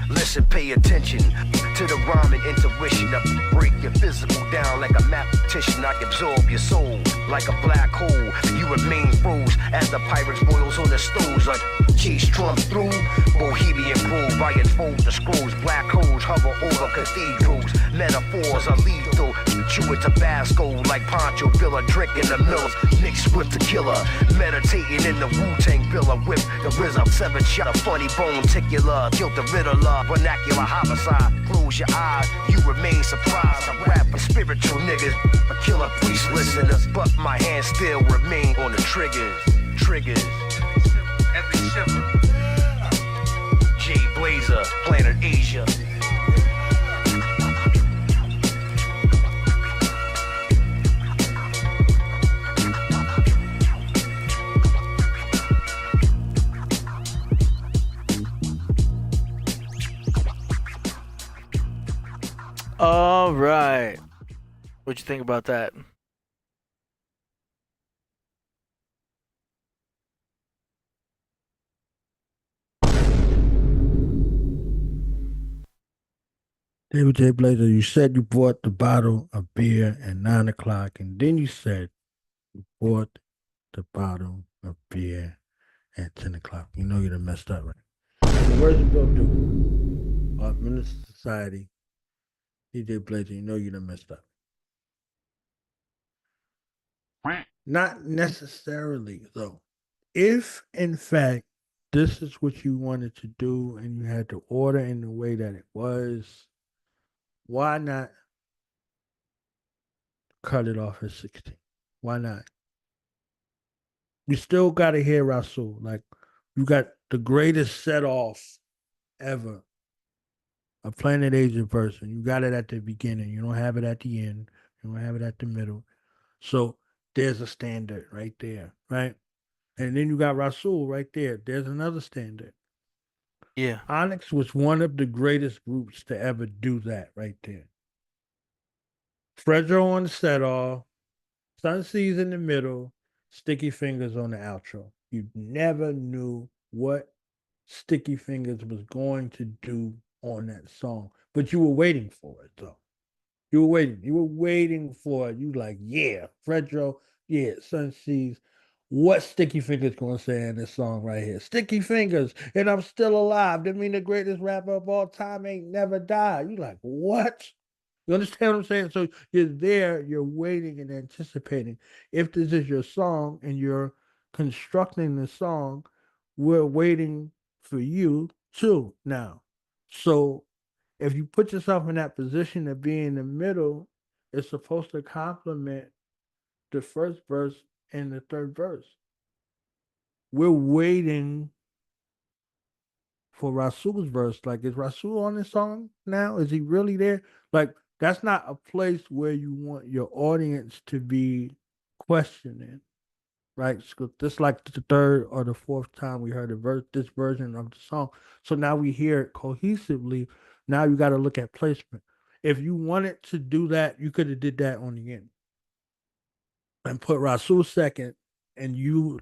Listen, pay attention to the rhyming intuition. I break your physical down like a mathematician. I absorb your soul like a black hole. You remain froze as the pirates boils on the stoves. Like chase Trump through Bohemian Grove. I unfold the scrolls. Black holes hover over cathedrals. Metaphors are lethal. Chew it Tabasco like Pancho Villa. Drinking the mills mixed with tequila. Meditating in the Wu-Tang Villa. Whip the RZA. 7 shot a funny bone tickler. Killed the Riddler. Vernacular homicide. Close your eyes. You remain surprised. I rap for spiritual niggas. For Killah Priest listeners. But my hands still remain on the triggers. Every shiver. J Blazer. Planet Asia. All right. What'd you think about that? David J. Blazer, you said you bought the bottle of beer at 9 o'clock, and then you said you bought the bottle of beer at 10 o'clock. You know you done messed up, right? In the words of Bill Duke, of Minister Society, DJ Blazer, you know you done messed up. Not necessarily, though. If, in fact, this is what you wanted to do and you had to order in the way that it was, why not cut it off at 16? Why not? You still got to hear Rasul. Like, you got the greatest set off ever. A Planet Asia person. You got it at the beginning. You don't have it at the end. You don't have it at the middle. So there's a standard right there, right? And then you got Rasul right there. There's another standard. Yeah. Onyx was one of the greatest groups to ever do that right there. Fredro on the set off, Sunseas in the middle, Sticky Fingers on the outro. You never knew what Sticky Fingers was going to do on that song, but you were waiting for it though. You were waiting. You were waiting for it. You like, yeah, Fredro, yeah, Sun Seas. What Sticky Fingers gonna say in this song right here? Sticky Fingers, and I'm still alive. That mean the greatest rapper of all time ain't never died. You like, what? You understand what I'm saying? So you're there, you're waiting and anticipating. If this is your song and you're constructing the song, we're waiting for you too now. So if you put yourself in that position to be in the middle, it's supposed to complement the first verse and the third verse. We're waiting for Rasul's verse. Like, is Rasul on this song now? Is he really there? Like, that's not a place where you want your audience to be questioning, right? So this like the third or the fourth time we heard this version of the song. So now we hear it cohesively. Now you got to look at placement. If you wanted to do that, you could have did that on the end and put Rasul second and you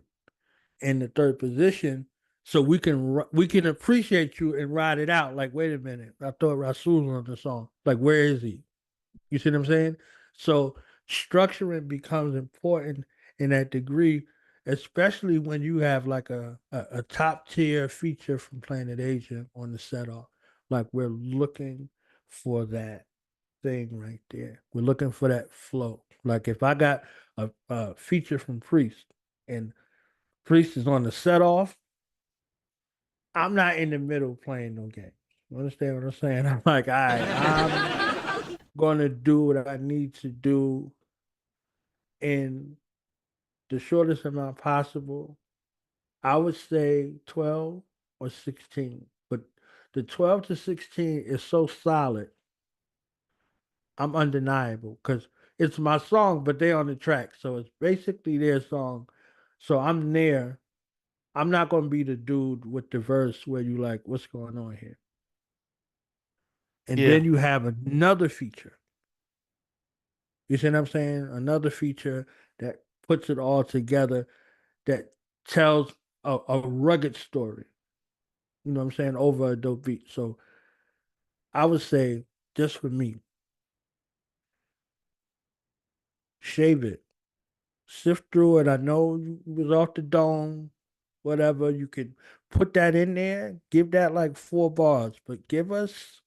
in the third position, so we can appreciate you and ride it out. Like, wait a minute, I thought Rasul was on the song. Like, where is he? You see what I'm saying? So structuring becomes important in that degree, especially when you have like a top tier feature from Planet Asia on the set off. Like, we're looking for that thing right there. We're looking for that flow. Like, if I got a feature from Priest and Priest is on the set off, I'm not in the middle playing no game. You understand what I'm saying? I'm like, all right, I'm gonna do what I need to do in the shortest amount possible. I would say 12 or 16, but the 12 to 16 is so solid. I'm undeniable because it's my song, but they on the track, so it's basically their song. So I'm there. I'm not gonna be the dude with the verse where you like, what's going on here? And Yeah. then you have another feature. You see what I'm saying? Another feature that puts it all together, that tells a rugged story. You know what I'm saying? Over a dope beat. So I would say, just for me, shave it. Sift through it. I know you was off the dome, whatever. You could put that in there, give that like 4 bars, but give us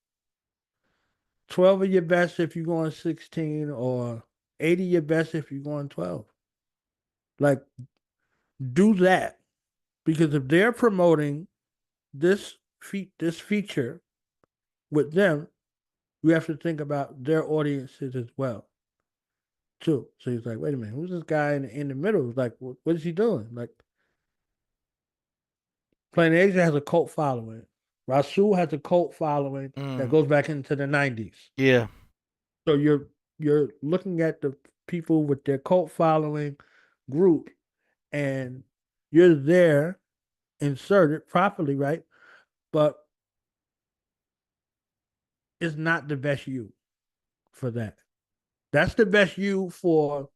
12 of your best if you're going 16 or 80 your best if you're going 12. Like, do that. Because if they're promoting this feature with them, you have to think about their audiences as well, too. So he's like, wait a minute, who's this guy in the middle? Like, what is he doing? Like, Planet Asia has a cult following. Rasul has a cult following that goes back into the 90s. Yeah. So you're looking at the people with their cult following group, and you're there inserted properly, right? But it's not the best you for that. That's the best you for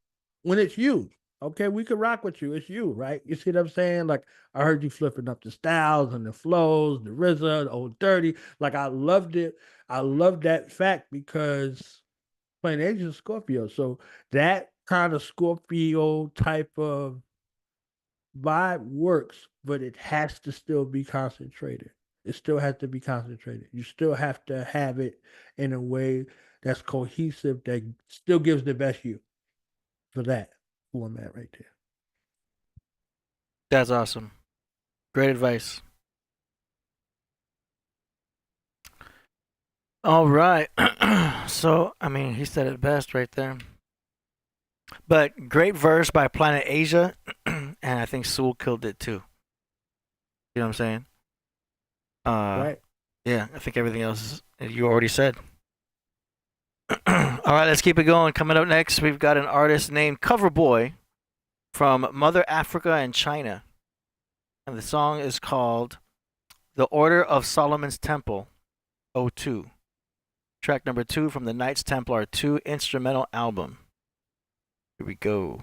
when it's you. Okay, we could rock with you. It's you, right? You see what I'm saying? Like, I heard you flipping up the styles and the flows, the RZA, the Old Dirty. Like, I loved it. I love that fact because Plain Asian Scorpio. So that kind of Scorpio type of vibe works, but it has to still be concentrated. It still has to be concentrated. You still have to have it in a way that's cohesive, that still gives the best you for that format right there. That's awesome. Great advice. All right. So, I mean, he said it best right there. But great verse by Planet Asia, and I think Sewell killed it too. You know what I'm saying? Right. Yeah, I think everything else you already said. All right, let's keep it going. Coming up next, we've got an artist named Coverboy from Mother Africa and China. And the song is called The Order of Solomon's Temple 02. Track number 2 from the Knights Templar 2 instrumental album. Here we go.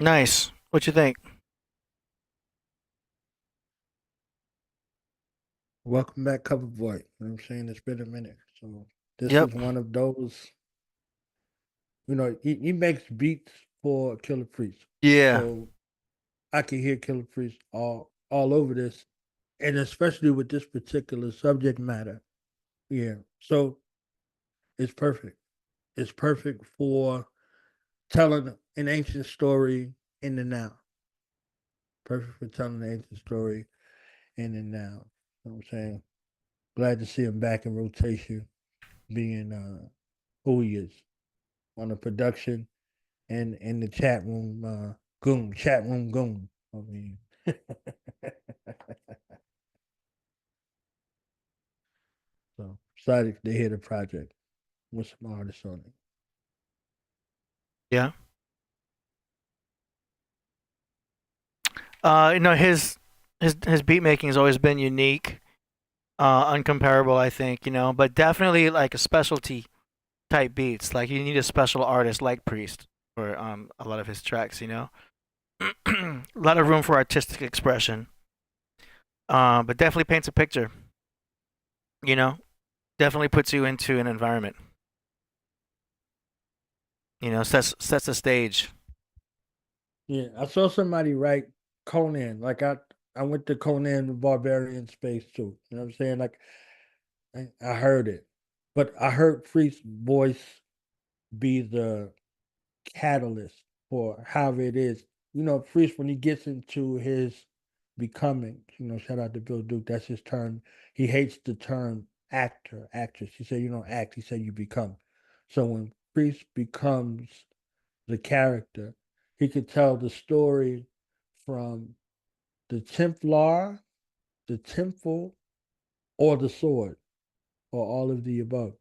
Nice. What you think? Welcome back, Cover Boy. You know what I'm saying? It's been a minute. So this Yep. is one of those, he makes beats for Killah Priest. Yeah. So I can hear Killah Priest all over this. And especially with this particular subject matter. Yeah. So it's perfect. It's perfect for telling an ancient story in the now. Perfect for telling an ancient story in the now. You know what I'm saying? Glad to see him back in rotation, being who he is on the production and in the chat room goon. I mean, so excited to hear the project with some artists on it. Yeah. His beat making has always been unique, uncomparable. I think but definitely like a specialty type beats. Like you need a special artist like Priest for a lot of his tracks. A lot of room for artistic expression. But definitely paints a picture. Definitely puts you into an environment. Sets the stage. Yeah, I saw somebody write Conan. Like I went to Conan the Barbarian space too. You know what I'm saying? Like I heard it, but I heard Priest's voice be the catalyst for how it is. Priest when he gets into his becoming. Shout out to Bill Duke. That's his term. He hates the term actor, actress. He said you don't act. He said you become. So when Priest becomes the character, he could tell the story from the Templar, the temple, or the sword, or all of the above.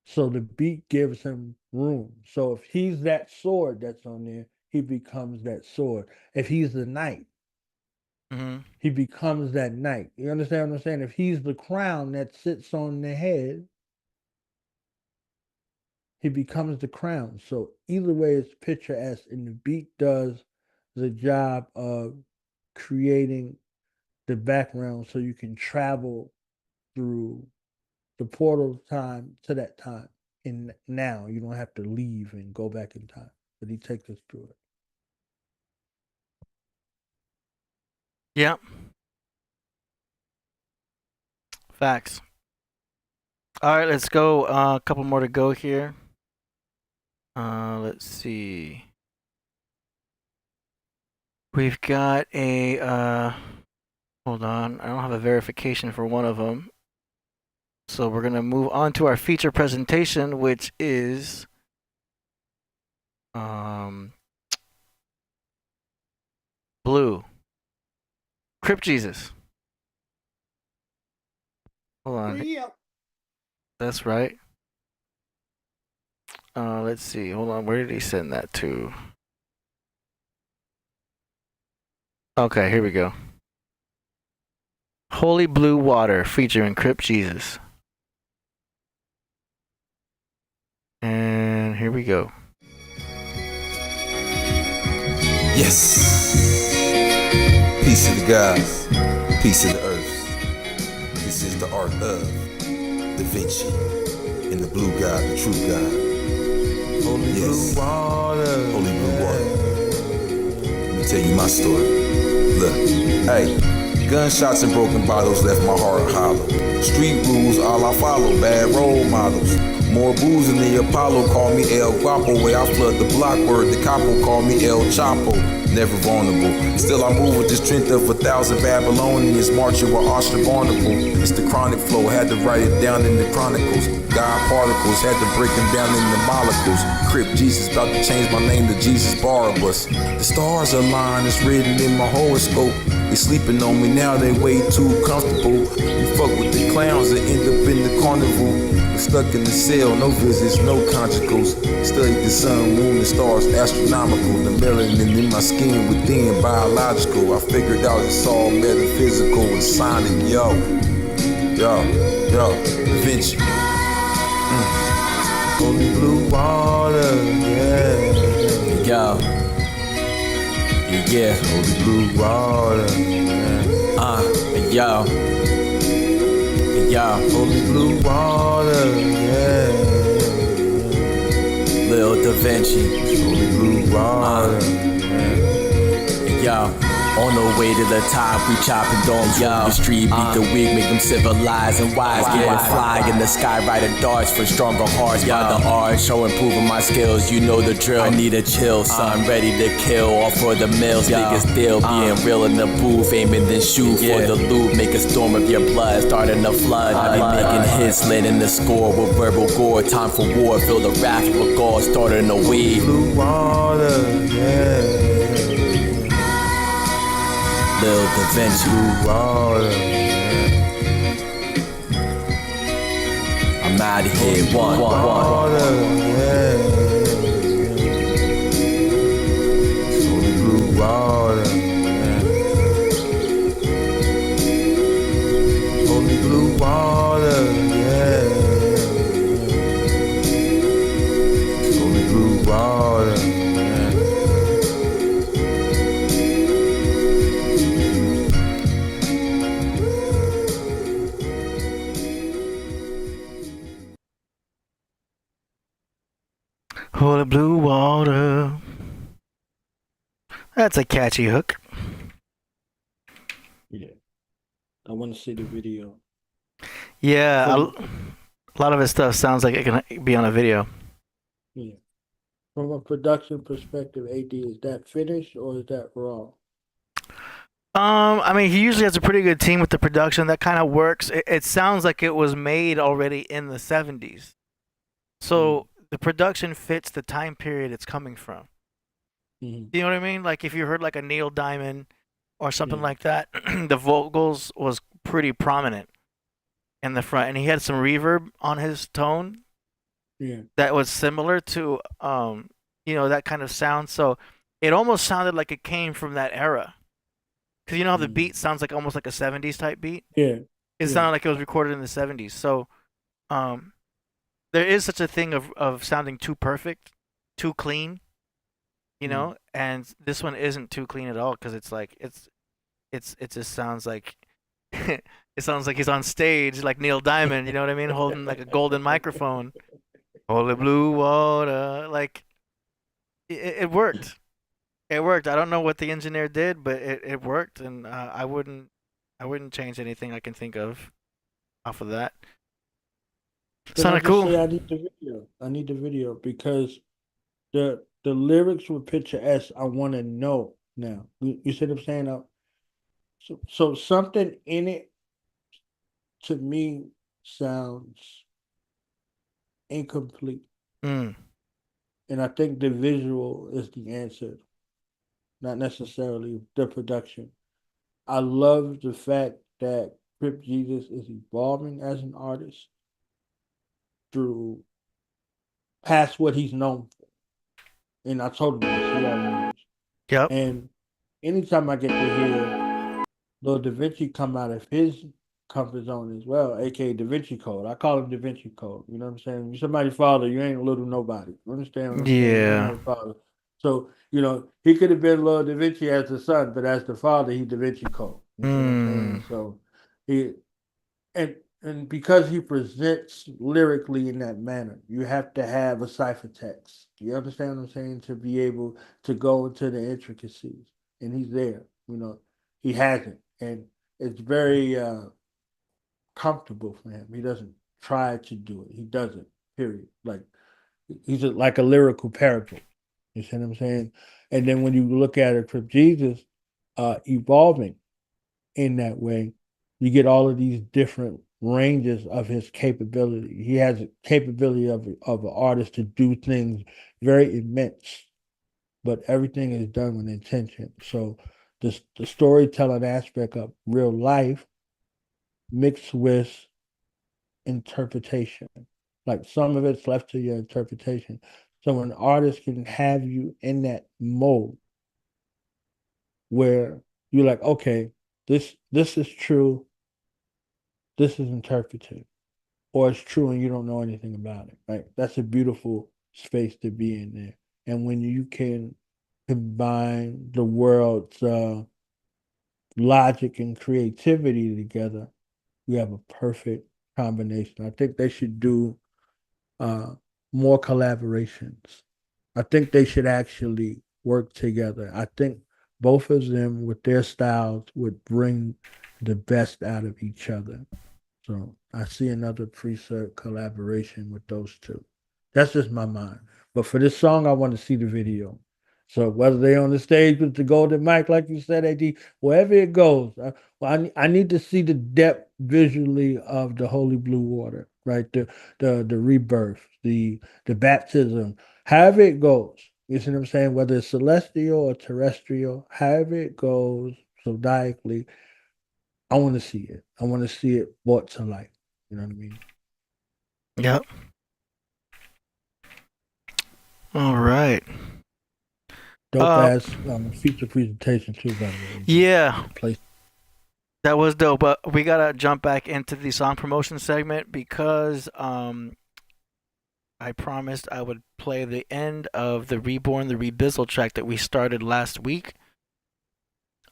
So the beat gives him room. So if he's that sword that's on there, he becomes that sword. If he's the knight, he becomes that knight. You understand what I'm saying? If he's the crown that sits on the head, he becomes the crown. So either way, it's picturesque, and the beat does the job of creating the background so you can travel through the portal of time to that time. And now you don't have to leave and go back in time, but he takes us through it. Yeah. Facts. All right, let's go. A couple more to go here. Let's see. We've got a hold on. I don't have a verification for one of them. So we're going to move on to our feature presentation, which is Blue. Crip Jesus. Hold on. Yep. That's right. Let's see. Hold on. Where did he send that to? Okay, here we go. Holy Blue Water featuring Crip Jesus. And here we go. Yes. Peace to the gods, peace to the earth. This is the art of Da Vinci and the blue god, the true god. Holy blue water. Holy blue water. Let me tell you my story. Look, hey, gunshots and broken bottles left my heart hollow. Street rules, all I follow, bad role models. More booze than the Apollo, call me El Guapo. Where I flood the block, word the capo, call me El Chapo. Never vulnerable. Still I move with the strength of 1,000 Babylonians marching with Oscar Barnacle. It's the chronic flow, had to write it down in the chronicles. God particles, had to break them down in the molecules. Crip Jesus, about to change my name to Jesus Barabbas. The stars align, it's written in my horoscope. They sleeping on me now, they way too comfortable. You fuck with the clowns and end up in the carnival. Stuck in the cell, no visits, no conjugals. Studied the sun, moon, and stars, astronomical. The melanin in my skin within, biological. I figured out it's all metaphysical and sonic, yo. Da Vinci. Holy blue water, yeah. Yeah. Holy blue water, yeah. Holy blue water, yeah. Lil Da Vinci, holy blue water, yeah. On the way to the top, we chopping domes from the street, beat the weak, make them civilized and wise. Getting fly in the sky, riding darts for stronger hearts. By the art, show improving my skills, you know the drill. I need a chill, son, ready to kill. All for the mills, biggest deal. Being real in the booth, aiming then shoot for the loot. Make a storm of your blood, starting a flood. I be making hits, letting the score with verbal gore. Time for war, feel the wrath of a god, starting a wave. Blue water, yeah. Lil Da Vinci, water, yeah. I'm out of here, one. Water, yeah. Holy blue water, yeah. Holy blue water, yeah. Holy blue water, yeah. Holy Blue Water. That's a catchy hook. Yeah. I want to see the video. Yeah, a lot of his stuff sounds like it can be on a video. Yeah. From a production perspective, AD, is that finished or is that raw? I mean, he usually has a pretty good team with the production. That kind of works. It sounds like it was made already in the 70s. So the production fits the time period it's coming from. You know what I mean? Like if you heard like a Neil Diamond or something like that, the vocals was pretty prominent in the front, and he had some reverb on his tone. Yeah. That was similar to that kind of sound. So it almost sounded like it came from that era. Because you know how the beat sounds like almost like a 70s type beat? Yeah. It sounded like it was recorded in the 70s. So there is such a thing of sounding too perfect, too clean, and this one isn't too clean at all because it's like it just sounds like it sounds like he's on stage like Neil Diamond, you know what I mean, holding like a golden microphone. Holy blue water, like it worked. It worked. I don't know what the engineer did, but it worked, and I wouldn't change anything I can think of off of that. Sounded cool. I need the video. I need the video because the lyrics were picturesque. I want to know now. You see what I'm saying? So something in it to me sounds incomplete. And I think the visual is the answer, not necessarily the production. I love the fact that Crip Jesus is evolving as an artist through past what he's known for. And I told him this, Yep. And anytime I get to hear Lil Da Vinci come out of his comfort zone as well, aka Da Vinci Code. I call him Da Vinci Code. You know what I'm saying? You're somebody's father, you ain't a little nobody. You understand what I'm saying? You're Yeah. somebody's father. So, he could have been Lil Da Vinci as the son, but as the father, he Da Vinci Code. You see what I'm saying? So he and because he presents lyrically in that manner, you have to have a ciphertext. You understand what I'm saying? To be able to go into the intricacies. And he's there. He has it. And it's very comfortable for him. He doesn't try to do it. He does it, period. Like he's like a lyrical parable. You see what I'm saying? And then when you look at it from Jesus evolving in that way, you get all of these different ranges of his capability. He has a capability of an artist to do things very immense, but everything is done with intention. So the storytelling aspect of real life mixed with interpretation. Like some of it's left to your interpretation. So an artist can have you in that mode where you're like, okay, this is true, this is interpreted, or it's true and you don't know anything about it. Right? That's a beautiful space to be in there. And when you can combine the world's logic and creativity together, you have a perfect combination. I think they should do more collaborations. I think they should actually work together. I think both of them with their styles would bring the best out of each other. So I see another Preset collaboration with those two. That's just my mind. But for this song, I want to see the video. So whether they're on the stage with the golden mic, like you said, AD, wherever it goes, I need to see the depth visually of the holy blue water, right? The rebirth, the baptism, however it goes. You see what I'm saying? Whether it's celestial or terrestrial, however it goes zodiacally, I want to see it. I want to see it brought to life. You know what I mean? Yep. All right. Dope ass feature presentation too, by the way. Yeah. That was dope, but we gotta jump back into the song promotion segment because I promised I would play the end of the Reborn, the Rebizzle track that we started last week.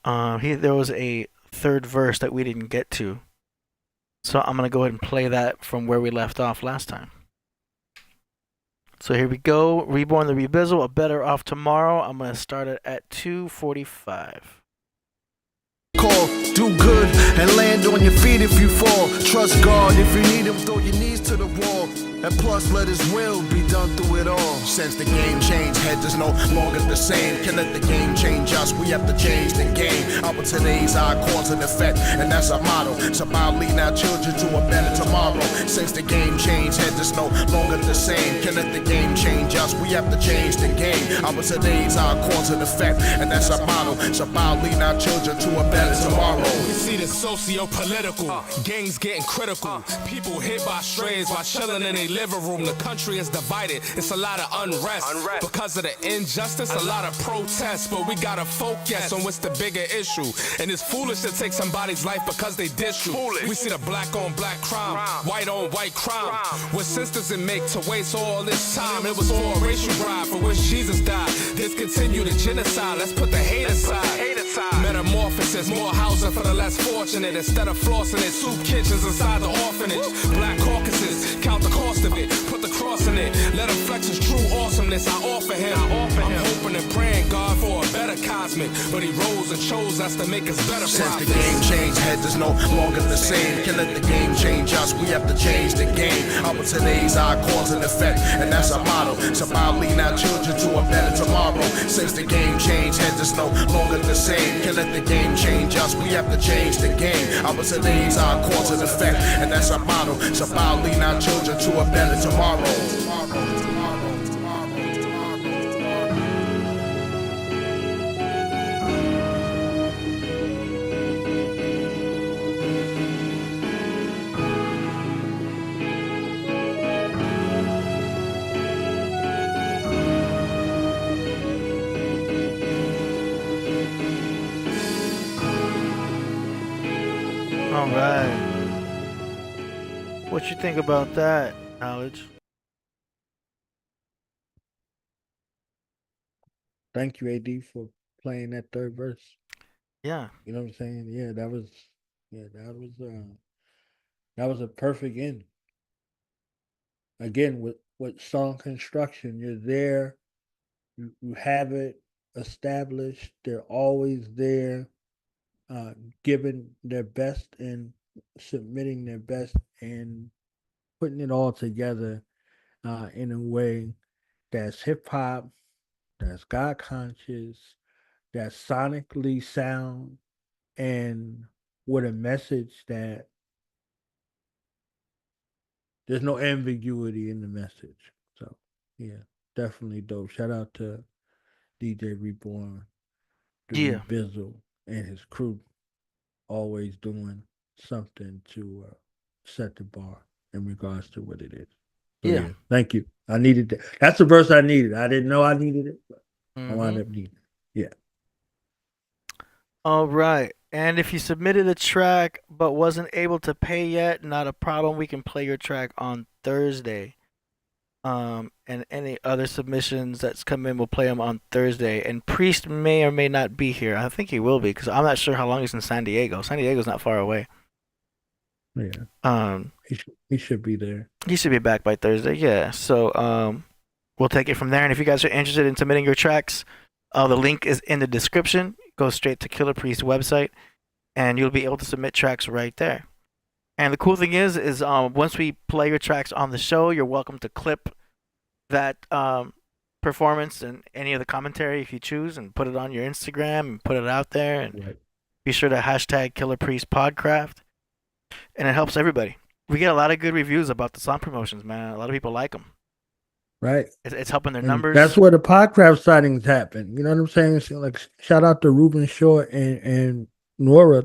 There was a third verse that we didn't get to, so I'm gonna go ahead and play that from where we left off last time. So here we go. Reborn, the Rebizzle, A Better Off Tomorrow. I'm going to start it at 2:45. Call, do good, and land on your feet if you fall. Trust God, if you need him, throw your knees to the wall. And plus, let his will be done through it all. Since the game changed, heads is no longer the same. Can let the game change us, we have to change the game. Our today's our cause and effect, and that's our motto. It's about leading our children to a better tomorrow. Since the game changed, heads is no longer the same. Can let the game change us, we have to change the game. Our today's our cause and effect, and that's our motto. It's about leading our children to a better tomorrow. We see the socio-political, gangs getting critical. People hit by strays while chilling in their living room. The country is divided, it's a lot of unrest. Because of the injustice, a lot of protests. But we gotta focus on what's the bigger issue. And it's foolish to take somebody's life because they diss you. We see the black on black crime, white on white crime. What sense does it make to waste all this time? It was for a racial ride for which Jesus died. Discontinue the genocide, let's put the hate aside. Metamorphosis, more housing for the less fortunate. Instead of flossing it, soup kitchens inside the orphanage. Black caucuses, count the cost of it, put the cross in it. Let him flex his true awesomeness, I offer him. I'm hoping and praying God for a better cosmic, but he rose and chose us to make us better. Since the game changed, heads is no longer the same. Can let the game change us, we have to change the game. Our today's our cause and effect, and that's our motto. It's about leading our children to a better tomorrow. Since the game changed, heads is no longer the same. Can let the game change us, we have to change the game. Our today's our cause and effect, and that's our motto. It's about leading our children to a better tomorrow. All right. What you think about that, Knowledge? Thank you, AD, for playing that third verse. Yeah. You know what I'm saying? Yeah, that was that was a perfect end. Again, with song construction, you're there, you have it established, they're always there, giving their best and submitting their best and putting it all together in a way that's hip hop, that's God conscious, that's sonically sound, and with a message that there's no ambiguity in the message. So yeah, definitely dope. Shout out to DJ Reborn, Yeah. Dude Bizzle, and his crew, always doing something to set the bar in regards to what it is. So Yeah. yeah, thank you. I needed that. That's the verse I needed. I didn't know I needed it, but I wound Mhm. up needing it. Yeah. All right. And if you submitted a track but wasn't able to pay yet, not a problem. We can play your track on Thursday. And any other submissions that's come in, we'll play them on Thursday. And Priest may or may not be here. I think he will be because I'm not sure how long he's in San Diego. San Diego's not far away. Yeah. He should be there. He should be back by Thursday. Yeah. So we'll take it from there. And if you guys are interested in submitting your tracks, the link is in the description. Go straight to Killah Priest's website, and you'll be able to submit tracks right there. And the cool thing is once we play your tracks on the show, you're welcome to clip that performance and any of the commentary if you choose, and put it on your Instagram and put it out there. And be sure to hashtag Killah Priest Podcraft, and it helps everybody. We get a lot of good reviews about the song promotions, man. A lot of people like them. Right. It's helping their And numbers. that's where the Podcraft sightings happen. You know what I'm saying? So, like, shout out to Ruben Short and Nora.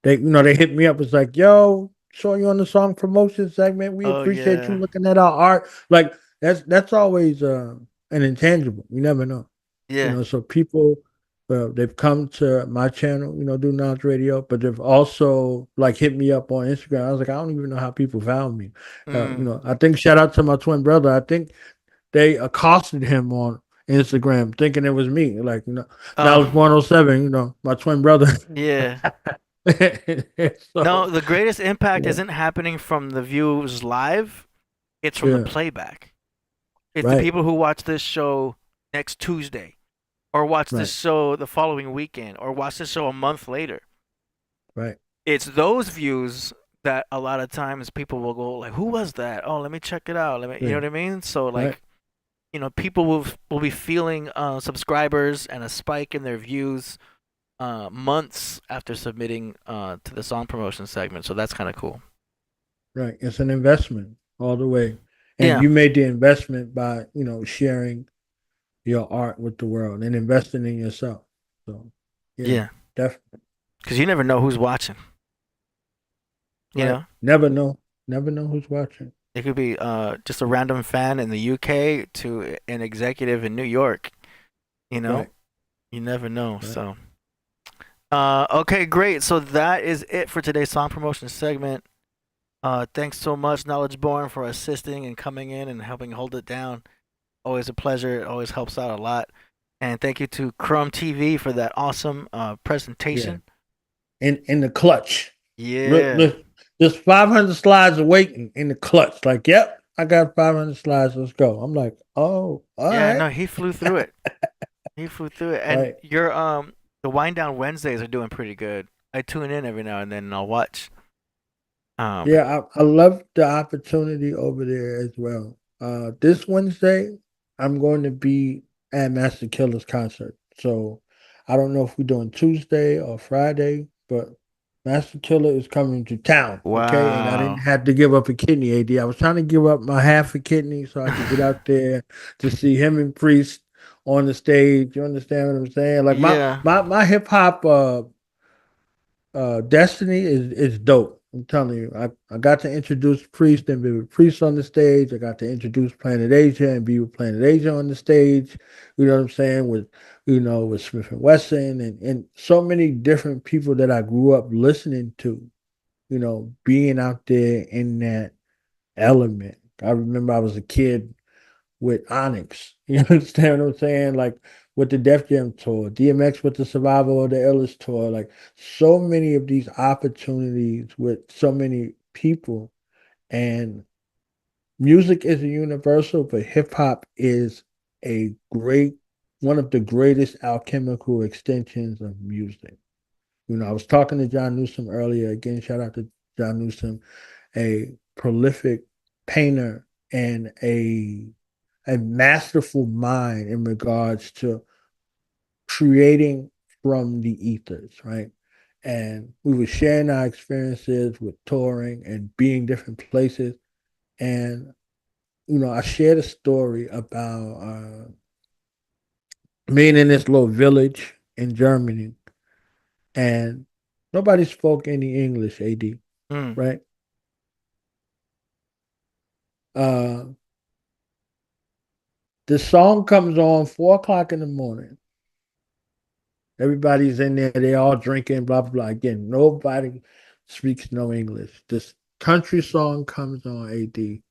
They they hit me up. It's like, yo, saw you on the song promotion segment. We appreciate you looking at our art. Like that's always an intangible. You never know. Yeah. So people they've come to my channel, do Knowledge Radio, but they've also like hit me up on Instagram. I was like, I don't even know how people found me. I think shout out to my twin brother. I think they accosted him on Instagram thinking it was me. Like, Knowledge 107, my twin brother. Yeah. No, the greatest impact isn't happening from the views live. It's from the playback. It's the people who watch this show next Tuesday, or watch this show the following weekend, or watch this show a month later. Right. It's those views that a lot of times people will go like, "Who was that? Oh, let me check it out." You know what I mean? So like, people will be feeling subscribers and a spike in their views months after submitting to the song promotion segment. So that's kind of cool. Right. It's an investment all the way. And you made the investment by, sharing your art with the world and investing in yourself. So, yeah. Definitely. Because you never know who's watching. You know? Never know. Never know who's watching. It could be just a random fan in the UK to an executive in New York. You know? Right. You never know. Right. So, okay, great. So that is it for today's song promotion segment. Thanks so much, Knowledge Born, for assisting and coming in and helping hold it down. Always a pleasure. It always helps out a lot. And thank you to CrumbTV for that awesome presentation. Yeah. In the clutch. Yeah. There's 500 slides awaiting in the clutch. Like, yep, I got 500 slides. Let's go. I'm like, oh, all right. No, he flew through it. He flew through it. And your the Wind Down Wednesdays are doing pretty good. I tune in every now and then and I'll watch. I love the opportunity over there as well. This Wednesday, I'm going to be at Master Killer's concert. So I don't know if we're doing Tuesday or Friday, but Master Killer is coming to town. Wow. Okay, and I didn't have to give up a kidney, AD. I was trying to give up my half a kidney so I could get out there to see him and Priest on the stage. You understand what I'm saying? Like my hip hop destiny is dope. I'm telling you, I got to introduce Priest and be with Priest on the stage. I got to introduce Planet Asia and be with Planet Asia on the stage. You know what I'm saying? With Smith and Wesson and so many different people that I grew up listening to. being out there in that element. I remember I was a kid with Onyx. You understand what I'm saying? Like with the Def Jam tour, DMX with the Survival of the Illest tour, like so many of these opportunities with so many people. And music is a universal, but hip hop is one of the greatest alchemical extensions of music. I was talking to John Newsom earlier. Again, shout out to John Newsom, a prolific painter and a masterful mind in regards to creating from the ethers, right? And we were sharing our experiences with touring and being different places. And, I shared a story about being in this little village in Germany, and nobody spoke any English, AD, right? The song comes on 4 o'clock in the morning. Everybody's in there, they all drinking, blah, blah, blah. Again, nobody speaks no English. This country song comes on, AD.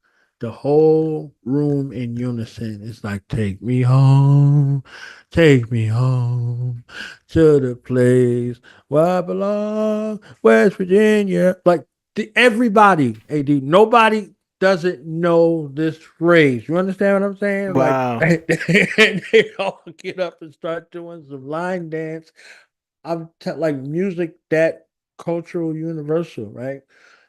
The whole room in unison is like, take me home to the place where I belong, West Virginia. Like everybody, AD, nobody doesn't know this phrase. You understand what I'm saying? Wow. Like, and they all get up and start doing some line dance. Like music, that cultural universal, right?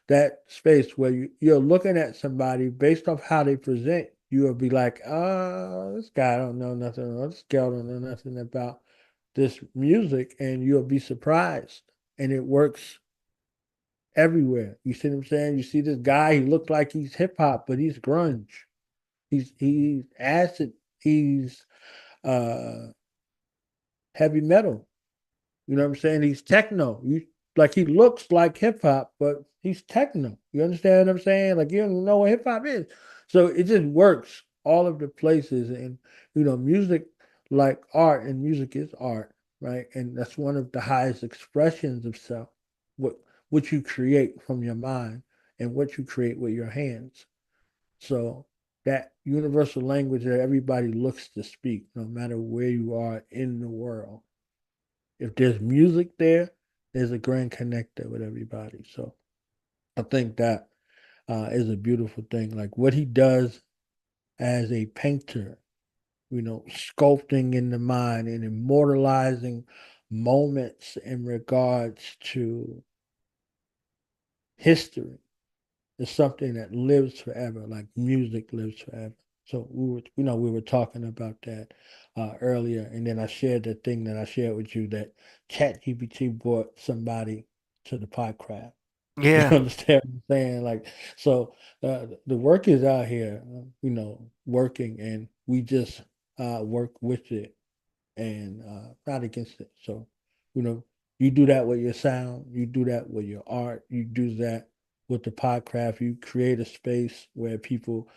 That space where you're looking at somebody based off how they present, you will be like, this guy don't know nothing, or this girl don't know nothing about this music, and you'll be surprised. And it works everywhere. You see what I'm saying? You see this guy, he looked like he's hip hop, but he's grunge. He's acid, he's heavy metal. You know what I'm saying? He's techno. Like he looks like hip hop, but he's techno. You understand what I'm saying? Like you don't know what hip hop is. So it just works all of the places. And music, like art, and music is art, right? And that's one of the highest expressions of self. What you create from your mind and what you create with your hands. So that universal language that everybody looks to speak, no matter where you are in the world. If there's music there, there's a grand connector with everybody. So I think that is a beautiful thing. Like what he does as a painter, sculpting in the mind and immortalizing moments in regards to history is something that lives forever, like music lives forever. So we were talking about that earlier, and then I shared the thing that I shared with you that ChatGPT brought somebody to the Podcraft. Yeah. You understand what I'm saying? Like, so the work is out here, working, and we just work with it and not against it. So, you do that with your sound, you do that with your art, you do that with the Podcraft. You create a space where people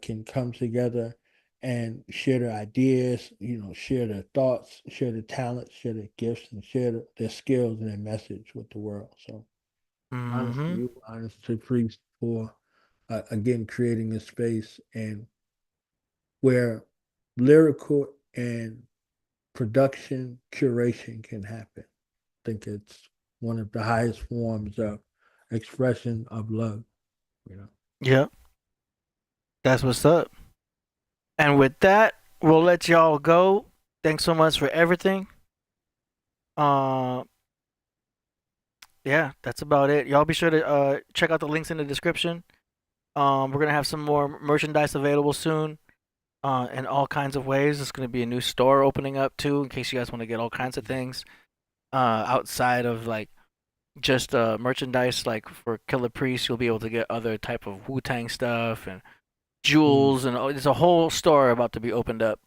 can come together and share their ideas, share their thoughts, share their talents, share their gifts, and share their skills and their message with the world. So, honestly, Priest, for again creating a space and where lyrical and production curation can happen. I think it's one of the highest forms of expression of love. Yep. That's what's up. And with that, we'll let y'all go. Thanks so much for everything. Yeah, that's about it. Y'all be sure to check out the links in the description. We're gonna have some more merchandise available soon, in all kinds of ways. There's gonna be a new store opening up too, in case you guys want to get all kinds of things, outside of like just merchandise. Like for Killah Priest, you'll be able to get other type of Wu-Tang stuff and jewels, and there's a whole store about to be opened up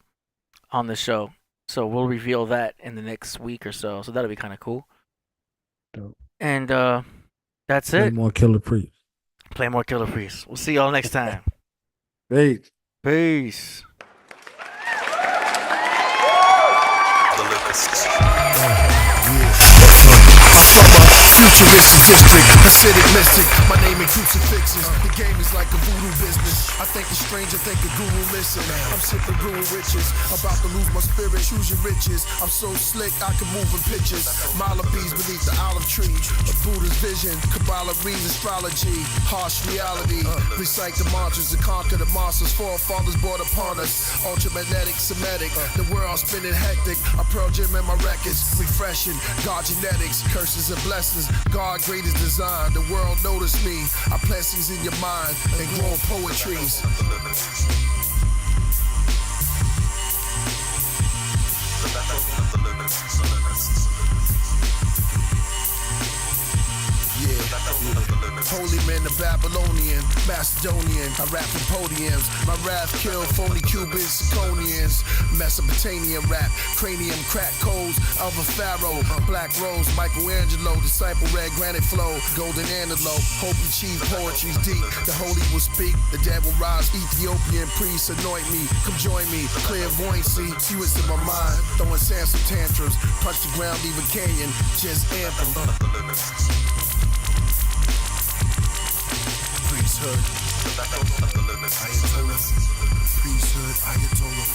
on the show. So we'll reveal that in the next week or so. So that'll be kind of cool. Dope. And that's Play it. more Killah Priest. Play more Killah Priest. We'll see y'all next time. Peace. Peace. Summer futuristic district, acidic mystic. My name in crucifixes. The game is like a voodoo business. I think a stranger, think a guru. Listen, I'm sipping guru riches. About to lose my spirit. Choose your riches. I'm so slick, I can move in pitches. Malabees beneath the olive tree. A Buddha's vision. Kabbalah reads astrology. Harsh reality. Recite the mantras to conquer the monsters. Forefathers brought upon us. Ultramagnetic, Semitic. The world spinning hectic. I Pearl Jam in my records. Refreshing. God genetics. Curses and blessings. God greatest design. The world noticed me. I plant seeds in your mind and grow poetries. Holy man, the Babylonian, Macedonian. I rap from podiums. My wrath kill phony Cubans, Siconians. Mesopotamian rap, cranium crack codes of a pharaoh. Black rose, Michelangelo, disciple red granite flow. Golden antelope, hope you achieve poetry's deep. The holy will speak, the dead will rise. Ethiopian priests anoint me. Come join me, clairvoyancy. See what's in my mind. Throwing Samson tantrums. Punch the ground, leave a canyon. Just anthem. Priesthood, Ayatollah. Priesthood, Ayatollah.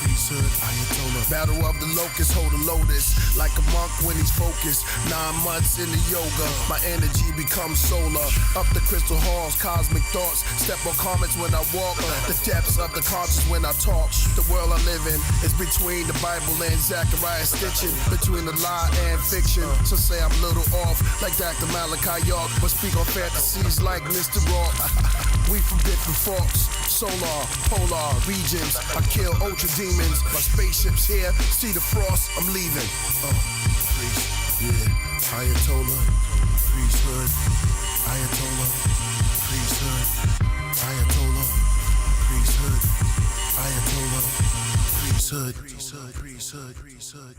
Priesthood, Ayatollah. Battle of the locusts, hold a lotus. Like a monk when he's focused. 9 months in the yoga. My energy becomes solar. Up the crystal halls, cosmic thoughts. Step on comets when I walk. The depths of the conscious when I talk. The world I live in is between the Bible and Zechariah stitching. Between the lie and fiction. So say I'm a little off. Like Dr. Malachi York. But speak on fantasies like Mr. Rock. We from different forks. Solar, polar regions. I kill ultra demons. My spaceship's here. See the frost, I'm leaving. Priest, yeah. Ayatollah. Priesthood. Ayatollah. Priesthood. Ayatollah. Priesthood. Ayatollah. Priesthood. Priesthood. Priesthood. Priesthood.